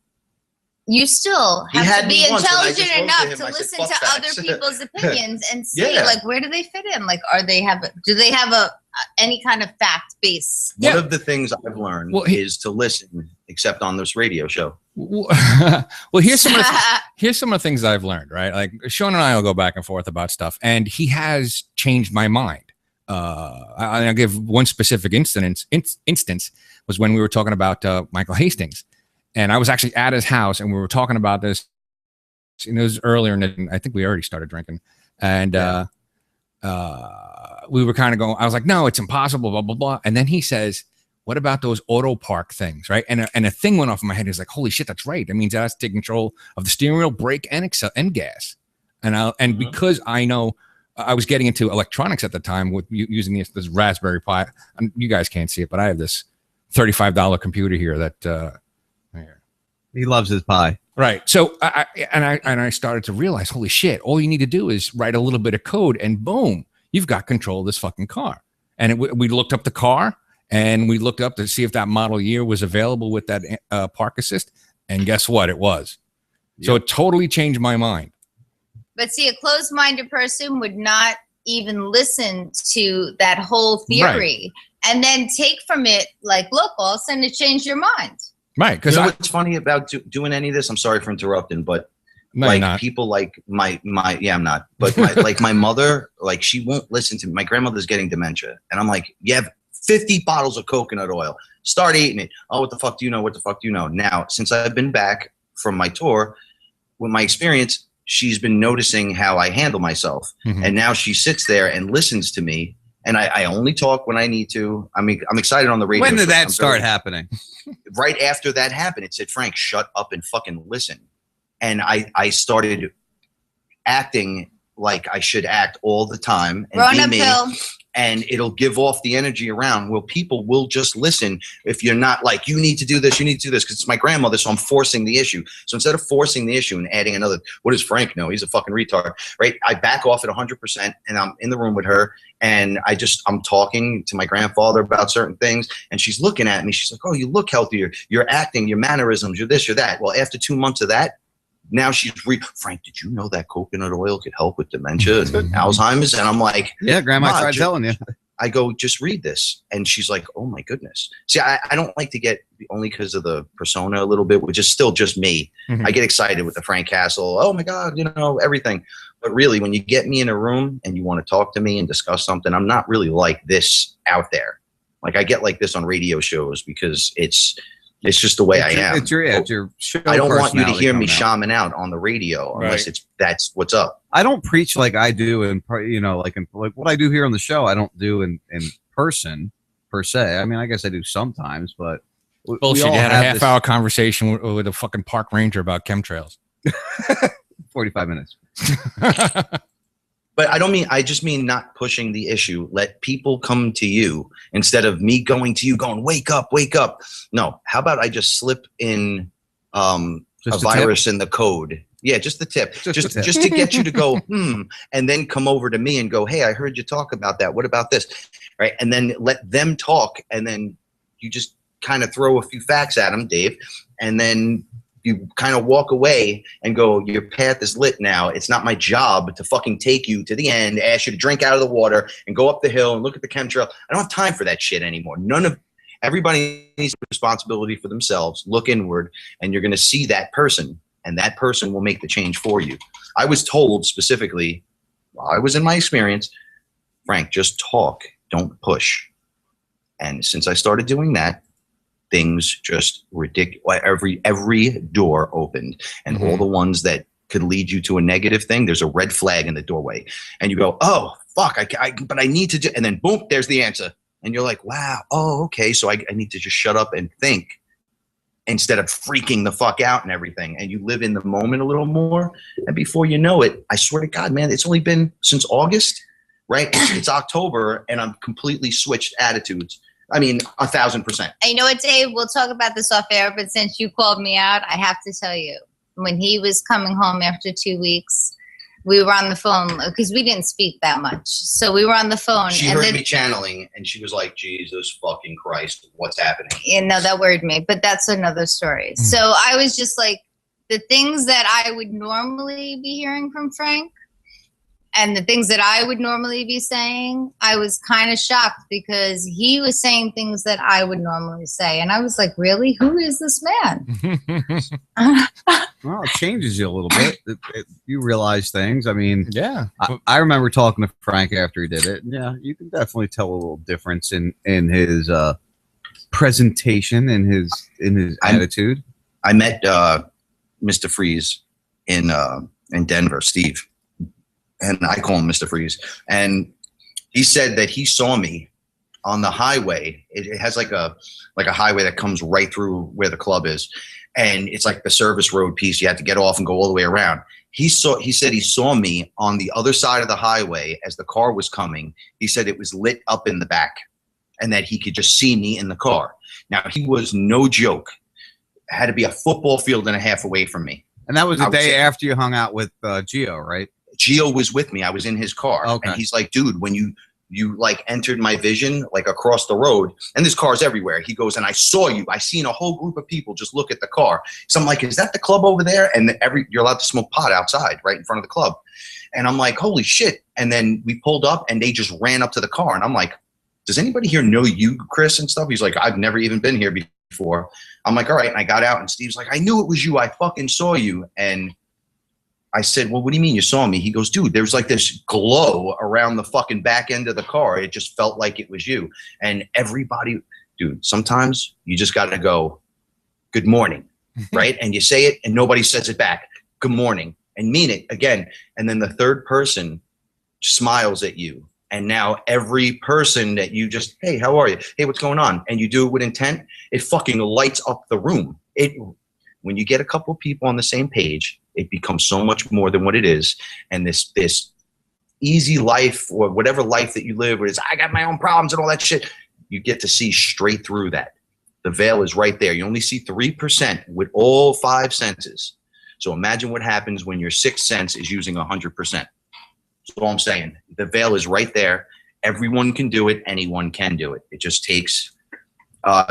you still He have had to me be once when I intelligent just roasted enough him. to I said, listen "Fuck to facts." other people's opinions and see Yeah. like where do they fit in? Like do they have any kind of fact base? One of the things I've learned is to listen, except on this radio show. Well, here's some of the things I've learned, right? Like Sean and I will go back and forth about stuff, and he has changed my mind. I'll give one specific instance was when we were talking about Michael Hastings, and I was actually at his house, and we were talking about this. And it was earlier, and I think we already started drinking, and we were kind of going. I was like, "No, it's impossible." Blah blah blah. And then he says, "What about those auto park things?" Right? And a thing went off in my head. He's like, "Holy shit, that's right. That means that's taking control of the steering wheel, brake, and gas." And because I know. I was getting into electronics at the time with using this Raspberry Pi. You guys can't see it, but I have this $35 computer here that he loves his pie. Right. So I started to realize, holy shit, all you need to do is write a little bit of code and boom, you've got control of this fucking car. And we looked up the car and we looked up to see if that model year was available with that park assist. And guess what? It was. Yep. So it totally changed my mind. But see, a closed-minded person would not even listen to that whole theory and then take from it like, look, all of a sudden it changed your mind. Right. Because what's funny about doing any of this, I'm sorry for interrupting, but no, like people like my I'm not, but like my mother, like she won't listen to me. My grandmother's getting dementia. And I'm like, you have 50 bottles of coconut oil. Start eating it. Oh, what the fuck do you know? What the fuck do you know? Now, since I've been back from my tour, with my experience, she's been noticing how I handle myself. Mm-hmm. And now she sits there and listens to me. And I only talk when I need to. I mean, I'm excited on the radio. When did that start happening? Right after that happened, it said, Frank, shut up and fucking listen. And I started acting like I should act all the time. And Run be a me, pill. and it'll give off the energy around. Well, people will just listen if you're not like, you need to do this, you need to do this, because it's my grandmother, so I'm forcing the issue. So instead of forcing the issue and adding another, what does Frank know? He's a fucking retard, right? I back off at 100%, and I'm in the room with her, and I'm talking to my grandfather about certain things, and she's looking at me. She's like, oh, you look healthier. You're acting, your mannerisms, you're this, you're that. Well, after 2 months of that, now she's Frank, did you know that coconut oil could help with dementia and Alzheimer's? And I'm like, yeah, Grandma tried telling you. I go, just read this. And she's like, oh my goodness. See, I don't like to get, only because of the persona a little bit, which is still just me. Mm-hmm. I get excited with the Frank Castle. Oh my God, you know, everything. But really, when you get me in a room and you want to talk to me and discuss something, I'm not really like this out there. Like I get like this on radio shows because it's just the way I am. It's your show. I don't want you to hear me coming out. shaman out on the radio unless that's what's up. I don't preach like I do in like what I do here on the show. I don't do in person per se. I mean, I guess I do sometimes, but bullshit. You had a half-hour conversation with a fucking park ranger about chemtrails. 45 minutes. But I just mean not pushing the issue. Let people come to you instead of me going to you going, wake up, wake up. No, how about I just slip in a virus in the code? Yeah, just the tip. Just to get you to go, and then come over to me and go, hey, I heard you talk about that. What about this? Right. And then let them talk. And then you just kind of throw a few facts at them, Dave. And then you kind of walk away and go, your path is lit now. It's not my job to fucking take you to the end, ask you to drink out of the water and go up the hill and look at the chemtrail. I don't have time for that shit anymore. Everybody needs responsibility for themselves. Look inward, and you're going to see that person, and that person will make the change for you. I was told specifically, while I was in my experience, Frank, just talk, don't push. And since I started doing that, things just ridiculous. Every door opened, and all the ones that could lead you to a negative thing, there's a red flag in the doorway, and you go, oh fuck, but I need to do, and then boom, there's the answer, and you're like, wow, oh okay, so I need to just shut up and think, instead of freaking the fuck out and everything, and you live in the moment a little more. And before you know it, I swear to God, man, it's only been since August, right? It's October, and I'm completely switched attitudes. I mean, 1,000%. And you know what, Dave? We'll talk about this off air, but since you called me out, I have to tell you, when he was coming home after 2 weeks, we were on the phone because we didn't speak that much. So we were on the phone. She heard me channeling, and she was like, Jesus fucking Christ, what's happening? You know, that worried me, but that's another story. So I was just like, the things that I would normally be hearing from Frank and the things that I would normally be saying, I was kind of shocked because he was saying things that I would normally say. And I was like, really? Who is this man? Well, it changes you a little bit. You realize things. I mean, yeah. I remember talking to Frank after he did it. Yeah, you can definitely tell a little difference in his presentation and his attitude. I met Mr. Freeze in Denver, Steve, and I call him Mr. Freeze. And he said that he saw me on the highway. It has like a highway that comes right through where the club is. And it's like the service road piece. You have to get off and go all the way around. He said he saw me on the other side of the highway as the car was coming. He said it was lit up in the back and that he could just see me in the car. Now, he was no joke. It had to be a football field and a half away from me. And that was the day after you hung out with Gio, right? Gio was with me. I was in his car. Okay. And he's like, dude, when you like entered my vision, like across the road, and there's cars everywhere. He goes, and I saw you. I seen a whole group of people just look at the car. So I'm like, is that the club over there? And you're allowed to smoke pot outside, right in front of the club. And I'm like, holy shit. And then we pulled up and they just ran up to the car. And I'm like, does anybody here know you, Chris, and stuff? He's like, I've never even been here before. I'm like, all right. And I got out and Steve's like, I knew it was you. I fucking saw you. And I said, well, what do you mean you saw me? He goes, dude, there's like this glow around the fucking back end of the car. It just felt like it was you. And everybody, dude, sometimes you just got to go, good morning, right? And you say it and nobody says it back. Good morning, and mean it again. And then the third person smiles at you. And now every person that you just, hey, how are you? Hey, what's going on? And you do it with intent, it fucking lights up the room. When you get a couple people on the same page, it becomes so much more than what it is. And this easy life or whatever life that you live, where it's, I got my own problems and all that shit, you get to see straight through that. The veil is right there. You only see 3% with all 5 senses. So imagine what happens when your 6th sense is using 100%. That's all I'm saying. The veil is right there. Everyone can do it. Anyone can do it. It just takes...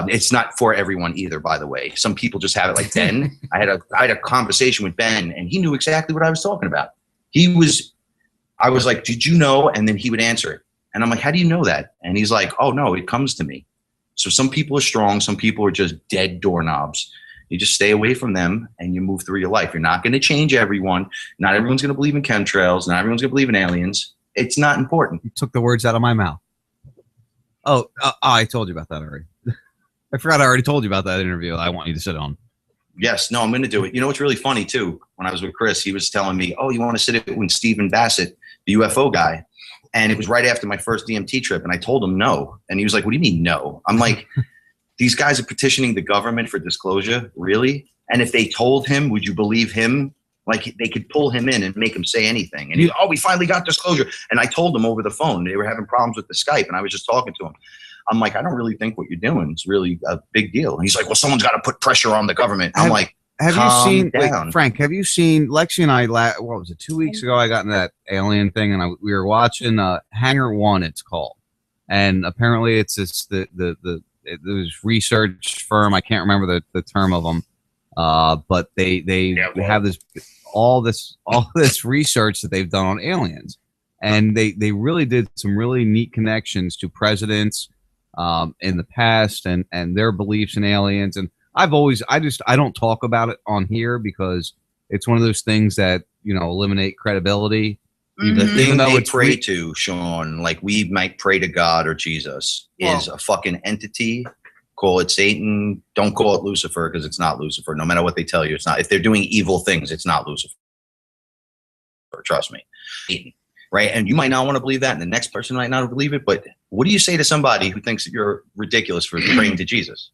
it's not for everyone either, by the way. Some people just have it, like Ben. I had a conversation with Ben, and he knew exactly what I was talking about. I was like, did you know? And then he would answer it. And I'm like, how do you know that? And he's like, oh, no, it comes to me. So some people are strong. Some people are just dead doorknobs. You just stay away from them, and you move through your life. You're not going to change everyone. Not everyone's going to believe in chemtrails. Not everyone's going to believe in aliens. It's not important. You took the words out of my mouth. Oh, I told you about that already. I forgot I already told you about that interview I want you to sit on. Yes. No, I'm going to do it. You know what's really funny, too? When I was with Chris, he was telling me, oh, you want to sit with Stephen Bassett, the UFO guy? And it was right after my first DMT trip. And I told him no. And he was like, what do you mean no? I'm like, these guys are petitioning the government for disclosure? Really? And if they told him, would you believe him? Like, they could pull him in and make him say anything. And he's, oh, we finally got disclosure. And I told him over the phone. They were having problems with the Skype. And I was just talking to him. I'm like, I don't really think what you're doing is really a big deal. And he's like, well, someone's got to put pressure on the government. I'm like, have you seen, wait, Frank, have you seen, Lexi and I, what was it, 2 weeks ago, I got in that alien thing, and we were watching Hangar 1, it's called. And apparently it's this, this research firm, I can't remember the term of them, but they have all this research that they've done on aliens. And they really did some really neat connections to presidents in the past and their beliefs in aliens. And I don't talk about it on here because it's one of those things that, eliminate credibility. The thing they pray to, Sean, like we might pray to God or Jesus, is a fucking entity. Call it Satan. Don't call it Lucifer, because it's not Lucifer. No matter what they tell you, it's not. If they're doing evil things, it's not Lucifer. Trust me. Satan. Right? And you might not want to believe that, and the next person might not believe it, but what do you say to somebody who thinks that you're ridiculous for praying to Jesus?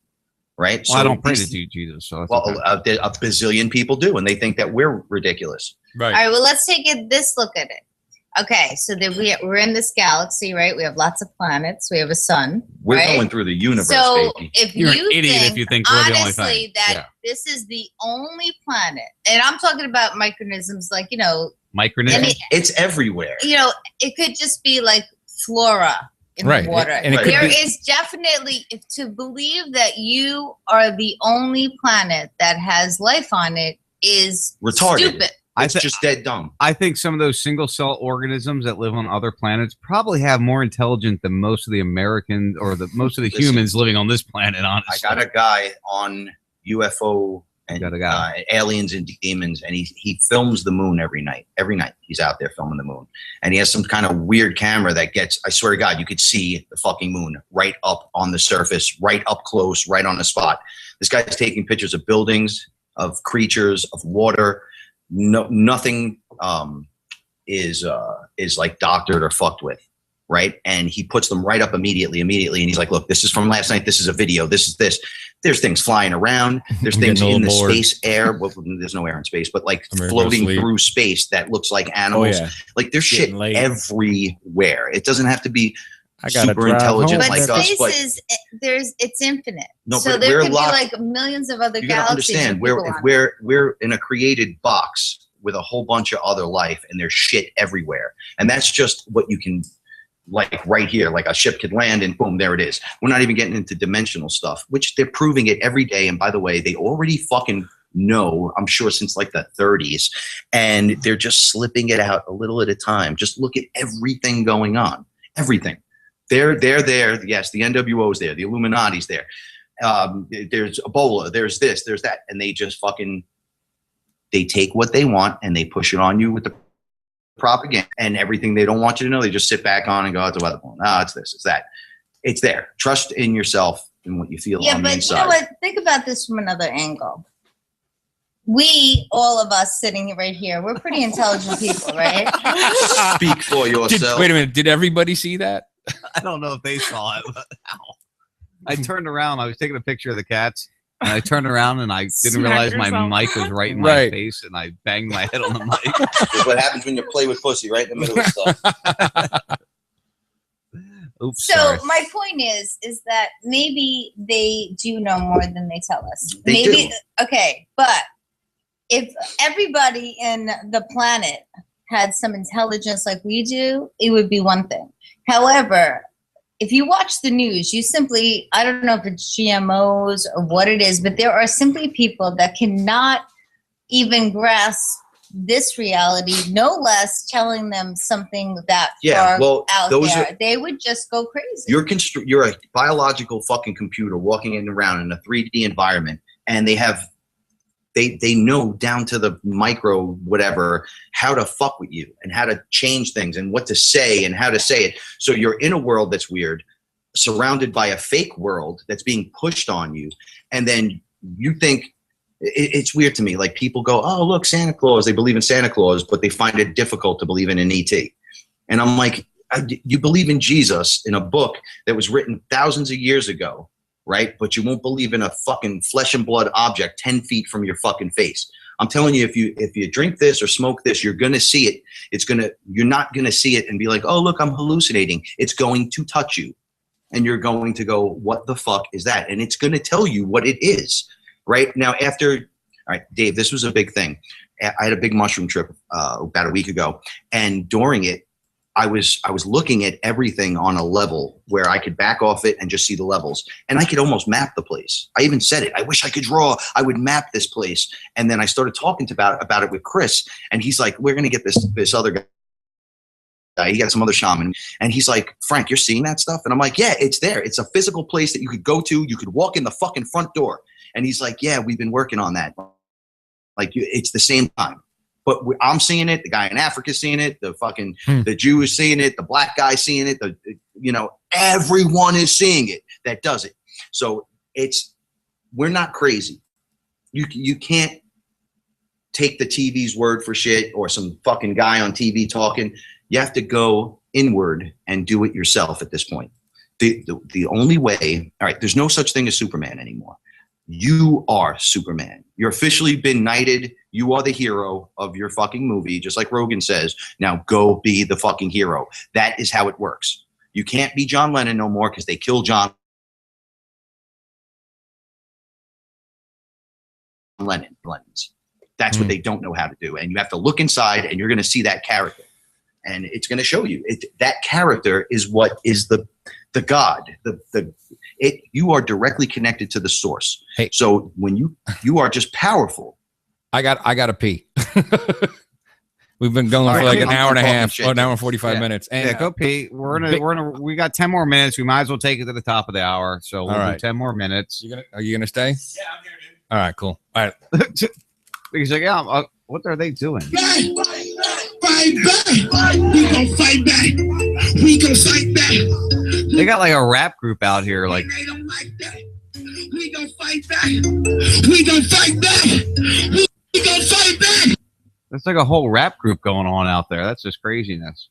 right? Well, I don't pray to Jesus. So that's okay. A bazillion people do, and they think that we're ridiculous. Right. All right. Well, let's take this look at it. Okay, so we're in this galaxy, right? We have lots of planets. We have a sun. We're right? going through the universe, So baby. if You're you an idiot think, if you think we're the only honestly, thing. that Yeah. this is the only planet, and I'm talking about microorganisms, like Microorganisms. It's everywhere. It could just be like flora in Right. the water. And it could There be- is definitely, to believe that you are the only planet that has life on it is Retarded. stupid. It's just dead dumb. I think some of those single cell organisms that live on other planets probably have more intelligence than most of the Americans or most of the humans living on this planet. Honestly, I got a guy on UFO and aliens and demons, and he films the moon every night. Every night he's out there filming the moon, and he has some kind of weird camera that gets. I swear to God, you could see the fucking moon right up on the surface, right up close, right on the spot. This guy's taking pictures of buildings, of creatures, of water. No, nothing is like doctored or fucked with, right? And he puts them right up immediately, and he's like, "Look, this is from last night. This is a video. This is this. There's things flying around. There's things in the space air. Well, there's no air in space, but like floating through space that looks like animals. Oh, yeah. Like there's shit everywhere. It doesn't have to be gotta super drive intelligent home. like But us, space but is it's infinite. No, so but there we're could locked- be like millions of other you gotta galaxies. understand with people on it. we're in a created box with a whole bunch of other life, and there's shit everywhere, and that's just what you can, like right here, like a ship could land and boom, there it is. We're not even getting into dimensional stuff, which they're proving it every day. And by the way, they already fucking know, I'm sure, since like the 30s, and they're just slipping it out a little at a time. Just look at everything going on, everything. They're there. Yes, the NWO's there, the Illuminati's there. There's Ebola, there's this, there's that, and they just fucking, they take what they want and they push it on you with the propaganda and everything they don't want you to know. They just sit back on and go, it's a weather balloon. No, it's this, it's that. It's there. Trust in yourself and what you feel on the inside. You know what? Think about this from another angle. We, all of us sitting right here, we're pretty intelligent people, right? Speak for yourself. Wait a minute. Did everybody see that? I don't know if they saw it, but I turned around. I was taking a picture of the cats, and I turned around and I didn't realize my mic was right in my face, and I banged my head on the mic. That's what happens when you play with pussy, right in the middle of stuff. Oops, So sorry. my point is that maybe they do know more than they tell us. They maybe do. Okay, but if everybody in the planet had some intelligence like we do, it would be one thing. However, if you watch the news, you simply, I don't know if it's GMOs or what it is, but there are simply people that cannot even grasp this reality, no less telling them something that far out there. They would just go crazy. You're a biological fucking computer walking in around in a 3D environment, and they know down to the micro whatever how to fuck with you and how to change things and what to say and how to say it. So you're in a world that's weird, surrounded by a fake world that's being pushed on you, and then you think it's weird to me. Like people go, "Oh, look, Santa Claus." They believe in Santa Claus, but they find it difficult to believe in an ET. And I'm like, you believe in Jesus in a book that was written thousands of years ago, right? But you won't believe in a fucking flesh and blood object 10 feet from your fucking face. I'm telling you, if you drink this or smoke this, you're gonna see it. You're not gonna see it and be like, "Oh, look, I'm hallucinating." It's going to touch you, and you're going to go, "What the fuck is that?" And it's gonna tell you what it is. Right now, all right, Dave, this was a big thing. I had a big mushroom trip about a week ago, and during it, I was looking at everything on a level where I could back off it and just see the levels, and I could almost map the place. I even said it. I wish I could draw. I would map this place, and then I started talking about it with Chris, and he's like, "We're gonna get this other guy. He got some other shaman," and he's like, "Frank, you're seeing that stuff?" And I'm like, "Yeah, it's there. It's a physical place that you could go to. You could walk in the fucking front door." And he's like, "Yeah, we've been working on that. Like, it's the same time. But I'm seeing it. The guy in Africa's seeing it. The fucking the Jew is seeing it. The black guy seeing it. Everyone is seeing it that does it. So we're not crazy. You can't take the TV's word for shit or some fucking guy on TV talking. You have to go inward and do it yourself at this point. The only way, all right, there's no such thing as Superman anymore. You are Superman. You're officially been knighted. You are the hero of your fucking movie, just like Rogan says. Now go be the fucking hero. That is how it works. You can't be John Lennon no more because they killed John Lennon's. That's what they don't know how to do. And you have to look inside and you're going to see that character. And it's going to show you. That character is what is the God. You are directly connected to the source. Hey. So when you are just powerful. I got to pee. We've been going for like an hour and a half, or an hour and 45 minutes. And go pee. We got 10 more minutes. We might as well take it to the top of the hour. So we'll do 10 more minutes. Are you gonna stay? Yeah, I'm here, dude. All right, cool. All right. He's like, yeah. What are they doing? Fight back. We gonna fight back. We gonna fight back. They got like a rap group out here. Like, They don't like that. We gonna fight back. We gonna fight back. We gonna fight back. there's like a whole rap group going on out there. That's just craziness.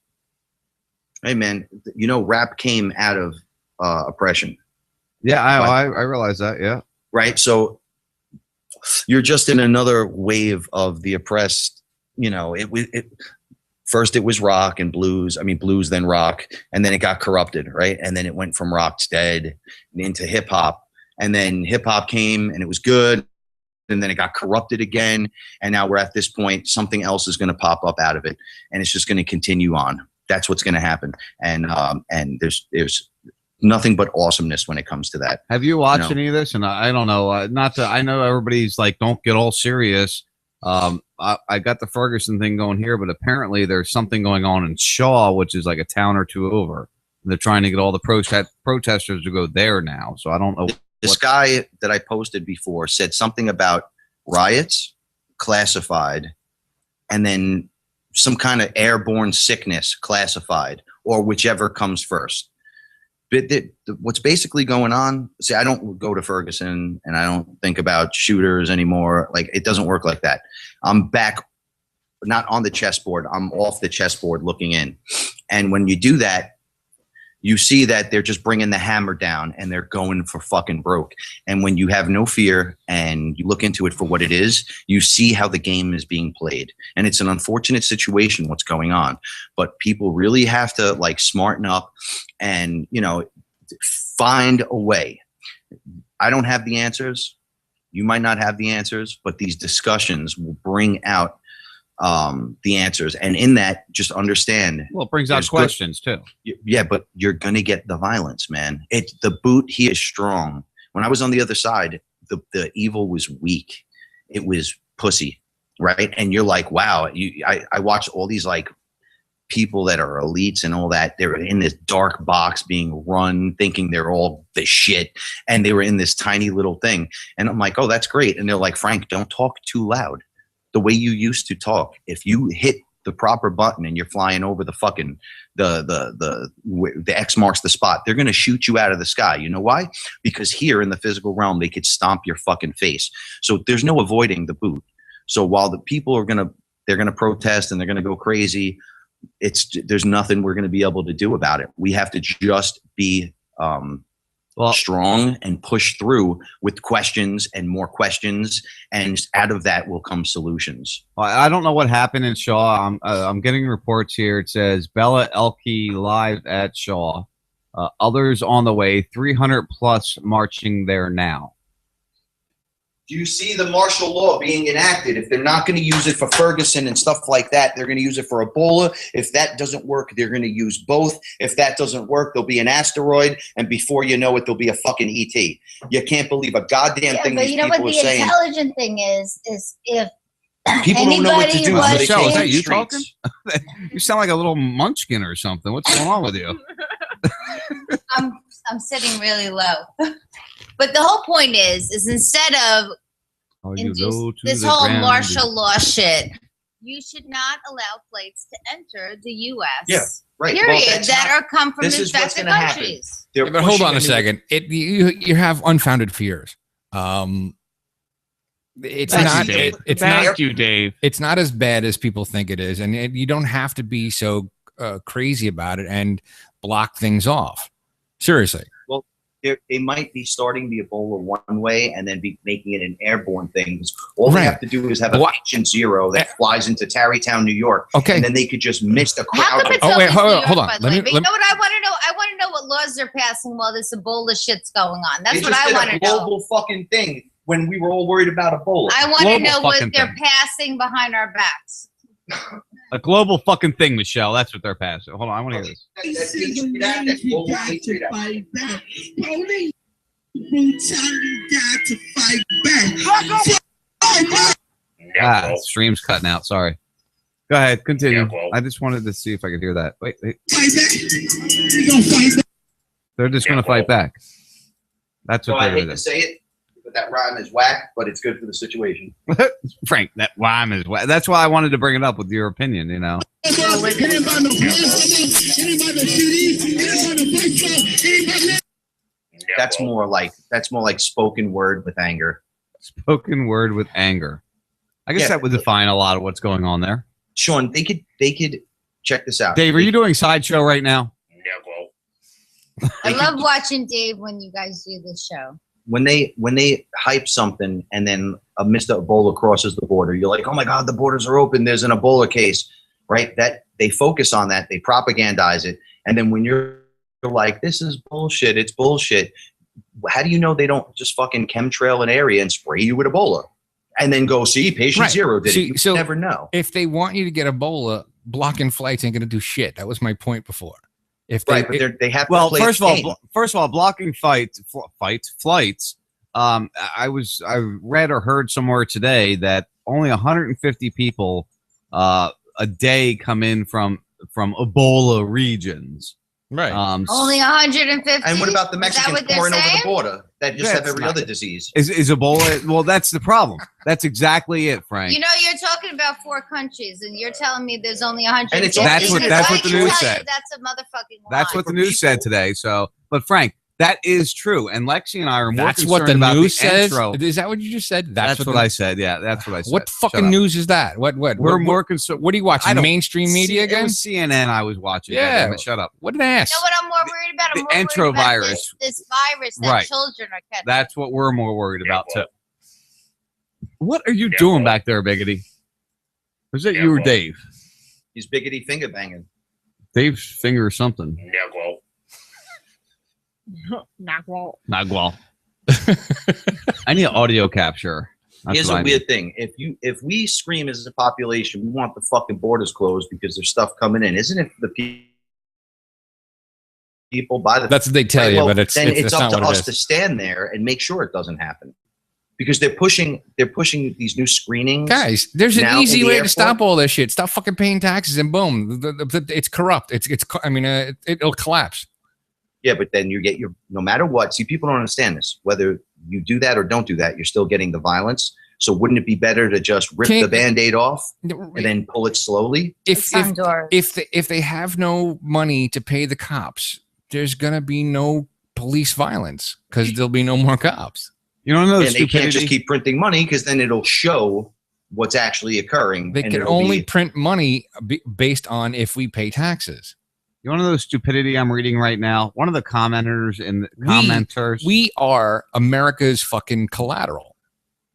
Hey, man, rap came out of oppression. Yeah, I realize that. Yeah. Right. So you're just in another wave of the oppressed. First it was rock and blues. I mean, blues, then rock, and then it got corrupted, right? And then it went from rocksteady into hip hop, and then hip hop came and it was good, and then it got corrupted again, and now we're at this point. Something else is going to pop up out of it, and it's just going to continue on. That's what's going to happen, and there's nothing but awesomeness when it comes to that. Have you watched any of this? And I don't know. I know everybody's like, don't get all serious. I got the Ferguson thing going here, but apparently there's something going on in Shaw, which is like a town or two over. They're trying to get all the protesters to go there now. So I don't know. This guy that I posted before said something about riots, classified, and then some kind of airborne sickness, classified, or whichever comes first. But what's basically going on, see, I don't go to Ferguson and I don't think about shooters anymore. Like, it doesn't work like that. I'm back, not on the chessboard. I'm off the chessboard looking in. And when you do that, you see that they're just bringing the hammer down and they're going for fucking broke. And when you have no fear and you look into it for what it is, you see how the game is being played. And it's an unfortunate situation what's going on. But people really have to like smarten up and, find a way. I don't have the answers. You might not have the answers, but these discussions will bring out the answers, and in that, just understand. Well, it brings out questions too. Yeah, but you're gonna get the violence, man. The boot. He is strong. When I was on the other side, the evil was weak. It was pussy, right? And you're like, wow. I watched all these like people that are elites and all that. They're in this dark box being run, thinking they're all the shit, and they were in this tiny little thing. And I'm like, oh, that's great. And they're like, Frank, don't talk too loud. The way you used to talk. If you hit the proper button and you're flying over the fucking the X marks the spot, they're gonna shoot you out of the sky. You know why? Because here in the physical realm, they could stomp your fucking face. So there's no avoiding the boot. So while the people are they're gonna protest and they're gonna go crazy, there's nothing we're gonna be able to do about it. We have to just be strong and push through with questions and more questions, and out of that will come solutions. I don't know what happened in Shaw. I'm getting reports here. It says Bella Elke live at Shaw. Others on the way. 300 plus marching there now. Do you see the martial law being enacted? If they're not going to use it for Ferguson and stuff like that, they're going to use it for Ebola. If that doesn't work, they're going to use both. If that doesn't work, there'll be an asteroid, and before you know it, there'll be a fucking ET. You can't believe a goddamn thing these people are saying. The intelligent thing is if people don't know what to do. Michelle, is that you talking? You sound like a little munchkin or something. What's going on with you? I'm sitting really low. But the whole point is instead of this whole martial law shit, you should not allow flights to enter the U.S. Yeah, right. Period. That come from infected countries. Yeah, but hold on a second. You have unfounded fears. It's not. Thank you, Dave. It's not as bad as people think it is, and you don't have to be so crazy about it and block things off. Seriously. Well, they might be starting the Ebola one way and then be making it an airborne thing. All they have to do is have a patient zero that flies into Tarrytown, New York. Okay. And then they could just miss the How crowd. come it's Oh, wait, always hold New on, York, hold on. by the Let way? me- But you know what I want to know? I want to know what laws they're passing while this Ebola shit's going on. That's They what just I did want a to know. global fucking thing when we were all worried about Ebola. I want to Global know what fucking they're thing. passing behind our backs. A global fucking thing, Michelle. That's what they're passing. Hold on, I want to hear this. This is a rage you got to fight back. Police brutality got to fight back. Ah, stream's cutting out. Sorry. Go ahead, continue. I just wanted to see if I could hear that. Wait. Fight back. We gonna fight back. They're just going to fight back. That's So what I they're hate going to to say it, but that rhyme is whack, but it's good for the situation. do. Frank, that rhyme is. That's why I wanted to bring it up with your opinion. You know. That's more like spoken word with anger. Spoken word with anger. I guess Yeah. that would define a lot of what's going on there. Sean, they could check this out. Dave, are you doing sideshow right now? I love watching Dave when you guys do this show. When they hype something and then a Mr. Ebola crosses the border, you're like, oh my God, the borders are open. There's an Ebola case, right? That they focus on that, they propagandize it, and then when you're like, this is bullshit, it's bullshit. How do you know they don't just fucking chemtrail an area and spray you with Ebola, and then go see patient Right. zero did See, it? so You never know. If they want you to get Ebola, blocking flights ain't going to do shit. That was my point before. If they, Right, but they have to Well, play first the of all, game. blocking flights. I read or heard somewhere today that only 150 people a day come in from Ebola regions. Right. Only 150. And what about the Is that Mexicans what they're pouring over the saying? border that just have That's every not- other disease? Is Ebola? Well, that's the problem. That's exactly it, Frank. You know, you're talking about 4 countries, and you're telling me there's only 150. And it's That's what the news said. That's a motherfucking lie. That's what the news said today. So, but Frank, that is true. And Lexi and I are more That's concerned what the about news the says. intro. Is that what you just said? That's what I said. Yeah, that's what I said. What Shut fucking up. news is that? What? We're more concerned. What are you I watching? don't- Mainstream media It again? was CNN I was watching. Yeah. Goddammit, shut up. What an ass. You know what I'm more worried about? I'm The more worried about enterovirus. this virus that Right. children are catching. That's what we're more worried about too. What are you doing back there, Biggity? Was it you or Dave? He's biggity finger banging. Dave's finger or something. Nagwal. I need audio capture. That's Here's what a I weird need. thing. If we scream as a population, we want the fucking borders closed because there's stuff coming in. Isn't it the people by the That's what they tell you, but it's then it's not up to what it us is. to stand there and make sure it doesn't happen. Because they're pushing these new screenings. Guys, there's an now in easy the way airport. to stop all this shit. Stop fucking paying taxes and boom, it's corrupt. It'll collapse. Yeah, but then you get no matter what. See, people don't understand this. Whether you do that or don't do that, you're still getting the violence. So wouldn't it be better to just rip the Band-Aid off and then pull it slowly? If they have no money to pay the cops, there's gonna be no police violence because there'll be no more cops. You don't know And they can't just keep printing money because then it'll show what's actually occurring. They and can it'll only be- print money based on if we pay taxes. You want to know the stupidity I'm reading right now? One of the commenters in the commenters. We are America's fucking collateral.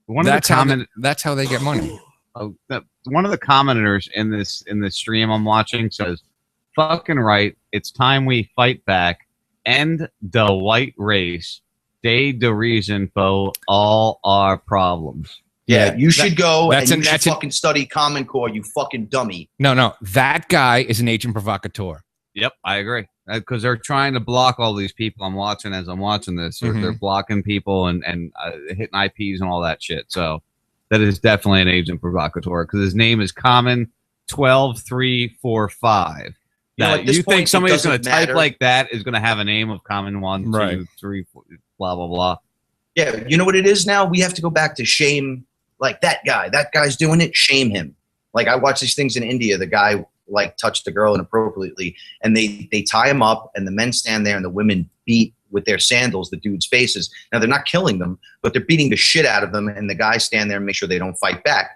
One of That's the how comment. that's how they get money. One of the commenters in this stream I'm watching says, "Fucking right. It's time we fight back. End the white race. They the reason for all our problems." Yeah, you should go and you should that's fucking study Common Core, you fucking dummy. No, that guy is an agent provocateur. Yep, I agree. Because they're trying to block all these people I'm watching as I'm watching this. Mhm. They're blocking people and hitting IPs and all that shit. So that is definitely an agent provocateur because his name is Common 12345. You know, That at this you point, think it somebody's going to doesn't type matter. like that is going to have a name of Common 1, Right. 2, 3, 4, blah blah blah. Yeah, you know what it is now? We have to go back to shame. Like that guy. That guy's doing it. Shame him. Like I watch these things in India. The guy like touched the girl inappropriately, and they tie him up, and the men stand there, and the women beat with their sandals the dude's faces. Now they're not killing them, but they're beating the shit out of them, and the guys stand there and make sure they don't fight back,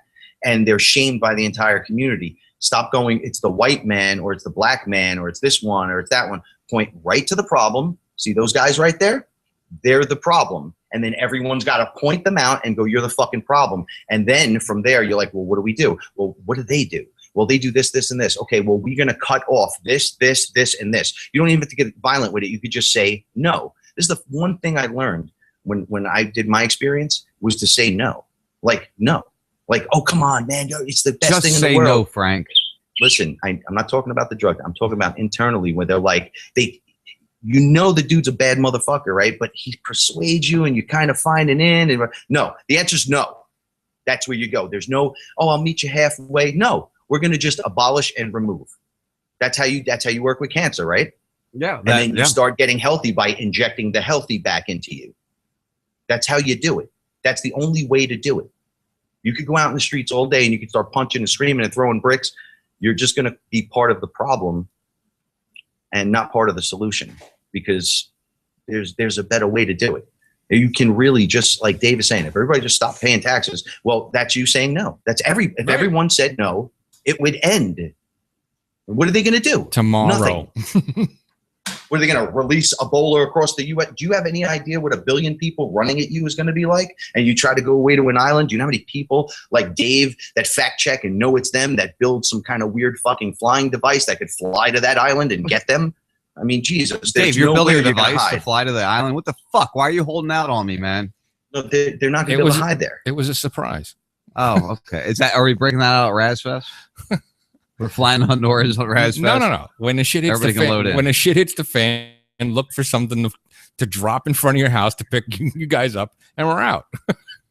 and they're shamed by the entire community. Stop going. It's the white man, or it's the black man, or it's this one, or it's that one. Point right to the problem. See those guys right there? they're the problem. And then everyone's got to point them out and go, you're the fucking problem. And then from there, you're like, well, what do we do? Well, what do they do? Well, they do this, this, and this. Okay, well, we're going to cut off this, this, this, and this. You don't even have to get violent with it. You could just say no. This is the one thing I learned when I did my experience was to say no. Like, no. Like, oh, come on, man. It's the best thing in the world. Just say no, Frank. Listen, I'm not talking about the drug. I'm talking about internally where they're like, you know the dude's a bad motherfucker, right? But he persuades you and you kind of find an in. And no, the answer is no. That's where you go. There's no, oh, I'll meet you halfway. No, we're going to just abolish and remove. That's how you work with cancer, right? Yeah. And then you start getting healthy by injecting the healthy back into you. That's how you do it. That's the only way to do it. You could go out in the streets all day and you could start punching and screaming and throwing bricks. You're just going to be part of the problem and not part of the solution, because there's a better way to do it. You can really just, like Dave is saying, if everybody just stopped paying taxes, well, that's you saying no. That's if everyone said no, it would end. What are they going to do? Tomorrow. Nothing. What are they going to release Ebola across the U.S.? Do you have any idea what 1 billion people running at you is going to be like? And you try to go away to an island? Do you know how many people like Dave that fact check and know it's them that build some kind of weird fucking flying device that could fly to that island and get them? I mean, Jesus. Dave, you're building a device to fly to the island? What the fuck? Why are you holding out on me, man? No, they're not going to be able to hide there. It was a surprise. Oh, okay. Are we breaking that out at Razfest? We're flying on Honduras at Razfest? No. When the shit hits the fan, when the shit hits the fan, and look for something to drop in front of your house to pick you guys up, and we're out.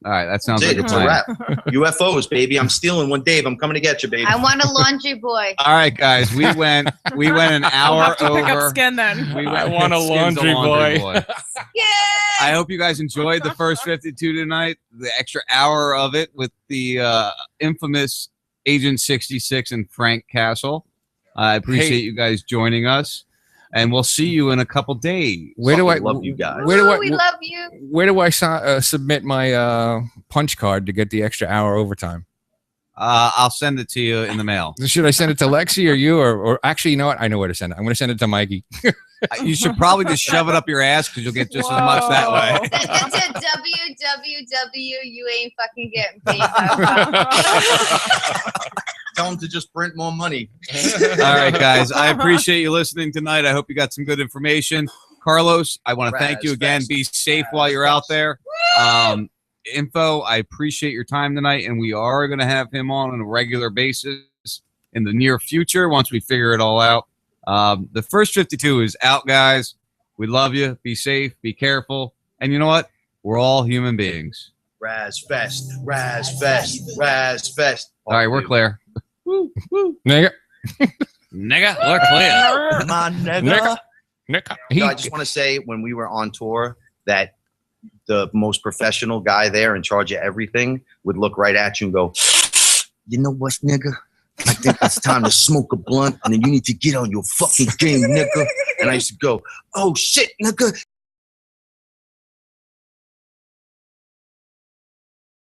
All right, that sounds like a it's a wrap. UFOs, baby. I'm stealing one, Dave. I'm coming to get you, baby. I want a laundry boy. All right, guys. We went an hour over. Pick up Skin then. I want a laundry boy. Yeah. I hope you guys enjoyed the first 52 tonight. The extra hour of it with the infamous Agent 66 and Frank Castle. I appreciate you guys joining us. And we'll see you in a couple days. Where do I love you guys? We love you. Where do I submit my punch card to get the extra hour overtime? I'll send it to you in the mail. Should I send it to Lexi or you, or actually, you know what? I know where to send it. I'm going to send it to Mikey. You should probably just shove it up your ass because you'll get just as much that way. Send it to www. You ain't fucking getting paid. Tell them to just print more money. All right, guys. I appreciate you listening tonight. I hope you got some good information. Carlos, I want to thank you again. Be safe while you're out there. Info, I appreciate your time tonight, and we are going to have him on a regular basis in the near future once we figure it all out. The first 52 is out, guys. We love you. Be safe. Be careful. And you know what? We're all human beings. Razfest. All right, we're clear. Woo, woo. Nigga. Nigga, we're clear. Come on, nigga. I just want to say, when we were on tour, that the most professional guy there in charge of everything would look right at you and go, you know what, nigga? I think it's time to smoke a blunt, and then you need to get on your fucking game, nigga. And I used to go, oh, shit, nigga.